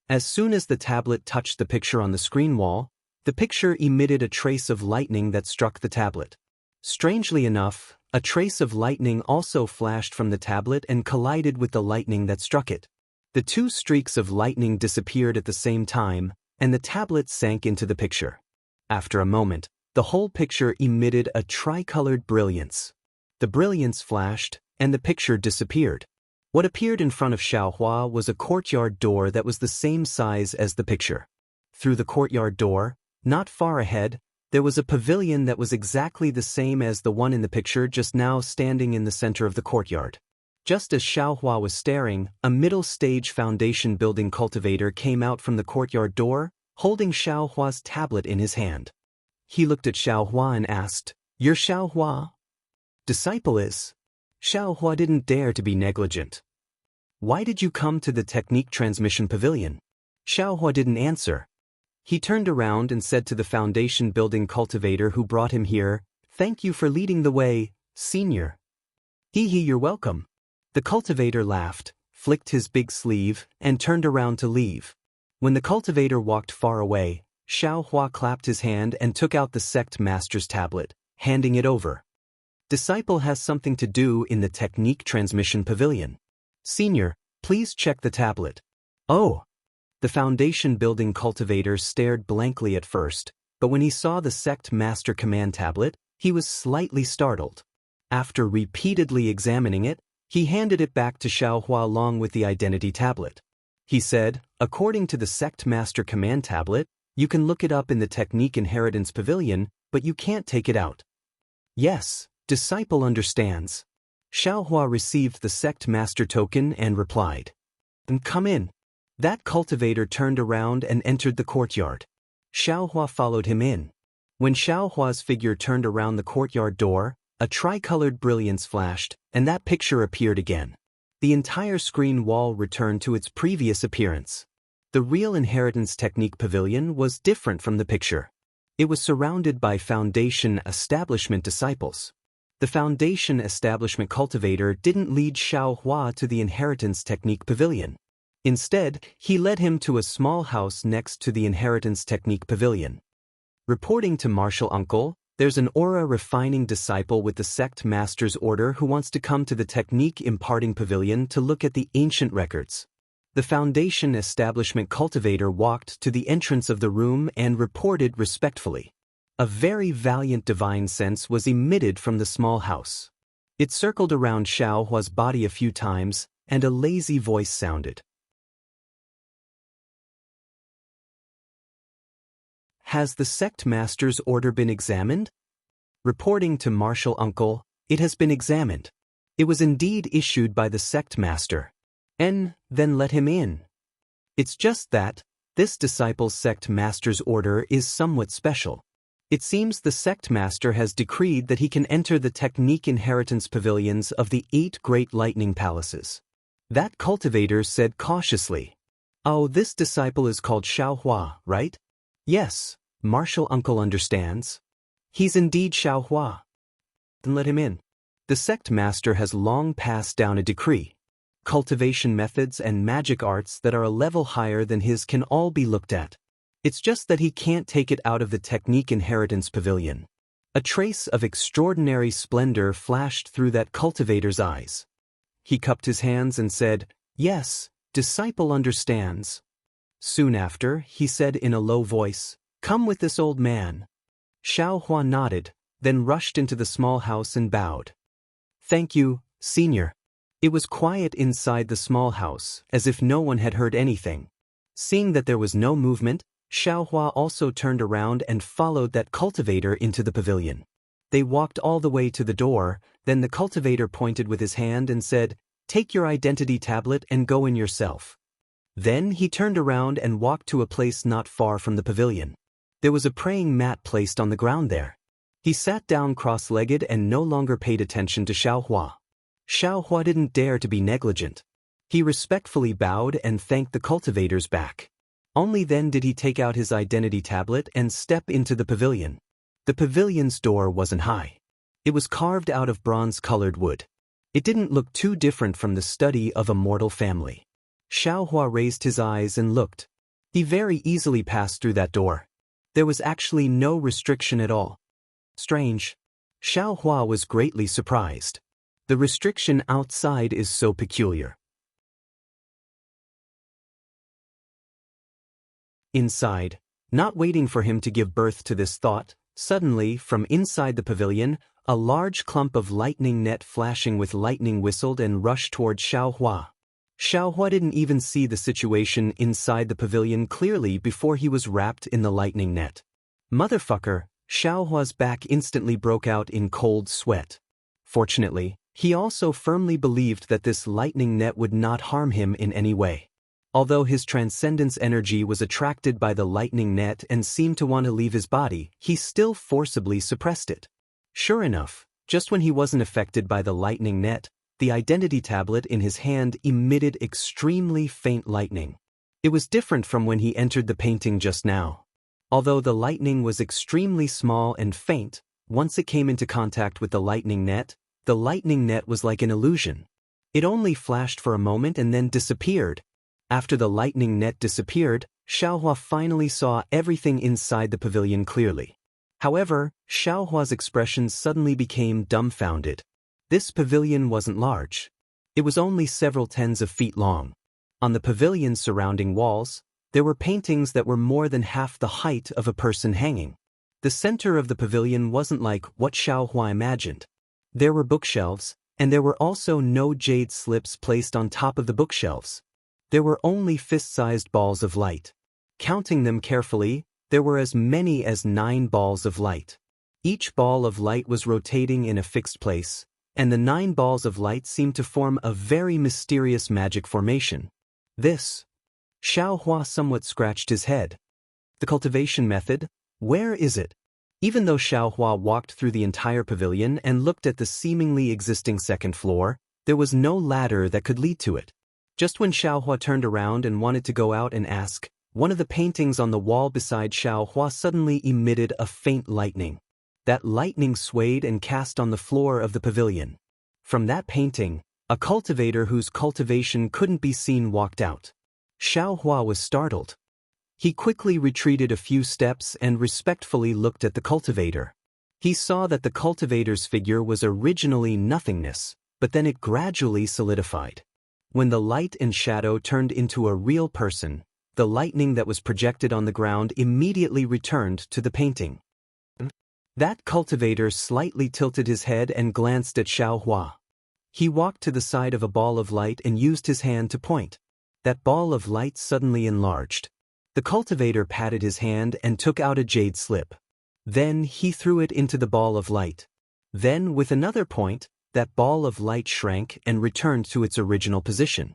As soon as the tablet touched the picture on the screen wall, the picture emitted a trace of lightning that struck the tablet. Strangely enough, a trace of lightning also flashed from the tablet and collided with the lightning that struck it. The two streaks of lightning disappeared at the same time, and the tablet sank into the picture. After a moment, the whole picture emitted a tricolored brilliance. The brilliance flashed, and the picture disappeared. What appeared in front of Xiaohua was a courtyard door that was the same size as the picture. Through the courtyard door, not far ahead, there was a pavilion that was exactly the same as the one in the picture, just now standing in the center of the courtyard. Just as Xiaohua was staring, a middle-stage foundation building cultivator came out from the courtyard door, holding Xiaohua's tablet in his hand. He looked at Xiaohua and asked, "You're Xiaohua?" "Disciple is." Xiaohua didn't dare to be negligent. "Why did you come to the Technique Transmission Pavilion?" Xiaohua didn't answer. He turned around and said to the foundation building cultivator who brought him here, "Thank you for leading the way, senior." You're welcome." The cultivator laughed, flicked his big sleeve, and turned around to leave. When the cultivator walked far away, Xiaohua clapped his hand and took out the sect master's tablet, handing it over. "Disciple has something to do in the Technique Transmission Pavilion. Senior, please check the tablet." "Oh." The foundation building cultivator stared blankly at first, but when he saw the sect master command tablet, he was slightly startled. After repeatedly examining it, he handed it back to Xiaohua along with the identity tablet. He said, "According to the sect master command tablet, you can look it up in the Technique Inheritance Pavilion, but you can't take it out." "Yes, disciple understands." Xiaohua received the sect master token and replied, "Then come in." That cultivator turned around and entered the courtyard. Xiaohua followed him in. When Xiaohua's figure turned around the courtyard door, a tricolored brilliance flashed, and that picture appeared again. The entire screen wall returned to its previous appearance. The real Inheritance Technique Pavilion was different from the picture. It was surrounded by Foundation Establishment disciples. The Foundation Establishment cultivator didn't lead Xiaohua to the Inheritance Technique Pavilion. Instead, he led him to a small house next to the Inheritance Technique Pavilion. Reporting to Martial Uncle, there's an aura refining disciple with the sect master's order who wants to come to the Technique Imparting Pavilion to look at the ancient records. The Foundation Establishment cultivator walked to the entrance of the room and reported respectfully. A very valiant divine sense was emitted from the small house. It circled around Xiaohua's body a few times, and a lazy voice sounded. "Has the sect master's order been examined?" Reporting to Martial Uncle, "It has been examined. It was indeed issued by the sect master. Then let him in." "It's just that, this disciple's sect master's order is somewhat special. It seems the sect master has decreed that he can enter the Technique Inheritance Pavilions of the 8 Great Lightning Palaces." That cultivator said cautiously, "Oh, this disciple is called Xiaohua, right?" "Yes, Martial Uncle understands." "He's indeed Xiaohua." "Then let him in." The sect master has long passed down a decree. Cultivation methods and magic arts that are a level higher than his can all be looked at. It's just that he can't take it out of the Technique Inheritance Pavilion. A trace of extraordinary splendor flashed through that cultivator's eyes. He cupped his hands and said, "Yes, disciple understands." Soon after, he said in a low voice, "Come with this old man." Xiaohua nodded, then rushed into the small house and bowed. "Thank you, senior." It was quiet inside the small house, as if no one had heard anything. Seeing that there was no movement, Xiaohua also turned around and followed that cultivator into the pavilion. They walked all the way to the door, then the cultivator pointed with his hand and said, Take your identity tablet and go in yourself." Then he turned around and walked to a place not far from the pavilion. There was a praying mat placed on the ground there. He sat down cross-legged and no longer paid attention to Xiaohua. Xiaohua didn't dare to be negligent. He respectfully bowed and thanked the cultivators back. Only then did he take out his identity tablet and step into the pavilion. The pavilion's door wasn't high. It was carved out of bronze-colored wood. It didn't look too different from the study of a mortal family. Xiaohua raised his eyes and looked. He very easily passed through that door. There was actually no restriction at all. Strange. Xiaohua was greatly surprised. The restriction outside is so peculiar. Inside, not waiting for him to give birth to this thought, suddenly, from inside the pavilion, a large clump of lightning net flashing with lightning whistled and rushed toward Xiaohua. Xiaohua didn't even see the situation inside the pavilion clearly before he was wrapped in the lightning net. Motherfucker, Xiaohua's back instantly broke out in cold sweat. Fortunately, he also firmly believed that this lightning net would not harm him in any way. Although his transcendence energy was attracted by the lightning net and seemed to want to leave his body, he still forcibly suppressed it. Sure enough, just when he wasn't affected by the lightning net, the identity tablet in his hand emitted extremely faint lightning. It was different from when he entered the painting just now. Although the lightning was extremely small and faint, once it came into contact with the lightning net was like an illusion. It only flashed for a moment and then disappeared. After the lightning net disappeared, Xiaohua finally saw everything inside the pavilion clearly. However, Xiaohua's expression suddenly became dumbfounded. This pavilion wasn't large. It was only several tens of feet long. On the pavilion's surrounding walls, there were paintings that were more than half the height of a person hanging. The center of the pavilion wasn't like what Xiaohua imagined. There were bookshelves, and there were also no jade slips placed on top of the bookshelves. There were only fist-sized balls of light. Counting them carefully, there were as many as 9 balls of light. Each ball of light was rotating in a fixed place, and the 9 balls of light seemed to form a very mysterious magic formation. This. Xiaohua somewhat scratched his head. The cultivation method? Where is it? Even though Xiaohua walked through the entire pavilion and looked at the seemingly existing second floor, there was no ladder that could lead to it. Just when Xiaohua turned around and wanted to go out and ask, one of the paintings on the wall beside Xiaohua suddenly emitted a faint lightning. That lightning swayed and cast on the floor of the pavilion. From that painting, a cultivator whose cultivation couldn't be seen walked out. Xiaohua was startled. He quickly retreated a few steps and respectfully looked at the cultivator. He saw that the cultivator's figure was originally nothingness, but then it gradually solidified. When the light and shadow turned into a real person, the lightning that was projected on the ground immediately returned to the painting. That cultivator slightly tilted his head and glanced at Xiaohua. He walked to the side of a ball of light and used his hand to point. That ball of light suddenly enlarged. The cultivator patted his hand and took out a jade slip. Then he threw it into the ball of light. Then, with another point, that ball of light shrank and returned to its original position.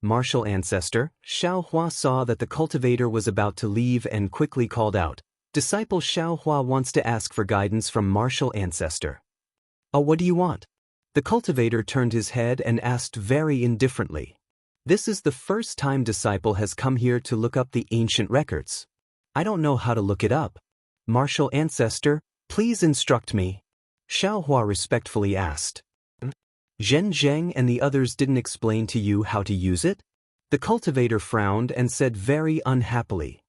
Martial Ancestor, Xiaohua saw that the cultivator was about to leave and quickly called out, "Disciple Xiaohua wants to ask for guidance from Martial Ancestor." "Oh, what do you want?" The cultivator turned his head and asked very indifferently. "This is the first time Disciple has come here to look up the ancient records. I don't know how to look it up. Martial Ancestor, please instruct me." Xiaohua respectfully asked. "Zhen Zheng and the others didn't explain to you how to use it?" The cultivator frowned and said very unhappily.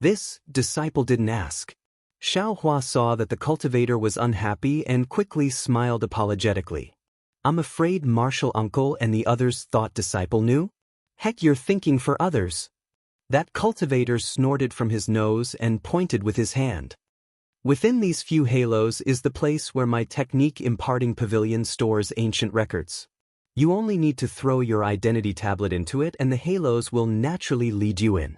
This, Disciple didn't ask. Xiaohua saw that the cultivator was unhappy and quickly smiled apologetically. "I'm afraid Martial Uncle and the others thought Disciple knew? Heck, you're thinking for others." That cultivator snorted from his nose and pointed with his hand. "Within these few halos is the place where my technique imparting pavilion stores ancient records. You only need to throw your identity tablet into it and the halos will naturally lead you in."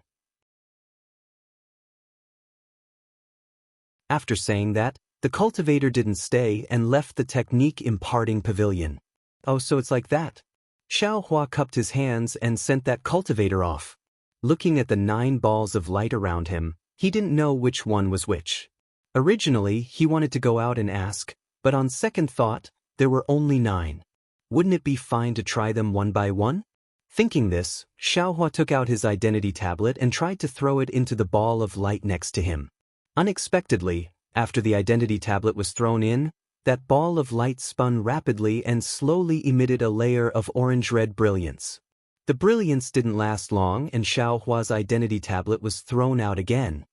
After saying that, the cultivator didn't stay and left the technique imparting pavilion. "Oh, so it's like that?" Xiao Hua cupped his hands and sent that cultivator off. Looking at the 9 balls of light around him, he didn't know which one was which. Originally, he wanted to go out and ask, but on second thought, there were only 9. Wouldn't it be fine to try them one by one? Thinking this, Xiao Hua took out his identity tablet and tried to throw it into the ball of light next to him. Unexpectedly, after the identity tablet was thrown in, that ball of light spun rapidly and slowly emitted a layer of orange-red brilliance. The brilliance didn't last long and Xiao Hua's identity tablet was thrown out again.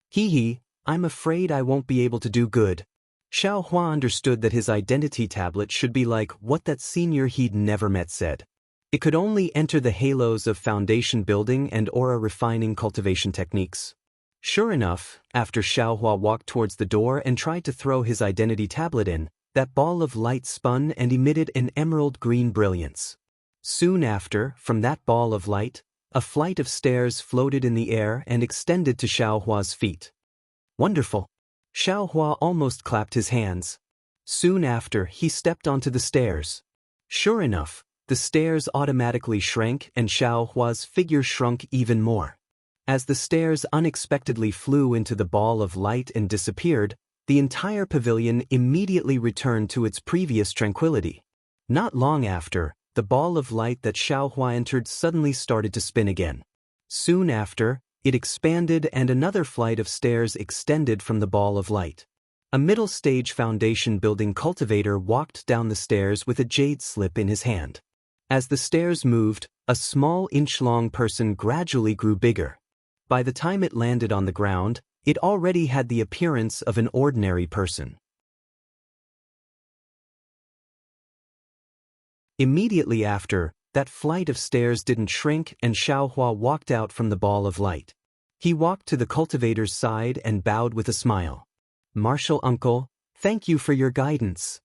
Hee, I'm afraid I won't be able to do good. Xiao Hua understood that his identity tablet should be like what that senior he'd never met said. It could only enter the halos of foundation building and aura refining cultivation techniques. Sure enough, after Xiao Hua walked towards the door and tried to throw his identity tablet in, that ball of light spun and emitted an emerald green brilliance. Soon after, from that ball of light, a flight of stairs floated in the air and extended to Xiao Hua's feet. Wonderful! Xiao Hua almost clapped his hands. Soon after, he stepped onto the stairs. Sure enough, the stairs automatically shrank and Xiao Hua's figure shrunk even more. As the stairs unexpectedly flew into the ball of light and disappeared, the entire pavilion immediately returned to its previous tranquility. Not long after, the ball of light that Xiao Hua entered suddenly started to spin again. Soon after, it expanded and another flight of stairs extended from the ball of light. A middle-stage foundation building cultivator walked down the stairs with a jade slip in his hand. As the stairs moved, a small inch-long person gradually grew bigger. By the time it landed on the ground, it already had the appearance of an ordinary person. Immediately after, that flight of stairs didn't shrink and Xiao Hua walked out from the ball of light. He walked to the cultivator's side and bowed with a smile. "Martial uncle, thank you for your guidance."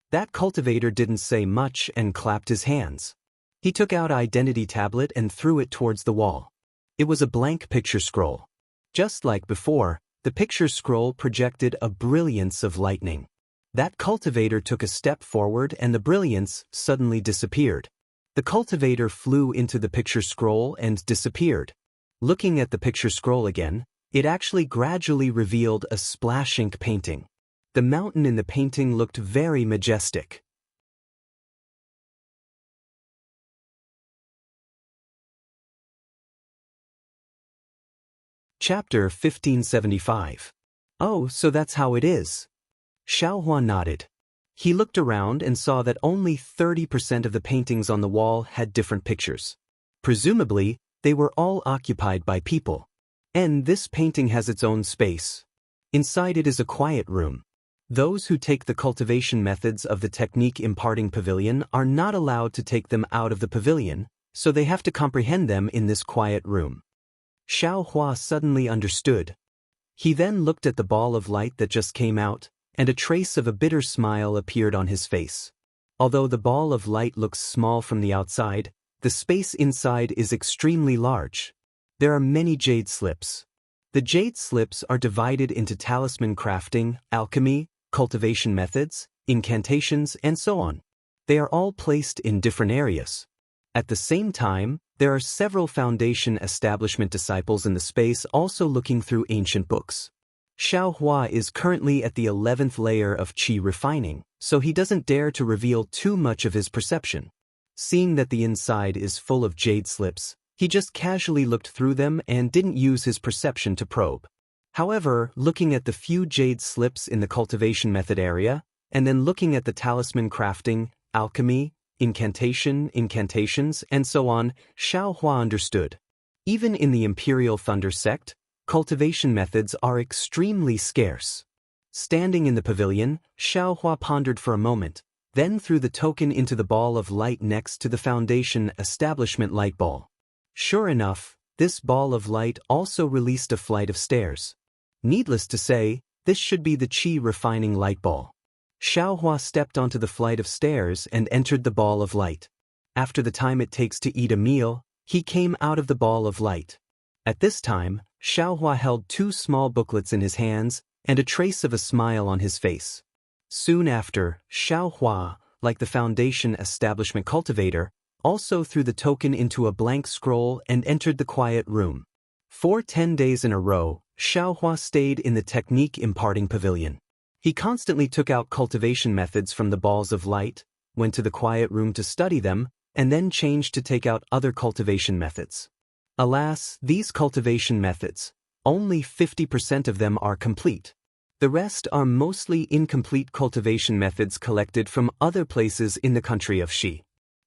That cultivator didn't say much and clapped his hands. He took out identity tablet and threw it towards the wall. It was a blank picture scroll. Just like before, the picture scroll projected a brilliance of lightning. That cultivator took a step forward and the brilliance suddenly disappeared. The cultivator flew into the picture scroll and disappeared. Looking at the picture scroll again, it actually gradually revealed a splash ink painting. The mountain in the painting looked very majestic. Chapter 1575. Oh, so that's how it is. Xiao Hua nodded. He looked around and saw that only 30% of the paintings on the wall had different pictures. Presumably, they were all occupied by people. And this painting has its own space. Inside it is a quiet room. Those who take the cultivation methods of the technique imparting pavilion are not allowed to take them out of the pavilion, so they have to comprehend them in this quiet room. Xiao Hua suddenly understood. He then looked at the ball of light that just came out, and a trace of a bitter smile appeared on his face. Although the ball of light looks small from the outside, the space inside is extremely large. There are many jade slips. The jade slips are divided into talisman crafting, alchemy, cultivation methods, incantations, and so on. They are all placed in different areas. At the same time, there are several foundation establishment disciples in the space also looking through ancient books. Xiao Hua is currently at the 11th layer of qi refining, so he doesn't dare to reveal too much of his perception. Seeing that the inside is full of jade slips, he just casually looked through them and didn't use his perception to probe. However, looking at the few jade slips in the cultivation method area, and then looking at the talisman crafting, alchemy, incantations, and so on, Xiao Hua understood. Even in the Imperial Thunder sect, cultivation methods are extremely scarce. Standing in the pavilion, Xiao Hua pondered for a moment, then threw the token into the ball of light next to the foundation establishment light ball. Sure enough, this ball of light also released a flight of stairs. Needless to say, this should be the qi refining light ball. Xiao Hua stepped onto the flight of stairs and entered the ball of light. After the time it takes to eat a meal, he came out of the ball of light. At this time, Xiao Hua held 2 small booklets in his hands and a trace of a smile on his face. Soon after, Xiao Hua, like the Foundation Establishment Cultivator, also threw the token into a blank scroll and entered the quiet room. For 10 days in a row, Xiaohua stayed in the technique imparting pavilion. He constantly took out cultivation methods from the balls of light, went to the quiet room to study them, and then changed to take out other cultivation methods. Alas, these cultivation methods, only 50% of them are complete. The rest are mostly incomplete cultivation methods collected from other places in the country of Xi.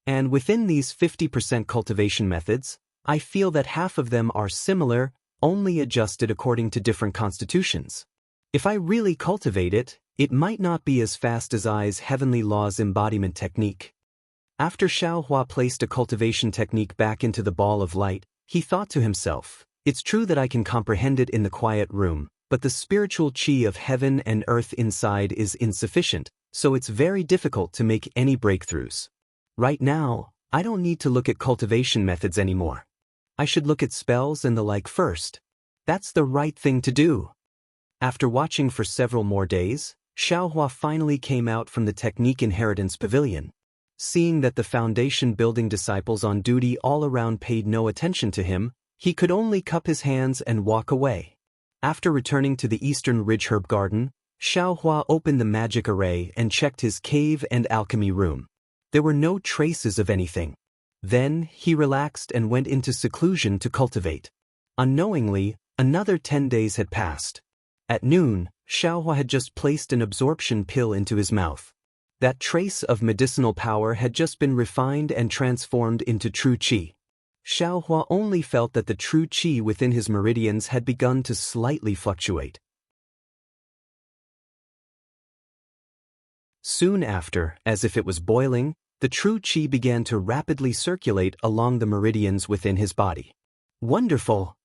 And within these 50% cultivation methods, I feel that half of them are similar, only adjusted according to different constitutions. If I really cultivate it, it might not be as fast as I's Heavenly Law's embodiment technique. After Xiaohua placed a cultivation technique back into the ball of light, he thought to himself, it's true that I can comprehend it in the quiet room, but the spiritual qi of heaven and earth inside is insufficient, so it's very difficult to make any breakthroughs. Right now, I don't need to look at cultivation methods anymore. I should look at spells and the like first. That's the right thing to do. After watching for several more days, Xiaohua finally came out from the Technique Inheritance Pavilion. Seeing that the foundation building disciples on duty all around paid no attention to him, he could only cup his hands and walk away. After returning to the Eastern Ridge Herb Garden, Xiaohua opened the magic array and checked his cave and alchemy room. There were no traces of anything. Then, he relaxed and went into seclusion to cultivate. Unknowingly, another 10 days had passed. At noon, Xiaohua had just placed an absorption pill into his mouth. That trace of medicinal power had just been refined and transformed into true qi. Xiaohua only felt that the true qi within his meridians had begun to slightly fluctuate. Soon after, as if it was boiling, the true qi began to rapidly circulate along the meridians within his body. Wonderful!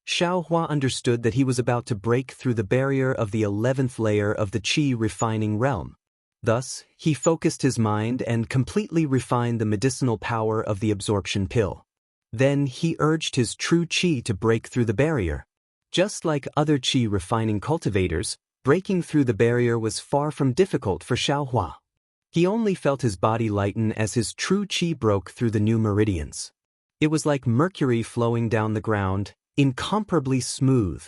Xiaohua understood that he was about to break through the barrier of the 11th layer of the qi refining realm. Thus, he focused his mind and completely refined the medicinal power of the absorption pill. Then he urged his true qi to break through the barrier. Just like other qi refining cultivators, breaking through the barrier was far from difficult for Xiaohua. He only felt his body lighten as his true qi broke through the new meridians. It was like mercury flowing down the ground, incomparably smooth.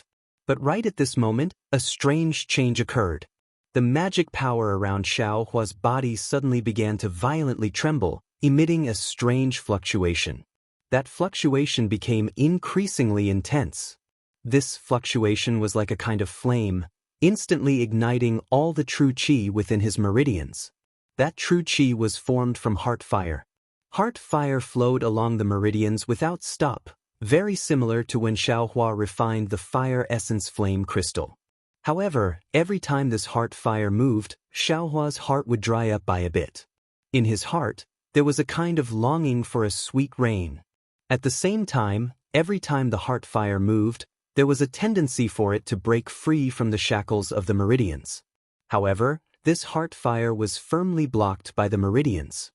But right at this moment, a strange change occurred. The magic power around Xiaohua's body suddenly began to violently tremble, emitting a strange fluctuation. That fluctuation became increasingly intense. This fluctuation was like a kind of flame, instantly igniting all the true qi within his meridians. That true qi was formed from heart fire. Heart fire flowed along the meridians without stop, very similar to when Xiaohua refined the fire essence flame crystal. However, every time this heart fire moved, Xiaohua's heart would dry up by a bit. In his heart, there was a kind of longing for a sweet rain. At the same time, every time the heart fire moved, there was a tendency for it to break free from the shackles of the meridians. However, this heart fire was firmly blocked by the meridians.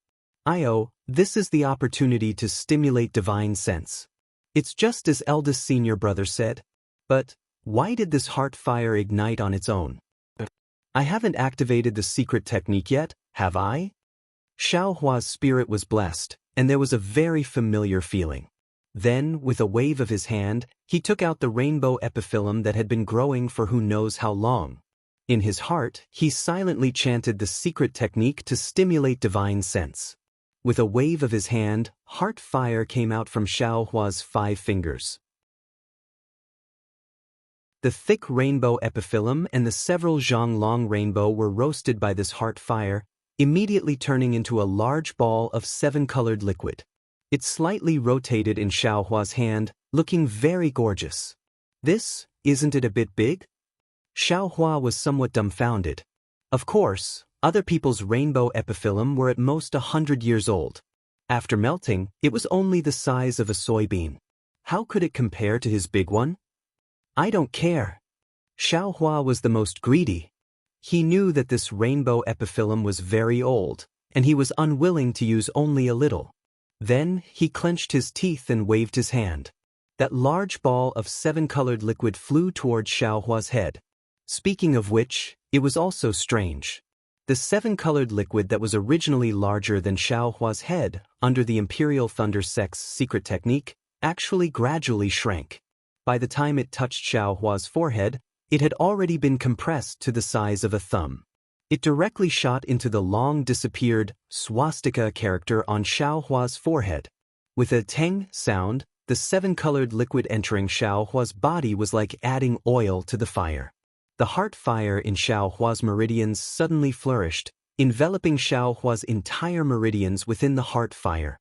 This is the opportunity to stimulate divine sense. It's just as eldest senior brother said. But why did this heart fire ignite on its own? I haven't activated the secret technique yet, have I? Xiaohua's spirit was blessed, and there was a very familiar feeling. Then, with a wave of his hand, he took out the rainbow epiphyllum that had been growing for who knows how long. In his heart, he silently chanted the secret technique to stimulate divine sense. With a wave of his hand, heart fire came out from Xiaohua's 5 fingers. The thick rainbow epiphyllum and the several zhang-long rainbow were roasted by this heart fire, immediately turning into a large ball of 7-colored liquid. It slightly rotated in Xiaohua's hand, looking very gorgeous. Isn't it a bit big? Xiaohua was somewhat dumbfounded. Of course, other people's rainbow epiphyllum were at most 100 years old. After melting, it was only the size of a soybean. How could it compare to his big one? I don't care. Xiaohua was the most greedy. He knew that this rainbow epiphyllum was very old, and he was unwilling to use only a little. Then, he clenched his teeth and waved his hand. That large ball of 7-colored liquid flew towards Xiaohua's head. Speaking of which, it was also strange. The seven-colored liquid that was originally larger than Xiaohua's head, under the Imperial Thunder Sect's secret technique, actually gradually shrank. By the time it touched Xiaohua's forehead, it had already been compressed to the size of a thumb. It directly shot into the long-disappeared swastika character on Xiaohua's forehead. With a tang sound, the seven-colored liquid entering Xiaohua's body was like adding oil to the fire. The heart fire in Xiaohua's meridians suddenly flourished, enveloping Xiaohua's entire meridians within the heart fire.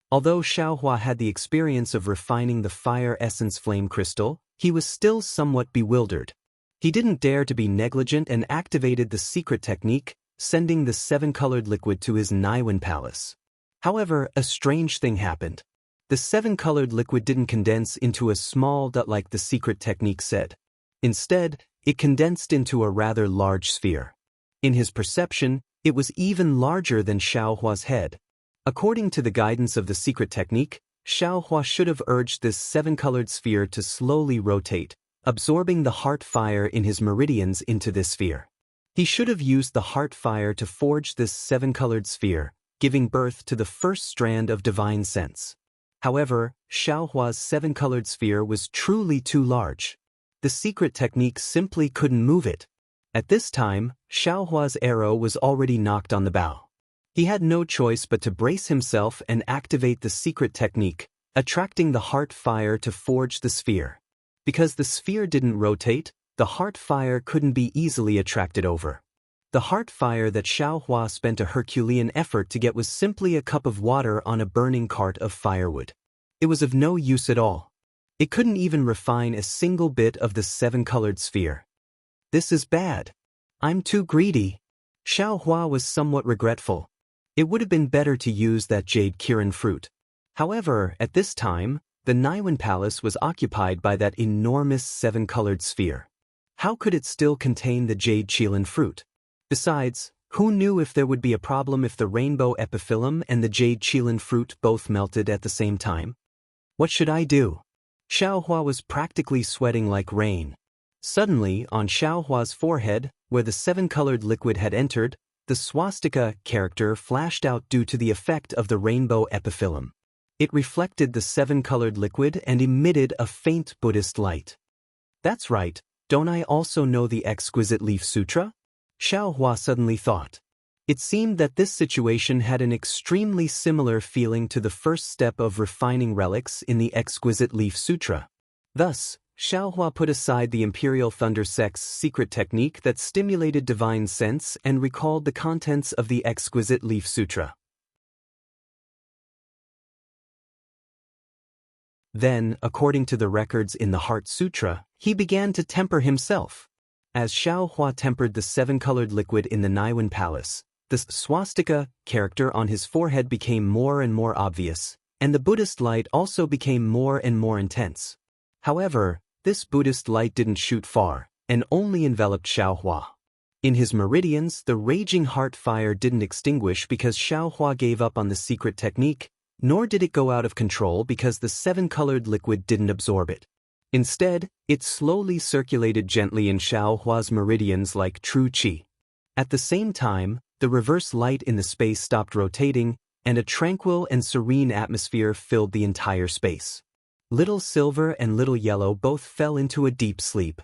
Although Xiaohua had the experience of refining the fire essence flame crystal, he was still somewhat bewildered. He didn't dare to be negligent and activated the secret technique, sending the seven-colored liquid to his Naiwen palace. However, a strange thing happened. The seven-colored liquid didn't condense into a small dot like the secret technique said. Instead, it condensed into a rather large sphere. In his perception, it was even larger than Xiaohua's head. According to the guidance of the secret technique, Xiaohua should have urged this seven-colored sphere to slowly rotate, absorbing the heart fire in his meridians into this sphere. He should have used the heart fire to forge this seven-colored sphere, giving birth to the first strand of divine sense. However, Xiaohua's seven-colored sphere was truly too large. The secret technique simply couldn't move it. At this time, Xiaohua's arrow was already knocked on the bow. He had no choice but to brace himself and activate the secret technique, attracting the heart fire to forge the sphere. Because the sphere didn't rotate, the heart fire couldn't be easily attracted over. The heart fire that Xiaohua spent a Herculean effort to get was simply a cup of water on a burning cart of firewood. It was of no use at all. It couldn't even refine a single bit of the seven-colored sphere. This is bad. I'm too greedy. Xiaohua was somewhat regretful. It would have been better to use that jade Kirin fruit. However, at this time, the Naiwen Palace was occupied by that enormous seven-colored sphere. How could it still contain the jade Qilin fruit? Besides, who knew if there would be a problem if the rainbow epiphyllum and the jade Qilin fruit both melted at the same time? What should I do? Xiaohua was practically sweating like rain. Suddenly, on Xiaohua's forehead, where the seven-colored liquid had entered, the swastika character flashed out due to the effect of the rainbow epiphyllum. It reflected the seven-colored liquid and emitted a faint Buddhist light. That's right, don't I also know the exquisite leaf sutra? Xiaohua suddenly thought. It seemed that this situation had an extremely similar feeling to the first step of refining relics in the Exquisite Leaf Sutra. Thus, Xiaohua put aside the Imperial Thunder Sect's secret technique that stimulated divine sense and recalled the contents of the Exquisite Leaf Sutra. Then, according to the records in the Heart Sutra, he began to temper himself. As Xiaohua tempered the seven-colored liquid in the Naiwen Palace, the swastika character on his forehead became more and more obvious, and the Buddhist light also became more and more intense. However, this Buddhist light didn't shoot far, and only enveloped Xiaohua. In his meridians, the raging heart fire didn't extinguish because Xiaohua gave up on the secret technique, nor did it go out of control because the seven-colored liquid didn't absorb it. Instead, it slowly circulated gently in Xiaohua's meridians like true qi. At the same time, the reverse light in the space stopped rotating, and a tranquil and serene atmosphere filled the entire space. Little Silver and Little Yellow both fell into a deep sleep.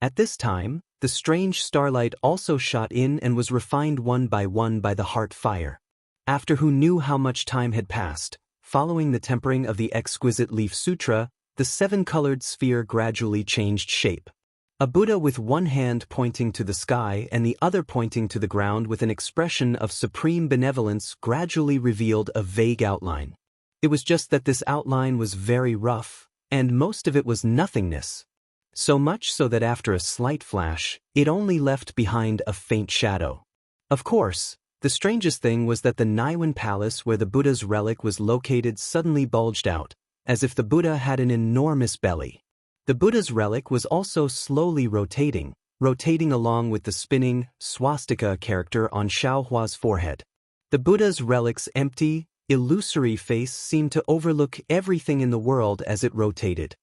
At this time, the strange starlight also shot in and was refined one by the heart fire. After who knew how much time had passed, following the tempering of the Exquisite Leaf Sutra, the seven-colored sphere gradually changed shape. A Buddha with one hand pointing to the sky and the other pointing to the ground with an expression of supreme benevolence gradually revealed a vague outline. It was just that this outline was very rough, and most of it was nothingness. So much so that after a slight flash, it only left behind a faint shadow. Of course, the strangest thing was that the Naiwen Palace where the Buddha's relic was located suddenly bulged out, as if the Buddha had an enormous belly. The Buddha's relic was also slowly rotating along with the spinning swastika character on Xiaohua's forehead. The Buddha's relic's empty, illusory face seemed to overlook everything in the world as it rotated.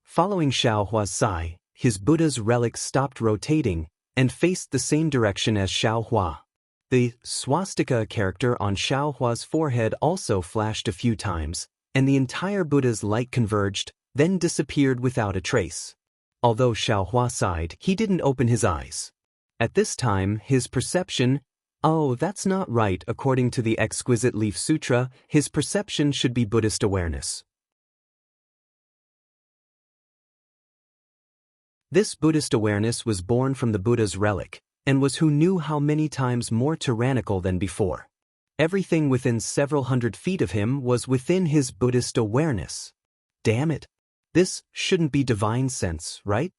Following Xiaohua's sigh, his Buddha's relic stopped rotating, and faced the same direction as Xiaohua. The swastika character on Xiaohua's forehead also flashed a few times, and the entire Buddha's light converged, then disappeared without a trace. Although Xiaohua sighed, he didn't open his eyes. At this time, his perception, oh, that's not right according to the Exquisite Leaf Sutra, his perception should be Buddhist awareness. This Buddhist awareness was born from the Buddha's relic, and was who knew how many times more tyrannical than before. Everything within several hundred feet of him was within his Buddhist awareness. Damn it. This shouldn't be divine sense, right?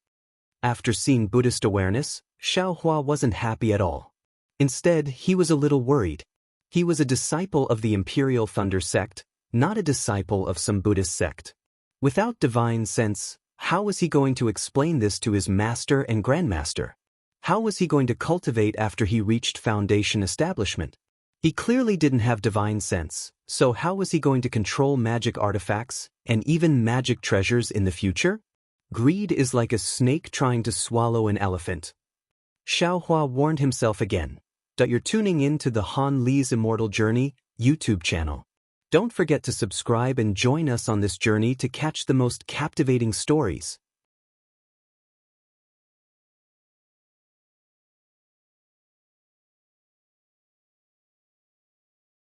After seeing Buddhist awareness, Xiaohua wasn't happy at all. Instead, he was a little worried. He was a disciple of the Imperial Thunder sect, not a disciple of some Buddhist sect. Without divine sense, how was he going to explain this to his master and grandmaster? How was he going to cultivate after he reached Foundation establishment? He clearly didn't have divine sense, so how was he going to control magic artifacts, and even magic treasures in the future? Greed is like a snake trying to swallow an elephant. Xiaohua warned himself again. You're tuning in to the Han Li's Immortal Journey YouTube channel. Don't forget to subscribe and join us on this journey to catch the most captivating stories.